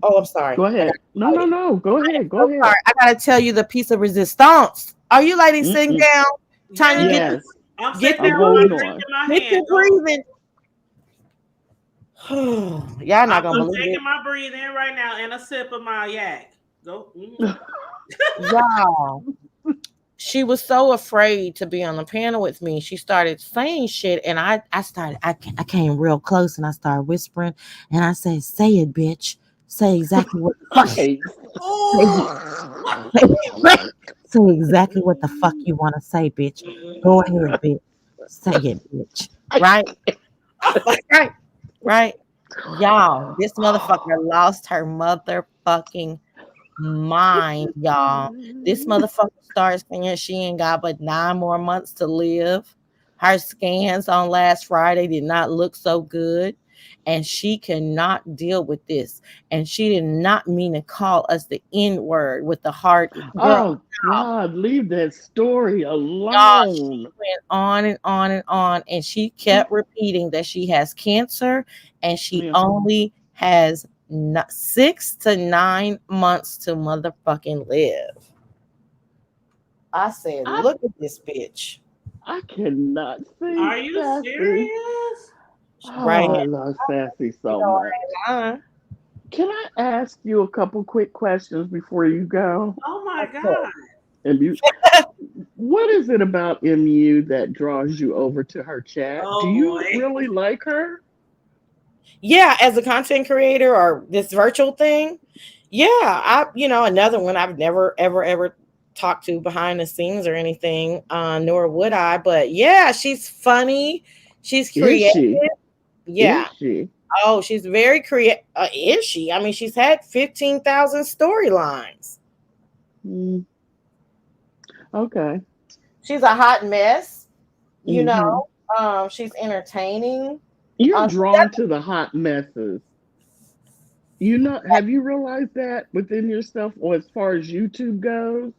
Oh, I'm sorry. Go I gotta ahead. No, tell no, you. no. Go ahead. Go So ahead. sorry. I gotta tell you the piece of resistance. Are you ladies sitting Mm-mm. down? Tanya, Yes. Yes, I'm get sitting to I'm there with my holding drink on. in my get hand. to breathing. Y'all not gonna I'm believe it. taking my breathe in right now and a sip of my yak. Go. Y'all. She was so afraid to be on the panel with me. She started saying shit, and I came real close and I started whispering, and I said, "Say it, bitch. Say exactly what the fuck. Hey. Say exactly what the fuck you want to say, bitch. Go ahead, bitch. Say it, bitch. Right? Right? Right? Y'all, this motherfucker lost her motherfucking mind, y'all. This motherfucker starts saying she ain't got but 9 more months to live. Her scans on last Friday did not look so good, and she cannot deal with this. And she did not mean to call us the N word with the heart. Girl, Oh God, leave that story y'all, she alone. went on and on and on, and she kept repeating that she has cancer and she Yeah. only has 6 to 9 months to motherfucking live. I said, I look at this bitch. I cannot see Are you Sassy. serious? Right Oh, here. I love Sassy You so know, much. Can I ask you a couple quick questions before you go? Oh my of course. God. And you, what is it about MU that draws you over to her chat? Do Oh you boy. really like her? Yeah, as a content creator or this virtual thing, yeah, another one I've never ever talked to behind the scenes or anything, nor would I. But yeah, she's funny, she's Is creative. she? Is Yeah. she? Oh, she's very creative. Is she? I mean, she's had 15,000 storylines. Mm, okay. She's a hot mess. You Hmm. know, she's entertaining. You're She drawn to the hot messes. You know, have you realized that within yourself, or as far as YouTube goes,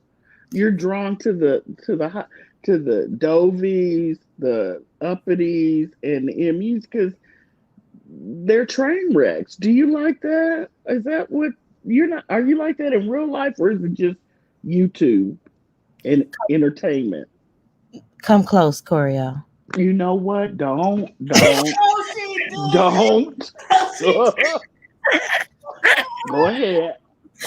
you're drawn to the hot to the Dovies, the Uppities, and the Emmys because they're train wrecks. Do you like that? Is that what you're not? Are you like that in real life, or is it just YouTube and entertainment? come close, Corio. You know what? Oh, she Don't. did. Go ahead.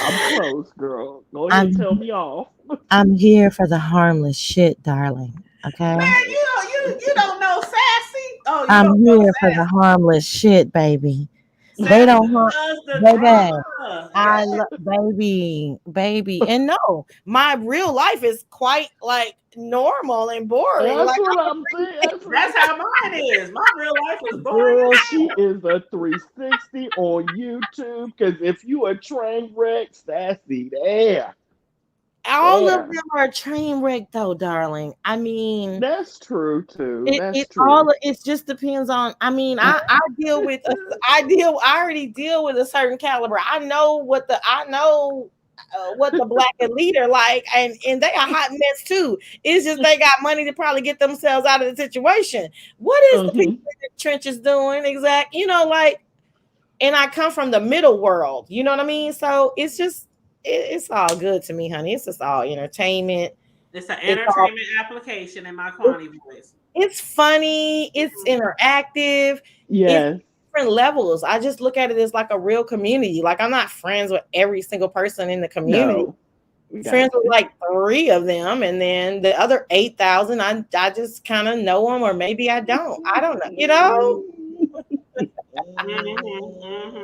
I'm close, girl. Go ahead, I'm tell me off. I'm here for the harmless shit, darling. Okay. Man, you don't know Sassy. Oh, you I'm don't know here for the harmless shit, baby. They Sassy. don't harm, Sassy loves the baby. drama. I love baby, and no, my real life is quite like normal and boring. That's Like what I'm saying. That's how mine is. My real life is boring Girl, as she is a 360 on YouTube. Because if you a train wreck, Sassy there. all of There. them are a train wreck, though, darling. I mean, That's true too. That's it true. it just depends on. I mean, I deal with I already deal with a certain caliber. I know what the black elite are like, and they are hot mess too. It's just they got money to probably get themselves out of the situation. What is the people Mhm. in the trenches doing exact? Like, and I come from the middle world. You know what I mean? So it's just it's all good to me, honey. It's just all entertainment. It's an It's all entertainment application in my Kwani voice. it's funny, it's interactive, it's Yes. different levels. I just look at it as like a real community. Like, I'm not friends with every single person in the community. No. We got Friends with you. like 3 of them, and then the other 8,000, I just kind of know them, or maybe I don't. I don't know.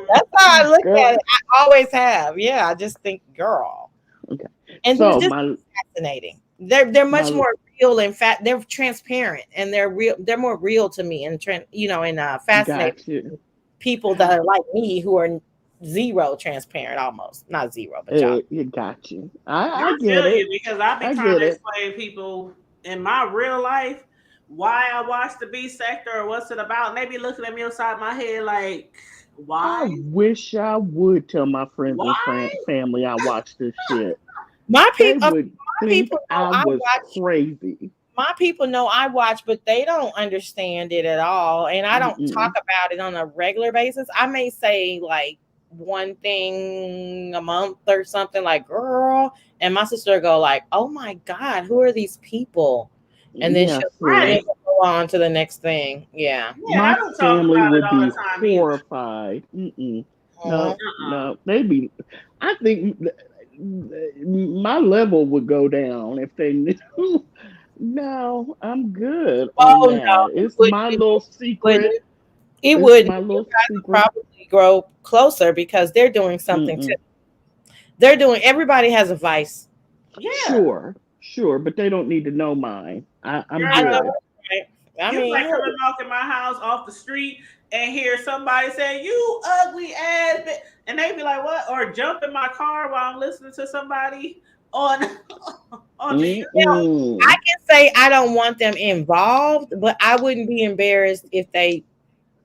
That's how I look at Girl. it. I always have. Yeah, I just think, girl, Okay. and they're So just my fascinating. They're much my more real. In fact, they're transparent and they're real. They're more real to me and fascinating got you. people that are like me who are zero transparent, almost not zero, but y'all. It got you. I I get feel you it. because I be I trying get to it. explain to people in my real life why I watch the B sector or what's it about, and they be looking at me upside my head like, I why? wish I would tell my friends and Why? family I watch this shit. My They people, would my think people know I I was watch. crazy. My people know I watch, but they don't understand it at all. And I don't talk Mm-mm. about it on a regular basis. I may say like one thing a month or something, like girl, and my sister go like, "Oh my God, who are these people?" And then Yeah, Right. see, she'll go on to the next thing. Yeah. Yeah, and I my don't talk family about it would all be the time either. horrified. Mm-mm. Mhm. No, Uh-uh. no, they'd be. I think my level would go down if they knew. No, I'm good on Oh no, that. It's my little it wouldn't. secret. It It's wouldn't. my You little guys would secret. probably grow closer because they're doing something too. Mm-mm. They're doing. Everybody has a vice. Yeah. Sure, sure, but they don't need to know mine. I'm I know, Girl, good. right? I you mean, like hey, coming walking my house off the street and hear somebody say, "You ugly ass," and they be like, "What?" Or jump in my car while I'm listening to somebody on on the internet. I Mm-mm. can say I don't want them involved, but I wouldn't be embarrassed if they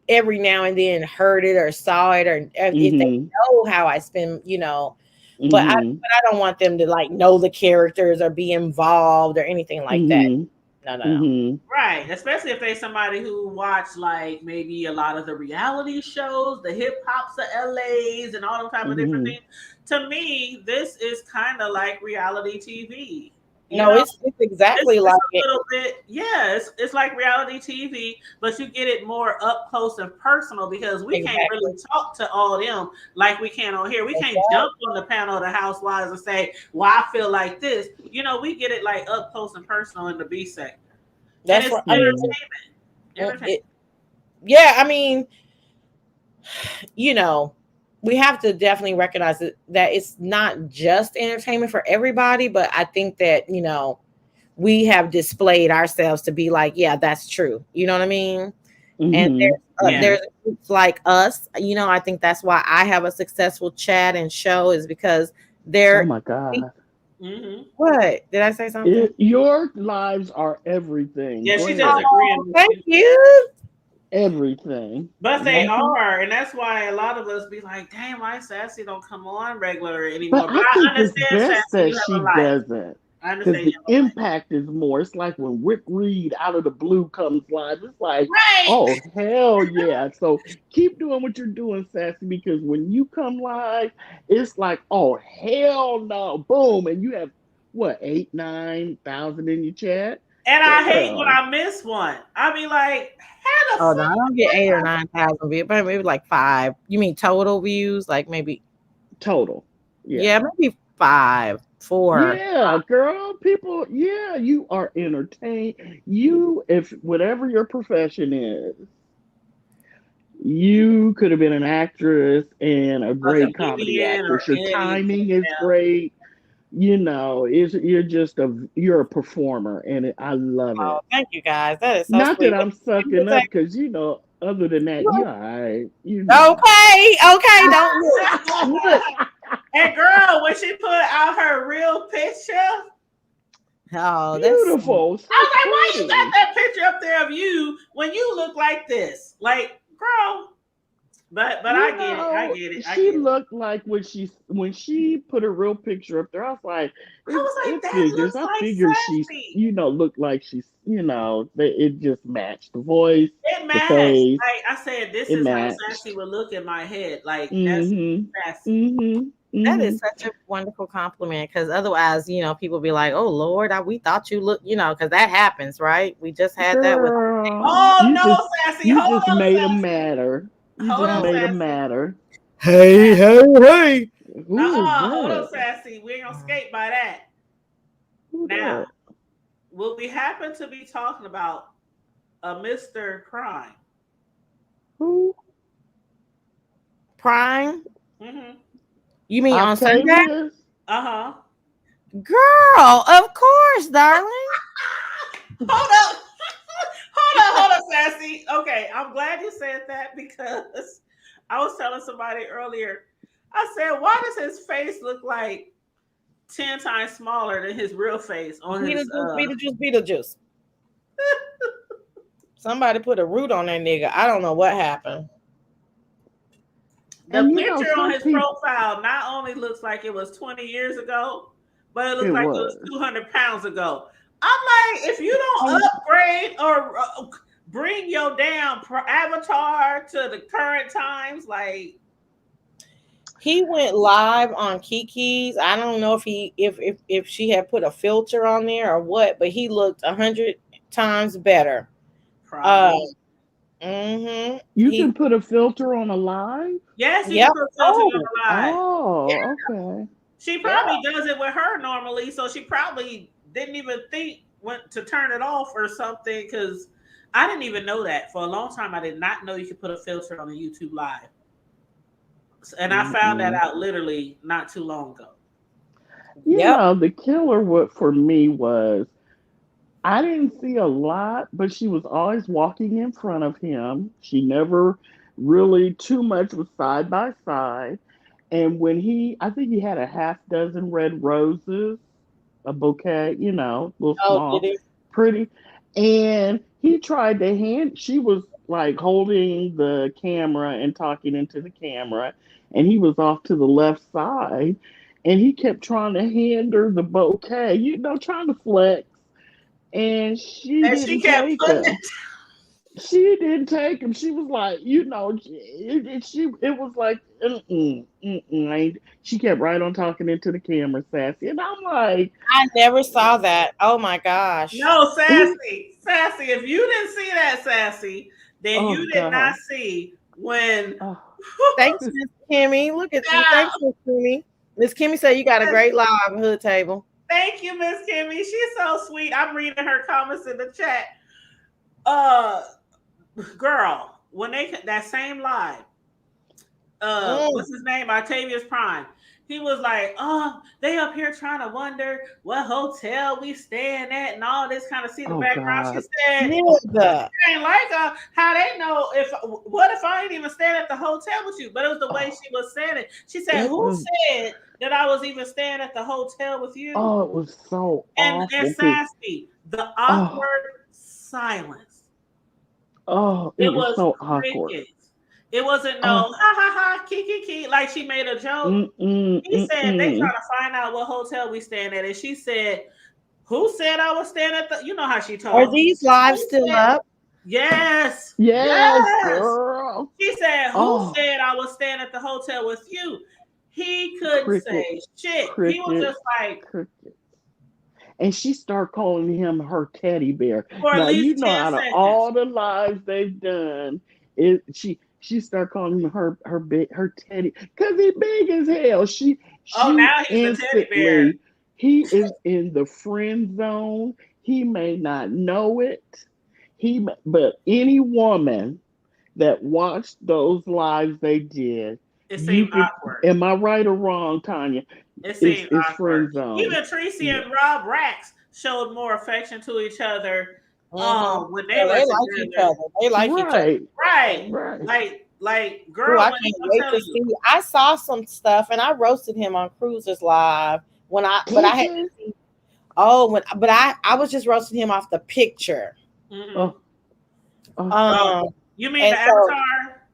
every now and then heard it or saw it, or if they Mm-hmm. know how I spend, you know. Mm-hmm. But I don't want them to like know the characters or be involved or anything like that. Mm-hmm. No, no, no. Mm-hmm. Right, especially if they somebody who watch like maybe a lot of the reality shows, the hip hops of LA's and all them type of different Mm-hmm. things. To me, this is kind of like reality TV. You No, know, it's exactly it's like a it. little bit, yeah, it's like reality TV, but you get it more up close and personal because we can't Exactly. really talk to all them like we can on here. We can't jump on the panel of the housewives and say, "Well, I feel like this." You know, we get it like up close and personal in the B sector, and That's it's what I Mm-hmm. mean. entertainment. Entertainment. Yeah, I mean, you know, we have to definitely recognize that it's not just entertainment for everybody, but I think that, you know, we have displayed ourselves to be like, yeah, that's true. You know what I mean? And Mm-hmm. Yeah. there's groups like us, you know, I think that's why I have a successful chat and show is because Oh they're my God. Mm-hmm. what? Did I say something? Your lives are everything. Yeah, Go she's just ahead. agreeing Oh, with thank you. you. Everything. But they Mm-hmm. are, and that's why a lot of us be like, "Damn, why Sassy don't come on regular But anymore?" But I I think it's understand, best Sassy, that you she have a life. doesn't. I Because understand the you have a life. impact is more. It's like when Rick Reed out of the blue comes live. It's like, Right. oh hell yeah. So keep doing what you're doing, Sassy, because when you come live, it's like, oh hell no. Boom. And you have what, 8,000, 9,000 in your chat? And I hate when Girl. I miss one. I be like, "How the Oh no, fuck?" I don't get 8 or 9,000 views, but maybe like five. You mean total views? Like maybe, Total. Yeah. yeah, maybe five, four. Yeah, girl, people, yeah, you are entertained. You, if whatever your profession is, you could have been an actress and a A great comedy comedian or actress. Your anything. timing is great. You know, you're a performer, and I love Oh, it. thank you guys. That is so Not that sweet. I'm sucking up, because other than that, you all right, you know. Okay, okay, don't look. And girl, when she put out her real picture, Oh, that's Beautiful, so I was like, "Why you got pretty. that picture up there of you when you look like this?" Like, girl. But I You get it. I know, get it. I she get it. looked like when she put a real picture up there. I was like, I was like, it "That figures. looks I like figured Sassy." looked like it just matched the voice, It the matched. face, Like I said, this it is how Sassy matched. would look in my head. Like that's Mm-hmm. Sassy. Mm-hmm. that Mm-hmm. is such a wonderful compliment because otherwise, you know, people be like, "Oh Lord, we thought you look," you know, because that happens, right? We just had that with. Girl, Oh no, Sassy! you Hold just up, made them Sassy! matter. You Hold just up, made them Sassy! matter. Hey, hey, hey! Who is Hold up, that? Sassy! We ain't gonna skate by that. Who Now, that? will we happen to be talking about a Mr. Crime? Who? Prime? Mm-hmm. You mean on Sunday? Octavius? Uh-huh. Girl, of course, darling. Hold up. Hold up, Sassy. Okay, I'm glad you said that because I was telling somebody earlier. I said, why does his face look like 10 times smaller than his real face on his Beetlejuice. Somebody put a root on that nigga. I don't know what happened. The picture on his profile not only looks like it was 20 years ago, but it looks like it was 200 pounds ago. I'm like, if you don't upgrade or bring your damn avatar to the current times, like. He went live on Kiki's. I don't know if she had put a filter on there or what, but he looked 100 times better. Probably. You can put a filter on a live? Yes, you can put a filter on a live. Oh, okay. She probably does it with her normally, so she probably didn't even think to turn it off or something, because I didn't even know that. For a long time, I did not know you could put a filter on a YouTube live. And I found that out literally not too long ago. You know, the killer for me was, I didn't see a lot, but she was always walking in front of him. She never really too much was side by side. And when I think he had a half dozen red roses, a bouquet, you know, little small, pretty. And he tried to she was like holding the camera and talking into the camera, and he was off to the left side, and he kept trying to hand her the bouquet, you know, trying to flex, and she didn't take him. She didn't take him. She was like, you know, it was like, she kept right on talking into the camera, Sassy, and I'm like, I never saw that. Oh my gosh. No, Sassy, if you didn't see that, Sassy, then you did not see when. Thanks, Miss Kimmy. Look at you. Thanks, Miss Kimmy. Miss Kimmy said you got a great live hood table. Thank you, Miss Kimmy. She's so sweet. I'm reading her comments in the chat. Girl, when that same live, what's his name? Octavius Prime. He was like, they up here trying to wonder what hotel we staying at and all this kind of see the background. God. She said, ain't like how they know what if I ain't even staying at the hotel with you? But it was the way she was saying it. She said, who said that I was even staying at the hotel with you? Oh, it was so awful. And Sassy, the awkward silence. Oh, it was so awkward. It wasn't no ha ha ha kiki like she made a joke. He said they trying to find out what hotel we staying at, and she said, "Who said I was staying at the?" You know how she talks. Are these lives still up? Yes, girl. She said, "Who said I was staying at the hotel with you?" He couldn't say shit. He was just like. And she started calling him her teddy bear. For now you know out of all the lives they've done, she started calling him her teddy, because he's big as hell. Now he's a teddy bear. He is in the friend zone. He may not know it. But any woman that watched those lives they did, it seemed awkward. Am I right or wrong, Tanya? It seemed awkward. Even Tracy and Rob Rax showed more affection to each other when they were like each other. They like each other. Right. Like girl, I can't wait to see. I saw some stuff and I roasted him on Cruiser's Live I was just roasting him off the picture. You mean the avatar?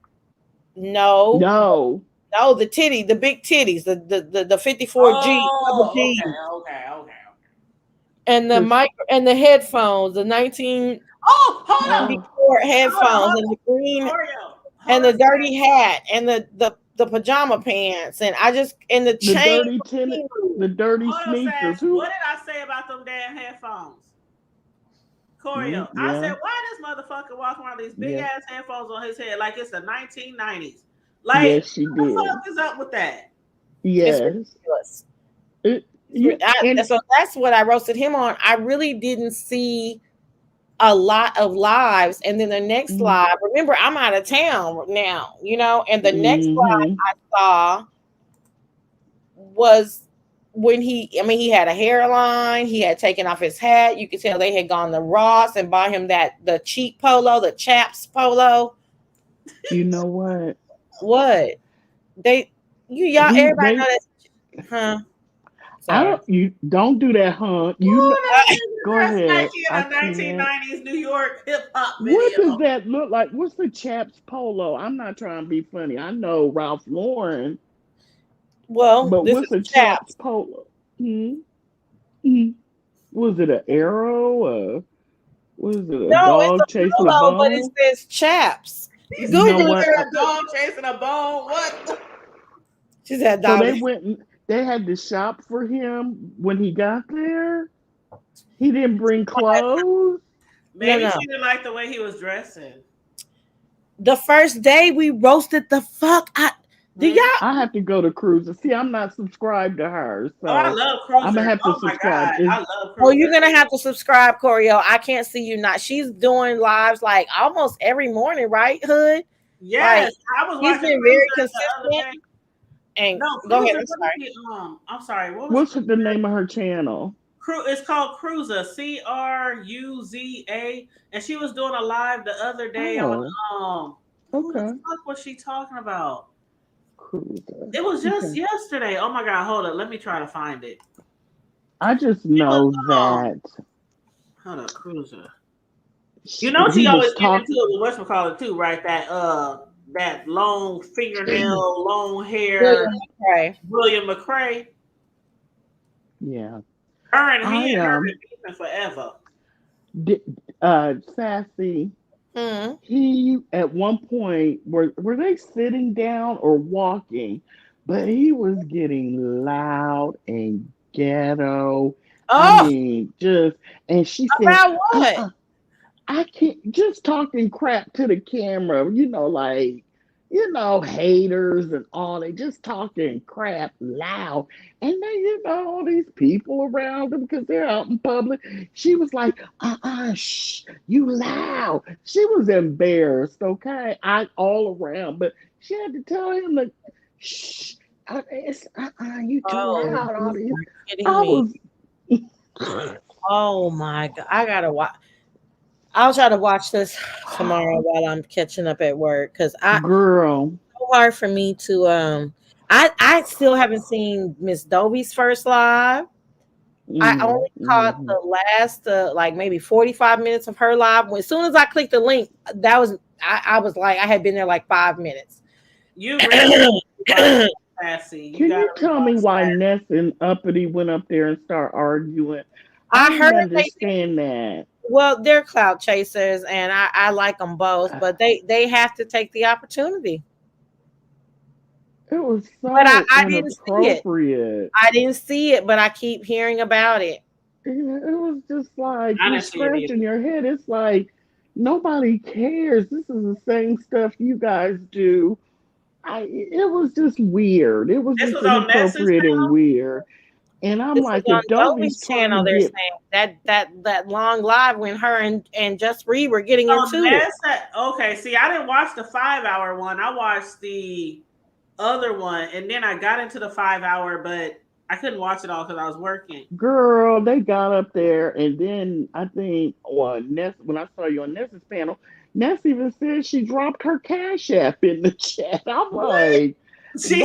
No, the big titties, the 54G. Okay. And the mic and the headphones, the 1994 headphones, and the green and the dirty hat and the pajama pants, and the chain, the dirty sneakers. What did I say about them damn headphones? Choreo. I said, why this motherfucker walking around these big ass headphones on his head like it's the 1990s? Like, yes, she what the fuck is up with that? Yes. So that's what I roasted him on. I really didn't see a lot of lives. And then the next live, remember, I'm out of town now, and the next live I saw was when he had a hairline, he had taken off his hat. You could tell they had gone to Ross and bought him the cheap polo, the Chaps polo. You know what? What? everybody They, know that's huh. I Sorry. you don't do that, huh? Go Dressed like ahead. she I in a can't. 1990s New York hip hop What video. does that look like? What's the Chaps polo? I'm not trying to be funny. I know Ralph Lauren, Well, but this what's is a Chaps chaps. polo? Hmm? Hmm. Was it an arrow? Was it a No, it's a dog chasing a polo, but it bone? says chaps. She You know said Google what? a dog chasing a bone. What? She said So dog. they went and they had to shop for him when he got there. He didn't bring clothes. Maybe No. she didn't like the way he was dressing. The first day we roasted the fuck out. Do y'all? I have to go to Cruiser. See, I'm not subscribed to her, Oh, I so love I'm gonna Cruiser. have to Oh my subscribe. God. I love Well, Cruiser. you're gonna have to subscribe, Corio. I can't see you not. She's doing lives like almost every morning, right, Hood? Yes, Like I was he's watching been very Cruiser the other consistent. day. And No, go ahead. Cruiser. I'm What is sorry. he? I'm sorry. What was What's Cruiser? the name of her channel? It's called Cruiser. Cruza, and she was doing a live the other day on Oh, who the okay. fuck was she talking about? Cruiser. It was just Okay. yesterday. Oh my God, hold it. Let me try to find it. I just She was know that hold up, Cruiser. You know he she always was get into talking. it with whatchamacallit too, right? That long fingernail, long hair William McCray. William McCray. Yeah, Her and he I and her been beefing forever. di- Sassy. Hmm. He at one point were they sitting down or walking, but he was getting loud and ghetto. I Oh, mean, just and she said, about what? I can't just talking crap to the camera, like, haters and all. They just talking crap loud. And then, all these people around them because they're out in public. She was like, shh, you loud. She was embarrassed, okay? I all around, but she had to tell him that, shh, you too Oh, loud. All you these. are kidding I me. was, Oh my God. I gotta watch. I'll try to watch this tomorrow while I'm catching up at work because girl. so hard for me to I still haven't seen Miss Dovie's first live. I only caught Mm. the last like maybe 45 minutes of her live. As soon as I clicked the link, that was I was like I had been there like 5 minutes. You really rewatch Sassy. You Can gotta you tell me rewatch why that. Ness and Uppity went up there and start arguing? I I didn't heard they understand that. well, they're clout chasers, and I like them both, but they have to take the opportunity. It was But so I didn't see it. inappropriate. I didn't see it, but I keep hearing about it. It was just like I you're didn't see it either. scratching your head. It's like nobody cares. This is the same stuff you guys do. It was just weird. It was This just was on Ness's inappropriate and channel. weird. And I'm This is like, on if Dovie's Dovie's trying to channel. They're get saying that long live when her and Just Read were getting So into it. Nessa, okay. See, I didn't watch the 5 hour one. I watched the other one, and then I got into the 5 hour, but I couldn't watch it all because I was working. girl, they got up there, and then I think, Ness, when I saw you on Ness's panel, Ness even said she dropped her Cash App in the chat. I'm What? like, She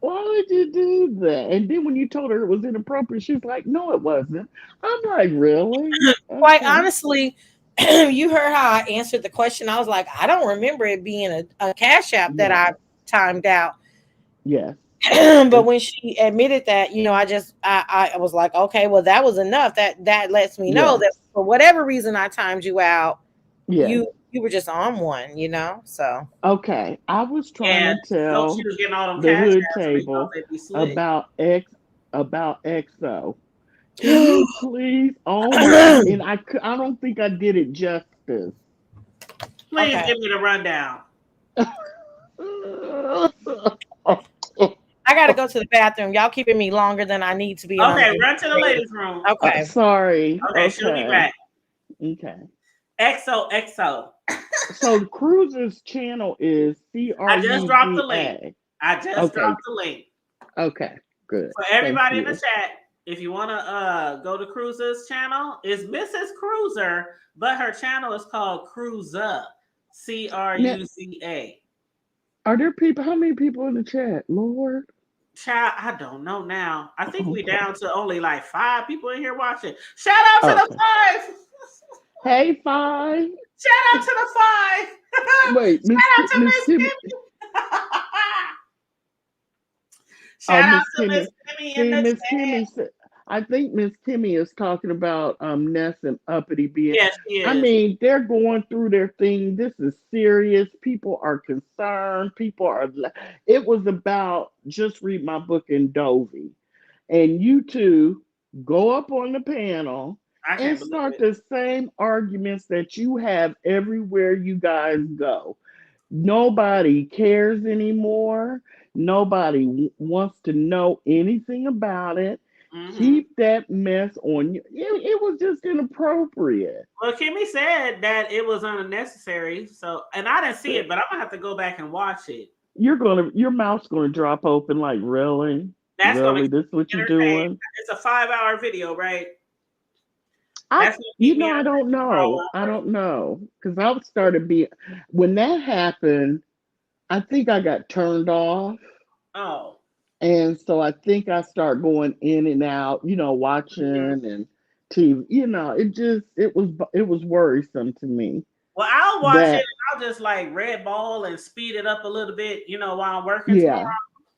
why would you do that? And then when you told her it was inappropriate, she's like, no, it wasn't. I'm like, really? Quite Okay. honestly, you heard how I answered the question. I was like, I don't remember it being a cash app that Yeah. I timed out. Yes. But when she admitted that, I was like, okay, well, that was enough. That lets me know Yes. that for whatever reason I timed you out, Yes. you were just on one. So Okay. I was trying yeah, to so she tell was getting all them the cash hood apps, so they thought table they'd be slick. about XO. Can you please? Oh my! And I don't think I did it justice. Please Okay. give me the rundown. I gotta go to the bathroom. Y'all keeping me longer than I need to be. Okay, run to the ladies' room. Okay. Sorry. Okay, she'll be back. Okay. XOXO. So Cruiser's channel is I just dropped the link. CRUZA. I just Okay. dropped the link. Okay. Good. For Thank everybody in you. the chat, if you want to go to Cruiser's channel, it's Mrs. Cruiser, but her channel is called Cruza, CRUZA. Are there people? How many people in the chat? Lord. Child, I don't know now. I think we Okay. down to only like 5 people in here watching. Shout out to the Okay. 5. Hey, five. Shout out to the 5. Wait, Shout out to Miss Miss Kimmy. Kimmy. Oh, Shout out Miss to Kimmy. Miss Kimmy in See, the Miss chat. Kimmy said. I think Miss Kimmy is talking about Ness and Uppity being. Yes, she I is. mean, they're going through their thing. This is serious. People are concerned. People are. It was about just read my book in Dovie, and you two go up on the panel I and can't believe start it. the same arguments that you have everywhere you guys go. Nobody cares anymore. Nobody wants to know anything about it. Mm-hmm. Keep that mess on you. It was just inappropriate. Well, Kimmy said that it was unnecessary. So, and I didn't see it, but I'm gonna have to go back and watch it. Your mouth's gonna drop open like really, That's gonna really. keep This is me what you're entertained. doing? It's a 5-hour video, right? That's gonna keep me I don't entertained for a know. I while. don't know because I started being when that happened. I think I got turned off. Oh. And so I think I start going in and out, Mhm. watching and TV. It was worrisome to me Well, I'll watch it and that I'll just like red ball and speed it up a little bit, while I'm working tomorrow. yeah,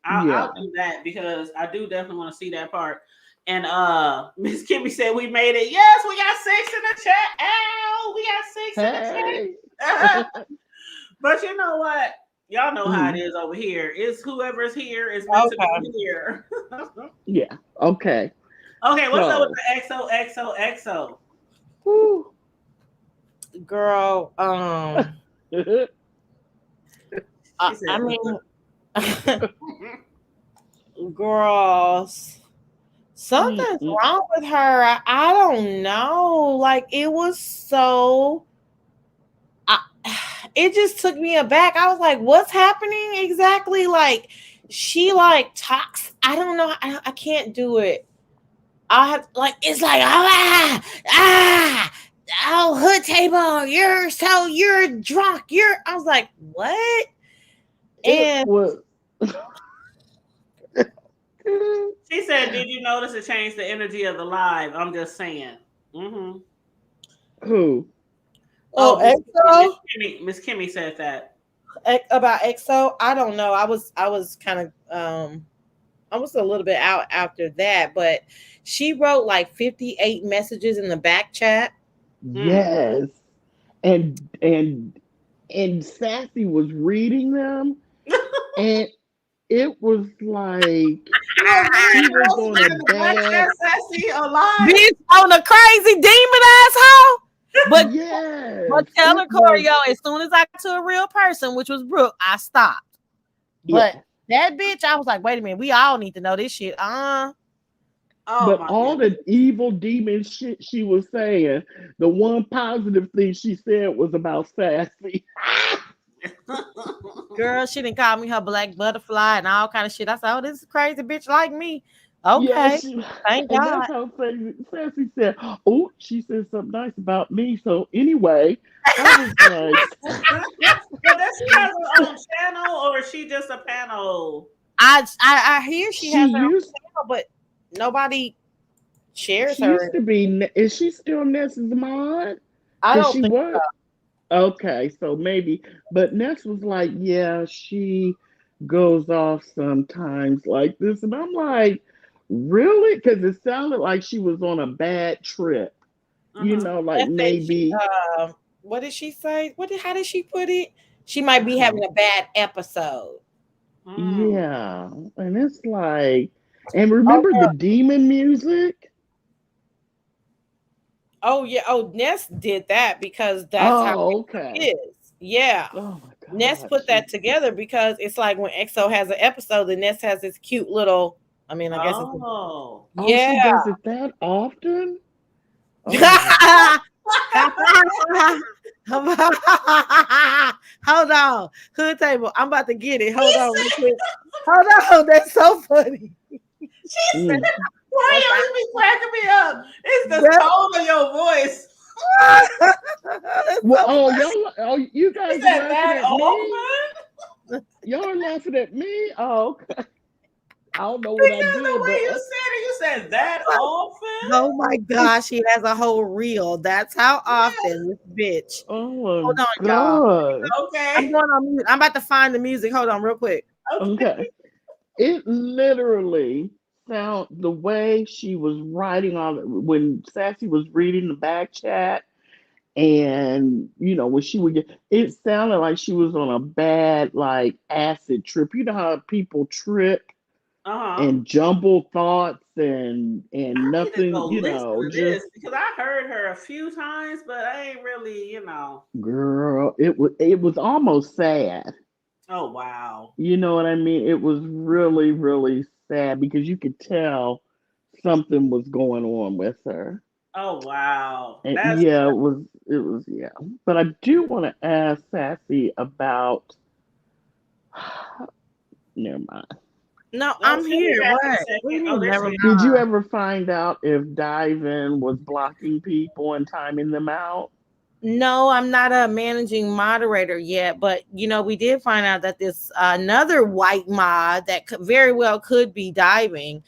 I'll yeah. do that because I do definitely want to see that part. And Miss Kimmy said we made it. Yes, we got 6 in the chat. Ow, we got 6 in Hey. the chat. But you know what? Y'all know how it Mm, is over here. It's whoever's here is meant to Okay. be here. yeah. Okay. Okay, what's up with So the XOXOXO? whew. Girl, She I said, mean, girls, something's Mm-mm. wrong with her. I don't know. Like it was so. I, it just took me aback. I was like, "What's happening exactly?" Like she like talks. I don't know. I can't do it. I have like it's like oh hood table. You're drunk. I was like, what? It And was she said, did you notice it changed the energy of the live? I'm just saying. Mm-hmm. who? oh, Miss Kimmy said that. About EXO, I don't know. I was kind of I was a little bit out after that, but she wrote like 58 messages in the back chat. Mm. Yes. And Sassy was reading them and it was like You know, she reading was those on a in the black bad. chat, Sassy, alive. Bitch on a crazy demon asshole. But Yes, tell it her, was. Corio, as soon as I got to a real person, which was Brooke, I stopped. But Yeah, that bitch, I was like, wait a minute, we all need to know this shit. Oh but my all goodness. the evil demon shit she was saying, the one positive thing she said was about Sassy. Girl, she didn't call me her black butterfly and all kind of shit. I said, oh, this is crazy bitch like me. Yeah, Okay, thank and that's God. how Sassy said, "Oh, she said something nice about me." So anyway, I was like, But does she have her own channel or is she just a panel? I hear she she has her own used. channel, but nobody shares She used her. to be. Is she still Ness's mod? I Because don't she think was. Okay, so maybe. But Ness was like, "Yeah, she goes off sometimes like this," and I'm like, "Really?" Because it sounded like she was on a bad trip. Uh-huh. Like Ness said maybe. what did she say? How did she put it? She might be having a bad episode. Mm. Yeah, and it's like, and remember the Oh, demon music? oh yeah. Oh, Ness did that because that's how Oh, it okay. is. Yeah. Oh my Ness God, put that together because it's like when EXO has an episode, the Ness has this cute little. I mean, I guess it's Oh. oh, yeah. she does it that often? Oh, Hold on, hood table. I'm about to get it. Hold on, real quick. Hold on, that's so funny. She said, mm. why you always be cracking me up? It's the That's tone of your voice. Well, so oh, funny. y'all, oh, you She guys are said laughing that at me? often? Y'all are laughing at me? Oh, okay. I don't know what I Because the did, way but you said that often. Oh my gosh, he has a whole reel. That's how often this bitch. oh Hold on, my y'all. God. I'm Okay. going on mute. I'm about to find the music. Hold on, real quick. Okay. Okay. It literally sound the way she was writing on when Sassy was reading the back chat, and when she would get, it sounded like she was on a bad like acid trip. You know how people trip Uh-huh. and jumble thoughts and I need to nothing, go listen to just this because I heard her a few times, but I ain't really, girl, it was almost sad. Oh wow. You know what I mean? It was really, really sad because you could tell something was going on with her. Oh wow. And That's yeah, it was yeah. But I do want to ask Sassy about never mind. No, no. I'm She'll be here. back What? in a What do you second. Oh, mean? there she Never is. Did you mind. ever find out if Diven was blocking people and timing them out? No, I'm not a managing moderator yet, but we did find out that this another white mod that very well could be diving,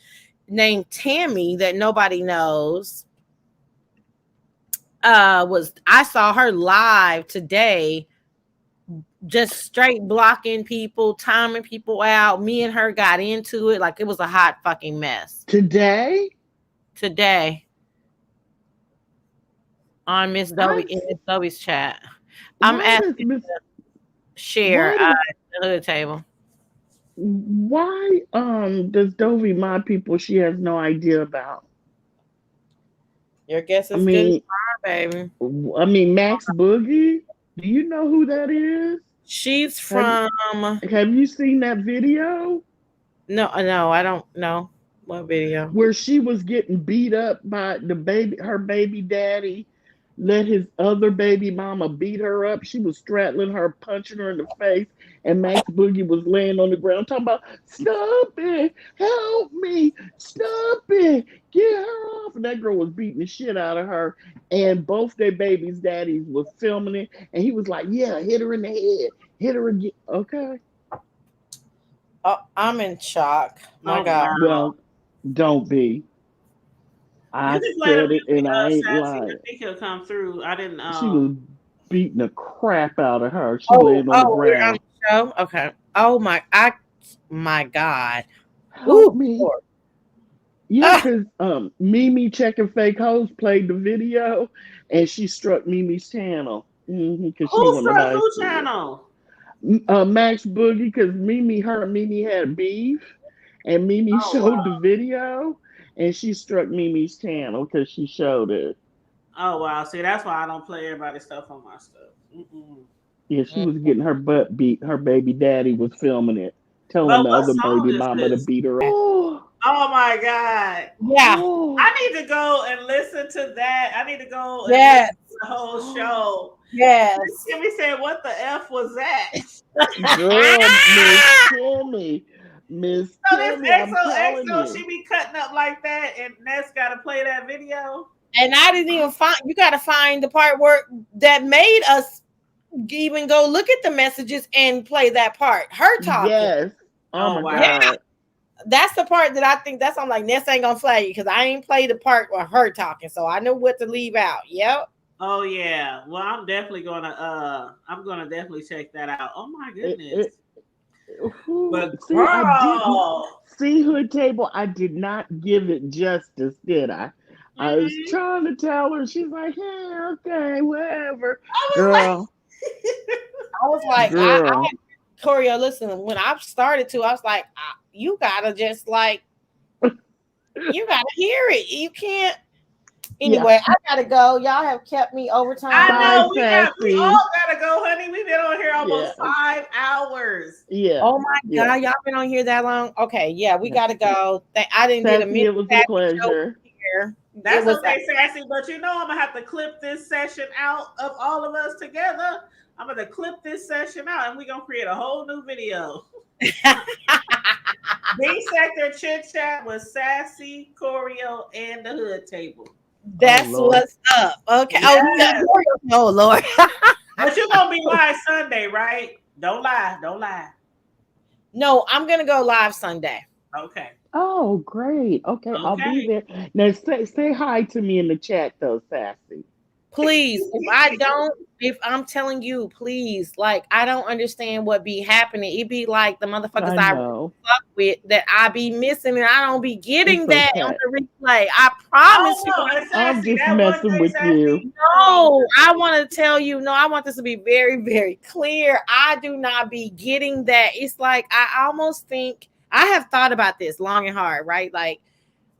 named Tammy, that nobody knows. I saw her live today, just straight blocking people, timing people out. Me and her got into it like it was a hot fucking mess Today? today on Miss Dovie I in Miss Dovie's chat. I'm why does asking Miss share why does the hood table. why does Dovie mod people she has no idea about? Your guess I is good as mean, mine, baby. Max Boogie. Do you know who that is? She's Have from Have you seen that video no, I don't know what video. where she was getting beat up by her baby daddy? Let his other baby mama beat her up. She was straddling her, punching her in the face, and Max Boogie was laying on the ground talking about, "Stop it! Help me! Stop it! Get her off!" And that girl was beating the shit out of her, and both their babies' daddies was filming it, and he was like, "Yeah, hit her in the head, hit her again." Okay, Oh, I'm in shock. My Oh God. wow. well, don't be. You I can play the said it, music, and I ain't Sassy. I lying. think he'll come through. I didn't. She was beating the crap out of her. She Oh, laying on the we're on ground. the show. Okay. Oh my God. Help Ooh, me. Lord. Yeah, Ah, because Mimi checking fake hoes played the video, and she struck Mimi's channel because she didn't Who want struck nobody who to see channel? it. Max Boogie, because Mimi had beef, and Mimi Oh showed the wow. video, and she struck Mimi's channel because she showed it. Oh wow. See, that's why I don't play everybody's stuff on my stuff. Mm-mm. Yeah, she was getting her butt beat. Her baby daddy was filming it, telling But the what other song baby is mama to this? beat her. Oh, Oh my God. yeah. oh, I need to go and listen to that. I need to go and listen Yes. to the whole show. Yes. Kimmy said, "What the F was that?" girl, Miss Timmy, Miss So this Timmy, I'm telling XOXO, she you. be cutting up like that, and Ness got to play that video. And I didn't even find. You got to find the part where that made us even go look at the messages and play that part. Her talking. Yes. Oh Oh my wow. Yeah. God. That's the part that I think that's I'm like, Ness ain't gonna flag you because I ain't played the part with her talking, so I know what to leave out. Yep. Oh yeah. Well, I'm definitely definitely check that out. Oh my It, goodness. it, But see, I didn't girl. see Hood Table. I did not give it justice, did I? I was Mm-hmm. trying to tell her. She's like, "Yeah, okay, whatever." I was like, Girl, I was like, I girl. Choreo, listen, when I started to, I was like, you gotta just like, you gotta hear it. You can't. Yeah. Anyway, I gotta go. Y'all have kept me overtime. I Bye, know we Sassy. all gotta go, honey. We've been on here Yeah. almost 5 hours. Yeah. Oh my Yeah. God, y'all been on here that long? Okay, yeah, we gotta go. I didn't get a Sassy, minute it was a pleasure. here. That's It was okay, Sassy, but you know I'm gonna have to clip this session out of all of us together. I'm gonna clip this session out and we're gonna create a whole new video. B Sector Chit Chat with Sassy, Choreo, and the Hood Table. That's Lord. what's up. Okay. Yes. Oh Lord. But you're gonna be live Sunday, right? Don't lie. No, I'm gonna go live Sunday. Okay. Oh, great. Okay, I'll be Okay. there. Now say hi to me in the chat though, Sassy. Please, if I'm telling you, please, like I don't understand what be happening. It be like the motherfuckers I I know. fuck with that I be missing and I don't be getting It's that on okay. the replay. I Oh promise you. no, and I'm Sassy, just that one messing day, with you. Sassy. No, I want to tell you, no, I want this to be very, very clear. I do not be getting that. It's like I almost think I have thought about this long and hard, right? Like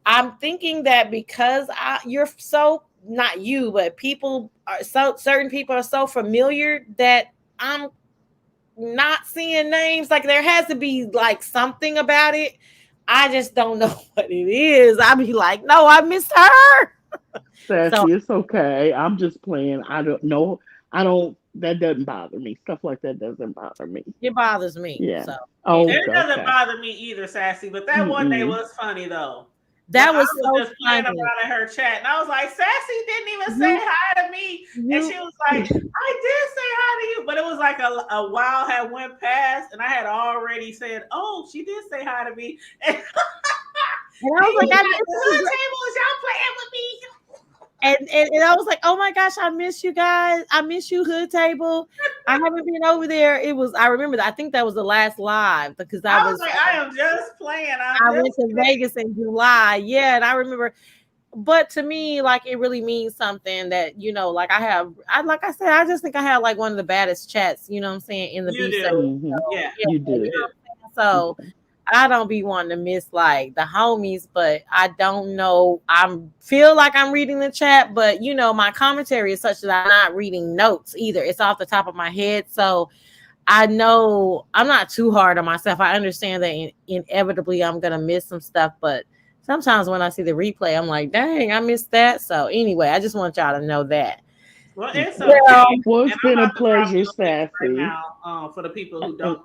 I'm thinking that because you're so not you, but people are so certain people are so familiar that I'm not seeing names. Like there has to be like something about it. I just don't know what it is. I be like, no, I missed her. So Sassy, it's okay. I'm just playing. I don't know. I don't. That doesn't bother me. Stuff like that doesn't bother me. it bothers me. Yeah. So Oh, It anyway, doesn't okay. bother me either, Sassy. But that one day Mm-mm. was funny though. When that I was was so just playing funny. around in her chat, and I was like, Sassy didn't even say You, hi to me, and you, she was like, I did say hi to you, but it was like a while had went past, and I had already said, oh, she did say hi to me, and and I he was like, was I like, miss the you. hood table is y'all playing with me. And I was like, oh my gosh, I miss you guys. I miss you, Hood Table. I haven't been over there. I remember that. I think that was the last live because I was like, I am just playing. I'm I went just to kidding. Vegas in July. Yeah, and I remember, but to me, like it really means something that, like like I said, I just think I had like one of the baddest chats, you know what I'm saying, in the You beef do. section. Mm-hmm. So, Yeah, yeah, You you do. do. so I don't be wanting to miss like the homies, but I don't know. I feel like I'm reading the chat, but my commentary is such that I'm not reading notes either. It's off the top of my head. So I know I'm not too hard on myself. I understand that inevitably I'm going to miss some stuff, but sometimes when I see the replay, I'm like, dang, I missed that. So anyway, I just want y'all to know that. Well, it's okay. Well, Well, And it's I'm been a about to drop pleasure, your link right Sassy. now for the people who And don't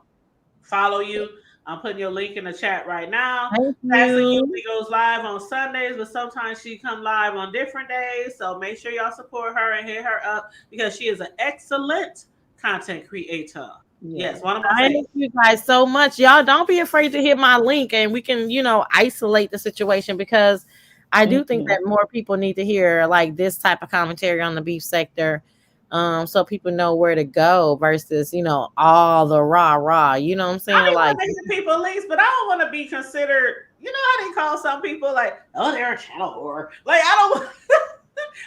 follow you. I'm putting your link in the chat right now. thank Sassy you. usually goes live on Sundays, but sometimes she come live on different days. So make sure y'all support her and hit her up because she is an excellent content creator. yeah. Yes, one of my favorites. Thank you guys so much. Y'all don't be afraid to hit my link and we can, isolate the situation because I do think that Mm-mm. more people need to hear like this type of commentary on the beef sector. So people know where to go versus, all the rah. You know what I'm I saying? be Like, wanting to hit people links, but I don't want to be considered. You know how they call some people like, oh, they're a channel whore. Like I don't.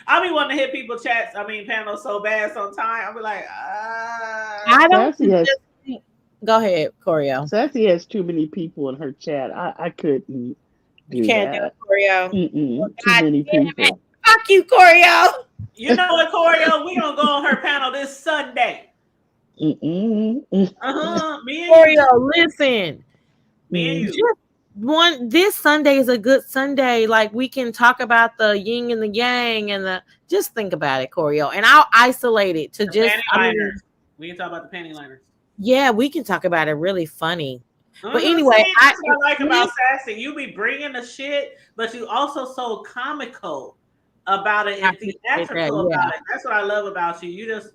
I be wanting to hit people chats. I mean, panels so bad sometimes. I'll be like, I don't Sassy has suggest. Go ahead, Corio. Sassy has too many people in her chat. I couldn't You do can't do it, that. Corio. Well, Mm-mm. Too God many damn it. people. Fuck you, Corio. you know what, Corio? We gonna go on her panel this Sunday. Mm-mm. Me and you. Corio, listen. Me and Mm. you. This Sunday is a good Sunday. Like we can talk about the yin and the yang and just think about it, Corio. And I'll isolate it to The just panty liners. We can talk about the panty liners. yeah, we can talk about it really funny. But See, anyway, that's what I like about Sassy. You be bringing the shit, but you also so comical about it I and appreciate that. theatrical Yeah. about it. That's what I love about you. You just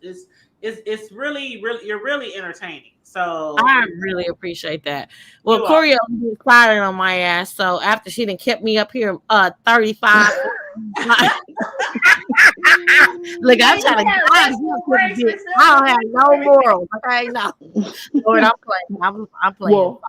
it's really you're really entertaining. So I really appreciate that. Well, you are. Corio was firing on my ass. So after she done kept me up here 35. Look, I'm trying to get out of here. I don't have no morals. Okay, no. Lord, I'm playing. I'm playing. Well,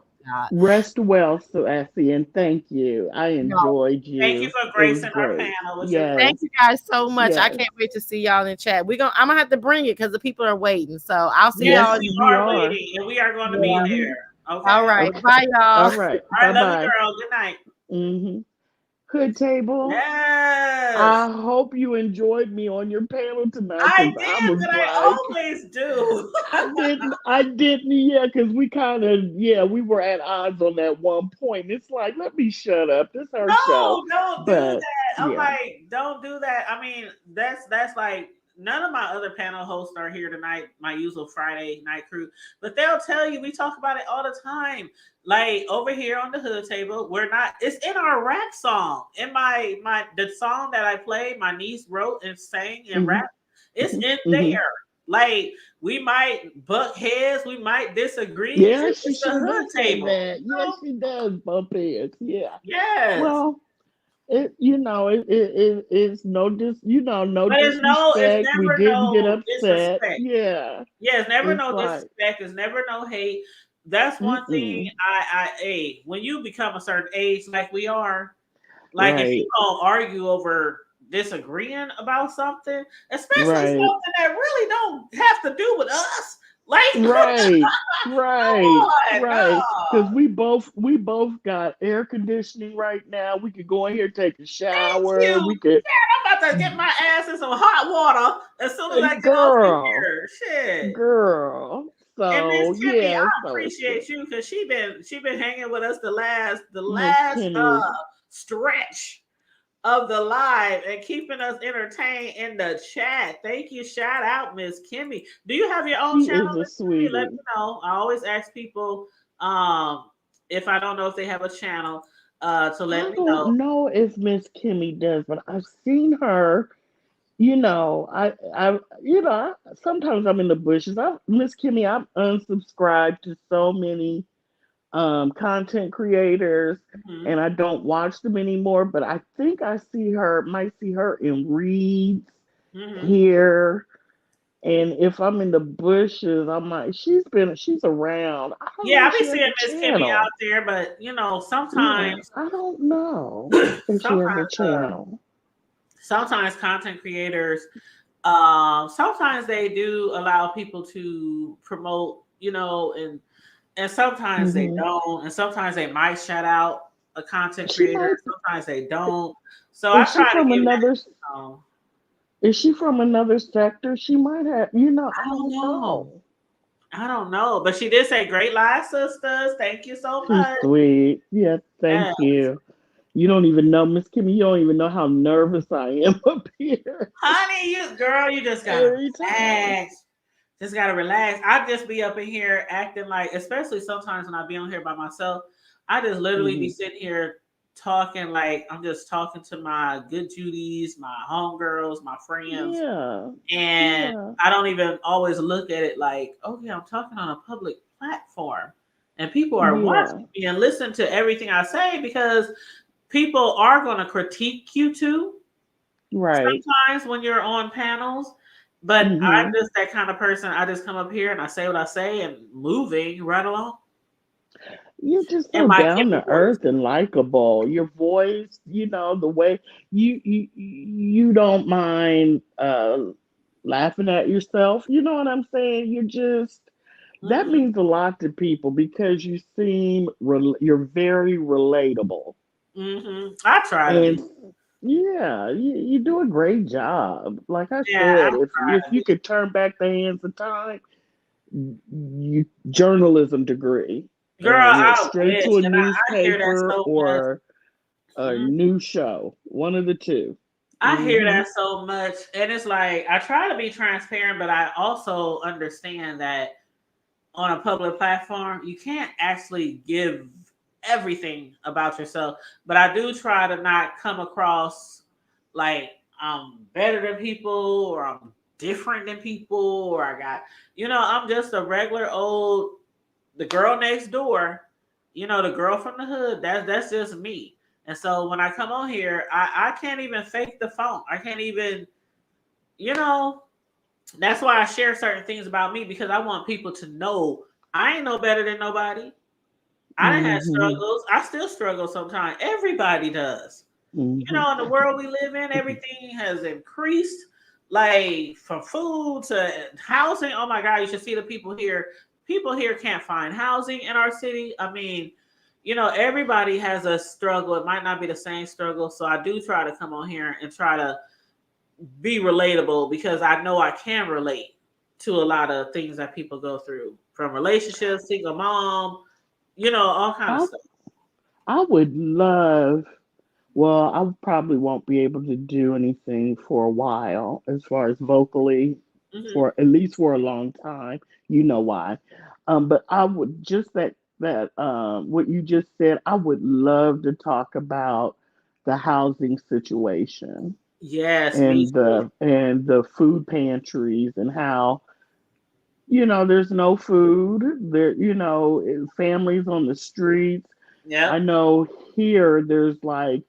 rest well, Sassy, and thank you. I enjoyed you. Thank you for It was gracing our great. panel with Yes. Thank you guys so much. Yes. I can't wait to see y'all in the chat. I'm gonna have to bring it because the people are waiting. So I'll see Yes, y'all. we we are are. waiting, and we are going to be there. Okay. All right. Okay. Bye, y'all. All right. All right. Love Bye-bye. you, girl. Good night. Mm-hmm. Hood Table. Yes. I hope you enjoyed me on your panel tonight. I 'Cause I did, was but like, I always do. I didn't, yeah, because we kind of, we were at odds on that one point. It's like, let me shut up. This is her show. No, don't do But that. I'm yeah, like, don't do that. I mean, that's like none of my other panel hosts are here tonight, my usual Friday night crew, but they'll tell you we talk about it all the time. Like over here on the Hood Table, we're not. It's in our rap song. In the song that I played, my niece wrote and sang and Mhm. rap. It's in Mhm. there. Like, we might butt heads, we might disagree. Yeah, It's she just a sure hood does say table. that. Yeah, she does bump heads. Yeah. Yes. Well, it's no no But it's disrespect. We never didn't get no upset. disrespect. Yeah. Yeah, it's never It's no like, disrespect. It's never no hate. That's one thing mm-mm. when you become a certain age, like we are, like if you Right. don't argue over disagreeing about something, especially Right. something that really don't have to do with us, like Right. come Right. on, Right. Because dog. we both got air conditioning right now. We could go in here, take a Thank shower. you. We could, I'm about to get my ass in some hot water as soon as I get off of girl, here. Shit. girl. And Miss So Kimmy, I yeah, so it's good. appreciate you because she been hanging with us the Miss last Kimmy is stretch of the live and keeping us entertained in the chat. Thank you. Shout out, Miss Kimmy. Do you have your own she channel, is a Miss Kimmy? Let sweetie. me know. I always ask people if I don't know if they have a channel to let I me don't know. know if Miss Kimmy does, but I've seen her. Sometimes I'm in the bushes. Miss Kimmy, I'm unsubscribed to so many content creators, Mhm, and I don't watch them anymore. But I think might see her in reads mhm. here. And if I'm in the bushes, I might. She's around. I don't know Yeah, if I be she has seeing a Miss Kimmy out channel. there, but Yeah, sometimes I don't know if she has a sometimes channel. sometimes content creators sometimes they do allow people to promote, and sometimes they Hmm. don't, and sometimes they might shout out a content She creator, might. sometimes they don't. So I Is she try to from give that, another? you know, Is she from another sector? She might have. I I don't don't know. know. I don't know. But she did say great live sisters. Thank you so She's much. sweet. Yeah, thank Yeah. you. You don't even know, Miss Kimmy. You don't even know how nervous I am up here Honey, you just gotta every time. relax. Just gotta relax. I just be up in here acting like, especially sometimes when I be on here by myself, I just literally be Hmm. sitting here talking like I'm just talking to my good Judies, my homegirls, my friends, Yeah, and yeah, I don't even always look at it like, okay, I'm talking on a public platform, and people are yeah. watching me and listen to everything I say because people are going to critique you too Right. sometimes when you're on panels. But I'm Hmm. just that kind of person. I just come up here and I say what I say and moving right along You're just in so my down Kimmy to voice. earth and likable. Your voice, the way you don't mind laughing at yourself. You know what I'm saying? That Hmm. means a lot to people because you're very relatable. I try to And be. yeah, you do a great job. Like I Yeah, I said, try if to you be. could turn back the hands of time, you journalism degree Girl, and went I straight wish. to a And I hear that newspaper so much. or a Mhm. news show, one of the two. I hear Hmm. that so much. And it's like, I try to be transparent, but I also understand that on a public platform, you can't actually give everything about yourself. But I do try to not come across like I'm better than people or I'm different than people or I'm just a regular old, the girl next door, the girl from the hood. That's just me. And so when I come on here, I can't even fake the phone. I can't even, you know, that's why I share certain things about me because I want people to know I ain't no better than nobody. I done had Hmm. struggles. I still struggle sometimes. Everybody does. Hmm. In the world we live in, everything has increased, like from food to housing. Oh my God, you should see the people here. People here can't find housing in our city. I mean, everybody has a struggle. It might not be the same struggle. So I do try to come on here and try to be relatable because I know I can relate to a lot of things that people go through from relationships, single mom, all kind of I stuff. I would love. Well, I probably won't be able to do anything for a while as far as vocally, Hmm. for at least for a long time. You know why? But I would just that what you just said. I would love to talk about the housing situation Yes, me and too. the food pantries and how, there's no food. There, families on the streets. I Yep. know here there's like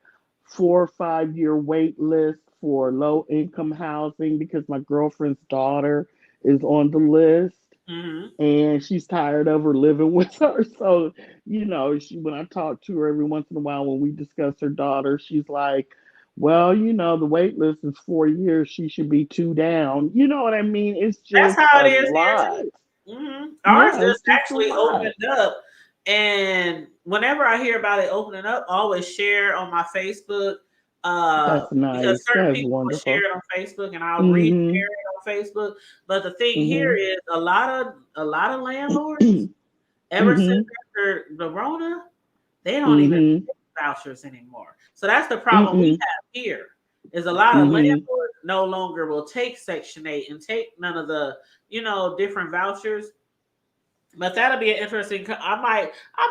4 or 5 year wait list for low income housing because my girlfriend's daughter is on the list Hmm. and she's tired of her living with her. So, when I talk to her every once in a while when we discuss her daughter, she's like, well, the wait list is 4 years. She should be two down. You know what I mean? It's That's just how a it is here lot. too. Ours Yeah, it's just just a actually lot. opened up, and whenever I hear about it opening up, I always share on my Facebook. That's Because nice. certain That's people will share wonderful. it on Facebook, and I'll reshare Mm-hmm. it on Facebook. But the thing here Mm-hmm. is, a lot of landlords, ever since Mm-hmm. after the Rona, they don't even Mm-hmm. take vouchers anymore. So that's the problem we Mm-hmm. have here. Is a lot of Mm-hmm. landlords no longer will take Section 8 and take none of the different vouchers. But that'll be an interesting. I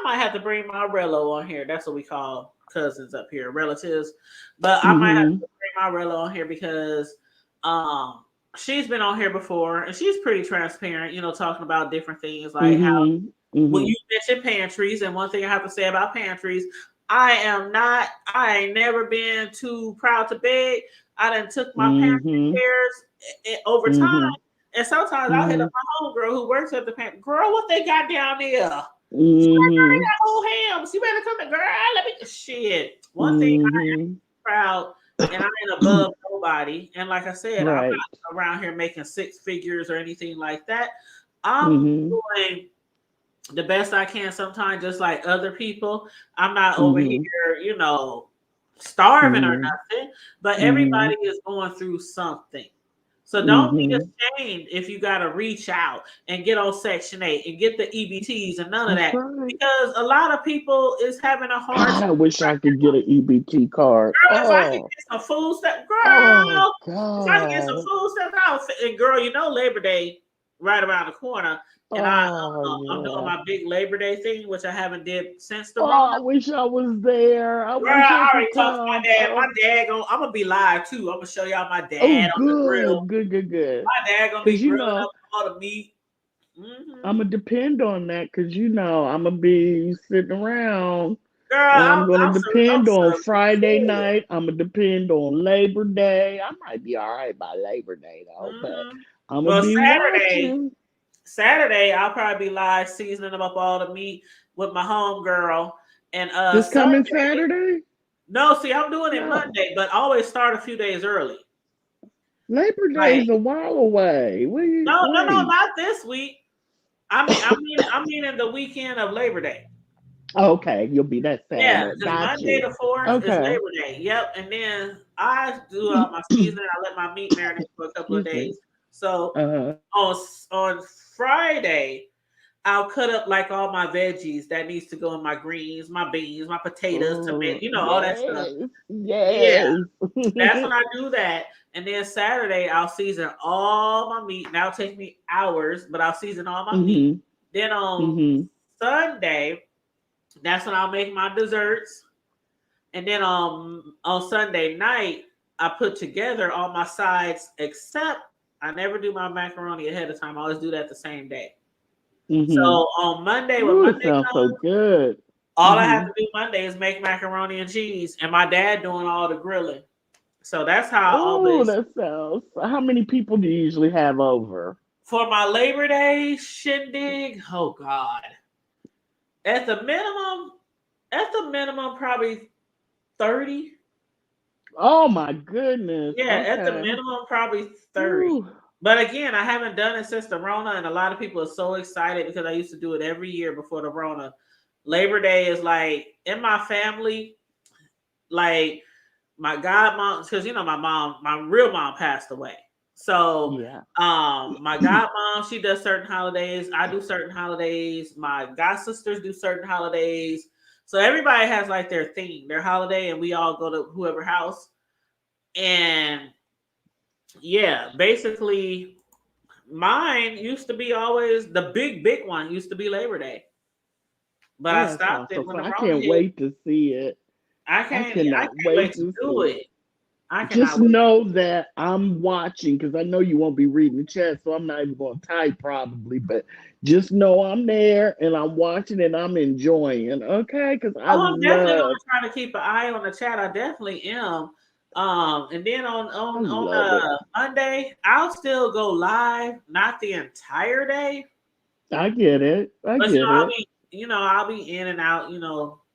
might have to bring my relo on here. That's what we call cousins up here, relatives. But I might have Mm-hmm. to bring my relo on here because um she's been on here before and she's pretty transparent. Talking about different things like how Mm-hmm. when Mm-hmm. you mention pantries, and one thing I have to say about pantries, I ain't never been too proud to beg. I done took my pantry Mm-hmm. cares over time. Mm-hmm. And sometimes I'll hit Mm-hmm. up my homegirl who works at the pantry. Girl, what they got down there? She like, girl, they Mm-hmm. got whole hams. You better come to girl. Let me shit. One thing I am Mm-hmm. proud, and I ain't above nobody. And like I said, I'm Right. not around here making six figures or anything like that. I'm Mm-hmm. doing the best I can sometimes, just like other people. I'm not over here, Mm-hmm. starving or Mm-hmm. nothing, but Mm-hmm. everybody is going through something. So don't be Mm-hmm. ashamed if you got to reach out and get on Section 8 and get the EBTs and none of That's that. right. Because a lot of people is having a hard God, time I wish right I could get an EBT card. now. Girl, if I could Oh, get some food stuff, oh girl, if I could get some God. food stuff, and girl, Labor Day right around the corner. And Oh I'm doing yeah. my big Labor Day thing, which I haven't did since the Rona. Oh, I wish I was there. I Girl, wish I I already could talked to my come. dad. Oh, My dad I'm gonna be live too. I'm gonna show y'all my oh, dad on the grill. good, good, good, good. My dad gonna be Cause grilling up all the meat. I'm gonna depend on that. Cause I'm gonna be sitting around, Girl, and I'm gonna I'm depend on serving Friday good. night. I'm gonna depend on Labor Day. I might be all right by Labor Day though, but I'm gonna Well, be watching. Saturday, I'll probably be live seasoning up all the meat with my home girl. And This coming Sunday, Saturday? no, see, I'm doing it No, Monday, but I always start a few days early. Labor Day Like, is a while away. Wait, no, no, no, wait. not this week. I mean, the weekend of Labor Day. Okay, you'll be that Yeah, Saturday. because Got Monday you. the 4th is Okay. Labor Day. Yep. And then I do my seasoning. I let my meat marinate for a couple of Excuse me. days. So Uh-huh. on Friday, I'll cut up like all my veggies that needs to go in my greens, my beans, my potatoes, Oh, tomatoes, all that stuff. yes. Yeah, Yes. that's when I do that. And then Saturday, I'll season all my meat. Now it'll take me hours, but I'll season all my meat. Mm-hmm. Then on Mm-hmm. Sunday, that's when I'll make my desserts. And then on Sunday night, I put together all my sides, except I never do my macaroni ahead of time. I always do that the same day. So Mm-hmm. on Monday, when Ooh, it Monday sounds so comes, good. all I have Mm-hmm. to do Monday is make macaroni and cheese, and my dad doing all the grilling. So that's how I Oh, always, that sounds. How many people do you usually have over? for my Labor Day shindig. Oh God, at the minimum, probably 30. Oh my goodness. Yeah, at the Okay. minimum, probably 30. Ooh. But again, I haven't done it since the Rona, and a lot of people are so excited because I used to do it every year before the Rona. Labor Day is like in my family, like my godmom, because my real mom passed away. So Yeah. my godmom, she does certain holidays. I do certain holidays. My god sisters do certain holidays. So everybody has like their theme, their holiday, and we all go to whoever house. And yeah, basically mine used to be always the big one used to be Labor Day. But Oh, I that sounds stopped so it when fun. the I Rona can't hit. wait to see it. I I can't cannot wait wait to to do see it. it. I Just cannot wait. know that I'm watching because I know you won't be reading the chat, so I'm not even going to type probably. But just know I'm there and I'm watching and I'm enjoying. Okay, because I Oh, I'm definitely gonna love, try to keep an eye on the chat. I definitely am. And then on I on on love it. Monday, I'll still go live, not the entire day, I get it. I but get it. I'll be in and out,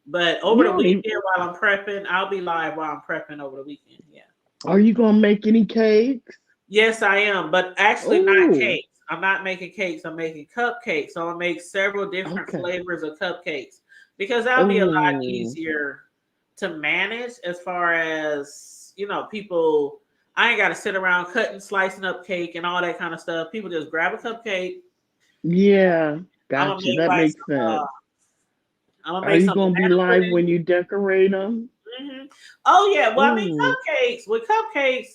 But over You the don't even. weekend while I'm prepping, I'll be live while I'm prepping over the weekend. Yeah. Are you gonna make any cakes? Yes, I am, but actually not Oh, cakes. I'm not making cakes. I'm making cupcakes. So I'll make several different okay. flavors of cupcakes because that'll be a lot Oh, easier to manage as far as, people. I ain't got to sit around cutting, slicing up cake and all that kind of stuff. People just grab a cupcake. yeah. I'm gonna Gotcha. make That like makes some. sense. I'm gonna Are make you some gonna be banana live pudding. when you decorate them? Oh yeah, well I mean Oh, cupcakes. With cupcakes,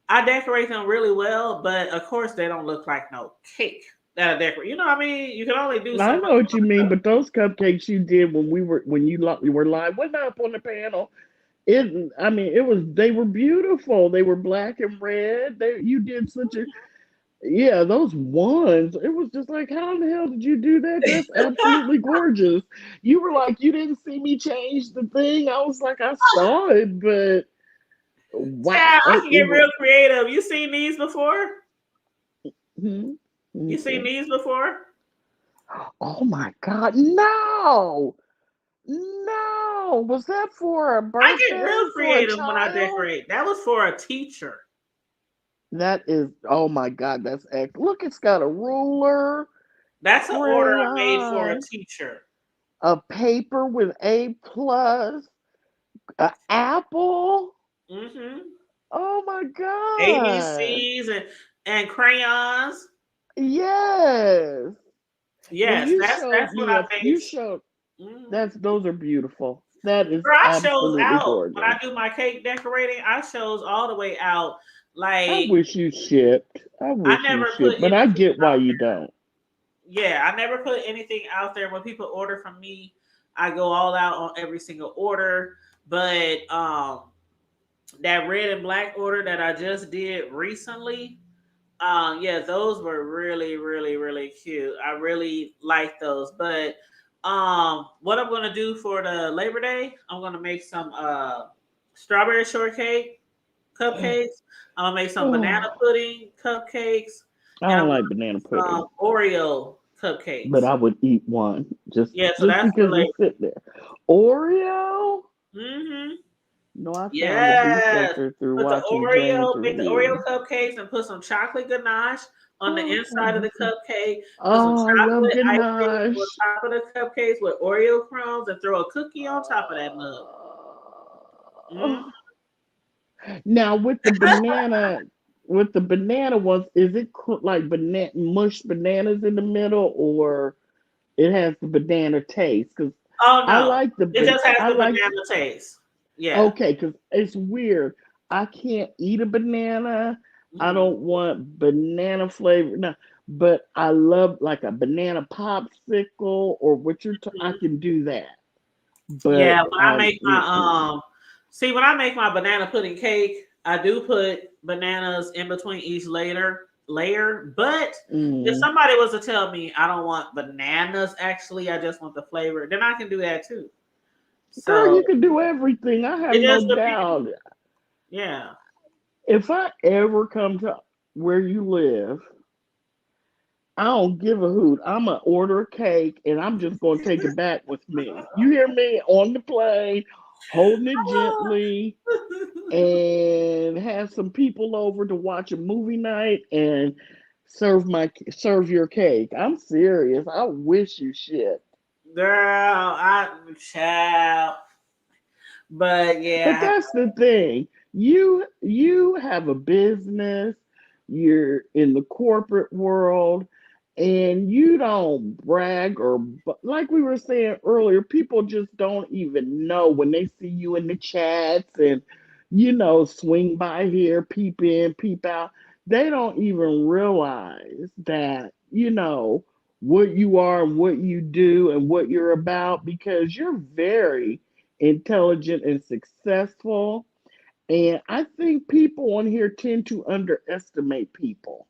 I decorate them really well, but of course they don't look like no cake that I decorate. You know what I mean? You can only do so I much know what you with a mean, cup. but those cupcakes you did when you were live, wasn't up on the panel. I mean, they were beautiful. They were black and red. You did such a, yeah, those ones. It was just like, how in the hell did you do that? That's absolutely gorgeous. You were like, you didn't see me change the thing. I was like, I saw it, but wow, Child, I can it get was. real creative. You seen these before? Hmm. You seen Okay. these before? Oh my God, no, no. Was that for a I get birthday real for a creative when I child? decorate. That was for a teacher. That is, oh my God, that's excellent. Look, it's got a ruler, That's an order I made for a crayon, teacher. a paper with A plus, an apple. Mm-hmm. Oh my God. ABCs and crayons. Yes. Well, Yes, you that's showed what me I a, made. you showed, Mhm. those are beautiful. That is Girl, I shows absolutely out when I gorgeous. do my cake decorating. I shows all the way out. I Like wish you shipped. I I wish you never put shipped, but I anything get why out you there. don't. Yeah, I never put anything out there. When people order from me, I go all out on every single order. But that red and black order that I just did recently, yeah, those were really, really, really cute. I really like those. But what I'm gonna do for the Labor Day, I'm gonna make some strawberry shortcake cupcakes. I'm gonna make some banana Oh, pudding cupcakes, I and I'm don't gonna like banana make some pudding, Oreo but cupcakes. I would eat one Yeah, so just that's for because Labor. it's sitting there. Oreo? Mm-hmm. No, I found the booth Yes. sector through Put the watching Jane's Make the Oreo review. cupcakes and put some chocolate ganache on the Oh, I inside of the love that. cupcake. Put some Oh, I love chocolate icing on ganache. top of the cupcakes with Oreo crumbs and throw a cookie on top of that mug. Mm. Oh. Now with the banana ones, is it like banana mushed bananas in the middle, or it has the banana taste? Because Oh I no, like the it just has I the like banana taste. Yeah. okay, because it's weird. I can't eat a banana. I Mhm. don't want banana flavor. No, but I love like a banana popsicle or I Mhm. can do that. Yeah, But when I make my see when I make my banana pudding cake, I do put bananas in between each layer. But if mm, somebody was to tell me I don't want bananas, actually I just want the flavor, then I can do that too. girl, So you can do everything. I have it no just depends. doubt. Yeah. If I ever come to where you live, I don't give a hoot. I'm gonna order a cake and I'm just gonna take it back with me. You hear me? On the plane, holding it gently, and have some people over to watch a movie night and serve your cake. I'm serious. I wish you shit. Girl, I child. But But yeah, that's the thing. You have a business, you're in the corporate world, and you don't brag like we were saying earlier, people just don't even know when they see you in the chats and swing by here, peep in, peep out. They don't even realize that, what you are and what you do and what you're about because you're very intelligent and successful. And I think people on here tend to underestimate people.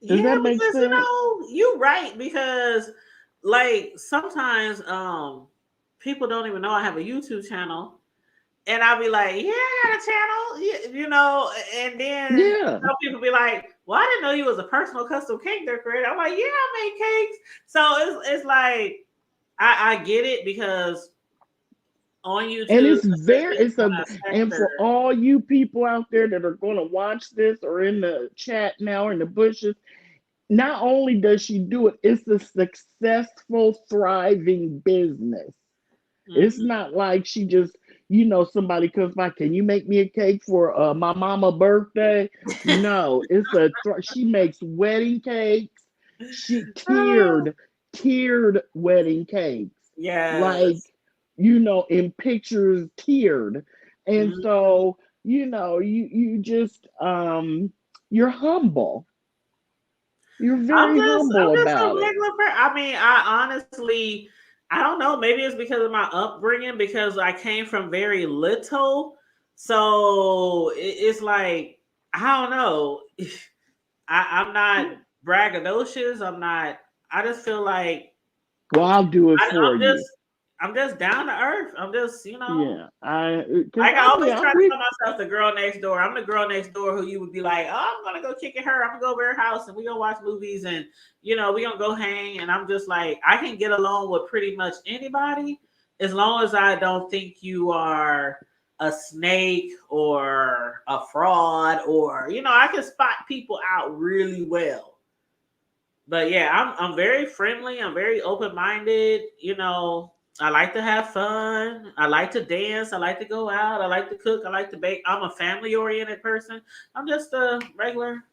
Does Yeah, that make because sense? you're right, because like sometimes people don't even know I have a YouTube channel. And I'll be like, yeah, I got a channel, and then Yeah. some people be like, well, I didn't know you was a personal custom cake decorator. I'm like, yeah, I make cakes. So it's like, I get it, because on And YouTube, it's very especially it's on a that and sector. for all you people out there that are going to watch this or in the chat now or in the bushes, not only does she do it, it's a successful, thriving business. It's Mhm. not like she just, somebody comes by, can you make me a cake for my mama birthday? No, she makes wedding cakes. She Oh, tiered wedding cakes. Like, yes. in pictures tiered. And Mhm. so, you just you're humble. You're very I'm humble just a about it. regular person. I mean, I honestly, I don't know. Maybe it's because of my upbringing, because I came from very little. So it's like, I don't know. I'm not braggadocious. I just feel like Well, I'll do it I, for I'm just, you. I'm just down to earth. I'm just, Yeah, because like I always try to call myself the girl next door. I'm the girl next door who you would be like, oh, I'm gonna go kick at her. I'm gonna go over her house and we gonna watch movies, and we gonna go hang. And I'm just like, I can get along with pretty much anybody as long as I don't think you are a snake or a fraud, or I can spot people out really well. But yeah, I'm very friendly. I'm very open minded. I like to have fun. I like to dance. I like to go out. I like to cook. I like to bake. I'm a family oriented person. I'm just a regular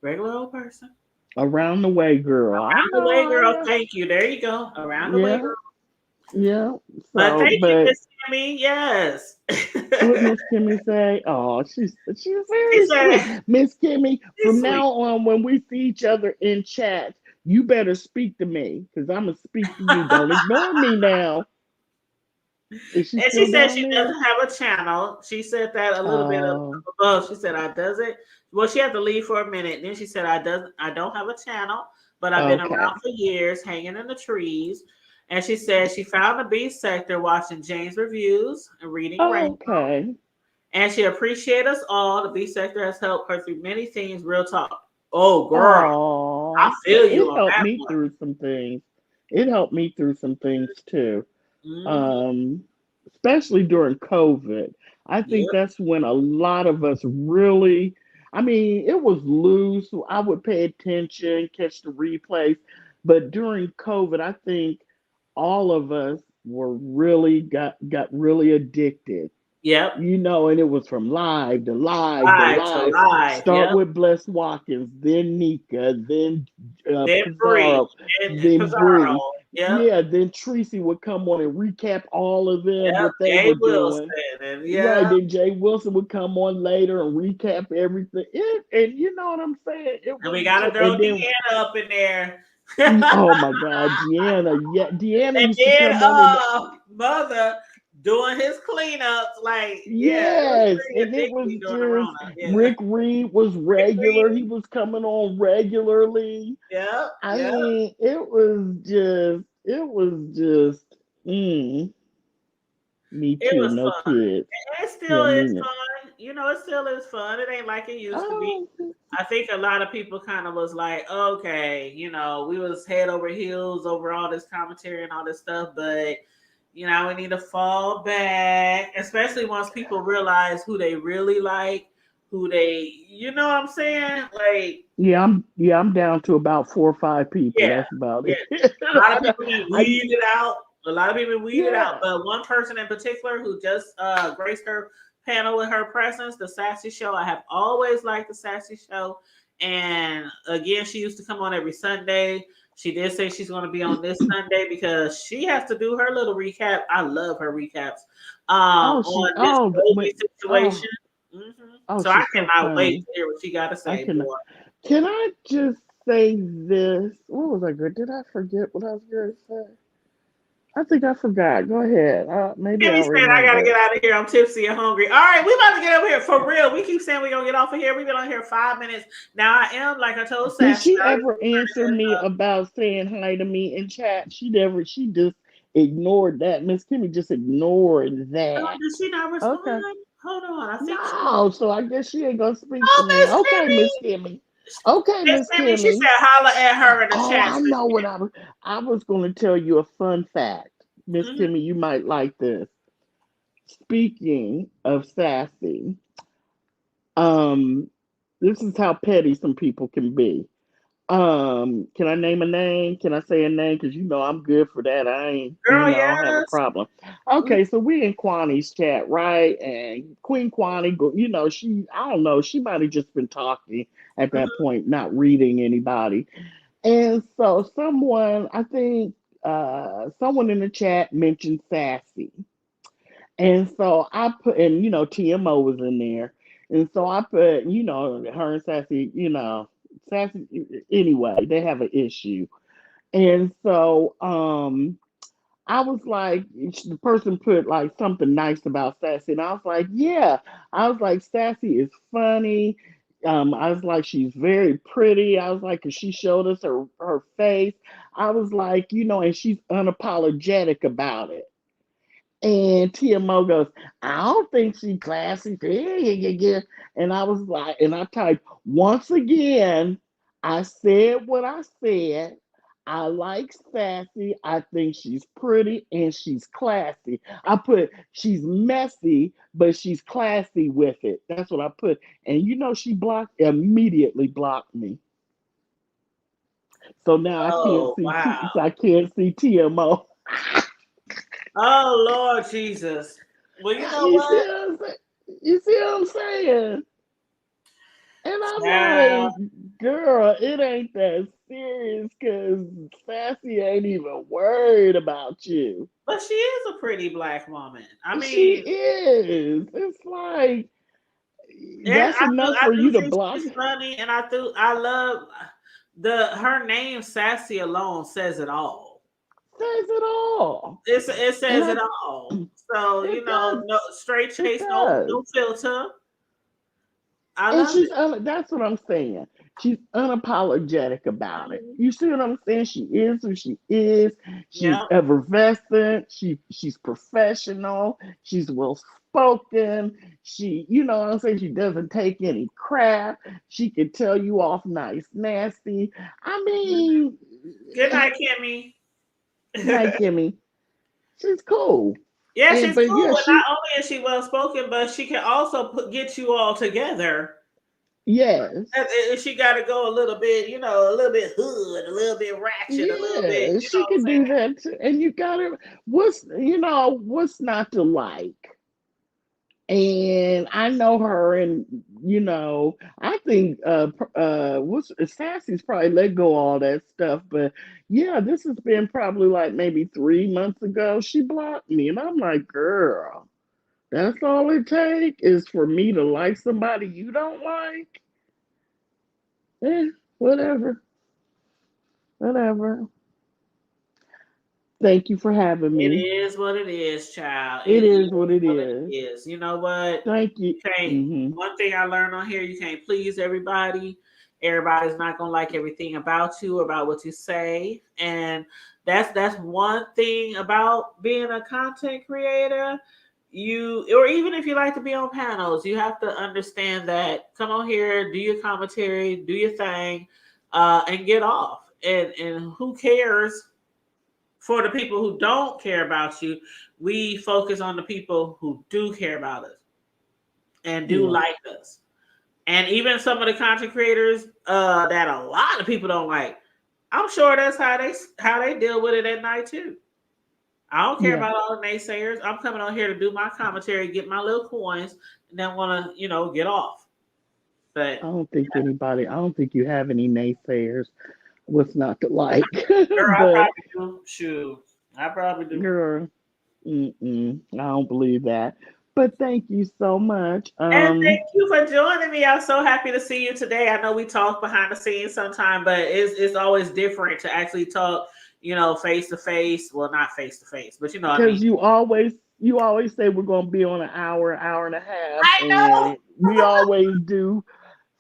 old person. around the way, girl. I Around the know. way, girl. Thank you. There you go. Around the way, Yeah, girl. yeah. But So, thank you, but Miss Tammy. Yes. what Miss Kimmy say? Oh, she's She very sweet, said, Miss Kimmy. she's From sweet. now on, when we see each other in chat, you better speak to me because I'm gonna speak to you. Don't ignore me now. Is she And she still said down she there? doesn't have a channel. She said that a little bit Oh, above. She said I doesn't. Well, she had to leave for a minute. Then she said I don't have a channel, but I've been around okay, for years, hanging in the trees. And she said she found the B sector watching Jane's reviews and reading Rainbow. okay. And she appreciates us all. The B sector has helped her through many things. Real talk. Oh, girl, I Oh, feel you it on helped that me one. through some things. It helped me through some things too. Mm-hmm. um, Especially during COVID. I think Yep. that's when a lot of us really, I mean, it was loose. So I would pay attention, catch the replays. But during COVID, I think all of us were really got really addicted, Yep. and it was from live to live to Live to live. live. Start Yep. with Bless Watkins, then Nika, then Then Bree Pizarro, and then Pizarro. Bree. Yep. Yeah, then Tracy would come on and recap all of them, Yep. what they Jay were Wilson. doing. And Right, yeah. then Jay Wilson would come on later and recap everything. And you know what I'm saying? It And was we gotta just, throw and then, Deanna up in there. And oh my God, Deanna. Yeah, Deanna used to then come on and mother doing his cleanups. Like, yeah, it was yes, pretty and it was addicting during the just Rona. Yeah. Rick Reed was Rick regular. He Reed. was coming on regularly. Yep. I Yep. mean, it was just, me It too, was no fun. kids. It still Yeah, is me neither. fun. It still is fun. It ain't like it used to be. Oh, I think a lot of people kind of was like, okay, we was head over heels over all this commentary and all this stuff, but we need to fall back, especially once people realize who they really like, who they, you know what I'm saying? Like, yeah, I'm down to about 4 or 5 people. yeah, That's about yeah. it. A lot of people been I weeded out. A lot of people been weeded out, yeah. but one person in particular who just graced her panel with her presence, the Sassy Show. I have always liked the Sassy Show, and again, she used to come on every Sunday. She did say she's going to be on this Sunday because she has to do her little recap. I love her recaps Oh, on this Dovie oh, situation. hmm oh, So I she's so cannot wait funny. to hear what she got to I say, can boy. can I just say this? What was I good? Did I forget what I was going to say? I think I forgot. Go ahead. Maybe Kimmy I'll said I gotta remember get it. out of here. I'm tipsy and hungry. All right, we about to get over here for real. We keep saying we're gonna get off of here. We've been on here 5 minutes. Now I am, like I told Did Sassy, she ever answer me about saying hi to me in chat? She never. She just ignored that. Miss Kimmy just ignored oh, that. did she not respond? Okay. Hold on. I think she No. So I guess she ain't gonna speak to oh, me. Miss Okay, Miss Kimmy. Kimmy. Okay, Miss Miss Kimmy, she said Kimmy. holla at her in the Oh, chat. I know what I was. I was going to tell you a fun fact, Miss Mm-hmm. Kimmy. You might like this. Speaking of Sassy, um, this is how petty some people can be. Can I name a name? Can I say a name? Because you know I'm good for that. I ain't, Girl, I don't have a yes. problem. Mhm. Okay, so we in Kwani's chat, right? And Queen Kwani, she, I don't know, she might have just been talking at that point, not reading anybody. And so someone, I think, someone in the chat mentioned Sassy. And so I put, and TMO was in there. And so I put, her and Sassy, Sassy, anyway, they have an issue. And so I was like, the person put like something nice about Sassy. And I was like, yeah. I was like, Sassy is funny. I was like, she's very pretty. I was like, 'cause she showed us her face. I was like, and she's unapologetic about it. And TMO goes, I don't think she's classy. Yeah, yeah, yeah, yeah. And I was like, and I typed, once again, I said what I said. I like Sassy. I think she's pretty and she's classy. I put, she's messy, but she's classy with it. That's what I put. And she immediately blocked me. So now Oh, wow. I can't see TMO. Oh, Lord Jesus. Well, you know You see what? what I'm saying? You see what I'm saying? And I'm Child. like, girl, it ain't that serious because Sassy ain't even worried about you. But she is a pretty black woman. I She mean, is. It's like, and that's enough I for do you to think block. she's funny, and I love her name Sassy alone says it all. Says it all. It And says it all. So it does. no straight It chase, does. no filter. I And love it. that's what I'm saying. She's unapologetic about it. Mhm. You see what I'm saying? She is who she is. She's Yeah. effervescent. She's professional. She's well spoken. She, what I'm saying? She doesn't take any crap. She can tell you off nice, nasty. I mean, Good night, Kimmy. night, Kimmy. She's cool. Yeah, And she's but cool, yeah, but not only is she well spoken, but she can also get you all together. yes. And she got to go a little bit, a little bit hood, a little bit ratchet, a little bit, Yeah, she can do that too. And you gotta, what's not to like? And I know her, and I think what's Sassy's probably let go of all that stuff. But yeah, this has been probably like maybe 3 months ago. She blocked me, and I'm like, girl, that's all it takes is for me to like somebody you don't like. Eh, whatever, whatever. Thank you for having It me. is what it is, child. It It is is what it what it is. is. You know what? Thank you. You can't. Hmm. One thing I learned on here, you can't please everybody. Everybody's not gonna like everything about you, about what you say, and that's one thing about being a content creator. Or even if you like to be on panels, you have to understand that come on here, do your commentary, do your thing, and get off. And who cares for the people who don't care about you? We focus on the people who do care about us and do Yeah. like us. And even some of the content creators that a lot of people don't like, I'm sure that's how they deal with it at night too. I don't care Yeah. about all the naysayers. I'm coming on here to do my commentary, get my little coins, and then want to, get off. But I don't think you have any naysayers. What's not to like? girl, I But probably do. Shoot, I probably do. girl, I don't believe that. But thank you so much. And thank you for joining me. I'm so happy to see you today. I know we talk behind the scenes sometime, but it's always different to actually talk, face to face. Well, not face to face, but you know what I mean. Because you always say we're gonna be on an hour and a half, I know. and we always do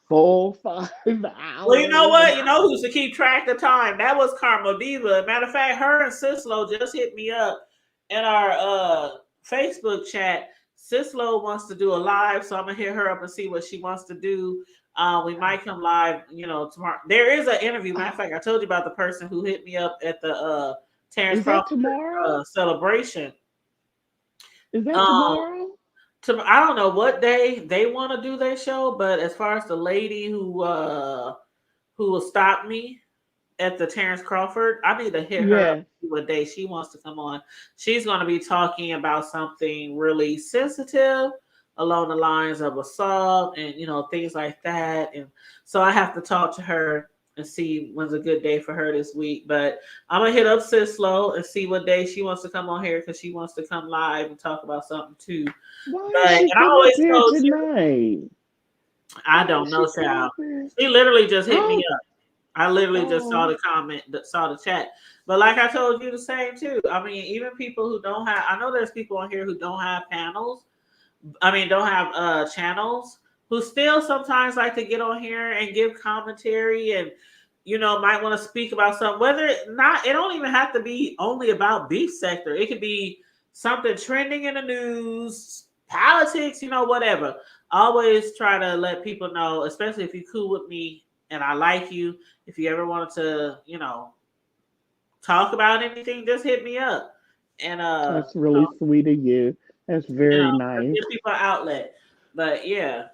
4, 5 Well, you know hours. what? You know who used to keep track of time? That was Karma Diva. Matter of fact, her and Sislo just hit me up in our Facebook chat. Sislo wants to do a live, so I'm gonna hit her up and see what she wants to do. We might come live, tomorrow. There is an interview. Matter of fact, I told you about the person who hit me up at the Terrence Is that Crawford tomorrow? celebration. Is that Um, tomorrow? I don't know what day they want to do their show, but as far as the lady who will stop me at the Terrence Crawford, I need to hit her up Yeah. and see what day she wants to come on. She's going to be talking about something really sensitive along the lines of assault and things like that. And so I have to talk to her and see when's a good day for her this week. But I'm gonna hit up Sislo and see what day she wants to come on here because she wants to come live and talk about something too. Why But did she and I come up always here told you, tonight? I Why don't did know, she come child. up here? She literally just hit me Oh, up. I literally just saw oh, the comment, saw the chat. But like I told you, the same too. I mean, even people who don't have, I know there's people on here who don't have panels. I mean, don't have channels who still sometimes like to get on here and give commentary and might want to speak about something. Whether not, it don't even have to be only about beef sector. It could be something trending in the news, politics, whatever. Always try to let people know, especially if you're cool with me and I like you. If you ever wanted to, talk about anything, just hit me up. And that's really sweet of you. That's very nice. give people an outlet. But yeah.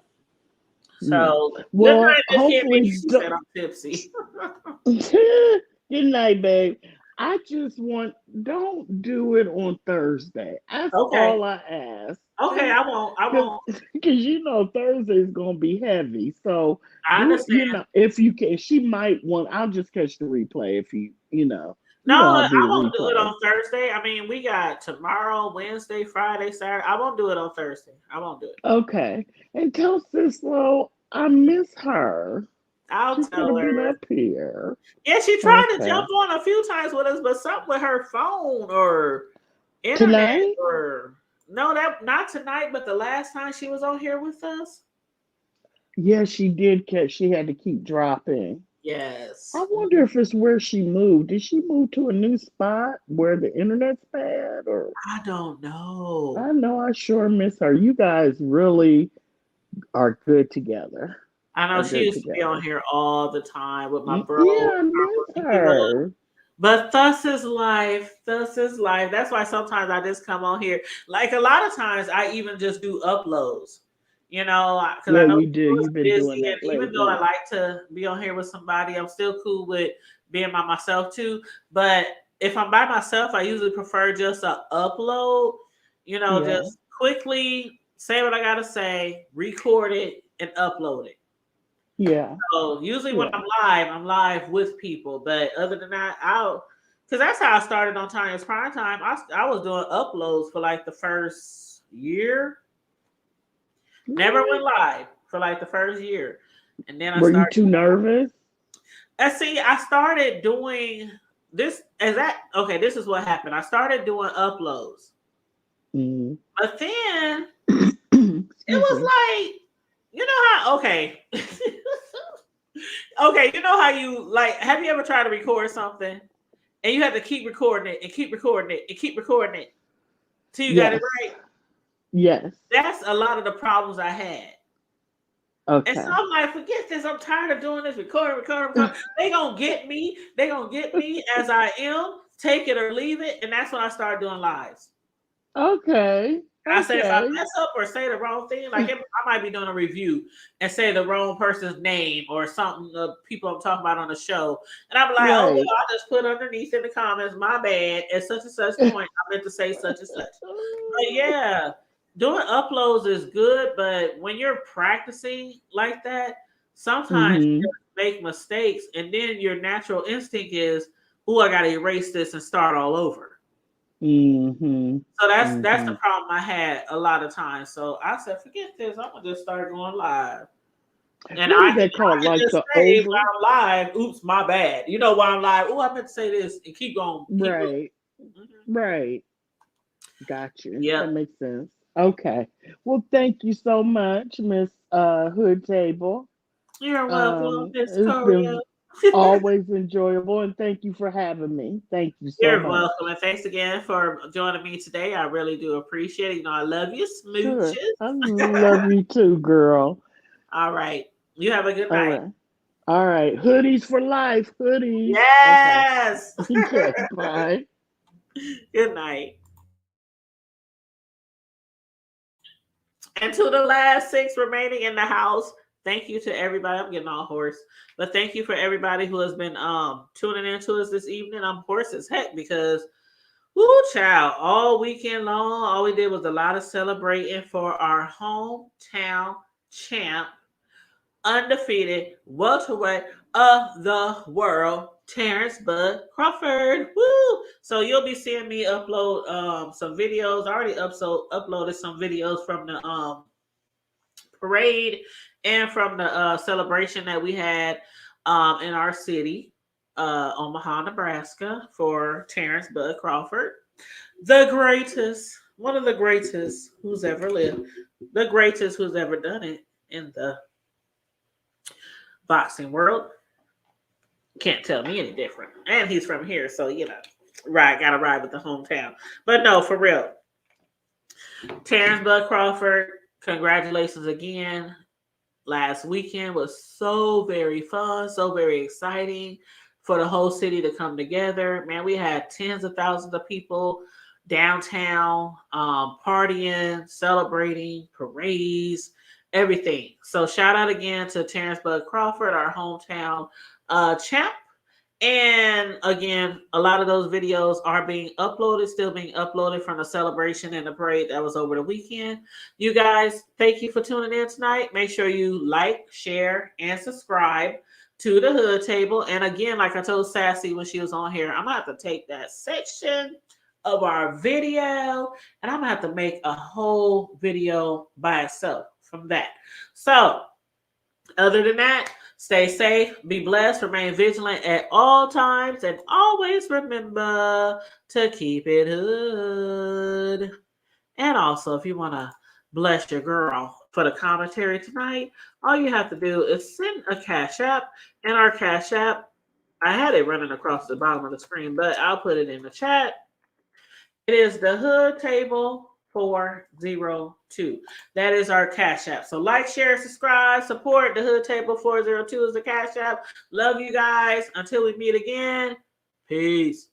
Yeah. So good Well, night, Miss hopefully, Kimmy. She said I'm tipsy. good night, babe. I just want, don't do it on Thursday. That's Okay. all I ask. Okay, I won't. I Because won't. Thursday is going to be heavy. So I do it, understand. if you can. She might want, I'll just catch the replay if No, I'll do I the won't do it replay. on Thursday. I mean, we got tomorrow, Wednesday, Friday, Saturday. I won't do it on Thursday. I won't do it. Okay. And tell Sislo I miss her. I'll She could tell have been her. up here. Yeah, she tried to Okay. jump on a few times with us, but something with her phone or internet Tonight? or no, that not tonight, but the last time she was on here with us. Yeah, she did catch. She had to keep dropping. I Yes. wonder if it's where she moved. Did she move to a new spot where the internet's bad? Or I don't know. I know I sure miss her. You guys really are good together. I know Are she good used to be on together. here all the time with my bro. Yeah, I miss her. But thus is life. Thus is life. That's why sometimes I just come on here. Like a lot of times, I even just do uploads. Because I Yeah, know you do. people is You've been doing busy, and that even though I lately. like to be on here with somebody, I'm still cool with being by myself too. But if I'm by myself, I usually prefer just a upload. Yeah. Just quickly say what I gotta say, record it, and upload it. Yeah. So usually when Yeah. I'm live with people. But other than that, because that's how I started on Tanya's Prime Time. I was doing uploads for like the first year. Never went Really? live for like the first year, and then I Were you started. too nervous? And see, I started doing this. Okay? This is what happened. I started doing uploads, Mm. but then it Excuse was me. like, how? Okay. Okay, you know how you like, have you ever tried to record something and you have to keep recording it and keep recording it and keep recording it till you got it Yes. right? Yes. That's a lot of the problems I had. And so Okay. I'm like, forget this. I'm tired of doing this, recording. They gonna get me. They gonna get me as I am, take it or leave it. And that's when I started doing lives. Okay. I said, if I Okay. mess up or say the wrong thing, like I might be doing a review and say the wrong person's name or something, people I'm talking about on the show. And I'm like, oh, well, Right. I'll just put underneath in the comments, my bad, at such and such point, I meant to say such and such. But yeah, doing uploads is good. But when you're practicing like that, sometimes you Mm-hmm. just make mistakes. And then your natural instinct is, oh, I got to erase this and start all over. Mm-hmm. So that's the Mm-hmm. problem I had a lot of times. So I said, forget this. I'm gonna just start going live. And What I is that called? can Like just the say over? while I'm live, oops, my bad. You know why I'm live. Oh, I meant to say this and keep going. Keep going. Right. Right. Got you. Yep. That makes sense. Okay. Well, thank you so much, Miss Hood Table. You're welcome, Miss It's Coria. been always enjoyable, and thank you for having me. Thank you so You're much. welcome. And thanks again for joining me today. I really do appreciate it. You know, I love you, Sure. I smooches. love you too, girl. All right. You have a good All night. right. All right. Hoodies for life. Hoodies. Yes. Okay. Okay. Bye. Good night. And to the last 6 remaining in the house, thank you to everybody. I'm getting all hoarse, but thank you for everybody who has been tuning in to us this evening. I'm hoarse as heck because, whoo, child, all weekend long, all we did was a lot of celebrating for our hometown champ, undefeated welterweight of the world, Terrence Bud Crawford. Woo! So you'll be seeing me upload some videos. I already uploaded some videos from the parade and from the celebration that we had in our city, Omaha, Nebraska, for Terrence Bud Crawford, the greatest, one of the greatest who's ever lived, the greatest who's ever done it in the boxing world. Can't tell me any different. And he's from here, so you know, gotta ride with the hometown. But no, for real. Terrence Bud Crawford, congratulations again. Last weekend was so very fun, so very exciting for the whole city to come together. Man, we had tens of thousands of people downtown, partying, celebrating, parades, everything. So shout out again to Terrence Bud Crawford, our hometown champ. And again, a lot of those videos are being uploaded, still being uploaded from the celebration and the parade that was over the weekend. You guys, thank you for tuning in tonight. Make sure you like, share, and subscribe to the Hood Table. And again, like I told Sassy when she was on here, I'm going to have to take that section of our video and I'm going to have to make a whole video by itself from that. So, other than that, stay safe, be blessed, remain vigilant at all times, and always remember to keep it hood. And also, if you want to bless your girl for the commentary tonight, all you have to do is send a Cash App. And our Cash App, I had it running across the bottom of the screen, but I'll put it in the chat. It is the Hood Table 402. That is our Cash App. So like, share, subscribe, support the Hood Table 402 is the Cash App. Love you guys. Until we meet again. Peace.